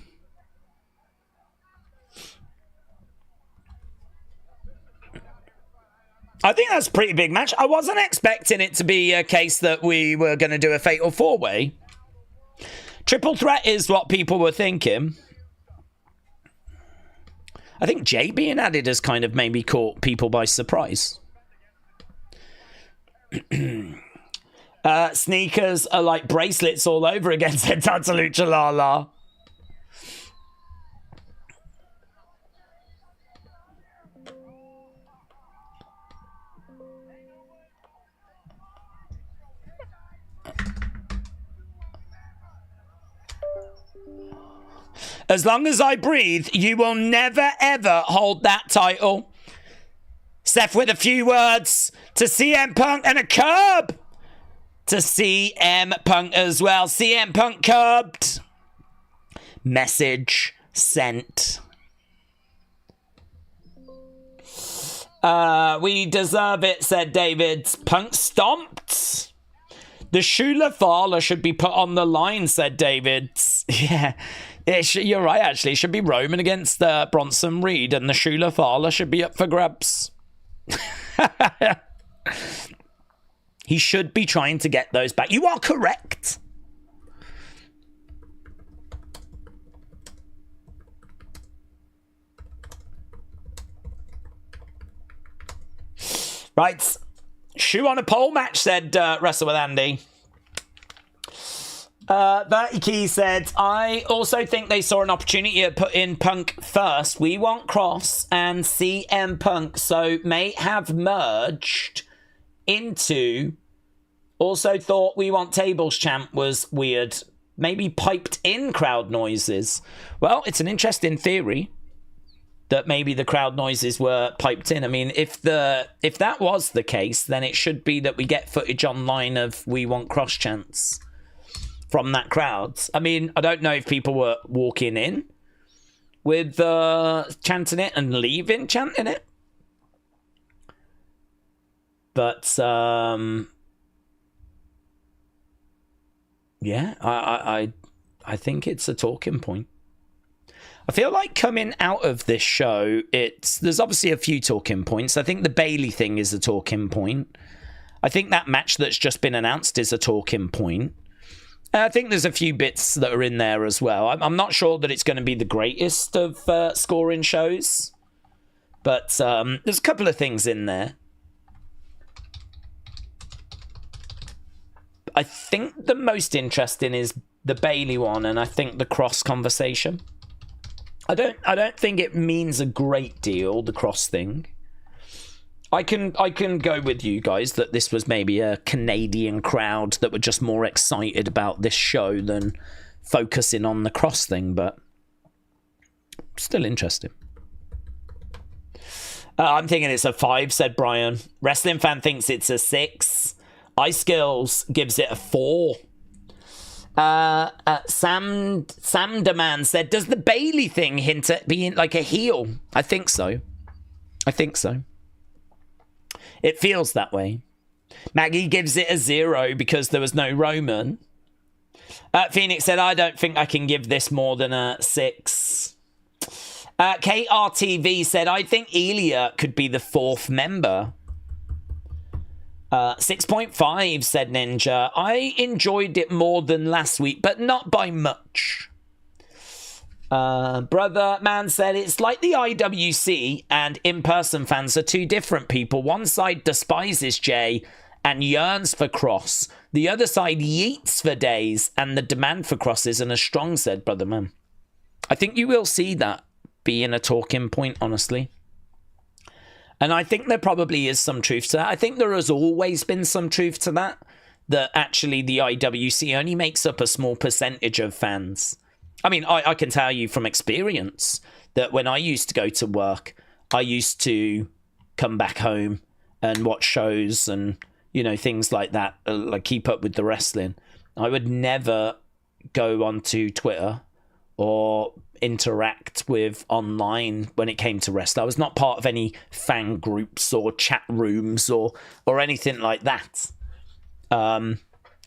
I think that's a pretty big match. I wasn't expecting it to be a case that we were going to do a fatal four-way. Triple threat is what people were thinking. I think Jay being added has kind of maybe caught people by surprise. Sneakers are like bracelets all over again, said Tata Lucha Lala. As long as I breathe, you will never ever hold that title. Seth with a few words to CM Punk and a curb to CM Punk as well. CM Punk curbed. Message sent. We deserve it, said David. Punk stomped. The Shula Fowler should be put on the line, said David. Yeah, you're right, actually. It should be Roman against Bronson Reed, and the Shula Fowler should be up for grabs. He should be trying to get those back. You are correct. Right. Shoe on a pole match, said Wrestle with Andy. Bertie Key said, I also think they saw an opportunity to put in Punk first. We Want Kross and CM Punk, so may have merged into... Also thought We Want Tables chant was weird. Maybe piped in crowd noises. Well, it's an interesting theory that maybe the crowd noises were piped in. I mean, if that was the case, then it should be that we get footage online of We Want Kross chants from that crowd. I mean, I don't know if people were walking in with chanting it and leaving chanting it. But, yeah, I think it's a talking point. I feel like coming out of this show, there's obviously a few talking points. I think the Bayley thing is a talking point. I think that match that's just been announced is a talking point. I think there's a few bits that are in there as well. I'm not sure that it's going to be the greatest of scoring shows, but there's a couple of things in there. I think the most interesting is the Bayley one, and I think the Kross conversation. I don't think it means a great deal, the Kross thing. I can go with you guys that this was maybe a Canadian crowd that were just more excited about this show than focusing on the Kross thing, but still interesting. I'm thinking it's a 5, said Brian. Wrestling Fan thinks it's a 6. iSkills gives it a 4. Sam Demand said, does the Bayley thing hint at being like a heel? I think so. It feels that way. Maggie gives it a 0 because there was no Roman. Phoenix said, I don't think I can give this more than a 6. KRTV said, I think Elia could be the 4th member. 6.5, said Ninja. I enjoyed it more than last week, but not by much. Brother Man said, it's like the IWC and in-person fans are two different people. One side despises Jay and yearns for Kross. The other side yeets for Daze, and the demand for Kross isn't as strong, said Brother Man. I think you will see that being a talking point, honestly. And I think there probably is some truth to that. I think there has always been some truth to that. That actually the IWC only makes up a small percentage of fans. I mean, I can tell you from experience that when I used to go to work, I used to come back home and watch shows and, you know, things like that, like keep up with the wrestling. I would never go onto Twitter or interact with online when it came to wrestling. I was not part of any fan groups or chat rooms or anything like that.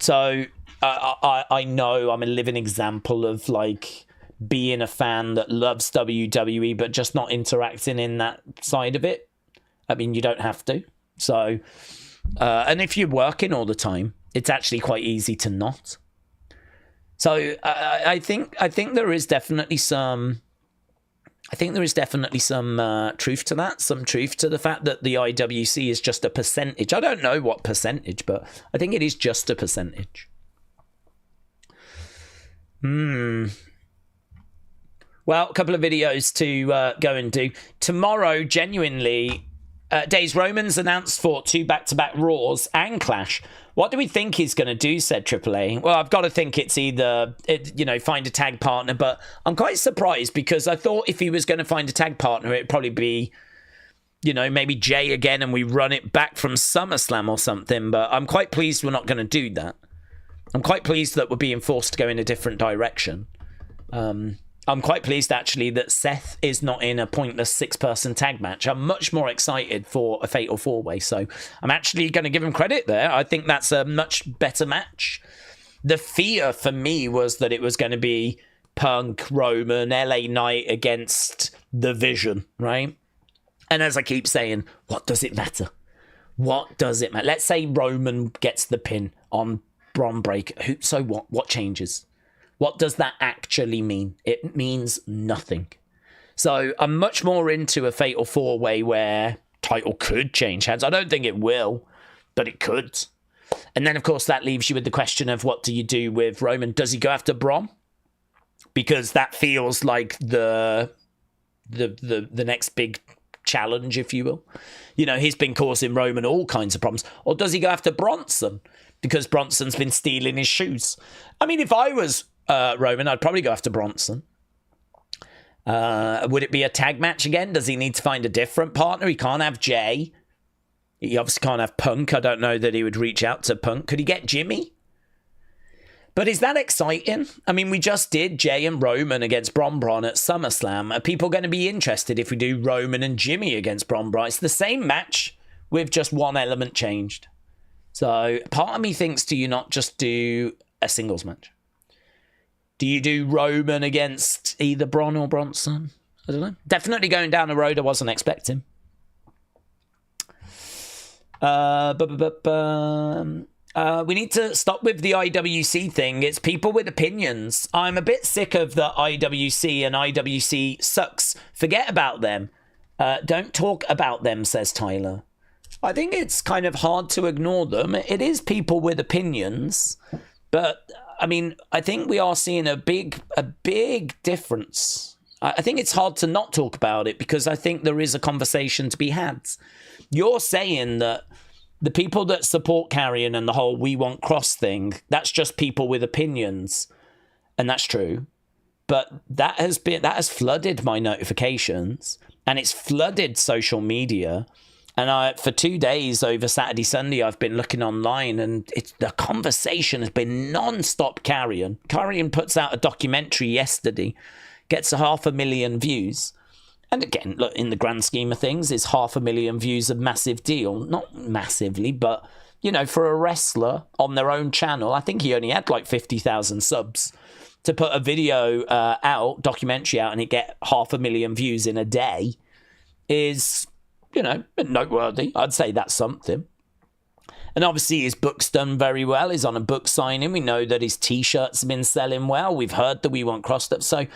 So I know I'm a living example of like being a fan that loves WWE but just not interacting in that side of it. I mean, you don't have to. So and if you're working all the time, it's actually quite easy to not. So I think there is definitely some. I think there is definitely some truth to that. Some truth to the fact that the IWC is just a percentage. I don't know what percentage, but I think it is just a percentage. Well, a couple of videos to go and do tomorrow. Genuinely, Daze Romans announced for 2 back-to-back Raws and Clash. What do we think he's going to do, said AAA? Well, I've got to think it's either, find a tag partner, but I'm quite surprised because I thought if he was going to find a tag partner, it'd probably be, maybe Jay again and we run it back from SummerSlam or something, but I'm quite pleased we're not going to do that. I'm quite pleased that we're being forced to go in a different direction. I'm quite pleased, actually, that Seth is not in a pointless 6-person tag match. I'm much more excited for a Fatal 4-Way, so I'm actually going to give him credit there. I think that's a much better match. The fear for me was that it was going to be Punk, Roman, LA Knight against The Vision, right? And as I keep saying, what does it matter? What does it matter? Let's say Roman gets the pin on Bron Breakker. So what? What changes? What does that actually mean? It means nothing. So I'm much more into a Fatal 4-Way where title could change hands. I don't think it will, but it could. And then, of course, that leaves you with the question of what do you do with Roman? Does he go after Bron? Because that feels like the next big challenge, if you will. You know, he's been causing Roman all kinds of problems. Or does he go after Bronson? Because Bronson's been stealing his shoes. I mean, if I was Roman, I'd probably go after Bronson. Would it be a tag match again? Does he need to find a different partner? He can't have Jay. He obviously can't have Punk. I don't know that he would reach out to Punk. Could he get Jimmy? But is that exciting? I mean, we just did Jay and Roman against Bron at SummerSlam. Are people going to be interested if we do Roman and Jimmy against Bron? It's the same match with just one element changed. So part of me thinks, do you not just do a singles match? Do you do Roman against either Bron or Bronson? I don't know. Definitely going down a road I wasn't expecting. We need to stop with the IWC thing. It's people with opinions. I'm a bit sick of the IWC, and IWC sucks. Forget about them. Don't talk about them, says Tyler. I think it's kind of hard to ignore them. It is people with opinions, but I mean, I think we are seeing a big difference. I think it's hard to not talk about it because I think there is a conversation to be had. You're saying that the people that support Karrion and the whole We Want Kross thing, that's just people with opinions. And that's true. But that has flooded my notifications and it's flooded social media. And for 2 days over Saturday, Sunday, I've been looking online and the conversation has been non-stop Karrion. Karrion puts out a documentary yesterday, gets 500,000 views. And again, look, in the grand scheme of things, is 500,000 views a massive deal? Not massively, but, you know, for a wrestler on their own channel, I think he only had like 50,000 subs. To put a video documentary out, and it get 500,000 views in a day is, you know, noteworthy. I'd say that's something. And obviously his book's done very well. He's on a book signing. We know that his T-shirts have been selling well. We've heard that We Want Kross stuff. So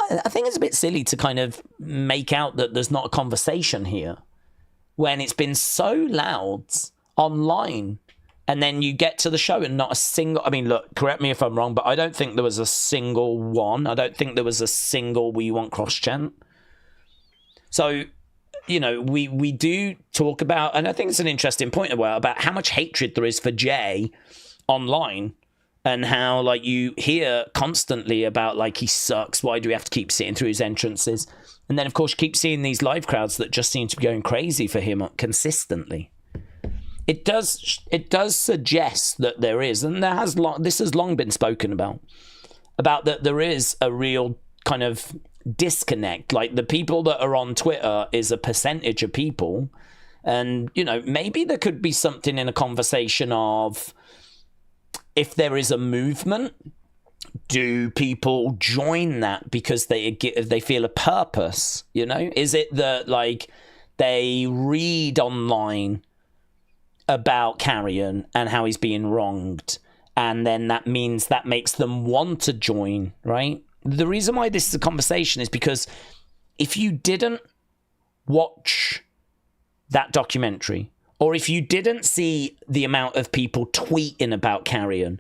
I think it's a bit silly to kind of make out that there's not a conversation here when it's been so loud online. And then you get to the show and not a single... I mean, look, correct me if I'm wrong, but I don't think there was a single one. I don't think there was a single We Want Kross chant. So, you know, we do talk about... And I think it's an interesting point about how much hatred there is for Jay online. And how, like, you hear constantly about, like, he sucks. Why do we have to keep sitting through his entrances? And then, of course, you keep seeing these live crowds that just seem to be going crazy for him consistently. It does suggest that there is, and this has long been spoken about that there is a real kind of disconnect. Like, the people that are on Twitter is a percentage of people. And, you know, maybe there could be something in a conversation of... If there is a movement, do people join that because they feel a purpose? You know, is it that like they read online about Karrion and how he's being wronged, and then that makes them want to join? Right. The reason why this is a conversation is because if you didn't watch that documentary, or if you didn't see the amount of people tweeting about Karrion,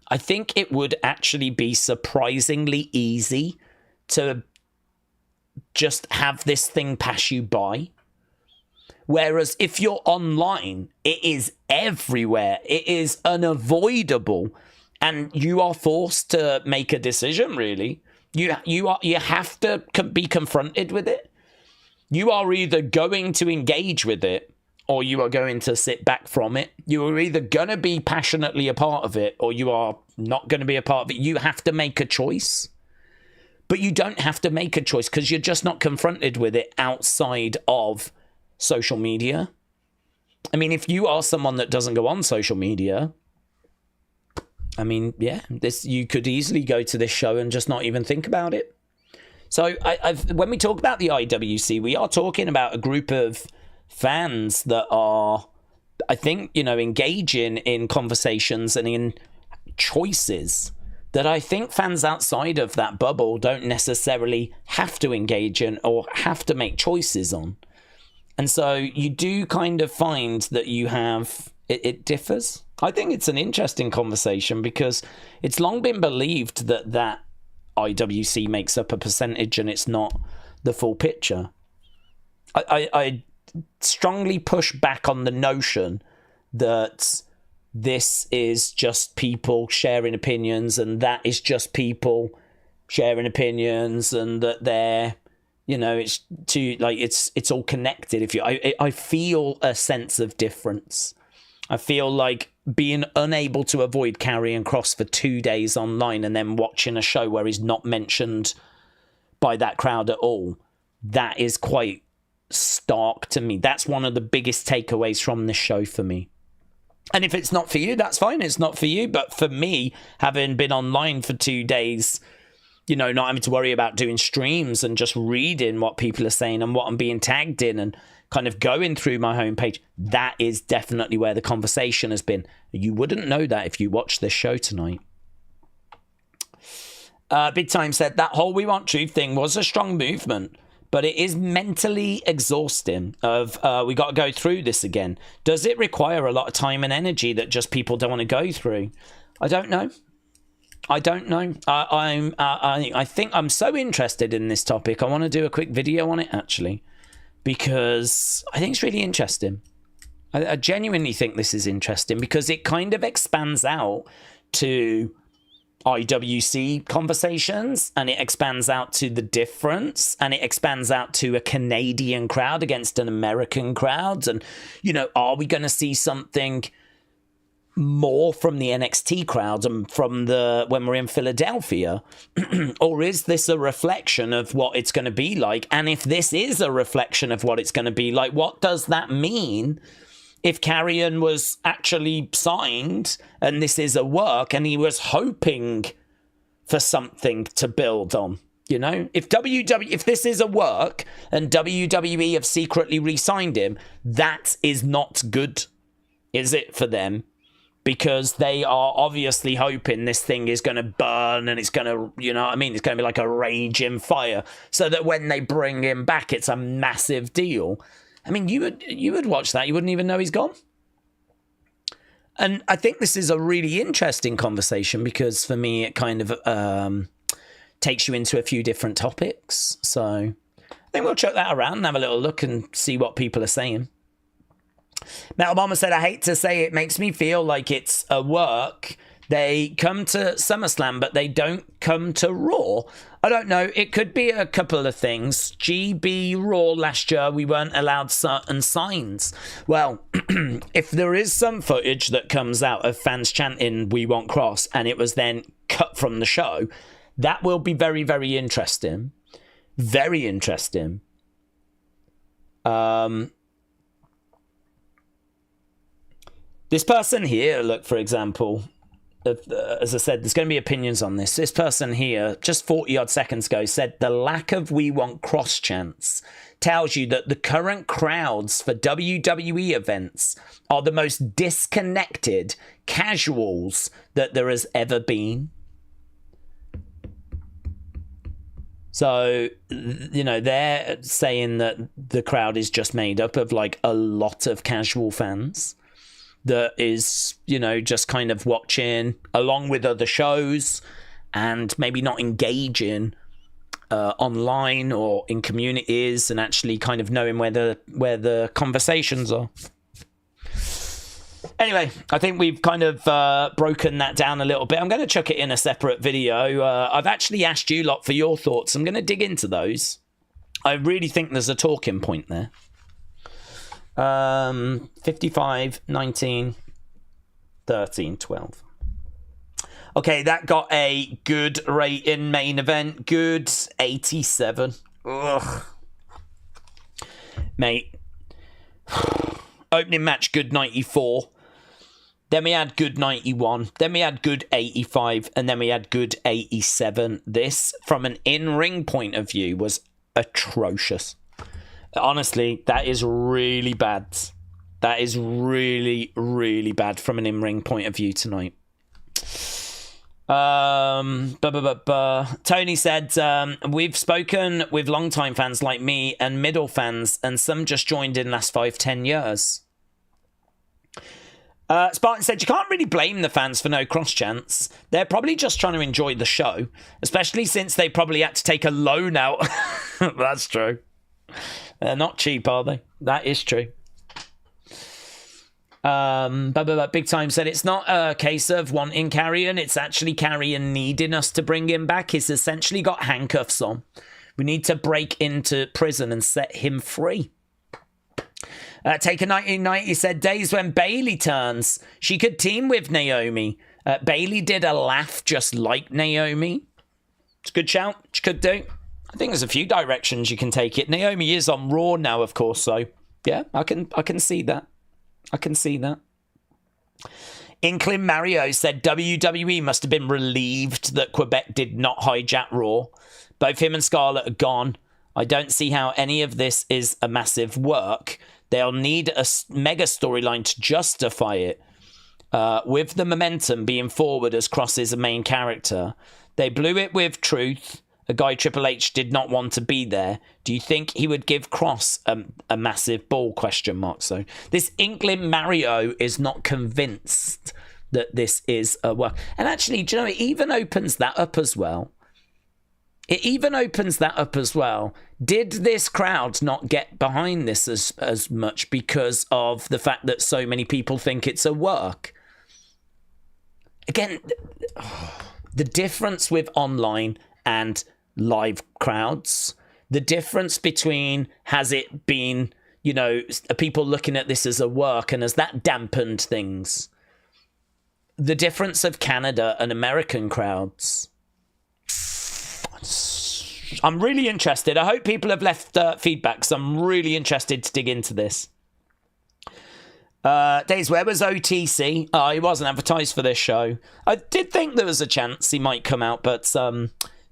I think it would actually be surprisingly easy to just have this thing pass you by. Whereas if you're online, it is everywhere. It is unavoidable. And you are forced to make a decision, really. You have to be confronted with it. You are either going to engage with it, or you are going to sit back from it. You are either going to be passionately a part of it, or you are not going to be a part of it. You have to make a choice. But you don't have to make a choice because you're just not confronted with it outside of social media. I mean, if you are someone that doesn't go on social media, I mean, yeah, you could easily go to this show and just not even think about it. So when we talk about the IWC, we are talking about a group of fans that are, I think, engaging in conversations and in choices that I think fans outside of that bubble don't necessarily have to engage in or have to make choices on. And so you do kind of find that you have, it differs. I think it's an interesting conversation because it's long been believed that IWC makes up a percentage and it's not the full picture. I strongly push back on the notion that this is just people sharing opinions and that is just people sharing opinions and that they're, it's too, like, it's all connected. I feel a sense of difference. I feel like being unable to avoid Karrion Kross for 2 days online and then watching a show where he's not mentioned by that crowd at all, that is quite stark to me. That's one of the biggest takeaways from this show for me. And if it's not for you, that's fine. It's not for you. But for me, having been online for 2 days, not having to worry about doing streams and just reading what people are saying and what I'm being tagged in and kind of going through my homepage, that is definitely where the conversation has been. You wouldn't know that if you watched this show tonight. Big Time said that whole We Want Truth thing was a strong movement, but it is mentally exhausting we got to go through this again. Does it require a lot of time and energy that just people don't want to go through? I don't know. I think I'm so interested in this topic. I want to do a quick video on it, actually, because I think it's really interesting. I genuinely think this is interesting because it kind of expands out to IWC conversations, and it expands out to the difference, and it expands out to a Canadian crowd against an American crowd. And, are we going to see something more from the NXT crowd and from when we're in Philadelphia? Or is this a reflection of what it's going to be like? And if this is a reflection of what it's going to be like, what does that mean if Karrion was actually signed and this is a work and he was hoping for something to build on? If this is a work and WWE have secretly re-signed him, that is not good, is it, for them? Because they are obviously hoping this thing is going to burn and it's going to, it's going to be like a raging fire so that when they bring him back, it's a massive deal. I mean, you would watch that. You wouldn't even know he's gone. And I think this is a really interesting conversation because for me, it kind of takes you into a few different topics. So I think we'll check that around and have a little look and see what people are saying. Metal Mama said, I hate to say it makes me feel like it's a work. They come to SummerSlam, but they don't come to Raw. I don't know. It could be a couple of things. GB Raw last year, we weren't allowed certain signs. Well, if there is some footage that comes out of fans chanting, "We Want Kross," and it was then cut from the show, that will be very, very interesting. Very interesting. This person here, look, for example, as I said, there's going to be opinions on this. This person here, just 40-odd seconds ago, said the lack of "We Want Kross" chants tells you that the current crowds for WWE events are the most disconnected casuals that there has ever been. So, they're saying that the crowd is just made up of like a lot of casual fans that is, just kind of watching along with other shows and maybe not engaging online or in communities and actually kind of knowing where the conversations are. Anyway, I think we've kind of broken that down a little bit. I'm going to chuck it in a separate video. I've actually asked you lot for your thoughts. I'm going to dig into those. I really think there's a talking point there. 55, 19, 13, 12. Okay, that got a good rating. Main event, good 87. Ugh. Mate. Opening match, good 94. Then we had good 91. Then we had good 85. And then we had good 87. This, from an in-ring point of view, was atrocious. Honestly, that is really bad. That is really, really bad from an in-ring point of view tonight. Tony said, we've spoken with long-time fans like me and middle fans, and some just joined in last 5-10 years. Spartan said, you can't really blame the fans for no cross chants. They're probably just trying to enjoy the show, especially since they probably had to take a loan out. That's true. They're not cheap, are they? That is true. Big Time said, it's not a case of wanting Karrion, it's actually Karrion needing us to bring him back. He's essentially got handcuffs on. We need to break into prison and set him free. Take a 1990 said, days when Bayley turns, she could team with Naomi. Bayley did a laugh just like Naomi. It's a good shout. She could do. I think there's a few directions you can take it. Naomi is on Raw now, of course, so yeah, I can see that. I can see that. Inkling Mario said WWE must have been relieved that Quebec did not hijack Raw. Both him and Scarlett are gone. I don't see how any of this is a massive work. They'll need a mega storyline to justify it. With the momentum being forward as Kross is a main character. They blew it with Truth. A guy Triple H did not want to be there. Do you think he would give Kross a massive ball? ? So this Inkling Mario is not convinced that this is a work. And actually, do you know, it even opens that up as well. It even opens that up as well. Did this crowd not get behind this as much because of the fact that so many people think it's a work? Again, the difference with online and live crowds, the difference between, has it been, you know, people looking at this as a work, and has that dampened things? The difference of Canada and American crowds. I'm really interested. I hope people have left feedback, because I'm really interested to dig into this. Days, where was OTC? Oh, he wasn't advertised for this show. I did think there was a chance he might come out, but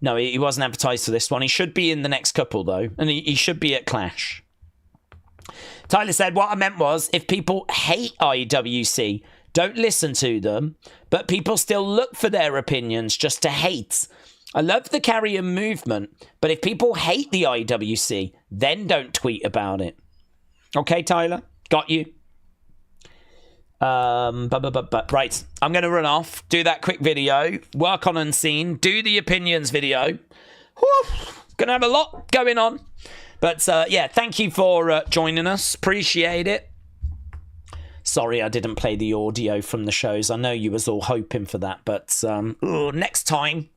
no, he wasn't advertised for this one. He should be in the next couple, though. And he should be at Clash. Tyler said, what I meant was, if people hate IWC, don't listen to them, but people still look for their opinions just to hate. I love the Karrion movement, but if people hate the IWC, then don't tweet about it. Okay, Tyler? Got you. Right, I'm going to run off, do that quick video, work on Unseen, do the opinions video. Whew, gonna have a lot going on. But yeah, thank you for joining us. Appreciate it. Sorry I didn't play the audio from the shows. I know you was all hoping for that, but next time.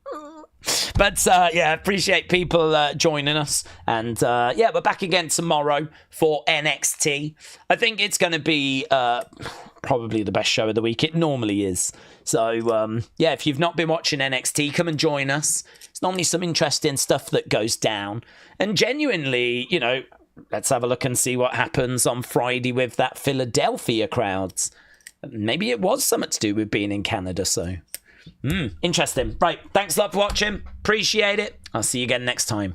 But yeah, appreciate people joining us. And yeah, we're back again tomorrow for NXT. I think it's going to be probably the best show of the week. It normally is. So yeah, if you've not been watching NXT, come and join us. It's normally some interesting stuff that goes down. And genuinely, you know, let's have a look and see what happens on Friday with that Philadelphia crowds. Maybe it was something to do with being in Canada, so... interesting. Right, thanks a lot for watching. Appreciate it. I'll see you again next time.